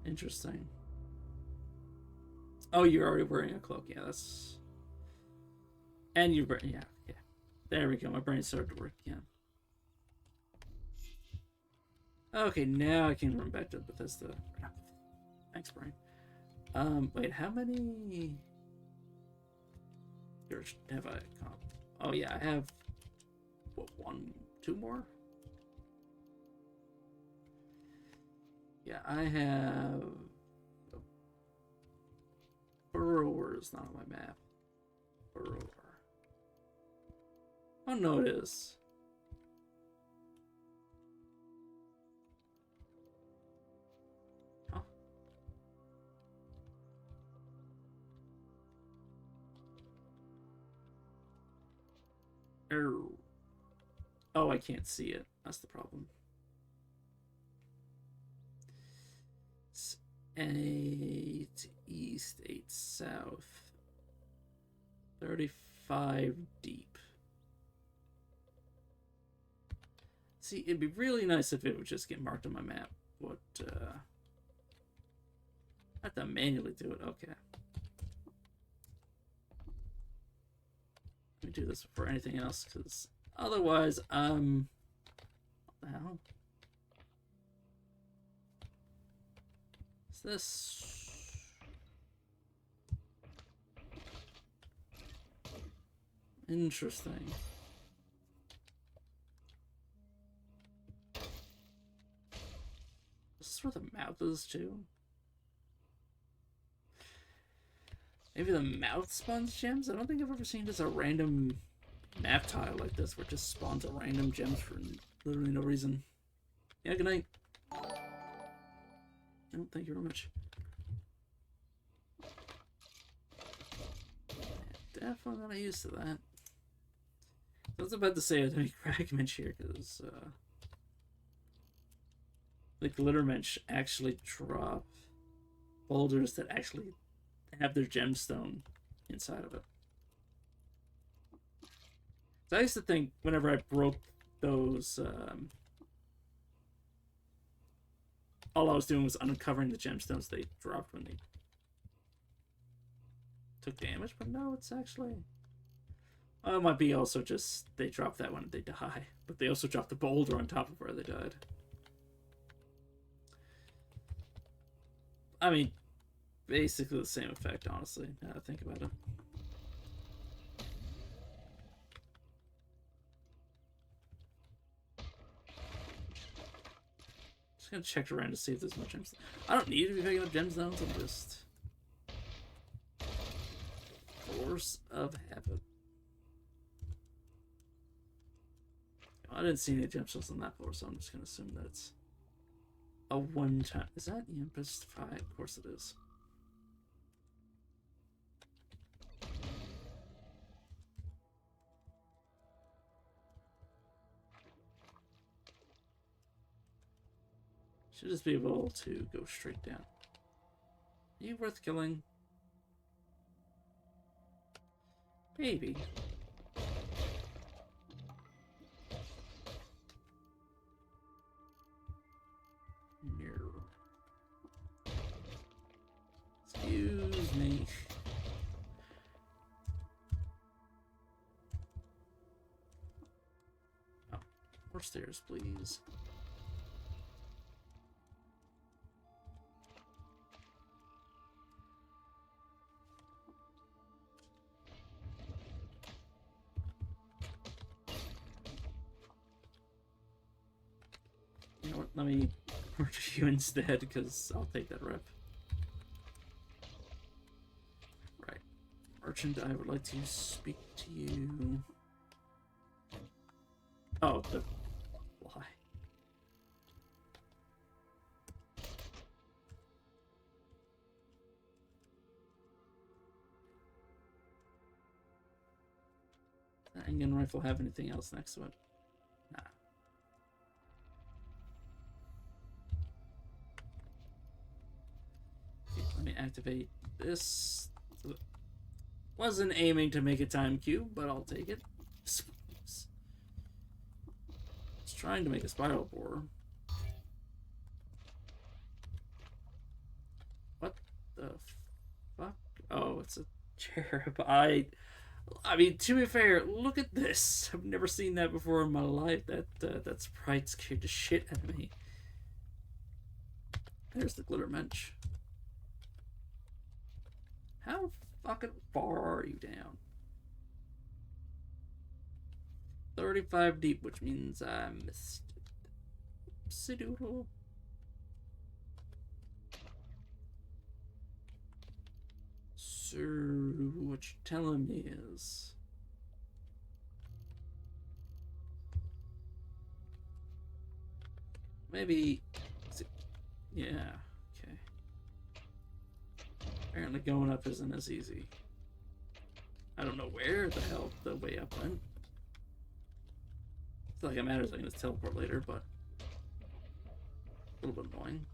Interesting. Oh, you're already wearing a cloak. Yeah, that's... And you're wearing... Yeah. There we go. My brain started to work again. Okay, now I can run back to Bethesda. Thanks, brain. Wait, how many... have I... Oh, yeah, I have... What, 2 more? Yeah, I have... Burrower is not on my map. Burrower. Oh, no, it is. Huh? Oh, I can't see it. That's the problem. It's 8 east, 8 south. 35 deep. See, it'd be really nice if it would just get marked on my map. But, I have to manually do it. Okay. Let me do this before anything else, because otherwise, what the hell? What's this? Interesting. This is where the mouth is, too. Maybe the mouth spawns gems? I don't think I've ever seen just a random map tile like this where it just spawns a random gems for literally no reason. Yeah, good night. Oh, thank you very much. Definitely not used to that. I was about to say are there any fragments here, because the glittermensch actually drop boulders that actually have their gemstone inside of it. So I used to think whenever I broke those, all I was doing was uncovering the gemstones they dropped when they took damage, but no, it's actually... Well, it might be also just they drop that when they die, but they also drop the boulder on top of where they died. I mean, basically the same effect, honestly, now that I think about it. Just gonna check around to see if there's more gems. I don't need to be picking up gem zones, I'm just... force of habit. I didn't see any gemstones on that floor, so I'm just gonna assume that it's a one-time. Is that Yampus 5? Of course it is. Should just be able to go straight down. Are you worth killing? Maybe. Excuse me. Oh, more stairs, please. You know what? Let me murder you instead, because I'll take that rep. Right. Merchant, I would like to speak to you. Oh, the fly. Does that handgun rifle have anything else next to it? Nah. Okay, let me activate this. Wasn't aiming to make a time cube, but I'll take it. Was trying to make a spiral borer. What the fuck? Oh, it's a cherub. I mean, to be fair, look at this. I've never seen that before in my life. That sprite scared the shit out of me. There's the glitter mensch. How fucking far are you down? 35 deep, which means I missed it. Oopsie doodle. So, what you're telling me is... maybe... yeah, okay. Apparently going up isn't as easy. I don't know where the hell the way up went. It's not like it matters, I can just teleport later, but... a little bit annoying.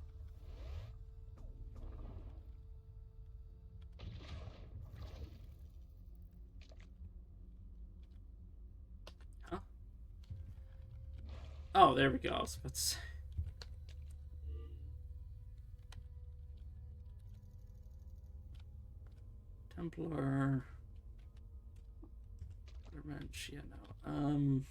Huh? Oh, there we go. I was about to say. Templar. Wrench, yeah, no.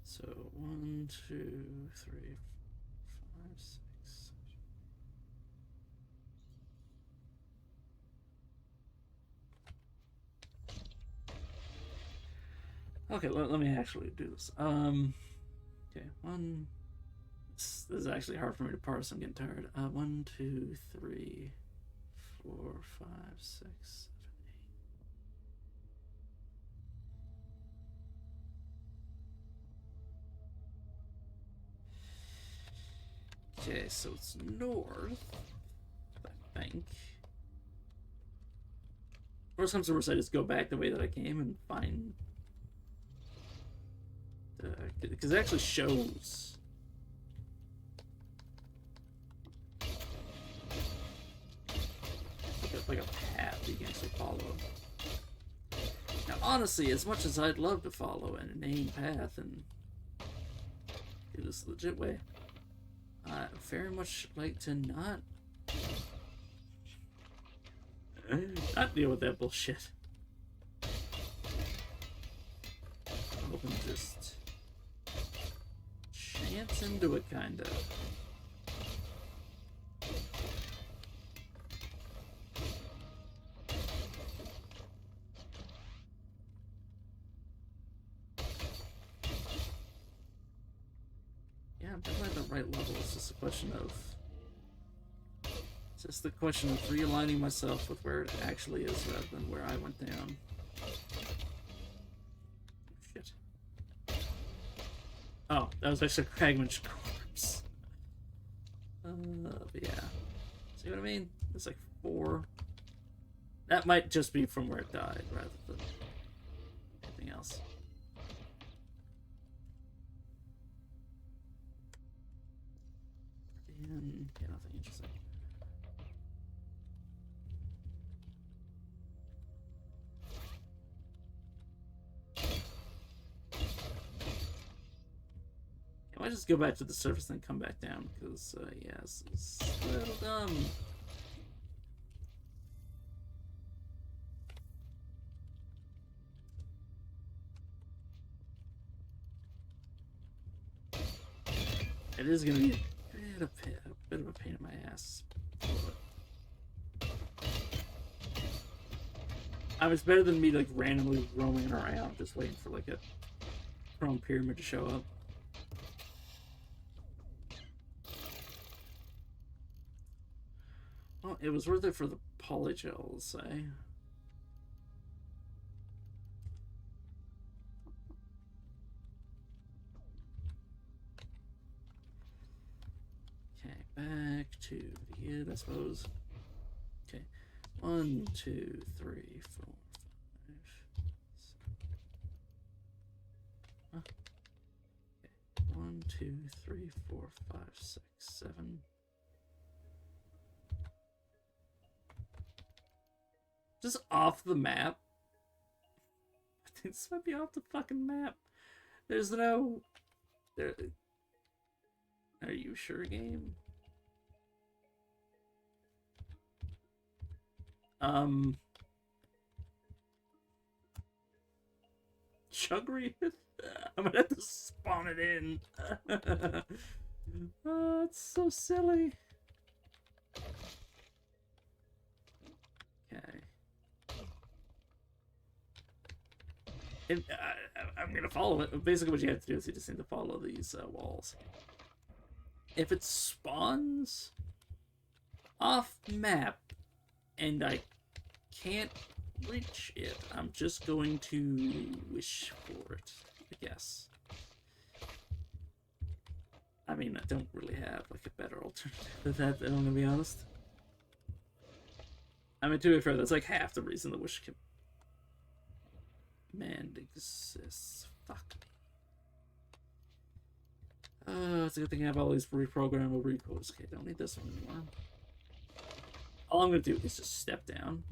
So 1, 2, 3, 5, 6. Okay, let me actually do this. Okay, one. This is actually hard for me to parse. I'm getting tired. 1, 2, 3, 4, 5, 6, 7, 8. Okay, so it's north, I think. Worst comes to worst, I just go back the way that I came and find... because it actually shows... like a path you can actually follow. Now, honestly, as much as I'd love to follow an inane path and do this the legit way, I very much like to not deal with that bullshit. I'm hoping to just Dance into it, kinda. Yeah, I'm definitely at the right level. It's just a question of... It's just the question of realigning myself with where it actually is rather than where I went down. Shit. Oh, that was actually Kragman's corpse. But yeah. See what I mean? It's like 4. That might just be from where it died rather than anything else. And yeah, nothing interesting. I might just go back to the surface and then come back down because, yeah, this is a little dumb. It is going to be a bit of a pain in my ass. It's better than me like randomly roaming around just waiting for like a prone pyramid to show up. Well, it was worth it for the polygel, I'll say. Okay, back to the end, I suppose. Okay, 1, 2, 3, 4, 5. 6. Huh? Okay. 1, 2, 3, 4, 5, 6, 7. Just off the map. I think this might be off the fucking map. There's no. There. Are you sure, game? Chugry? I'm gonna have to spawn it in. Oh, it's so silly. Okay. And, I'm gonna follow it. Basically, what you have to do is you just need to follow these walls. If it spawns off map and I can't reach it, I'm just going to wish for it, I guess. I mean, I don't really have like a better alternative than that, I'm gonna be honest. I mean, to be fair, that's like half the reason the wish command exists. Fuck me. It's a good thing I have all these reprogrammable recoils. Okay, don't need this one anymore. All I'm gonna do is just step down.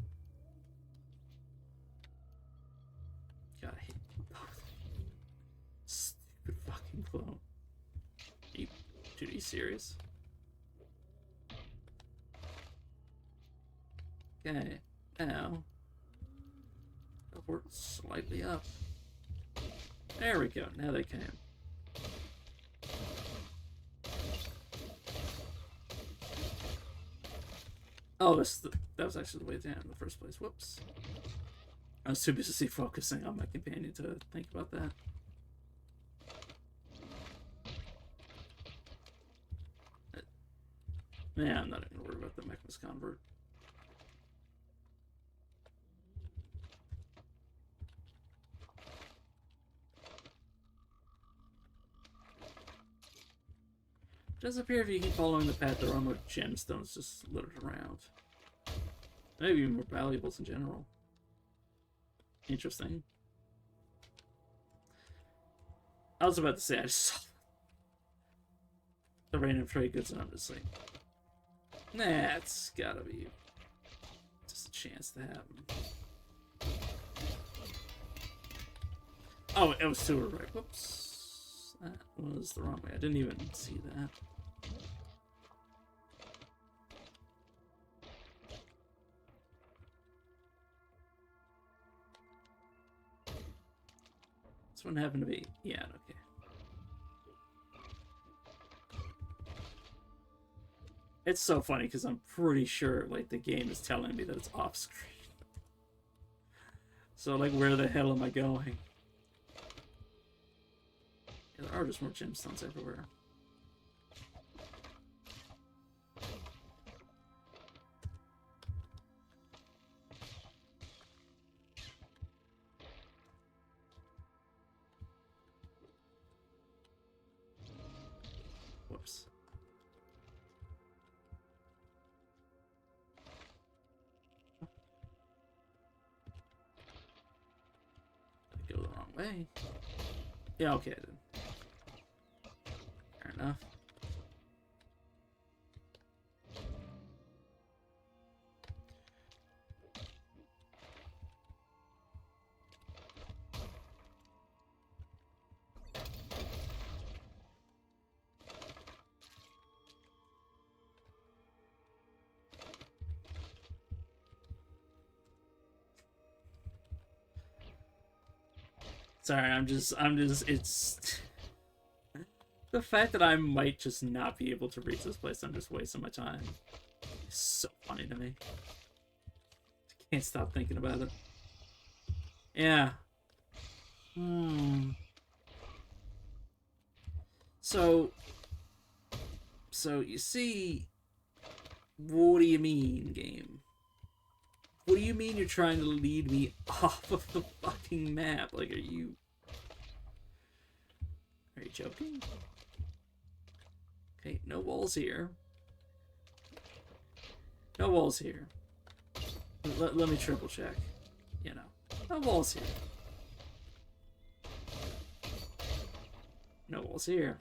God, I hate both. Stupid fucking clone. Dude, are you serious? Okay, now work slightly up. There we go. Now they can. Oh, that was actually the way down in the first place. Whoops. I was too busy focusing on my companion to think about that. Yeah, I'm not even worried about the Mechmas convert. It does appear if you keep following the path, there are more gemstones just littered around. Maybe even more valuables in general. Interesting. I was about to say, I just saw the random trade goods and I'm just like, nah, it's gotta be just a chance to happen. Oh, it was sewer, right? Whoops. That was the wrong way. I didn't even see that. This one happened to be... Yeah, okay. It's so funny because I'm pretty sure like the game is telling me that it's off screen. So like, where the hell am I going? Yeah, there are just more gemstones everywhere. Whoops. Did I go the wrong way? Yeah, okay, I did. Fair enough. Sorry, it's the fact that I might just not be able to reach this place. I'm just wasting my time. It's so funny to me. Can't stop thinking about it. Yeah. Hmm. So you see, what do you mean, game? What do you mean you're trying to lead me off of the fucking map? Like, are you joking? Okay, no walls here. No walls here. Let me triple check. You know, no walls here. No walls here.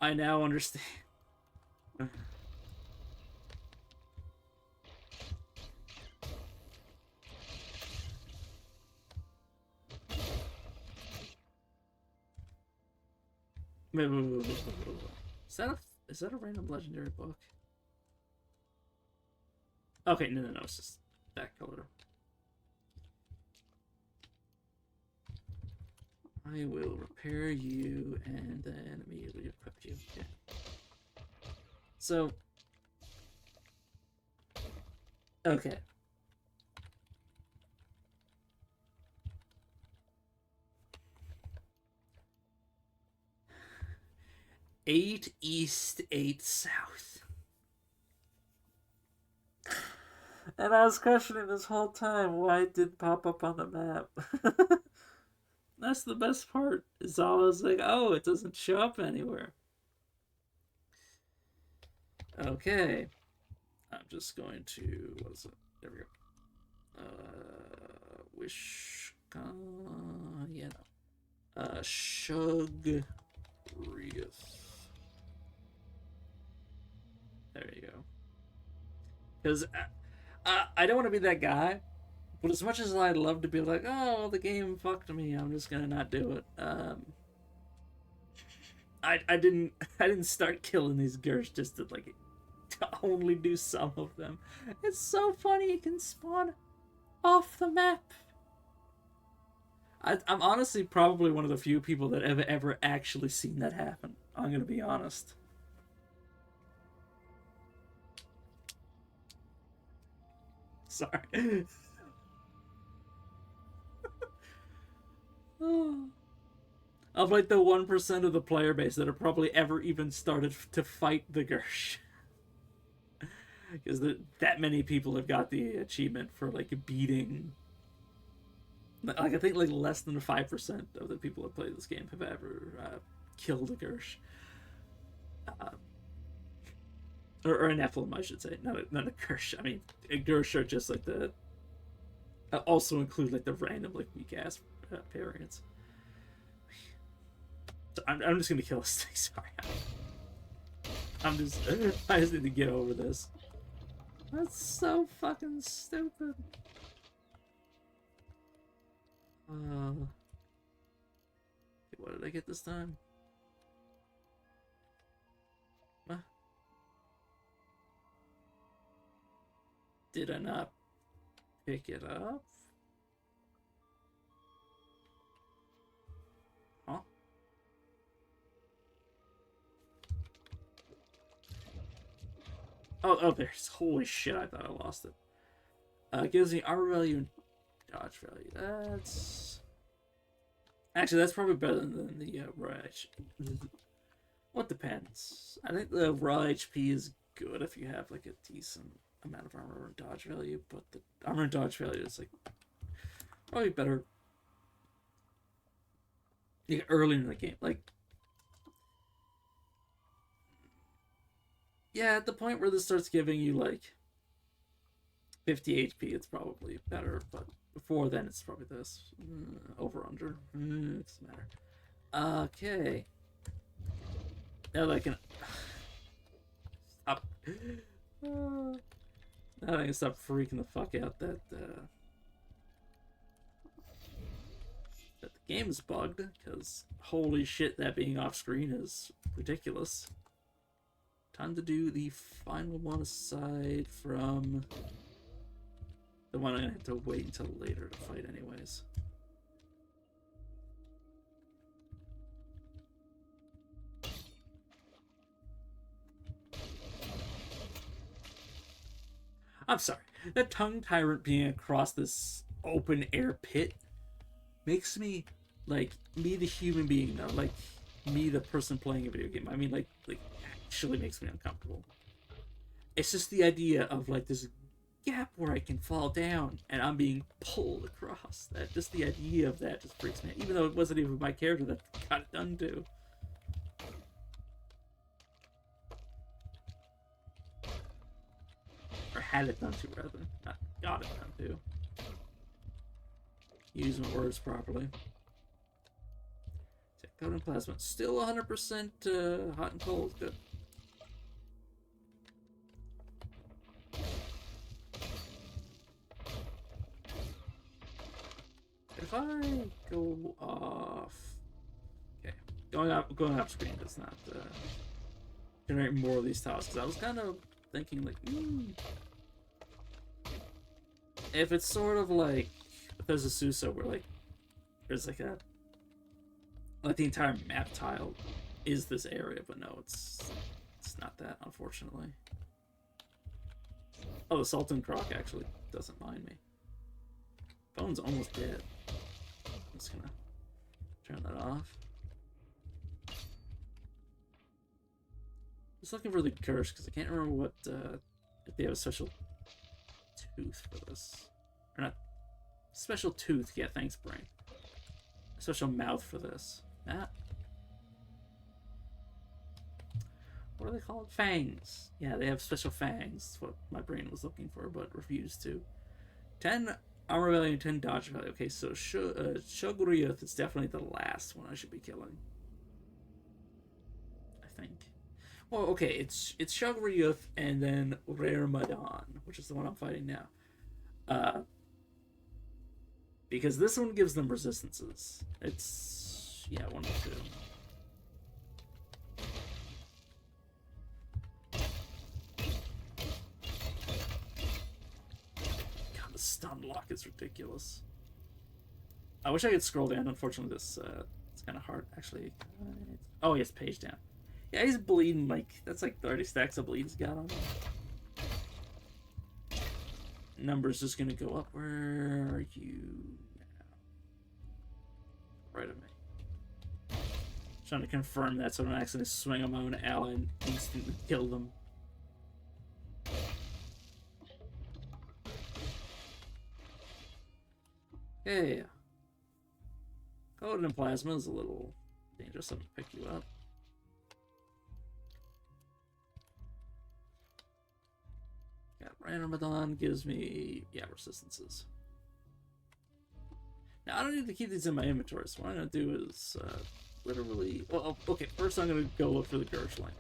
I now understand. Wait. Is that a random legendary book? Okay, no, it's just that color. I will repair you and then immediately equip you. Okay. So, okay. Eight east, 8 south. And I was questioning this whole time why it didn't pop up on the map. That's the best part. Is I was like, oh, it doesn't show up anywhere. Okay. I'm just going to, what is it? There we go. Yeah, no. Shug Reeth. There you go. Because I don't want to be that guy, but as much as I'd love to be like, oh, the game fucked me, I'm just gonna not do it. I didn't start killing these girls just to like to only do some of them. It's so funny you can spawn off the map. I'm honestly probably one of the few people that have ever actually seen that happen. I'm gonna be honest. Sorry. Of like the 1% of the player base that have probably ever even started to fight the Gersh. Because that many people have got the achievement for like beating. Like I think like less than 5% of the people that play this game have ever killed a Gersh. Or an Nephilim, I should say. Not a Gersh. I mean, a Gersh are just like the. Also include like the random like weak ass variants. So I'm just gonna kill this thing. Sorry. I just need to get over this. That's so fucking stupid. Okay, what did I get this time? What? Did I not pick it up? Oh, there's. Holy shit, I thought I lost it. Gives me armor value and dodge value. That's... Actually, that's probably better than the raw HP. What depends? I think the raw HP is good if you have like a decent amount of armor and dodge value, but the armor and dodge value is like probably better early in the game. Like, yeah, at the point where this starts giving you like 50 HP, it's probably better, but before then, it's probably this. Over, under. It doesn't matter. Okay. Now that I can... Stop. Now that I can stop freaking the fuck out that the game is bugged, because holy shit, that being off screen is ridiculous. Time to do the final one aside from the one I'm gonna have to wait until later to fight anyways. I'm sorry. That tongue tyrant being across this open air pit makes me, like, me the human being though, like, me the person playing a video game. I mean, like actually makes me uncomfortable. It's just the idea of, like, this gap where I can fall down and I'm being pulled across. That just the idea of that just freaks me out. Even though it wasn't even my character that got it done to. Or had it done to, rather. Not got it done to. Use my words properly. Code and plasma. Still 100% hot and cold. Good. If I go off... Okay. Going off screen does not generate more of these tiles. Because I was kind of thinking, like, if it's sort of like... If there's a Suso where, like, there's like a... Like, the entire map tile is this area, but no, it's not that, unfortunately. Oh, the Sultan Croc actually doesn't mind me. Phone's almost dead. I'm just gonna turn that off. Just looking for the curse, because I can't remember what, if they have a special tooth for this. Or not. Special tooth, yeah, thanks, Brain. A special mouth for this. Matt? What are they called? Fangs. Yeah, they have special fangs. That's what my brain was looking for, but refused to. 10 armor value and 10 dodge value. Okay, so Shoguriyuth is definitely the last one I should be killing. I think. Well, okay, it's Shoguriyuth and then Ramadan, which is the one I'm fighting now. Because this one gives them resistances. It's... yeah, 1 or 2. God, the stun lock is ridiculous. I wish I could scroll down. Unfortunately, this it's kind of hard. Actually, oh, he has page down. Yeah, he's bleeding, like, that's like 30 stacks of bleed he's got on him. Number's just gonna go up. Where are you now? Right of me. Trying to confirm that so I don't accidentally swing on my own ally and instantly kill them. Yeah. Code and plasma is a little dangerous. I'm gonna pick you up. Ramadan gives me, yeah, resistances. Now, I don't need to keep these in my inventory, so what I'm going to do is, literally... Well, okay, first I'm going to go look for the Gershling.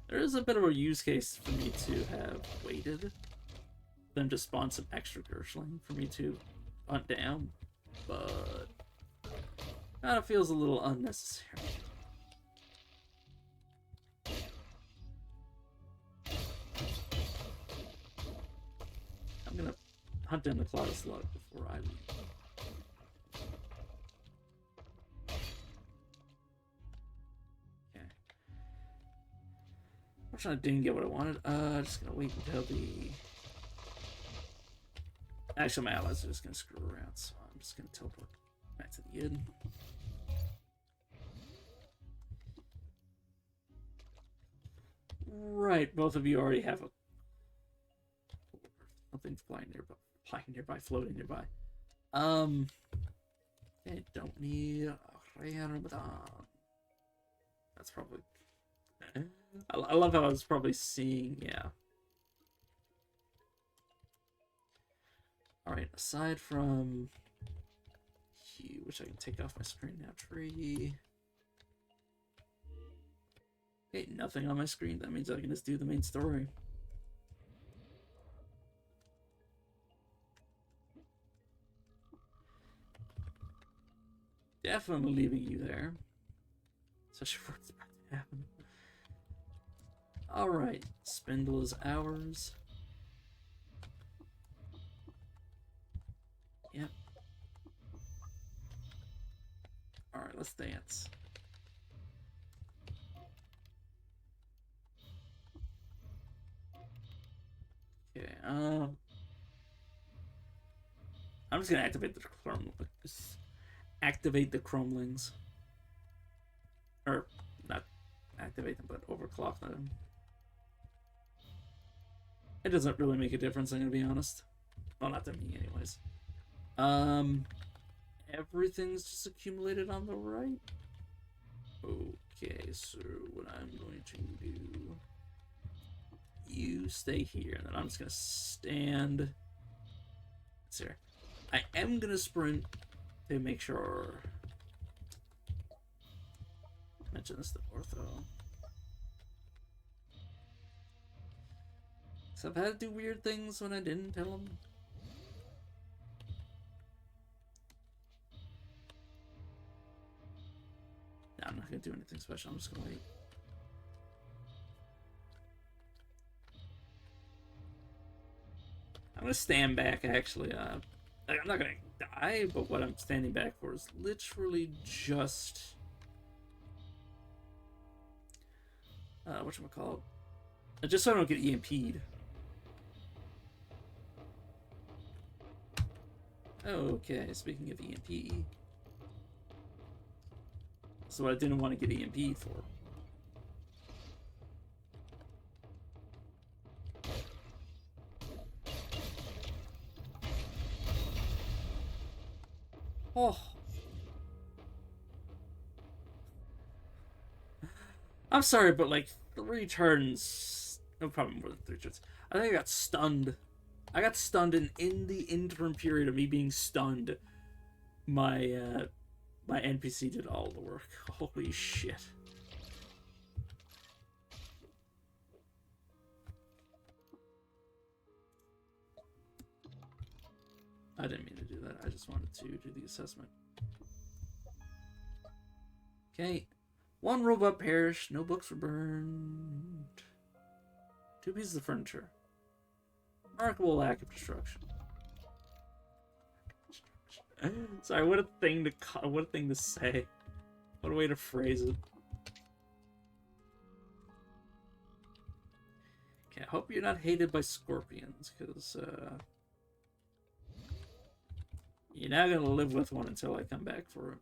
There is a bit of a use case for me to have waited. Them to spawn some extra Gershling for me to hunt down, but... kind of feels a little unnecessary. I'm gonna hunt down the Cloud Slug before I leave. Okay. Unfortunately, I didn't get what I wanted. Just gonna wait until the... Actually, my allies are just gonna screw around, so I'm just gonna teleport back to the inn. Right, both of you already have a... Something's floating nearby. Okay, don't need Ramadan. That's probably... I love how I was probably seeing, yeah. Alright, aside from you, which I can take off my screen now, tree. Okay, nothing on my screen. That means I can just do the main story. Definitely leaving you there. Especially for what's about to happen. Alright, spindle is ours. Yep. Alright, let's dance. Okay, I'm just gonna activate the chromelings. Or, not activate them, but overclock them. It doesn't really make a difference, I'm gonna be honest. Well, not to me, anyways. Everything's just accumulated on the right. Okay, so what I'm going to do... You stay here, and then I'm just gonna stand... Let's see here. I am gonna sprint to make sure... Mention this to Ortho. So I've had to do weird things when I didn't tell him. No, I'm not gonna do anything special. I'm just gonna wait. I'm gonna stand back, actually. I'm not gonna die, but what I'm standing back for is literally just... whatchamacallit? Just so I don't get EMP'd. Okay, speaking of EMP... So I didn't want to get EMP'd for. Oh. I'm sorry, but like 3 turns... No problem, more than 3 turns. I think I got stunned. I got stunned, and in the interim period of me being stunned, my my NPC did all the work. Holy shit. I didn't mean to do that. I just wanted to do the assessment. Okay. 1 robot perished. No books were burned. 2 pieces of furniture. Remarkable lack of destruction. Sorry, what a thing to say. What a way to phrase it. Okay, I hope you're not hated by scorpions, because you're not gonna live with one until I come back for it.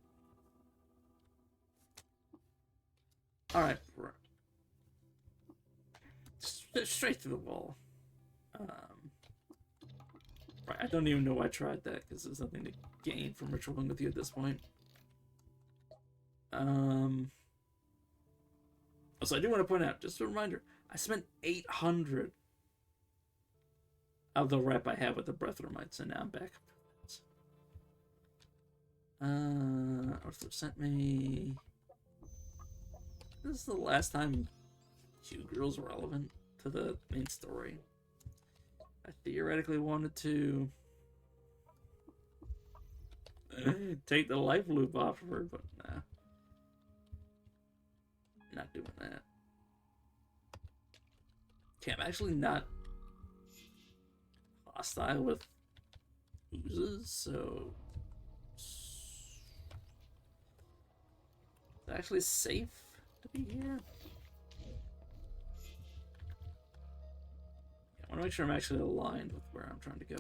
Alright, straight through the wall. Right, I don't even know why I tried that, because there's nothing to gain from ritualing with you at this point. Also, I do want to point out, just a reminder, I spent 800 of the rep I have with the Breathramites, and now I'm back. Arthur sent me... This is the last time Q-Girl's relevant to the main story. I theoretically wanted to take the life loop off of her, but nah. Not doing that. Okay, I'm actually not hostile with oozes, so it's actually safe to be here. I want to make sure I'm actually aligned with where I'm trying to go.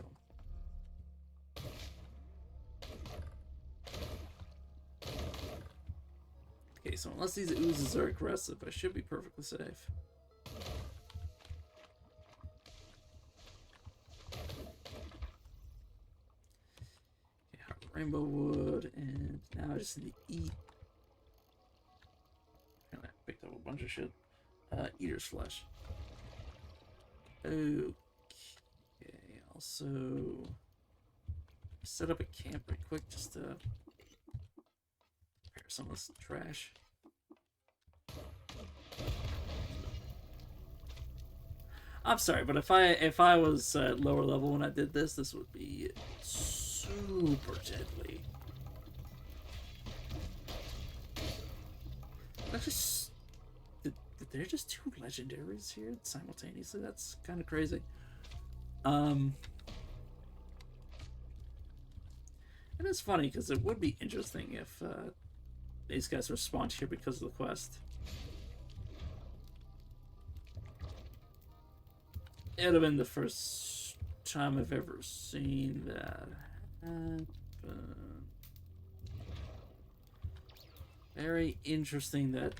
Okay, so unless these oozes are aggressive, I should be perfectly safe. Rainbow wood, and now I just need to eat. And I picked up a bunch of shit. Eater's flesh. Okay. Also, set up a camp right quick just to prepare some of this trash. I'm sorry, but if I was lower level when I did this, this would be super deadly. I just did there just two legendaries here simultaneously? That's kind of crazy. It is funny because it would be interesting if these guys respond here because of the quest. It would have been the first time I've ever seen that happen. Very interesting that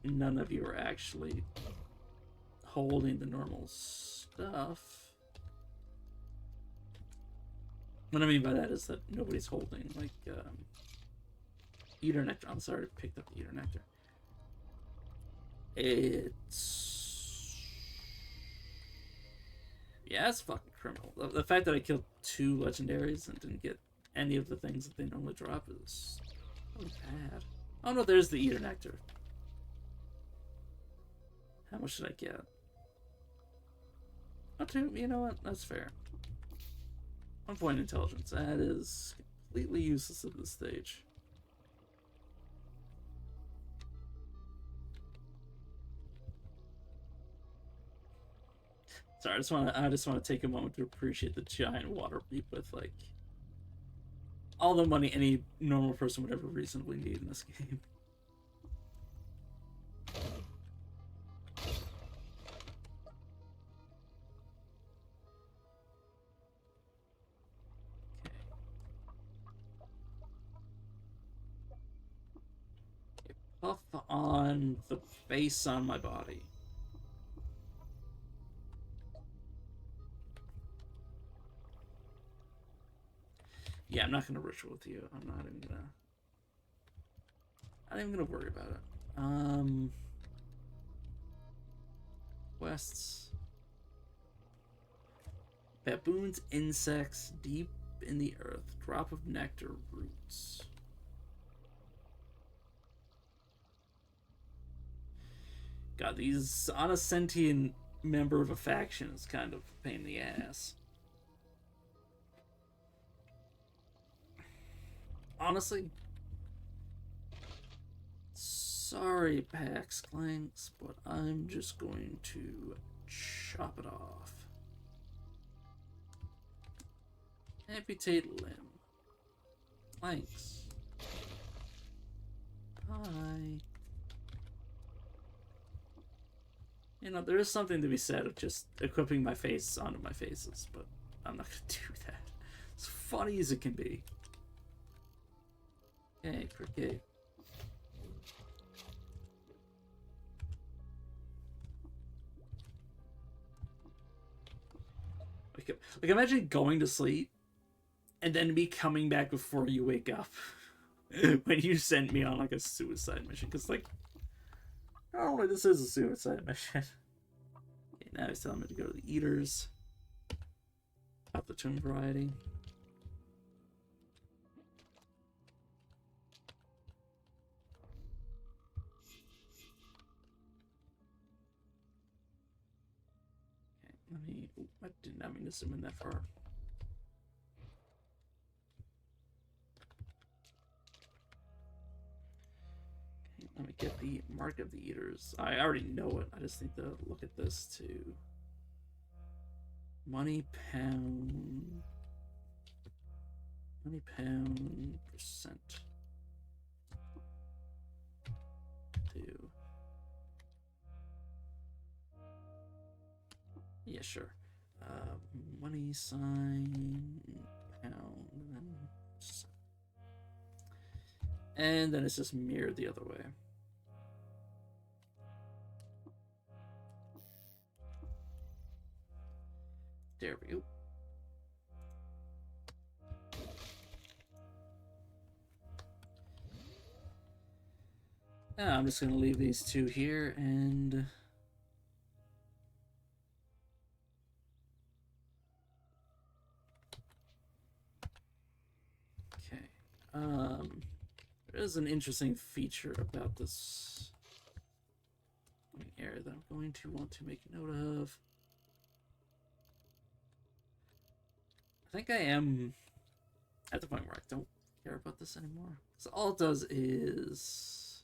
none of you are actually holding the normal stuff. What I mean by that is that nobody's holding, like, Eater Nectar. I'm sorry, I picked up the Eater Nectar. It's... yeah, it's fucking criminal. The fact that I killed 2 legendaries and didn't get any of the things that they normally drop is really bad. Oh no, there's the Eater Nectar. How much did I get? Oh, 2, you know what? That's fair. 1 point intelligence. That is completely useless at this stage. Sorry, I just want to take a moment to appreciate the giant water leap with like all the money any normal person would ever reasonably need in this game. Puff on the face on my body. Yeah, I'm not gonna ritual with you. I'm not even gonna worry about it. Quests. Baboons, insects, deep in the earth. Drop of nectar, roots. God, these on a sentient member of a faction is kind of a pain in the ass. Honestly, sorry, Pax Clanks, but I'm just going to chop it off. Amputate limb. Thanks. Bye. You know, there is something to be said of just equipping my face onto my faces, but I'm not gonna do that. As funny as it can be. Okay, cricket. Like imagine going to sleep and then me coming back before you wake up when you sent me on like a suicide mission. Because like, not only this is a suicide mission. Okay, now he's telling me to go to the Eaters. Up the tomb variety. Okay, let me. Ooh, I did not mean to zoom in that far. Okay, let me get the Mark of the Eaters. I already know it. I just need to look at this too. Money pound percent 2. Yeah, sure. Money sign, pound, and then it's just mirrored the other way. There we go. Now I'm just going to leave these two here and... Okay. There is an interesting feature about this area that I'm going to want to make a note of. I think I am at the point where I don't care about this anymore. So all it does is...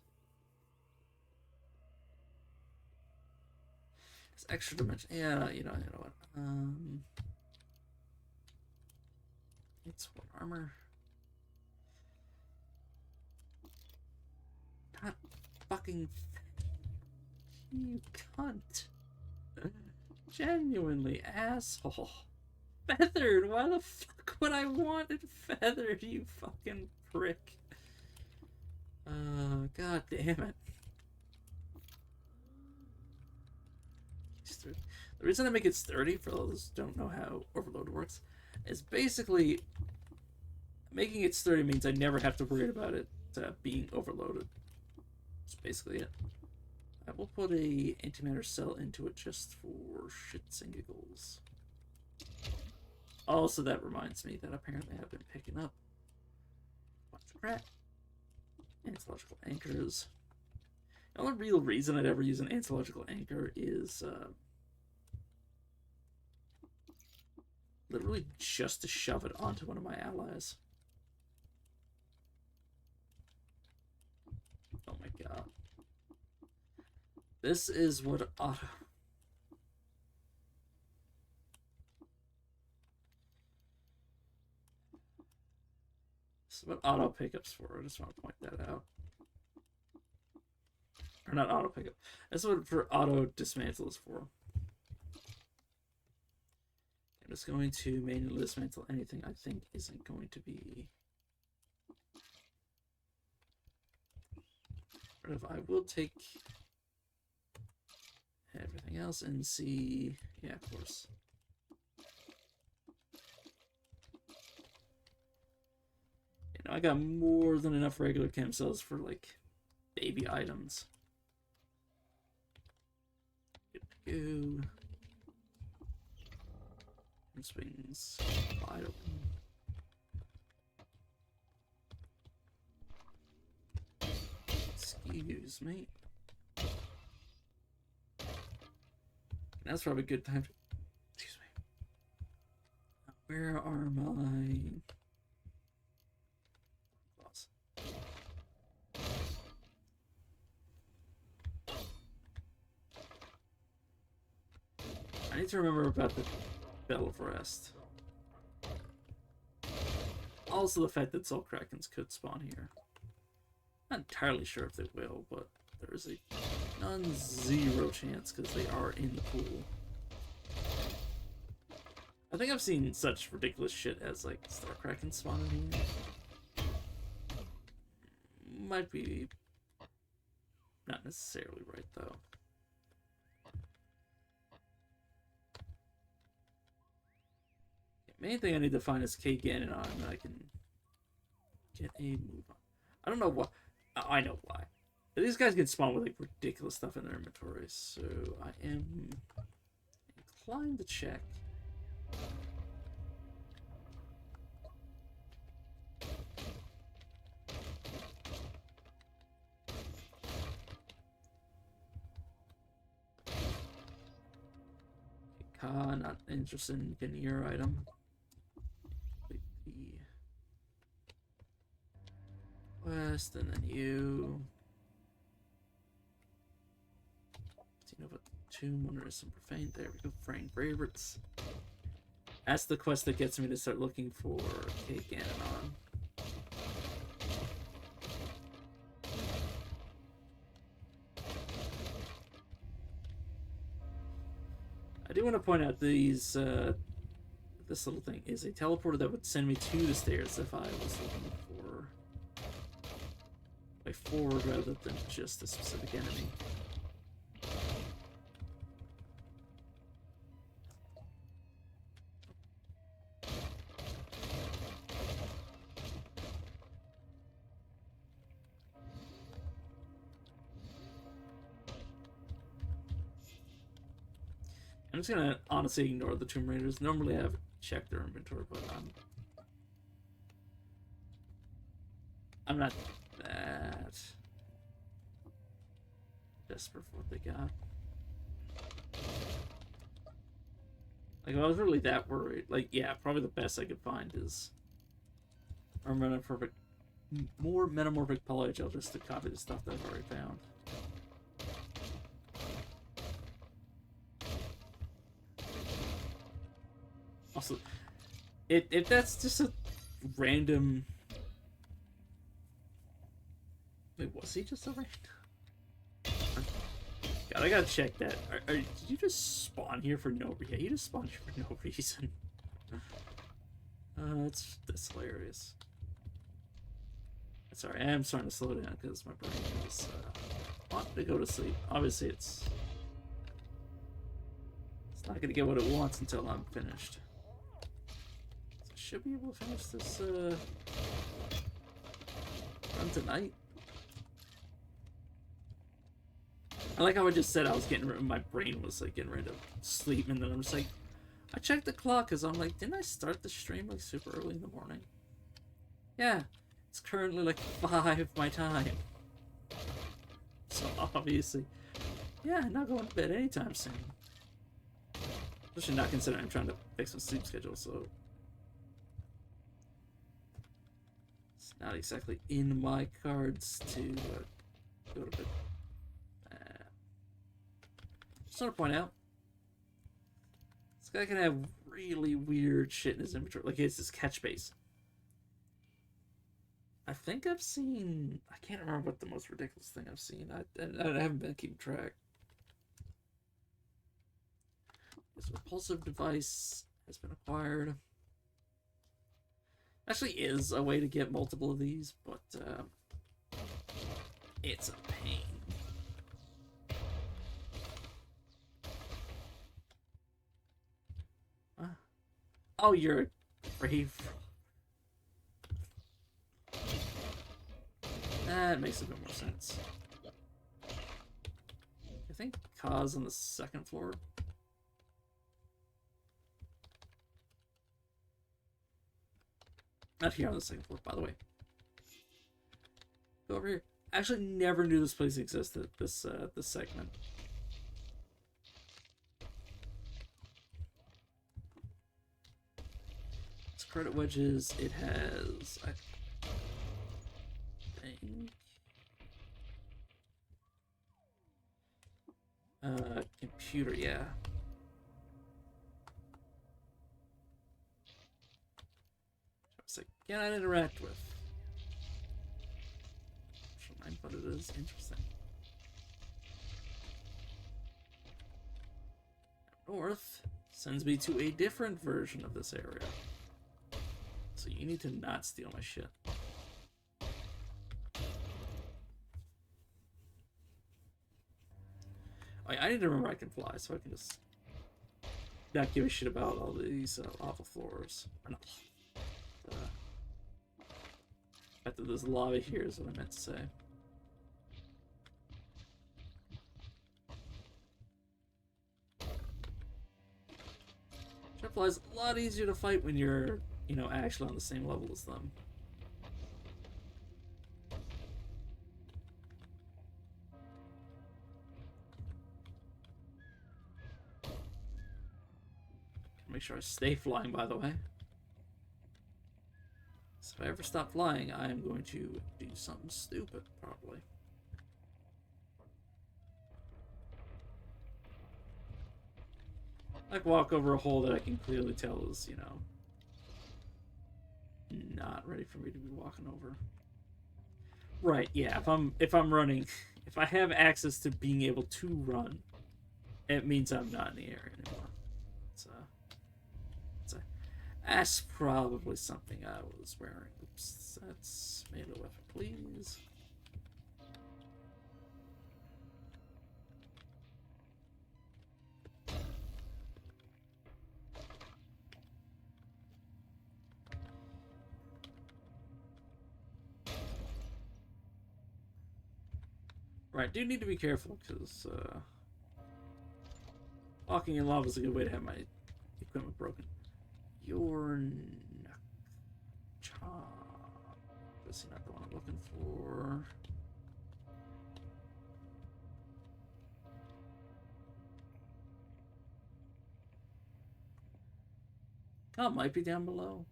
It's extra dimension. Yeah, you know what? It's what armor? Not fucking... You cunt. Genuinely, asshole. Feathered? Why the fuck would I want it feathered, you fucking prick? God damn it. The reason I make it sturdy, for those who don't know how Overload works, is basically making it sturdy means I never have to worry about it being overloaded. That's basically it. I will put a antimatter cell into it just for shits and giggles. Also, that reminds me that apparently I've been picking up a bunch of crap. Anthological anchors. The only real reason I'd ever use an anthological anchor is literally just to shove it onto one of my allies. Oh my god. This is what auto... This is what auto pickup's for. I just want to point that out. Or not auto pickup. That's what for auto dismantle is for. I'm just going to manually dismantle anything I think isn't going to be... But if I will take everything else and see... Yeah, of course. You know, I got more than enough regular chem cells for, like, baby items. Good to go. Swings wide open. Excuse me. That's probably a good time to... Excuse me. Where are my... Gloves? I need to remember about the Bell of Rest. Also the fact that Soul Krakens could spawn here. Not entirely sure if they will, but there is a non-zero chance because they are in the pool. I think I've seen such ridiculous shit as like Star Kraken spawning here. Might be not necessarily right though. Main thing I need to find is K Ganon on, and I can get a move on. I don't know why. I know why. But these guys can spawn with like ridiculous stuff in their inventories, so I am inclined to check. Ka, not interested in getting your item. West, and then you. So you know about the tomb, when there is some profane. There we go, Frank favorites. That's the quest that gets me to start looking for K Ganon. I do want to point out these, this little thing is a teleporter that would send me to the stairs if I was looking for way forward rather than just a specific enemy. I'm just gonna honestly ignore the Tomb Raiders. Normally I have checked their inventory, but I'm not that desperate for what they got. Like, if I was really that worried, like, yeah, probably the best I could find is more metamorphic polygel just to copy the stuff that I've already found. Also, if that's just a random... Wait, was he just a random? God, I gotta check that. Did you just spawn here for no reason? Yeah, you just spawned here for no reason. That's hilarious. Sorry, I am starting to slow down because my brain is wanting to go to sleep. Obviously, it's not gonna get what it wants until I'm finished. So I should be able to finish this run tonight. I like how I just said I was my brain was like getting ready to sleep, and then I'm just like, I checked the clock because I'm like, didn't I start the stream like super early in the morning? Yeah, it's currently like 5 my time. So obviously, yeah, not going to bed anytime soon. Especially not considering I'm trying to fix my sleep schedule, so it's not exactly in my cards to go to bed. Just want to point out, this guy can have really weird shit in his inventory. Like, it's this catch base. I think I've seen... I can't remember what the most ridiculous thing I've seen. I haven't been keeping track. This repulsive device has been acquired. Actually is a way to get multiple of these, but it's a pain. Oh, you're a brave. That makes a bit more sense. I think Ka's on the 2nd floor. Not here on the 2nd floor, by the way. Go over here. I actually never knew this place existed, this segment. Credit wedges, it has, I think, computer, yeah. It's like, can I interact with? But it is interesting. North sends me to a different version of this area. So you need to not steal my shit. I need to remember I can fly, so I can just not give a shit about all these lava floors. Or not. Fact that there's lava here is what I meant to say. Fly's a lot easier to fight when you're, you know, actually on the same level as them. Make sure I stay flying, by the way. So if I ever stop flying, I am going to do something stupid, probably. Like walk over a hole that I can clearly tell is, you know, not ready for me to be walking over. Right, yeah, if I'm running, if I have access to being able to run, it means I'm not in the area anymore. That's probably something I was wearing. Oops, that's melee weapon, please. Right, do need to be careful because walking in lava is a good way to have my equipment broken. Your chop. This is not the one I'm looking for. Oh, it might be down below.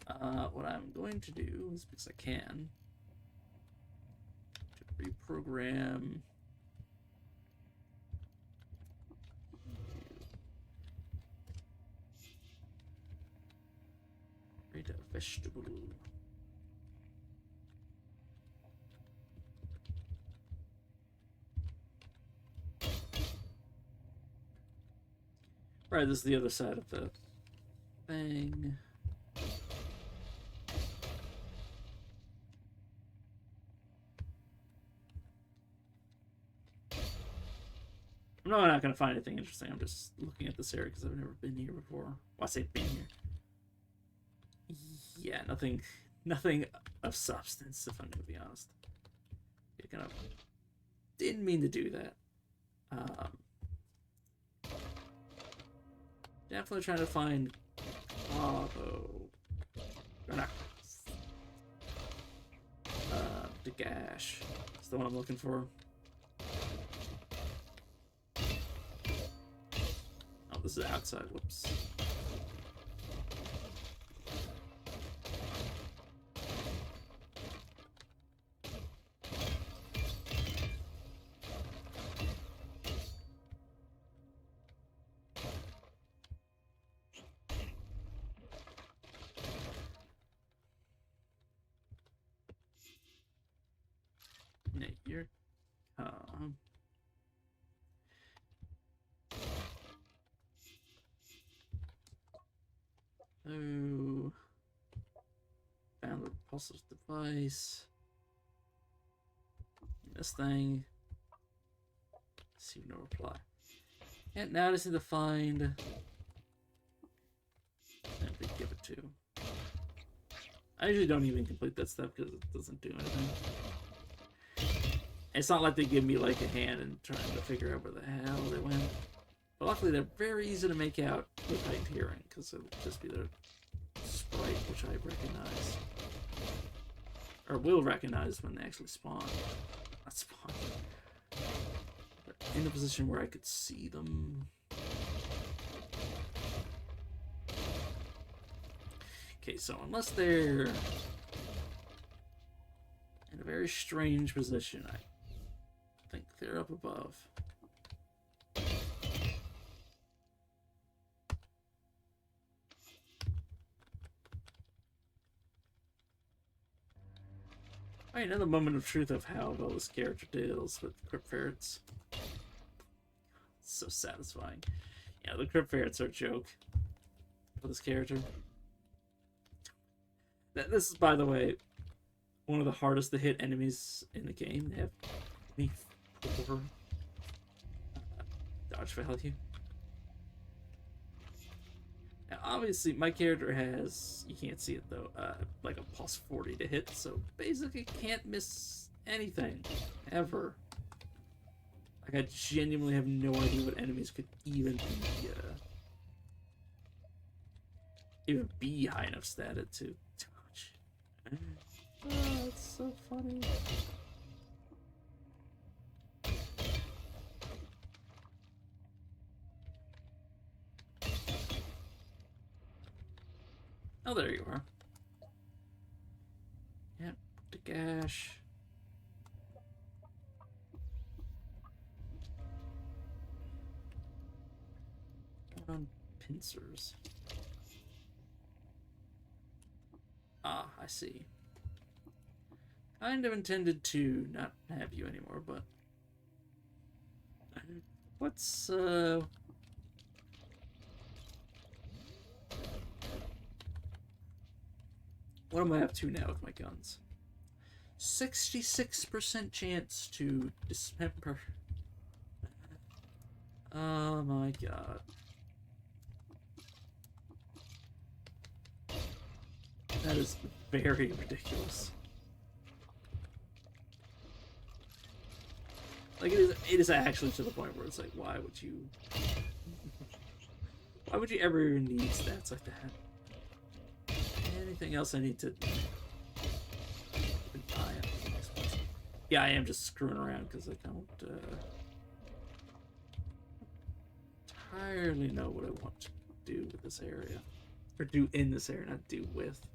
What I'm going to do is, because I can, to reprogram. Create a vegetable. Right, this is the other side of the thing. I'm not going to find anything interesting. I'm just looking at this area because I've never been here before. Well, I say been here. Yeah, nothing of substance, if I'm going to be honest. It kind of didn't mean to do that. Definitely trying to find or not. The gash. That's the one I'm looking for. Oh, this is outside. Whoops. You're oh, found the repulsive device. This thing. See no reply. And now I just need to find and to give it to. I usually don't even complete that step because it doesn't do anything. It's not like they give me like a hand and trying to figure out where the hell they went. But luckily they're very easy to make out with heightened hearing because it would just be their sprite, which I recognize. Or will recognize when they actually spawn. Not spawn. But in a position where I could see them. Okay, so unless they're in a very strange position, I think they're up above. Alright, another moment of truth of how well this character deals with crypt ferrets. It's so satisfying. Yeah, the crypt ferrets are a joke for this character. This is, by the way, one of the hardest to hit enemies in the game. They have 24 dodge value. Now, obviously, my character has, you can't see it though, like a plus 40 to hit, so basically can't miss anything, ever. Like, I genuinely have no idea what enemies could even be high enough stated to touch. Oh, it's so funny. Oh, there you are. Yep, the gash. On pincers. Ah, I see. Kind of intended to not have you anymore, but let's What am I up to now with my guns? 66% chance to dismember. Oh my god. That is very ridiculous. Like, it is actually to the point where it's like, why would you ever need stats like that? Anything else I need to keep an eye on? Yeah, I am just screwing around because I don't entirely know what I want to do with this area. Or do in this area, not do with.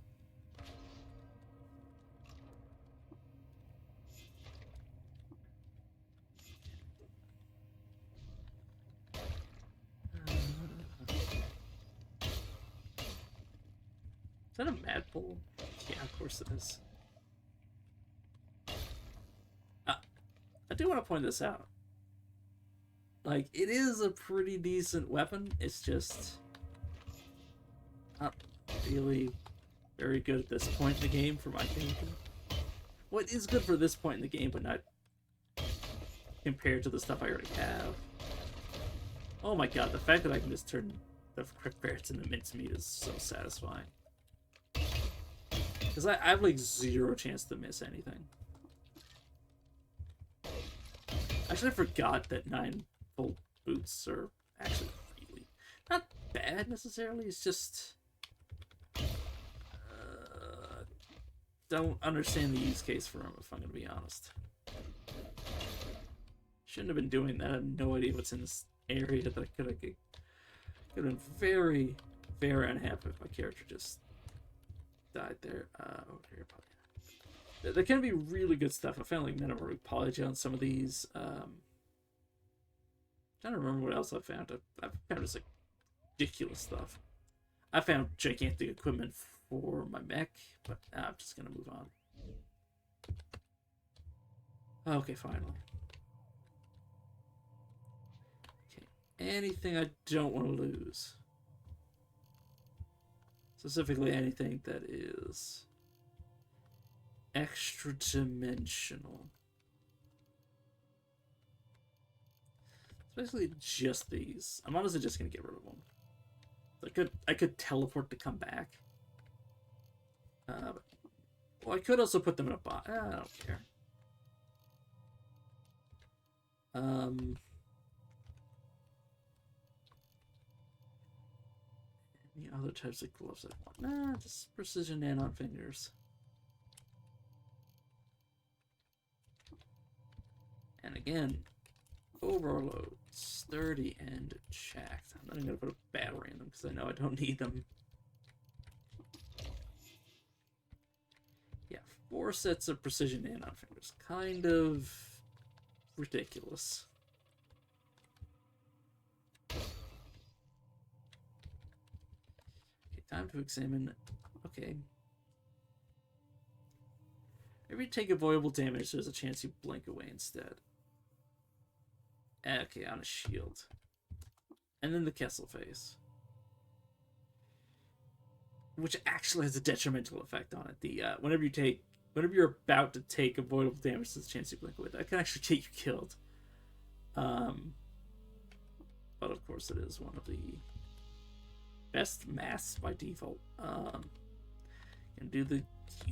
Is that a madpole? Yeah, of course it is. I do want to point this out. Like, it is a pretty decent weapon. It's just not really very good at this point in the game for my thinking. Well, it is good for this point in the game, but not compared to the stuff I already have. Oh my god, the fact that I can just turn the quick ferrets into mincemeat is so satisfying. Because I have like 0 chance to miss anything. Actually, I forgot that 9-volt boots are actually really not bad necessarily. It's just don't understand the use case for them, if I'm going to be honest. Shouldn't have been doing that. I have no idea what's in this area that I could have been very, very unhappy if my character just died there. Over here, probably. There can be really good stuff. I found like metamorphic polygy on some of these. Trying to remember what else I found. I found just like ridiculous stuff. I found gigantic equipment for my mech, but I'm just gonna move on. Okay, finally. Okay, anything I don't want to lose. Specifically anything that is extra dimensional. It's basically just these. I'm honestly just gonna get rid of them. I could teleport to come back. Well, I could also put them in a box. I don't care. Any other types of gloves I want? Nah, just precision nano fingers. And again, overload, sturdy, and jacked. I'm not even gonna put a battery in them because I know I don't need them. Yeah, 4 sets of precision nano fingers. Kind of ridiculous. Okay, time to examine. Okay. If you take avoidable damage, there's a chance you blink away instead. Okay, on a shield. And then the Kessel face. Which actually has a detrimental effect on it. The whenever you're about to take avoidable damage, there's a chance you blink away. That can actually get you killed. But of course it is one of the best masks by default. And do the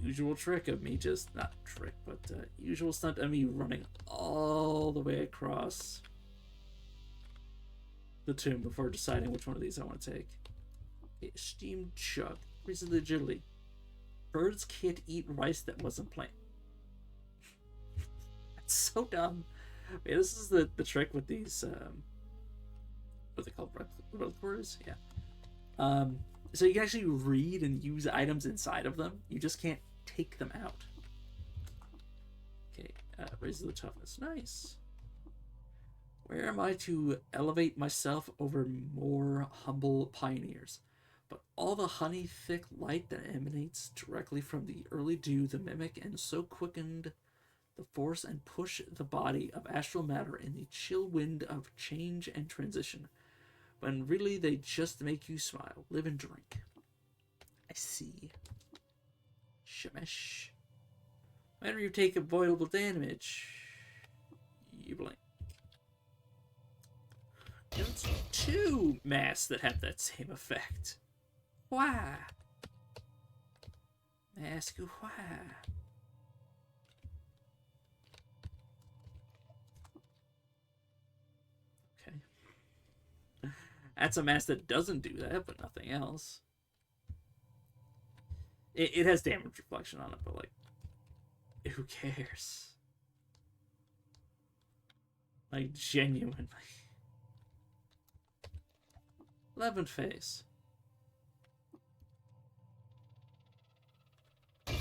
usual trick of me just, not trick, but usual stunt of me running all the way across the tomb before deciding which one of these I want to take. Okay, steamed chug. Reason agility. Birds can't eat rice that wasn't plain. That's so dumb. Okay, this is the trick with these, what are they called? Reliquaries? Yeah. So you can actually read and use items inside of them. You just can't take them out. Okay, raises the toughness. Nice. Where am I to elevate myself over more humble pioneers? But all the honey-thick light that emanates directly from the early dew, the mimic, and so quickened the force and push the body of astral matter in the chill wind of change and transition, when really they just make you smile, live and drink. I see. Shemesh. Whenever you take avoidable damage, you blink. And it's 2 masks that have that same effect. Why? Ask you why. Okay. That's a mask that doesn't do that, but nothing else. It has damage reflection on it, but like, who cares? Like, genuinely. 11th phase. Okay,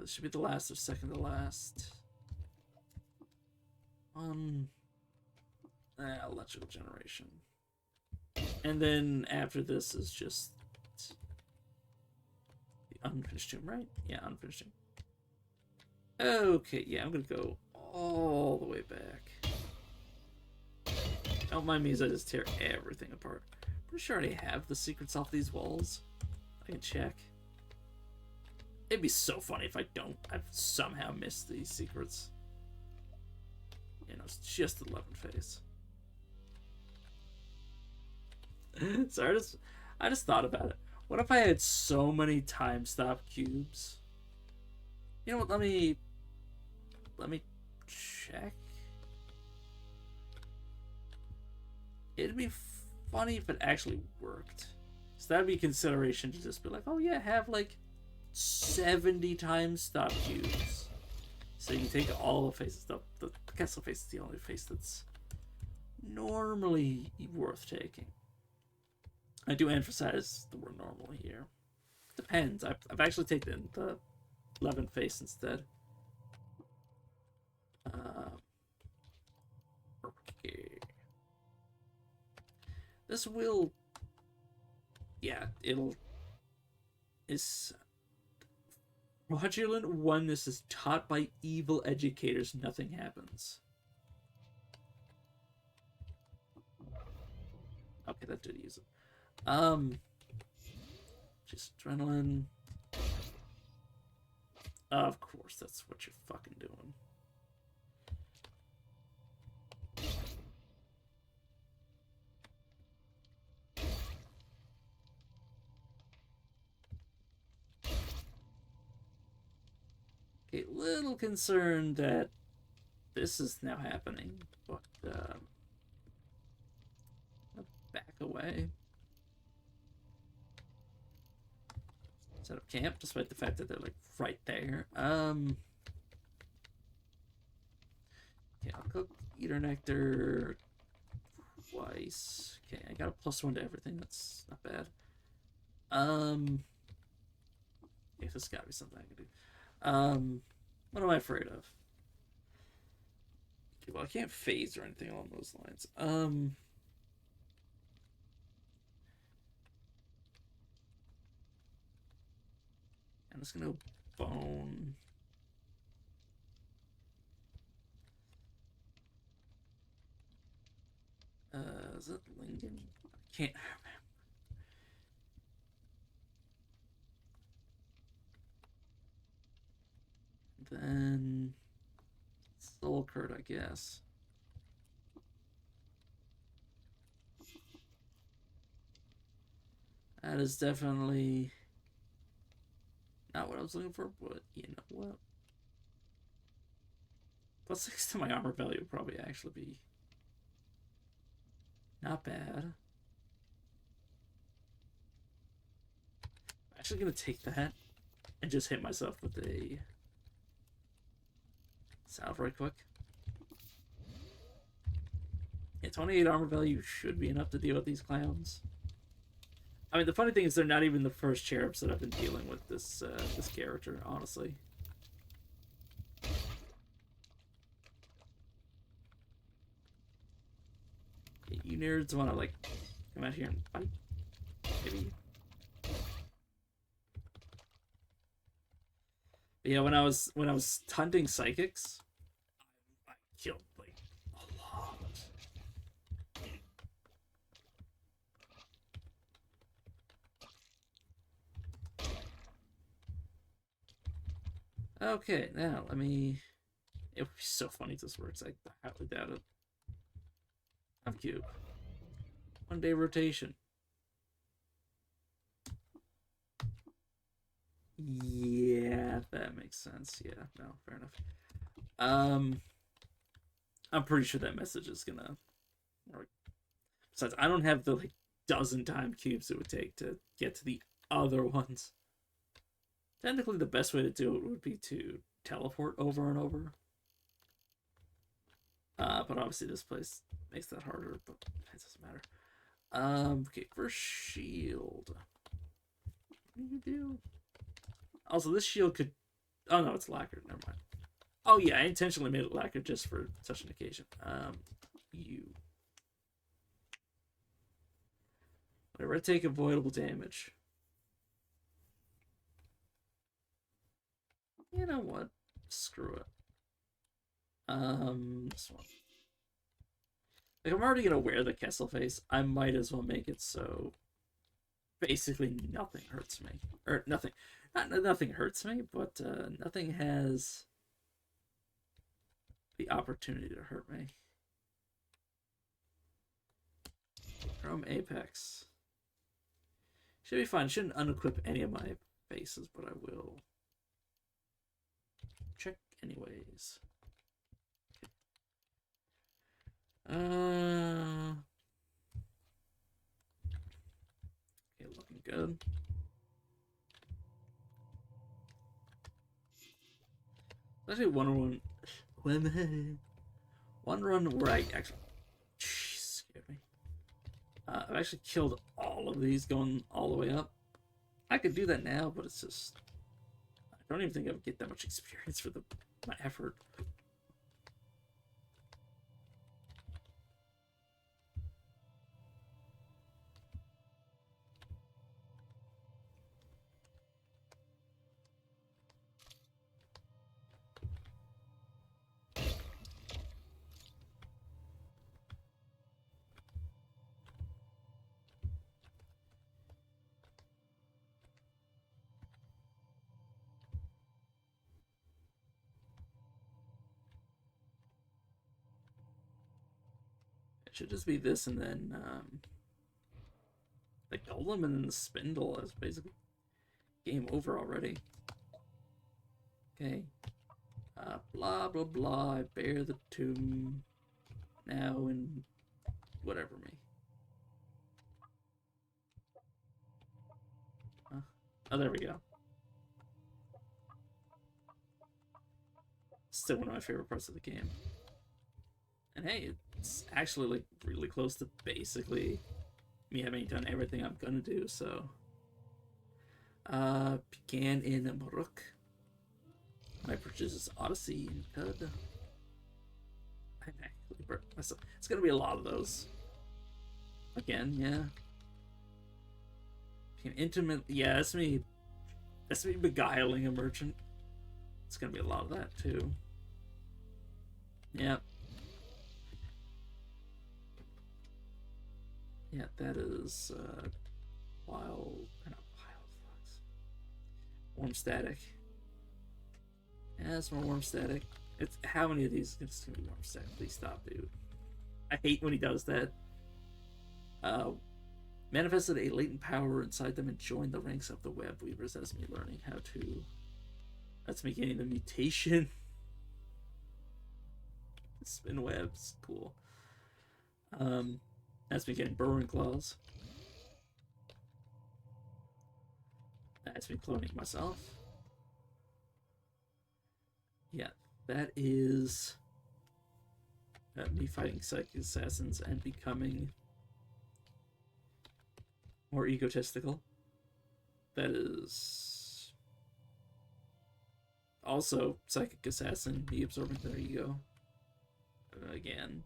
this should be the last or second to last. Electrical generation. And then after this is just the unfinished tomb, right? Yeah, unfinished tomb. Okay, yeah, I'm gonna go all the way back. Don't mind me as I just tear everything apart. Pretty sure I already have the secrets off these walls. I can check. It'd be so funny if I don't. I've somehow missed these secrets. You know, it's just the 11th phase. So I just thought about it. What if I had so many time stop cubes? You know what? Let me check. It'd be funny if it actually worked. So that'd be consideration to just be like, oh yeah, have like 70 time stop cubes. So you can take all the faces. The castle face is the only face that's normally worth taking. I do emphasize the word normal here. Depends. I've actually taken the 11th face instead. Okay. This will... Yeah, it'll... Is... Fraudulent oneness is taught by evil educators. Nothing happens. Okay, that did use it. Just adrenaline. Of course, that's what you're fucking doing. Okay, little concerned that this is now happening, but back away. Set up camp, despite the fact that they're like right there. Yeah, I'll cook eater nectar twice. Okay, I got a +1 to everything. That's not bad. Yeah, there's gotta be something I can do. What am I afraid of? Okay, well, I can't phase or anything along those lines. I'm just gonna bone. Is it Lingen? I can't remember. Then Soul Curd, I guess. That is definitely not what I was looking for, but you know what? +6 to my armor value would probably actually be not bad. I'm actually gonna take that and just hit myself with a salve right quick. Yeah, 28 armor value should be enough to deal with these clowns. I mean, the funny thing is they're not even the first cherubs that I've been dealing with this this character, honestly. Okay, you nerds want to like come out here and fight, maybe. But yeah, when I was hunting psychics, I killed like a lot. Okay, now let me. It would be so funny if this works. I highly doubt it. I'm cute. 1 day rotation. Yeah, that makes sense. Yeah, no, fair enough. I'm pretty sure that message is gonna work. Besides, I don't have the like dozen time cubes it would take to get to the other ones. Technically, the best way to do it would be to teleport over and over. But obviously this place makes that harder, but it doesn't matter. Okay, first shield. What do you do? Also, this shield could. Oh no, it's lacquered. Never mind. Oh yeah, I intentionally made it lacquered just for such an occasion. You. Whatever, I take avoidable damage. You know what? Screw it. This one. Like, I'm already gonna wear the Kessel face. I might as well make it so basically nothing hurts me. Or nothing. Not nothing hurts me, but nothing has the opportunity to hurt me. Chrome Apex. Should be fine. Shouldn't unequip any of my faces, but I will check anyways. Okay, looking good. Actually, one run where I actually, scared me. I've actually killed all of these going all the way up. I could do that now, but it's just I don't even think I would get that much experience for my effort. It should just be this and then the golem and then the spindle is basically game over already. Okay. Blah blah blah. I bear the tomb now and whatever me. Oh, there we go. Still one of my favorite parts of the game. And hey, it's actually like really close to basically me having done everything I'm gonna do, so. Began in Moruk. My purchases Odyssey and Cud. It's gonna be a lot of those. Again, yeah. Became intimate. Yeah, that's me. That's me beguiling a merchant. It's gonna be a lot of that too. Yep. Yeah, that is wild. Not wild flux. Warm static. Yeah, it's more warm static. It's how many of these? It's gonna be warm static. Please stop, dude. I hate when he does that. Manifested a latent power inside them and joined the ranks of the web weavers. That's me learning how to. That's me getting the mutation. Spin webs, cool. That's me getting burrowing claws. That's me cloning myself. Yeah, that is me fighting psychic assassins and becoming more egotistical. That is also psychic assassin, me absorbing their ego. Again.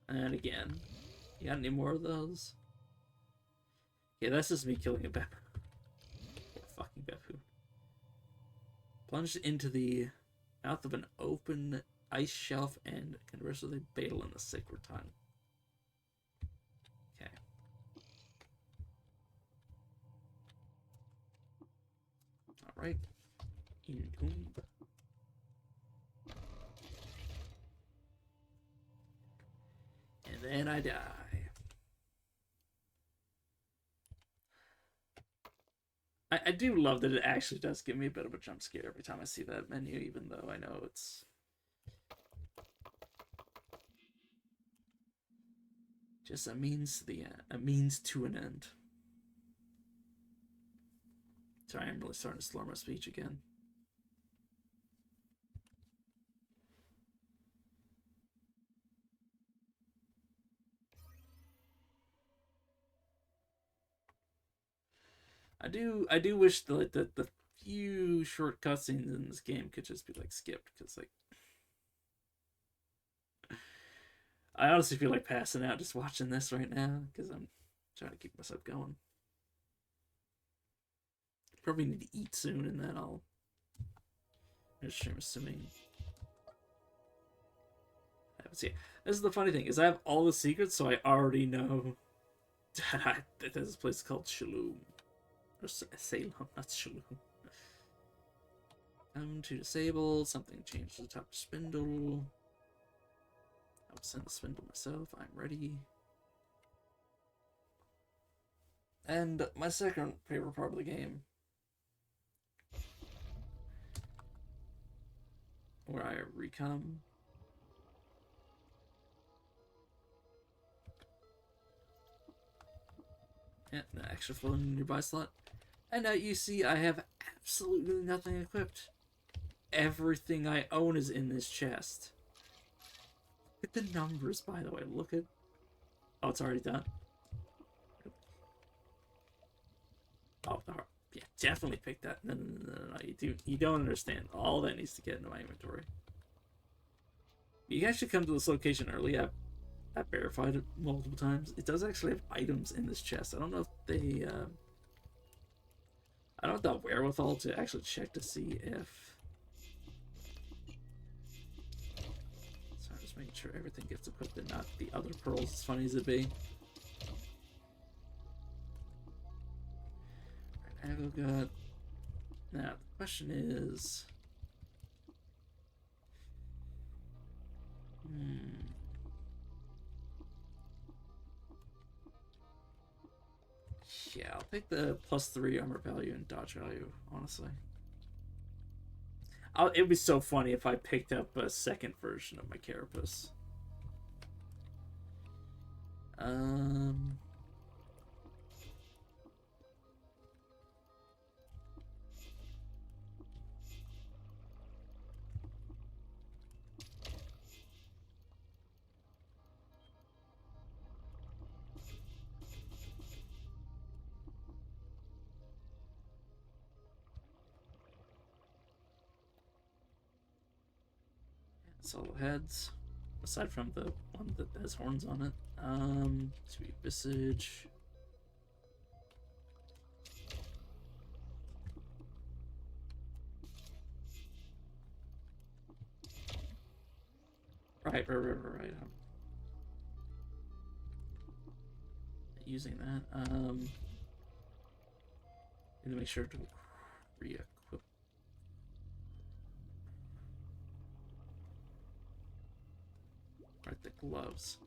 And again. You got any more of those? Yeah, that's just me killing a baboon. Fucking baboon. Plunged into the mouth of an open ice shelf and conversed with a beetle in the sacred tongue. Okay. right into him. And then I die. I do love that it actually does give me a bit of a jump scare every time I see that menu, even though I know it's just a means to the end, a means to an end. Sorry, I'm really starting to slur my speech again. I do wish the few short cutscenes in this game could just be like skipped, because like I honestly feel like passing out just watching this right now because I'm trying to keep myself going. Probably need to eat soon, and then I'll. I'm assuming. See, this is the funny thing is I have all the secrets, so I already know that this place is called Shalom. Or Salem, not Shalom. To disable, something changed to the top spindle. I'll send the spindle myself, I'm ready. And my second favorite part of the game, where I recome. Yeah, the extra floating nearby slot. And now you see I have absolutely nothing equipped. Everything I own is in this chest. Look at the numbers, by the way. Look at... Oh, it's already done. Oh, yeah, definitely pick that. No, you don't understand. All that needs to get into my inventory. You can actually come to this location early. I've verified it multiple times. It does actually have items in this chest. I don't know if they... I don't have the wherewithal to actually check to see if... So I'm just making sure everything gets equipped and not the other pearls, as funny as it be. Alright, I've got... Now, the question is... Yeah, I'll pick the +3 armor value and dodge value, honestly. It would be so funny if I picked up a second version of my carapace. Solo heads, aside from the one that has horns on it. Sweet visage. Right. Using that. Need to make sure to re-equip. Right, the gloves.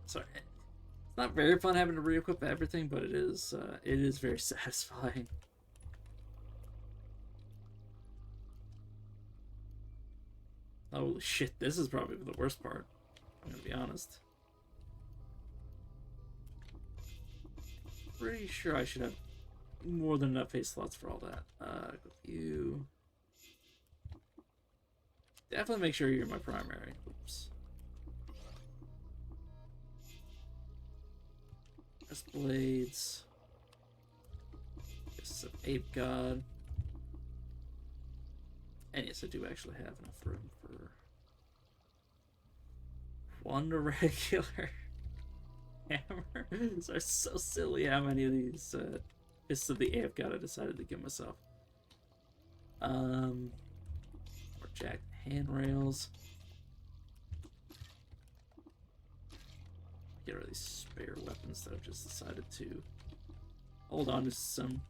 Sorry, it's not very fun having to re-equip everything, but it is very satisfying. Holy shit, this is probably the worst part. I'm gonna be honest. Pretty sure I should have more than enough face slots for all that. Go with you. Definitely make sure you're my primary. Oops. Breast blades. This is an ape god. And yes, I do actually have enough room for one regular hammer. These are so silly how many of these fists of the ape god I decided to give myself. More jacked handrails. Get rid of these spare weapons that I've just decided to Hold on to some.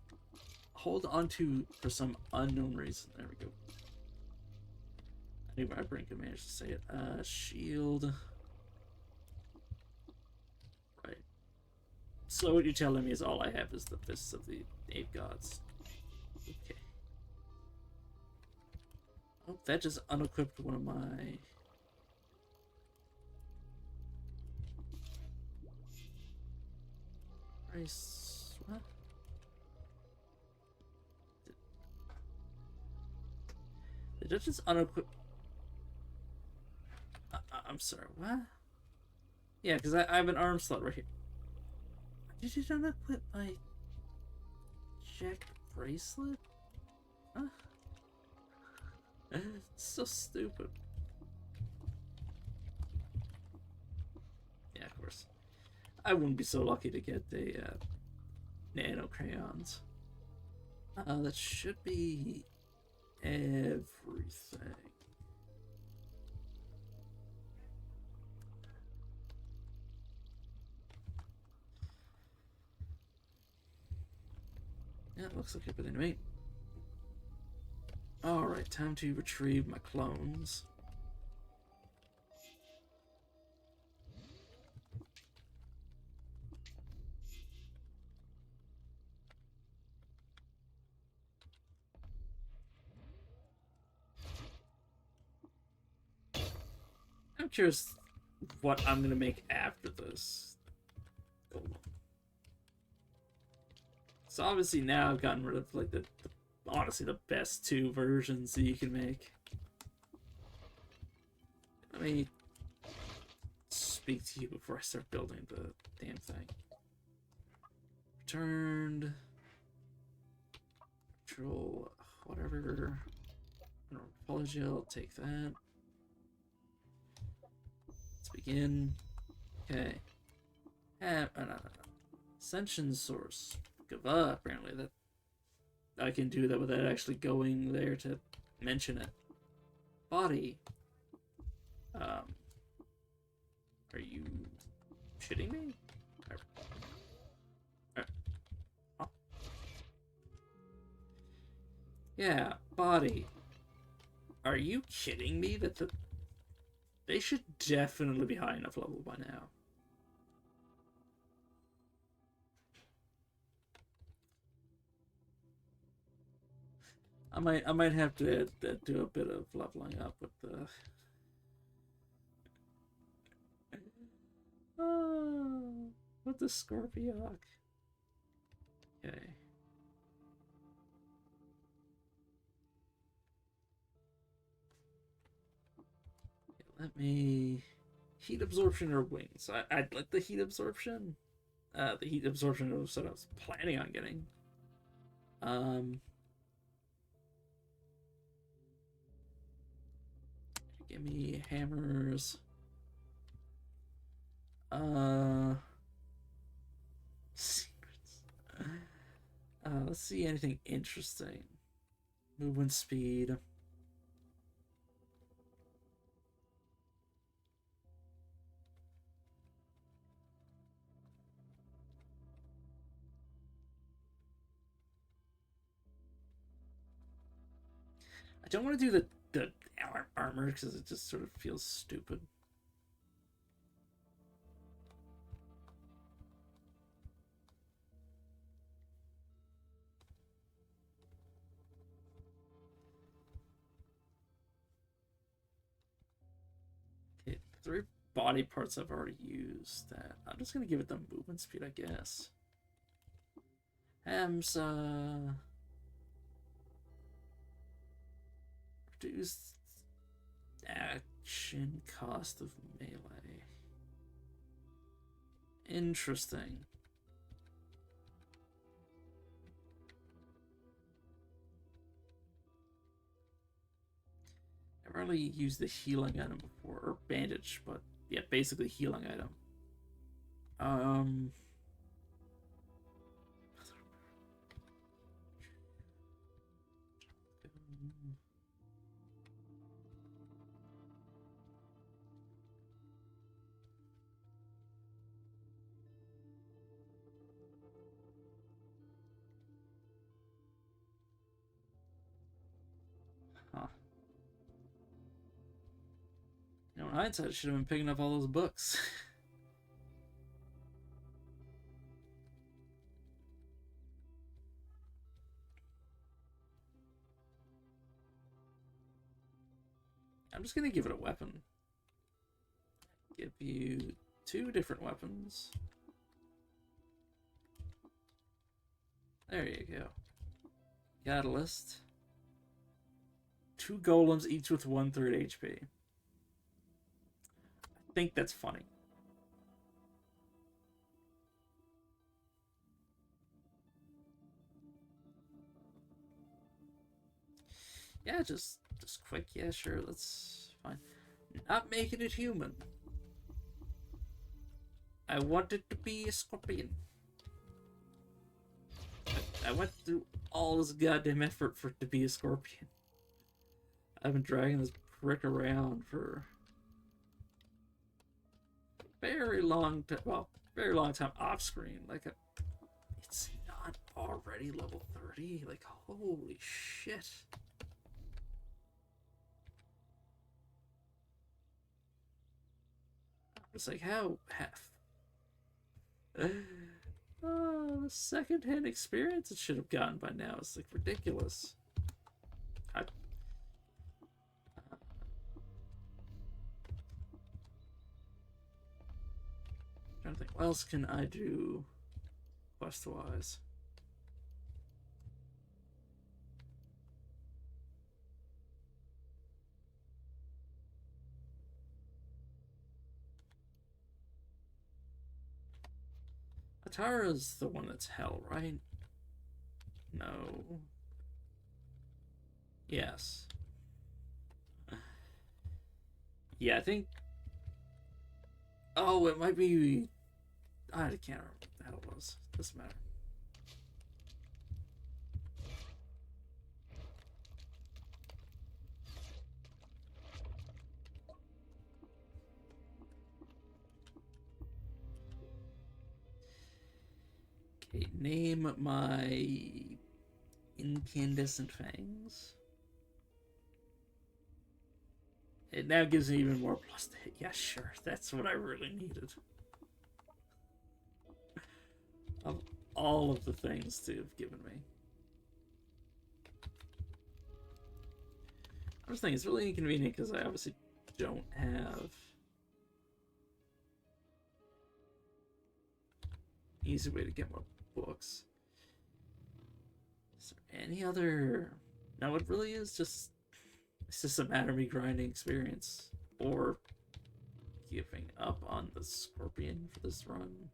Hold on to for some unknown reason. There we go. I knew my brain could manage to say it. Shield. Right. So what you're telling me is all I have is the fists of the ape gods. Okay. Oh, that just unequipped one of my. Nice. What? Did it just unequip? I'm sorry, what? Yeah, because I have an arm slot right here. Did you unequip my jack bracelet? Huh? It's so stupid. Yeah, of course. I wouldn't be so lucky to get the nano crayons. That should be everything. Yeah, it looks like it, but anyway. Alright, time to retrieve my clones. I'm curious what I'm gonna make after this. So obviously now I've gotten rid of like the honestly the best two versions that you can make. Let me speak to you before I start building the damn thing. Returned. Control whatever. Apology, I'll take that. Let's begin. Okay. No. Ascension source. Give up, apparently that I can do that without actually going there to mention it. Body. Are you shitting me? Oh. Yeah, body. Are you kidding me that they should definitely be high enough level by now. I might have to do a bit of leveling up with the. With the Scorpioc. Okay. Let me heat absorption or wings. I'd like the heat absorption. The heat absorption was what I was planning on getting. Give me hammers. Secrets. Let's see anything interesting. Movement speed. I don't want to do the armor because it just sort of feels stupid. Okay, 3 body parts I've already used. That I'm just gonna give it the movement speed, I guess. Hamza. Reduced action cost of melee. Interesting. I've rarely used the healing item before, or bandage, but yeah, basically healing item. in hindsight, I should have been picking up all those books. I'm just gonna give it a weapon. Give you 2 different weapons. There you go. Catalyst. 2 golems, each with 1/3 HP. I think that's funny. Yeah, just quick. Yeah, sure, that's fine. Not making it human. I want it to be a scorpion. I went through all this goddamn effort for it to be a scorpion. I've been dragging this prick around for a very long time. Well, very long time off screen. Like, it's not already level 30. Like, holy shit. It's like, how oh, the second-hand experience it should have gotten by now. It's like ridiculous. I'm trying to think, what else can I do quest-wise? Atara's the one that's hell, right? No. Yes. Yeah, I think... Oh, it might be... I can't remember what the hell it was. Doesn't matter. Okay, name my incandescent fangs. It now gives me even more plus to hit. Yeah, sure. That's what I really needed. Of all of the things to have given me. I'm just thinking it's really inconvenient because I obviously don't have easy way to get more books. Is there any other... No, it really is just... It's just a matter of me grinding experience. Or giving up on the scorpion for this run.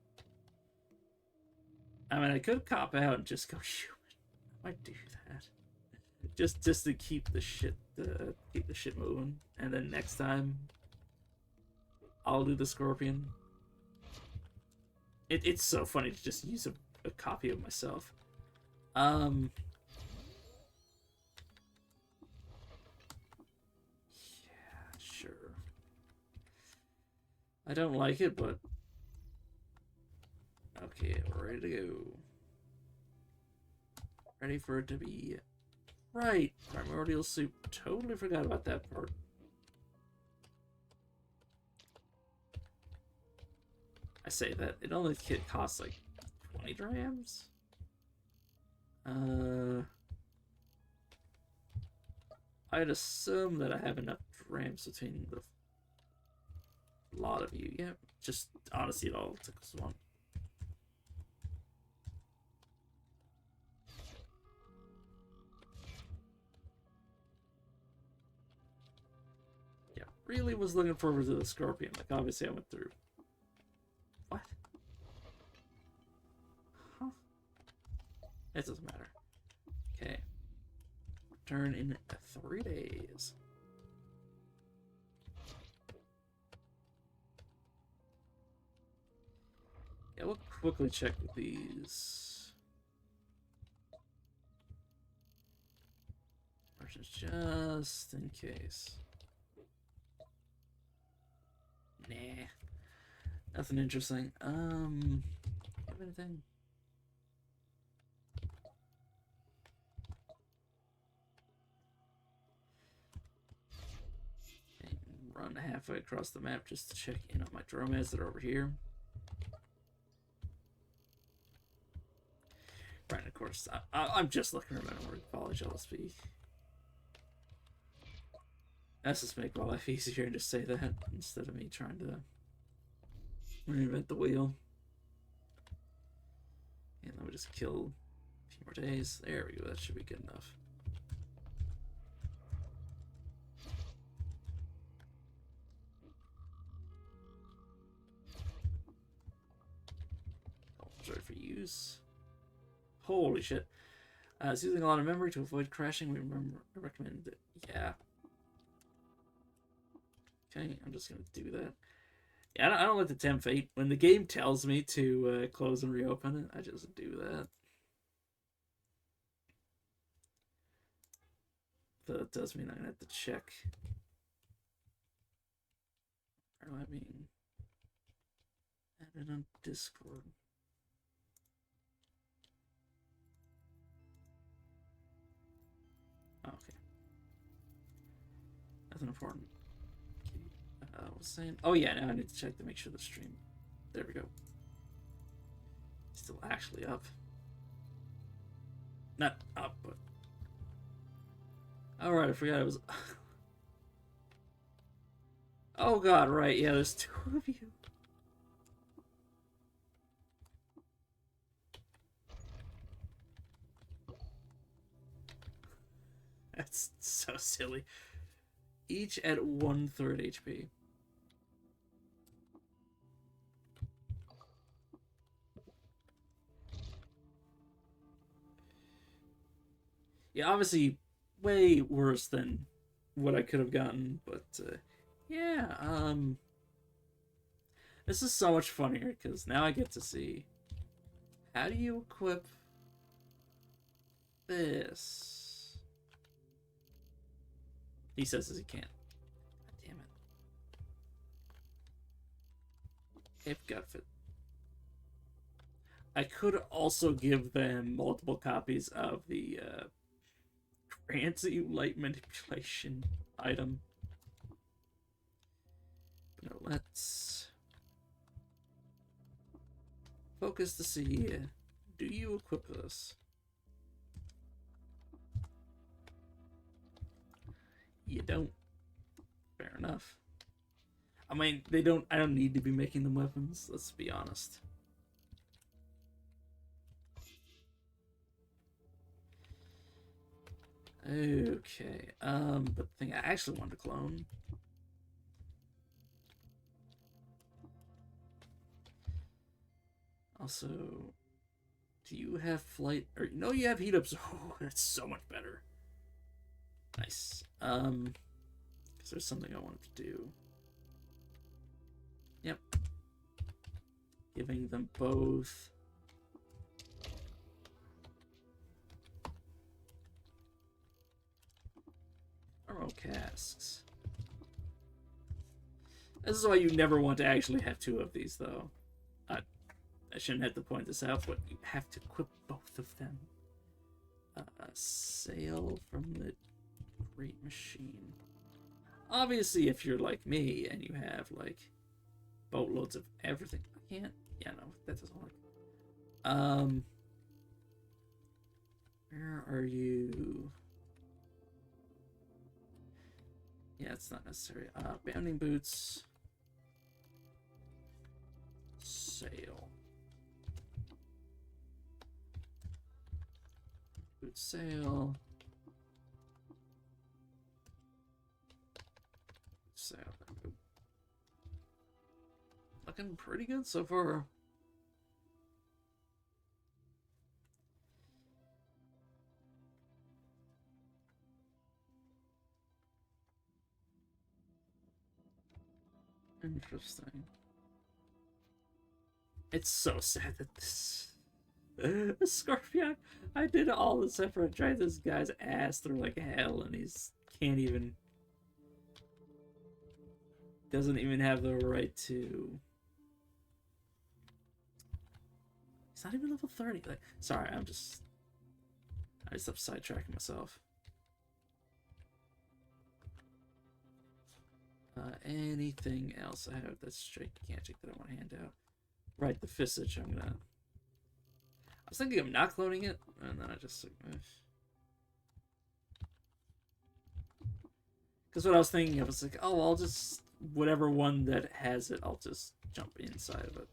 I mean, I could cop out and just go shoot it. I might do that. Just to keep the shit moving. And then next time I'll do the scorpion. It's so funny to just use a copy of myself. Yeah, sure. I don't like it, but okay, we're ready to go. Ready for it to be right. Primordial soup. Totally forgot about that part. I say that it only costs like 20 drams. I'd assume that I have enough drams between the lot of you. Yeah, just honestly, it all took us one. Yeah, really was looking forward to the scorpion. Like, obviously, I went through. What? Huh? It doesn't matter. Okay. Return in 3 days. Yeah, we'll quickly check these. Just in case. Nah. Nothing interesting. Have anything? run halfway across the map just to check in on my dromads that are over here. Right, of course, I'm just looking around where college LSP. Let's just make my life easier and just say that instead of me trying to reinvent the wheel. And let me just kill a few more days. There we go, that should be good enough. Ready for use. Holy shit. It's using a lot of memory to avoid crashing. We recommend it. Yeah. Okay, I'm just gonna do that. Yeah, I don't like the tempt fate. When the game tells me to close and reopen it, I just do that. But that does mean I'm gonna have to check. Or I mean, add it on Discord. Oh, okay. Nothing important. I was saying, oh yeah, now I need to check to make sure the stream. There we go. Still actually up. Not up, but. Alright, I forgot it was. Oh god, right, yeah, there's two of you. That's so silly. Each at 1/3 HP. Yeah, obviously way worse than what I could have gotten, but yeah, this is so much funnier because now I get to see how do you equip this. He says he can't. God damn it. If Gutfit. I could also give them multiple copies of the grants you light manipulation item. But no, let's focus to see, do you equip this? You don't. Fair enough. I mean, I don't need to be making them weapons, let's be honest. Okay, but the thing I actually wanted to clone. Also, do you have flight? Or no, you have heat ups. Oh, that's so much better. Nice. Because there's something I wanted to do. Yep. Giving them both. Arrow casks. This is why you never want to actually have two of these, though. I shouldn't have to point this out, but you have to equip both of them. Sail from the Great Machine. Obviously, if you're like me and you have, like, boatloads of everything. I can't. Yeah, no, that doesn't work. Where are you? Yeah, it's not necessary. Bounding boots. Sail. Boot sail. Sail. Looking pretty good so far. Interesting. It's so sad that this Scorpion. I did all this effort. I tried this guy's ass through like hell, and he's can't even. Doesn't even have the right to. He's not even level 30. Like, sorry, I just up sidetracking myself. Anything else I have that's gigantic that I want to hand out? Right, the Visage. I'm gonna. I was thinking of not cloning it, and then I just. Because what I was thinking of was like, oh, I'll just whatever one that has it, I'll just jump inside of it.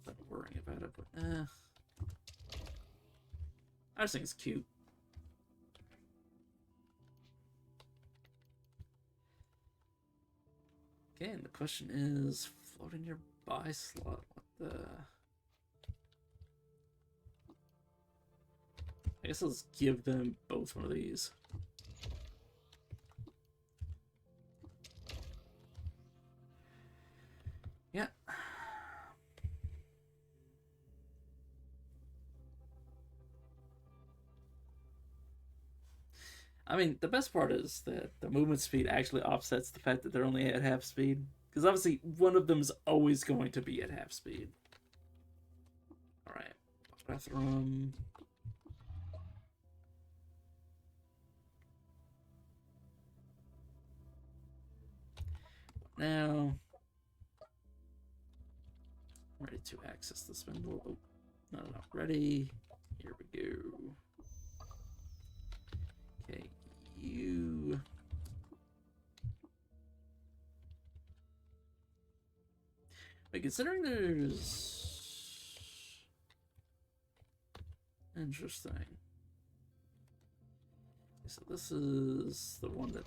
Rather than worrying about it, but I just think it's cute. Okay, and the question is, floating your buy slot. What the? I guess let's give them both one of these. Yeah. I mean, the best part is that the movement speed actually offsets the fact that they're only at half speed. Because obviously, one of them is always going to be at half speed. Alright. Bathroom. Now, I'm ready to access the spindle. Oh, no. Ready. Here we go. Okay, you. Wait, considering there's. Interesting. So this is the one that.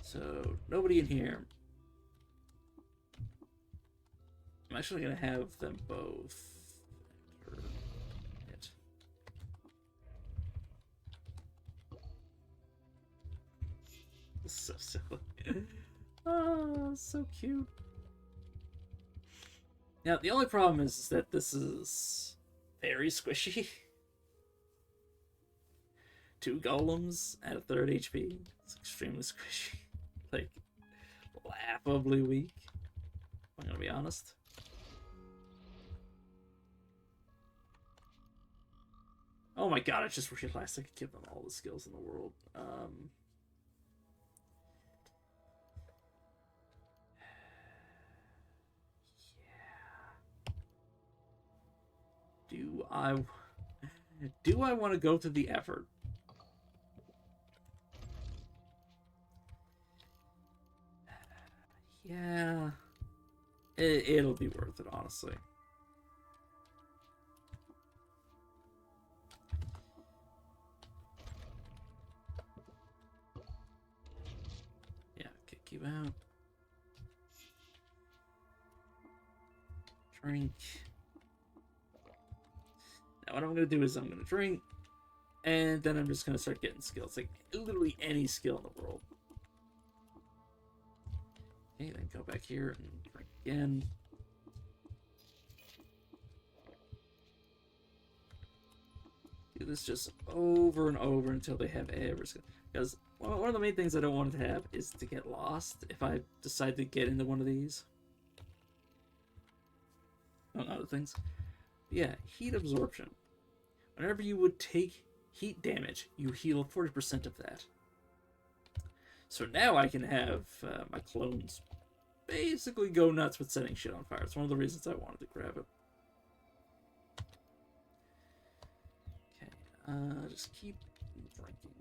So, nobody in here. I'm actually going to have them both. It. This is so silly. Oh, so cute. Now, the only problem is that this is very squishy. 2 golems at a 3rd HP. It's extremely squishy. Like, laughably weak. I'm gonna be honest. Oh my god, I just realized I could give them all the skills in the world. Yeah. Do I want to go through the effort? Yeah. It'll be worth it, honestly. Yeah, kick you out. Drink. Now what I'm going to do is I'm going to drink, and then I'm just going to start getting skills. Like, literally any skill in the world. Okay, then go back here and drink again. Do this just over and over until they have every skill. Because one of the main things I don't want to have is to get lost if I decide to get into one of these. Among other things. But yeah, heat absorption. Whenever you would take heat damage, you heal 40% of that. So now I can have my clones basically go nuts with setting shit on fire. It's one of the reasons I wanted to grab it. Okay, just keep drinking.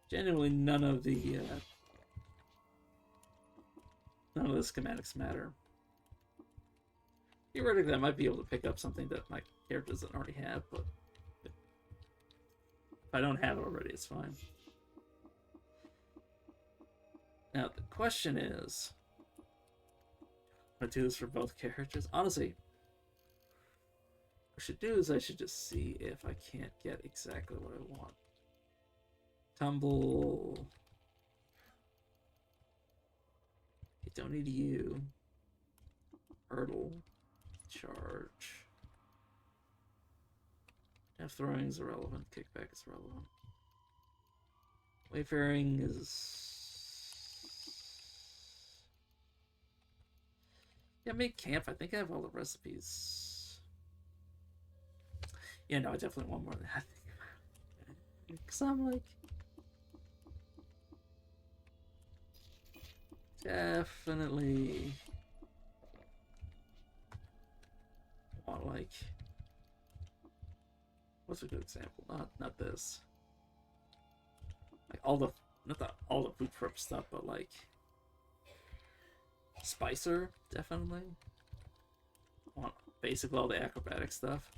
Genuinely, none of the schematics matter. Theoretically, I might be able to pick up something that my character doesn't already have, but if I don't have it already, it's fine. Now, the question is, I do this for both characters? Honestly, what I should do is I should just see if I can't get exactly what I want. Tumble. I don't need you. Hurdle. Charge. F throwing is irrelevant. Kickback is relevant. Wayfaring is... Yeah, make camp. I think I have all the recipes. Yeah, no, I definitely want more than that. Because I'm like... Definitely... want, like... What's a good example? Not this. Like, all the... Not all the food prep stuff, but, like... Spicer, definitely. I want basically all the acrobatic stuff.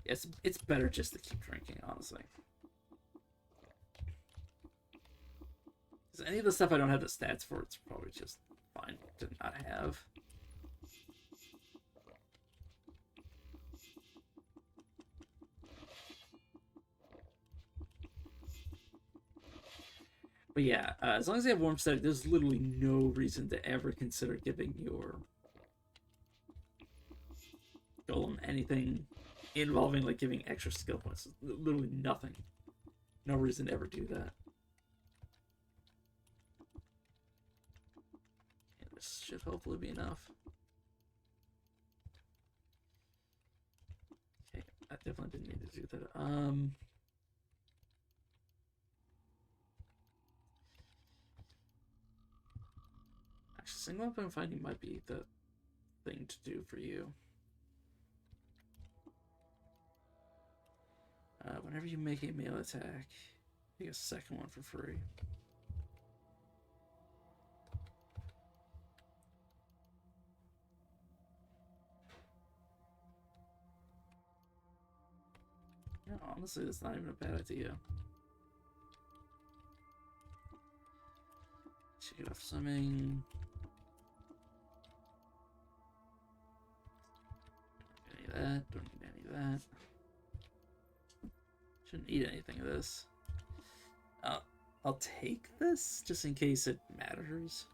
It's better just to keep drinking, honestly. Because any of the stuff I don't have the stats for, it's probably just fine to not have. But yeah, as long as you have warm static, there's literally no reason to ever consider giving your golem anything involving like giving extra skill points. Literally nothing. No reason to ever do that. And this should hopefully be enough. Okay, I definitely didn't need to do that. Actually, single weapon finding might be the thing to do for you. Whenever you make a melee attack, you get a second one for free. Yeah, honestly, that's not even a bad idea. Take it off swimming. Don't need any of that. Don't need any of that. Shouldn't eat anything of this. I'll take this just in case it matters.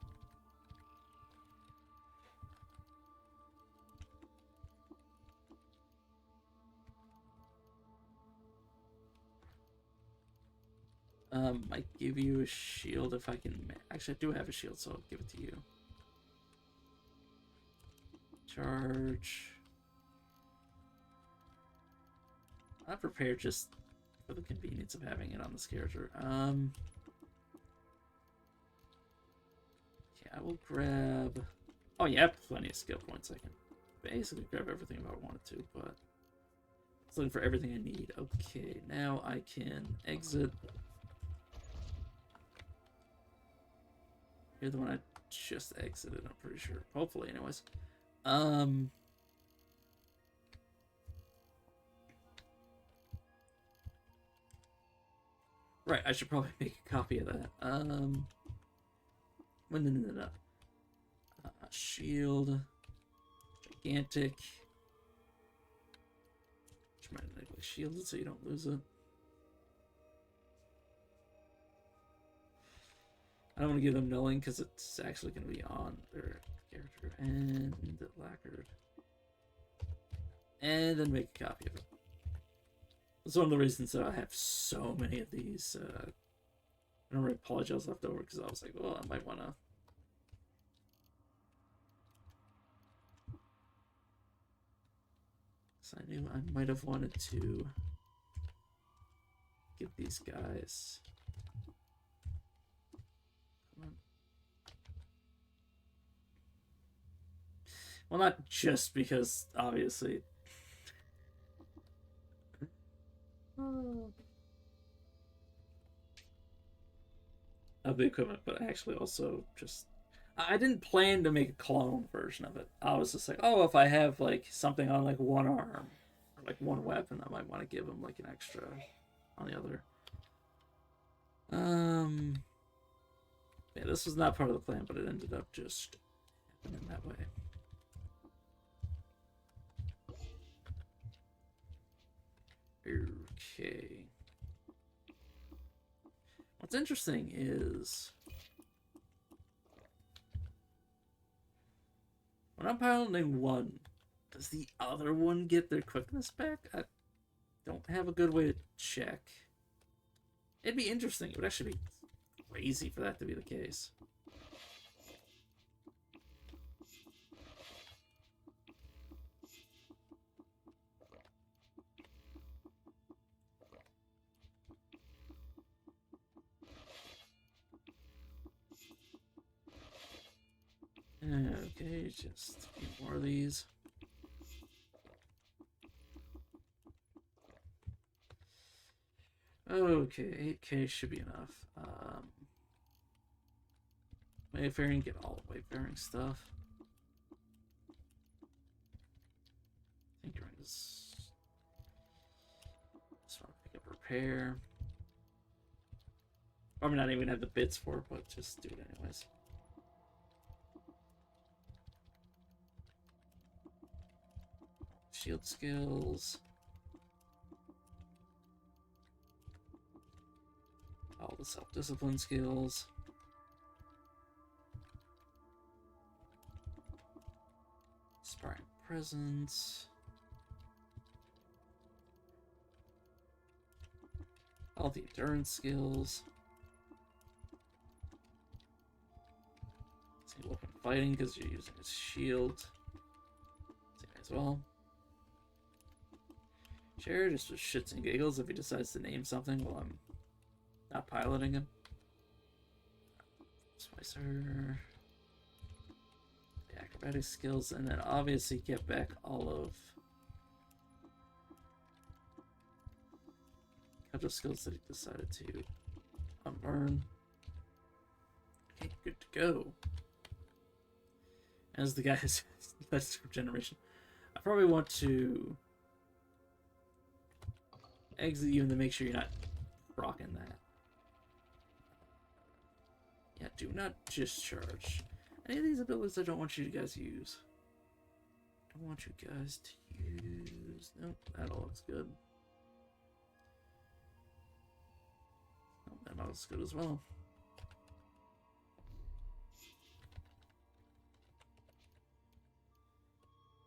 Might give you a shield if I can. Actually, I do have a shield, so I'll give it to you. Charge. I'm prepared just for the convenience of having it on this character. Okay, I will grab... Oh yeah, I have plenty of skill points. I can basically grab everything if I wanted to, but... I was looking for everything I need. Okay, now I can exit. You're the one I just exited, I'm pretty sure. Hopefully, anyways. Right, I should probably make a copy of that. No. Shield. Gigantic. Dramatically shield it so you don't lose it. I don't want to give them nulling because it's actually going to be on their character. And lacquered. And then make a copy of it. That's one of the reasons that I have so many of these. I don't really polygels left over because I was like, well, I might want to. So I knew I might have wanted to give these guys. Come on. Well, not just because, obviously. Of the equipment, but actually also just... I didn't plan to make a clone version of it. I was just like, oh, if I have like something on like one arm or like one weapon, I might want to give him like an extra on the other. Yeah, this was not part of the plan, but it ended up just happening that way. Okay. What's interesting is when I'm piloting one, does the other one get their quickness back? I don't have a good way to check. It'd be interesting. It would actually be crazy for that to be the case. Okay, just a few more of these. Okay, 8K should be enough. Wayfaring, get all the wayfaring stuff. Tinkering's. Just want to pick up repair. Probably not even have the bits for it, but just do it anyways. Shield skills. All the self-discipline skills. Inspiring presence. All the endurance skills. See, weapon fighting because you're using a shield. Same as well. Share just for shits and giggles if he decides to name something while I'm not piloting him. Spicer. The acrobatic skills, and then obviously get back all of the skills that he decided to unlearn. Okay, good to go. As the guy's best generation, I probably want to exit you and then make sure you're not rocking that. Yeah, do not discharge. Any of these abilities I don't want you guys to use. Don't want you guys to use. Nope, that all looks good. Nope, that all looks good as well.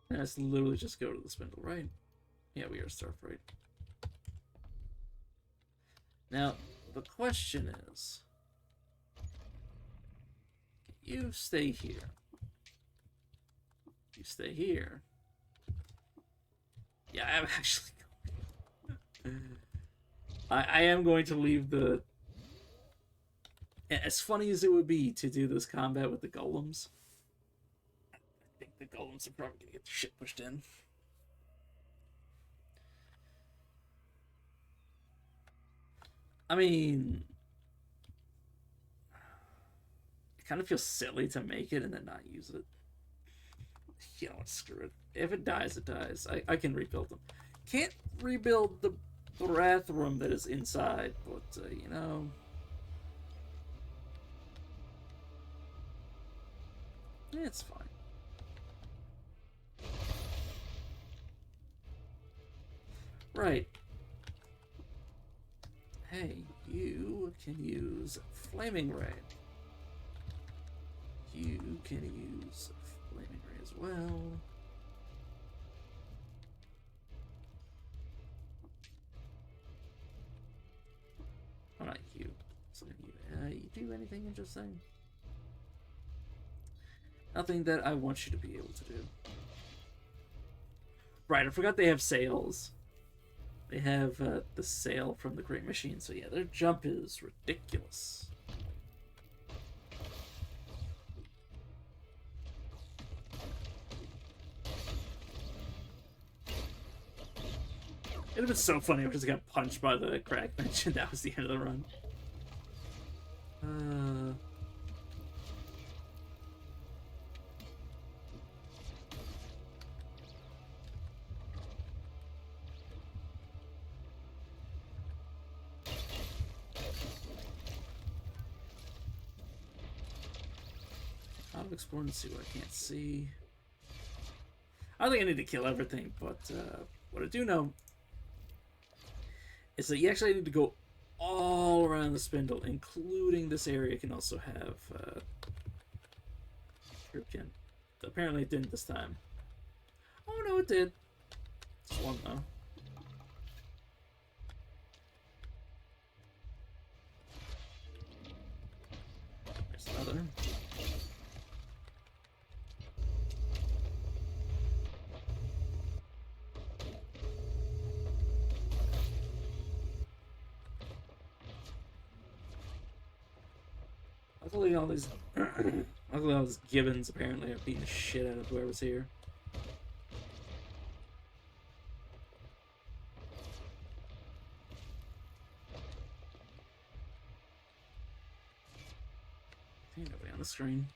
And let's literally just go to the spindle, right? Yeah, we are Starfreight. Now, the question is, you stay here. You stay here. Yeah, I'm actually going. I am going to leave the. As funny as it would be to do this combat with the golems, I think the golems are probably gonna get the shit pushed in. I mean, it kind of feels silly to make it and then not use it. You know what, screw it. If it dies, it dies. I can rebuild them. Can't rebuild the Wrath room that is inside, but, you know. It's fine. Right. Hey, you can use Flaming Ray. You can use Flaming Ray as well. Oh, not you. So you do anything interesting? Nothing that I want you to be able to do. Right, I forgot they have sails. They have the sail from the Great Machine, so yeah, their jump is ridiculous. It'd have been so funny if I just got punched by the crack bench and that was the end of the run. I'll explore and see what I can't see. I don't think I need to kill everything, but what I do know is that you actually need to go all around the spindle, including this area. Can also have Shuriken. Apparently it didn't this time. Oh no, it did. It's one though. brother. Luckily, all these gibbons apparently are beating the shit out of whoever's here. Nobody on the screen.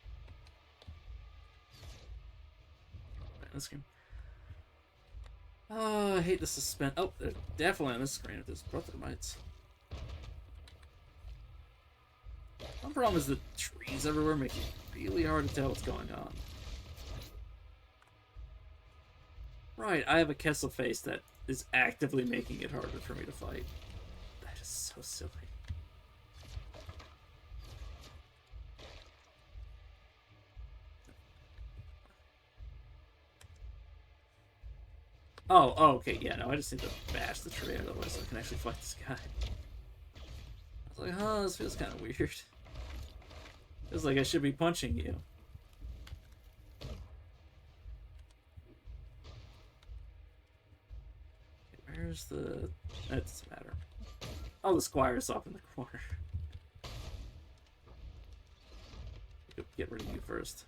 Nobody on the screen. Oh, I hate the suspense. Oh, they're definitely on this screen if there's mites. One problem is the trees everywhere make it really hard to tell what's going on. Right, I have a Kessel face that is actively making it harder for me to fight. That is so silly. Oh, okay, yeah, no, I just need to bash the tree out of the way so I can actually fight this guy. I was like, huh, this feels kind of weird. Feels like I should be punching you. Okay, where's the... That doesn't matter. Oh, the squire's off in the corner. Get rid of you first.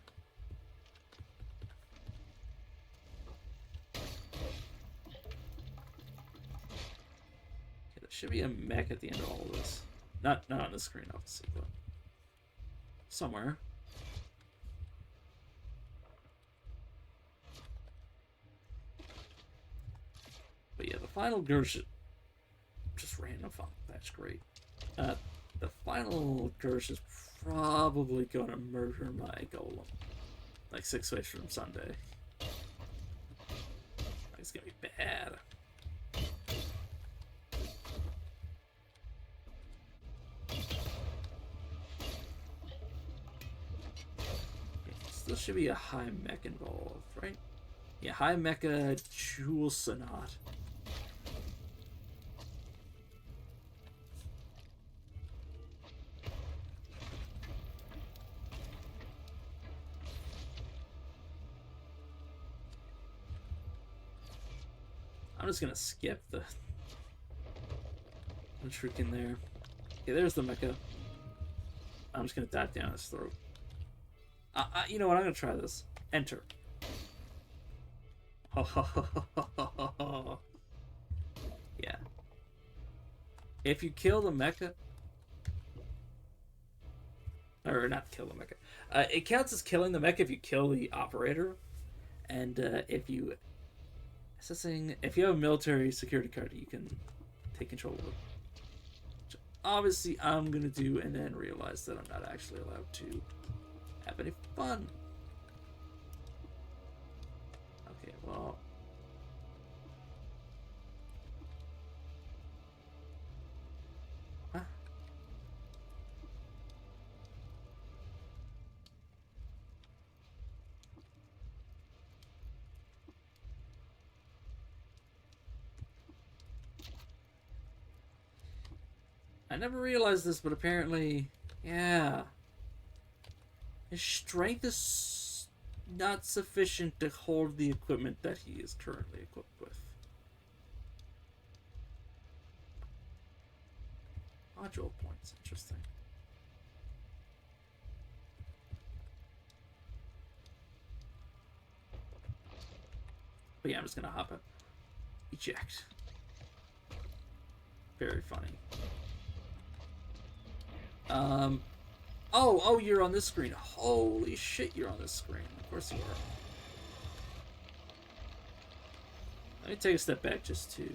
Should be a mech at the end of all of this. Not on the screen, obviously, but somewhere. But yeah, the final Gersh, just random fun. That's great. The final Gersh is probably gonna murder my golem, like 6 ways from Sunday. It's gonna be bad. Still should be a high mech involved, right? Yeah, high mecha Jewel Sonat. I'm just gonna skip the trick in there. Okay, there's the mecha. I'm just gonna dive down his throat. You know what? I'm gonna try this. Enter. Yeah. If you kill the mecha, or not kill the mecha, it counts as killing the mecha if you kill the operator, and if you have a military security card, you can take control of it. Which obviously, I'm gonna do, and then realize that I'm not actually allowed to have any fun. Okay, well. Huh? I never realized this, but apparently, yeah. His strength is not sufficient to hold the equipment that he is currently equipped with. Module points, interesting. But yeah, I'm just gonna hop it. Eject. Very funny. Oh, you're on this screen. Holy shit, you're on this screen. Of course you are. Let me take a step back just to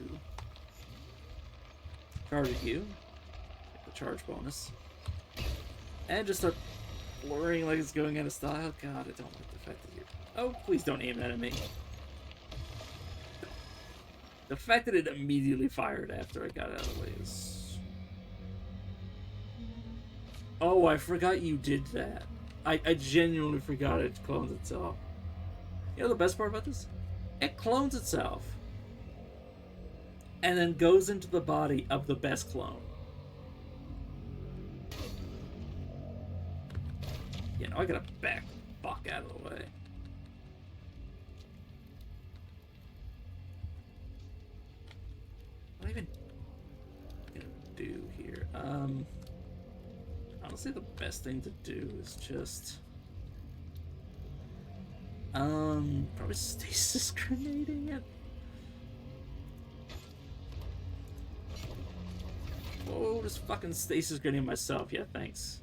charge you. Get the charge bonus. And just start blurring like it's going out of style. God, I don't like the fact that you're... Oh, please don't aim that at me. The fact that it immediately fired after I got out of the way is... Oh, I forgot you did that. I genuinely forgot it clones itself. You know the best part about this? It clones itself. And then goes into the body of the best clone. know, I gotta back the fuck out of the way. What am I even gonna do here? Honestly, the best thing to do is just probably stasis grenading it. Whoa, just fucking stasis grenade myself. Yeah, thanks.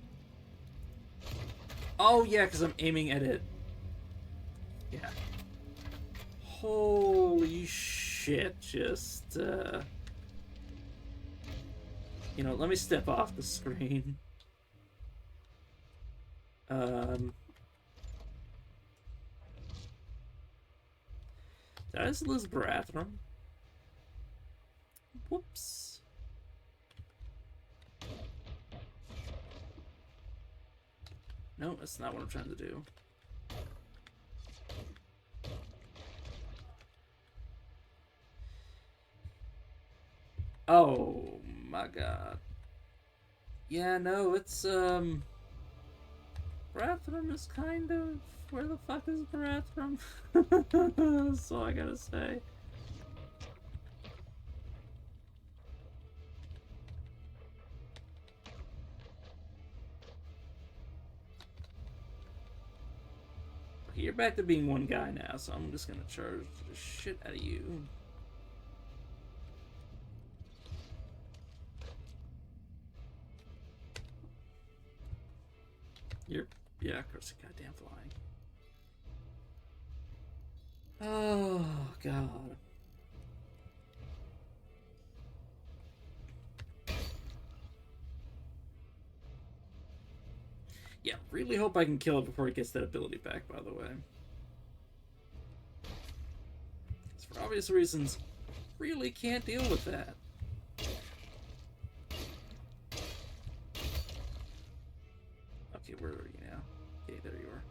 Oh yeah, because I'm aiming at it. Yeah. Holy shit! Just you know, let me step off the screen. Did I just lose the bathroom? Whoops. No, that's not what I'm trying to do. Oh my god. Yeah, no, it's bathroom is kind of where the fuck is the bathroom? That's all I gotta say. You're back to being one guy now, so I'm just gonna charge the shit out of you. Yeah, of course, goddamn flying. Oh, God. Yeah, really hope I can kill it before it gets that ability back, by the way. For obvious reasons, really can't deal with that. Okay, where are you now? Okay, there you are.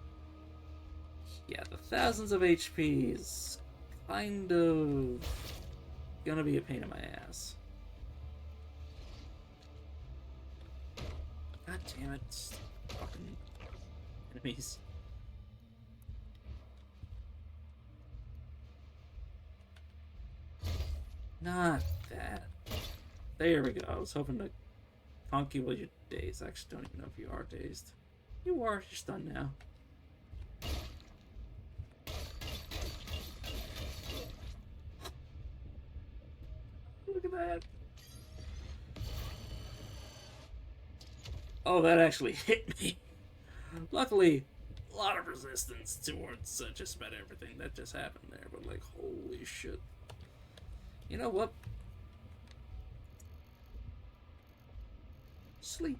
Yeah, the thousands of HP is kind of gonna be a pain in my ass. God damn it, fucking enemies. Not that. There we go. I was hoping to conk you while you're dazed. I actually don't even know if you are dazed. You are. You're stunned now. Look at that. Oh, that actually hit me. Luckily, a lot of resistance towards just about everything that just happened there. But, like, holy shit. You know what? Sleep.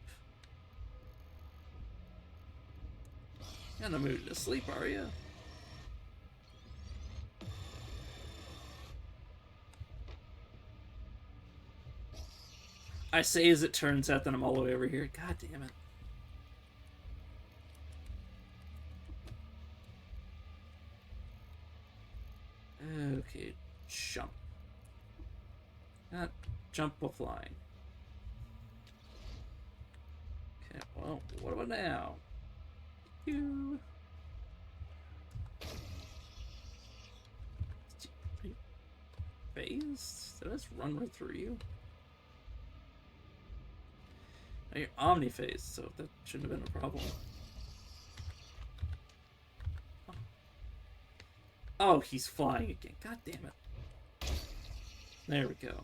You're in the mood to sleep, are you? I say as it turns out that I'm all the way over here. God damn it. Okay, jump. Not jump while flying. Okay, well, what about now? You. Are you phased? Did I just run right through you? Now you're omni-phased, so that shouldn't have been a problem. Oh, he's flying again. God damn it. There we go.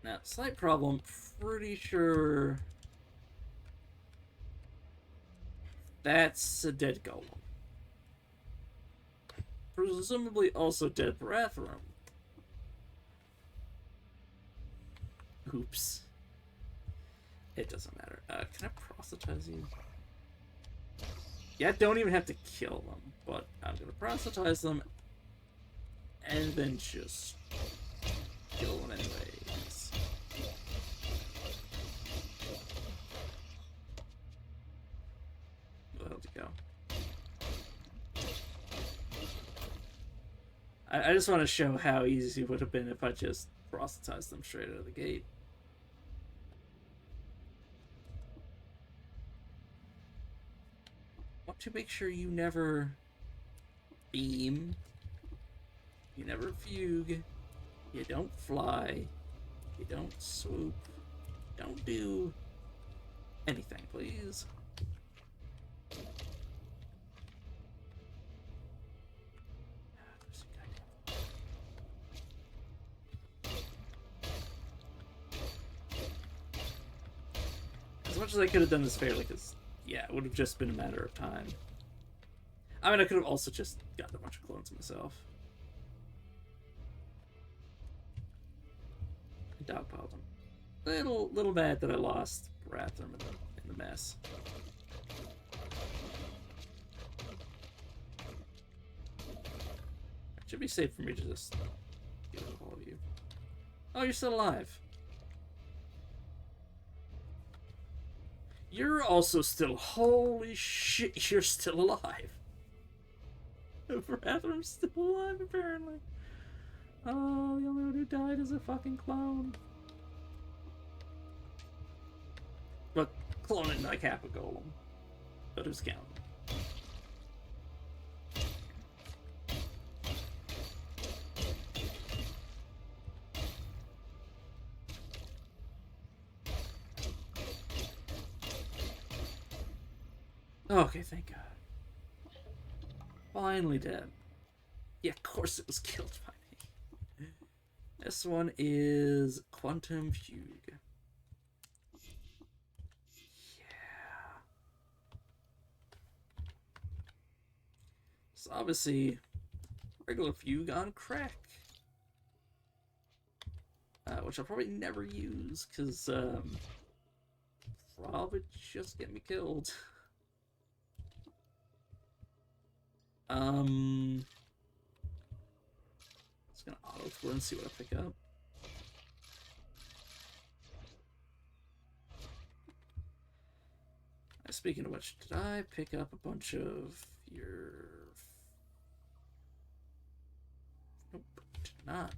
Now, slight problem. Pretty sure that's a dead golem. Presumably also dead Baratherum. Oops. It doesn't matter. Can I proselytize you? Yeah, I don't even have to kill them, but I'm gonna proselytize them and then just kill them anyways. Where the hell did he go? I just want to show how easy it would have been if I just proselytized them straight out of the gate. Want to make sure you never beam, you never fugue, you don't fly, you don't swoop, don't do anything, please. As much as I could have done this fairly, because, yeah, it would have just been a matter of time. I mean, I could have also just gotten a bunch of clones myself. Dogpiled them. Little bad that I lost Rathrum in the mess. It should be safe for me to just get rid of all of you. Oh, you're still alive. You're also still... Holy shit, you're still alive. Rathrum's still alive, apparently. Oh, the only one who died is a fucking clone. But cloning like half a golem. But who's counting? Okay, thank God. Finally dead. Yeah, of course it was killed by me. This one is Quantum Fugue. Yeah. So obviously, regular Fugue on crack. Which I'll probably never use, because, probably just get me killed. Just gonna auto-explore and see what I pick up. Speaking of which, did I pick up a bunch of your... Nope, did not.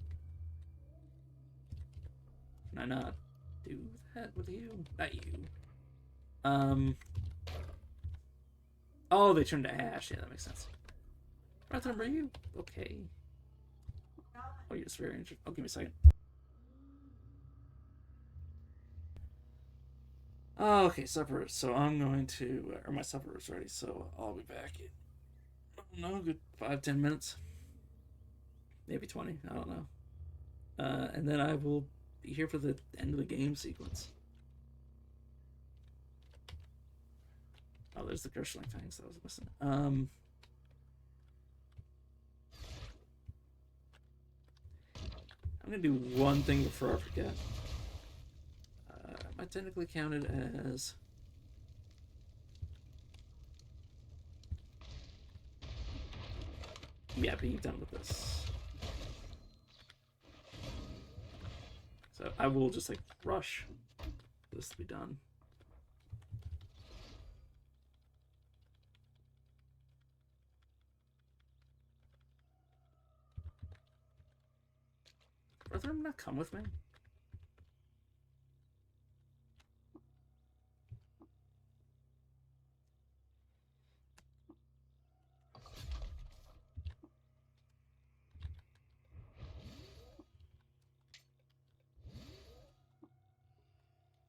Can I not do that with you? Not you. Oh, they turned to ash. Yeah, that makes sense. Rather than you? Okay. Oh, you're just very interesting. Oh, give me a second. Oh, okay, supper. So I'm going to... or my supper is ready, so I'll be back in... I don't know, good 5-10 minutes. Maybe 20, I don't know. And then I will be here for the end of the game sequence. Oh, there's the Gershling fangs that I was missing. I'm gonna do one thing before I forget. Am I technically counted as... Yeah, being done with this. So I will just like rush this to be done. Brother, not come with me.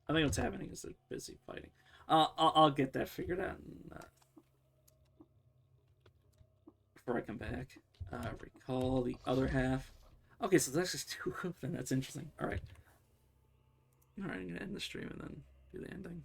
I think what's happening is they're busy fighting. I'll get that figured out before I come back. Recall the other half. Okay, so that's just 2 of them. That's interesting. All right. All right, I'm gonna end the stream and then do the ending.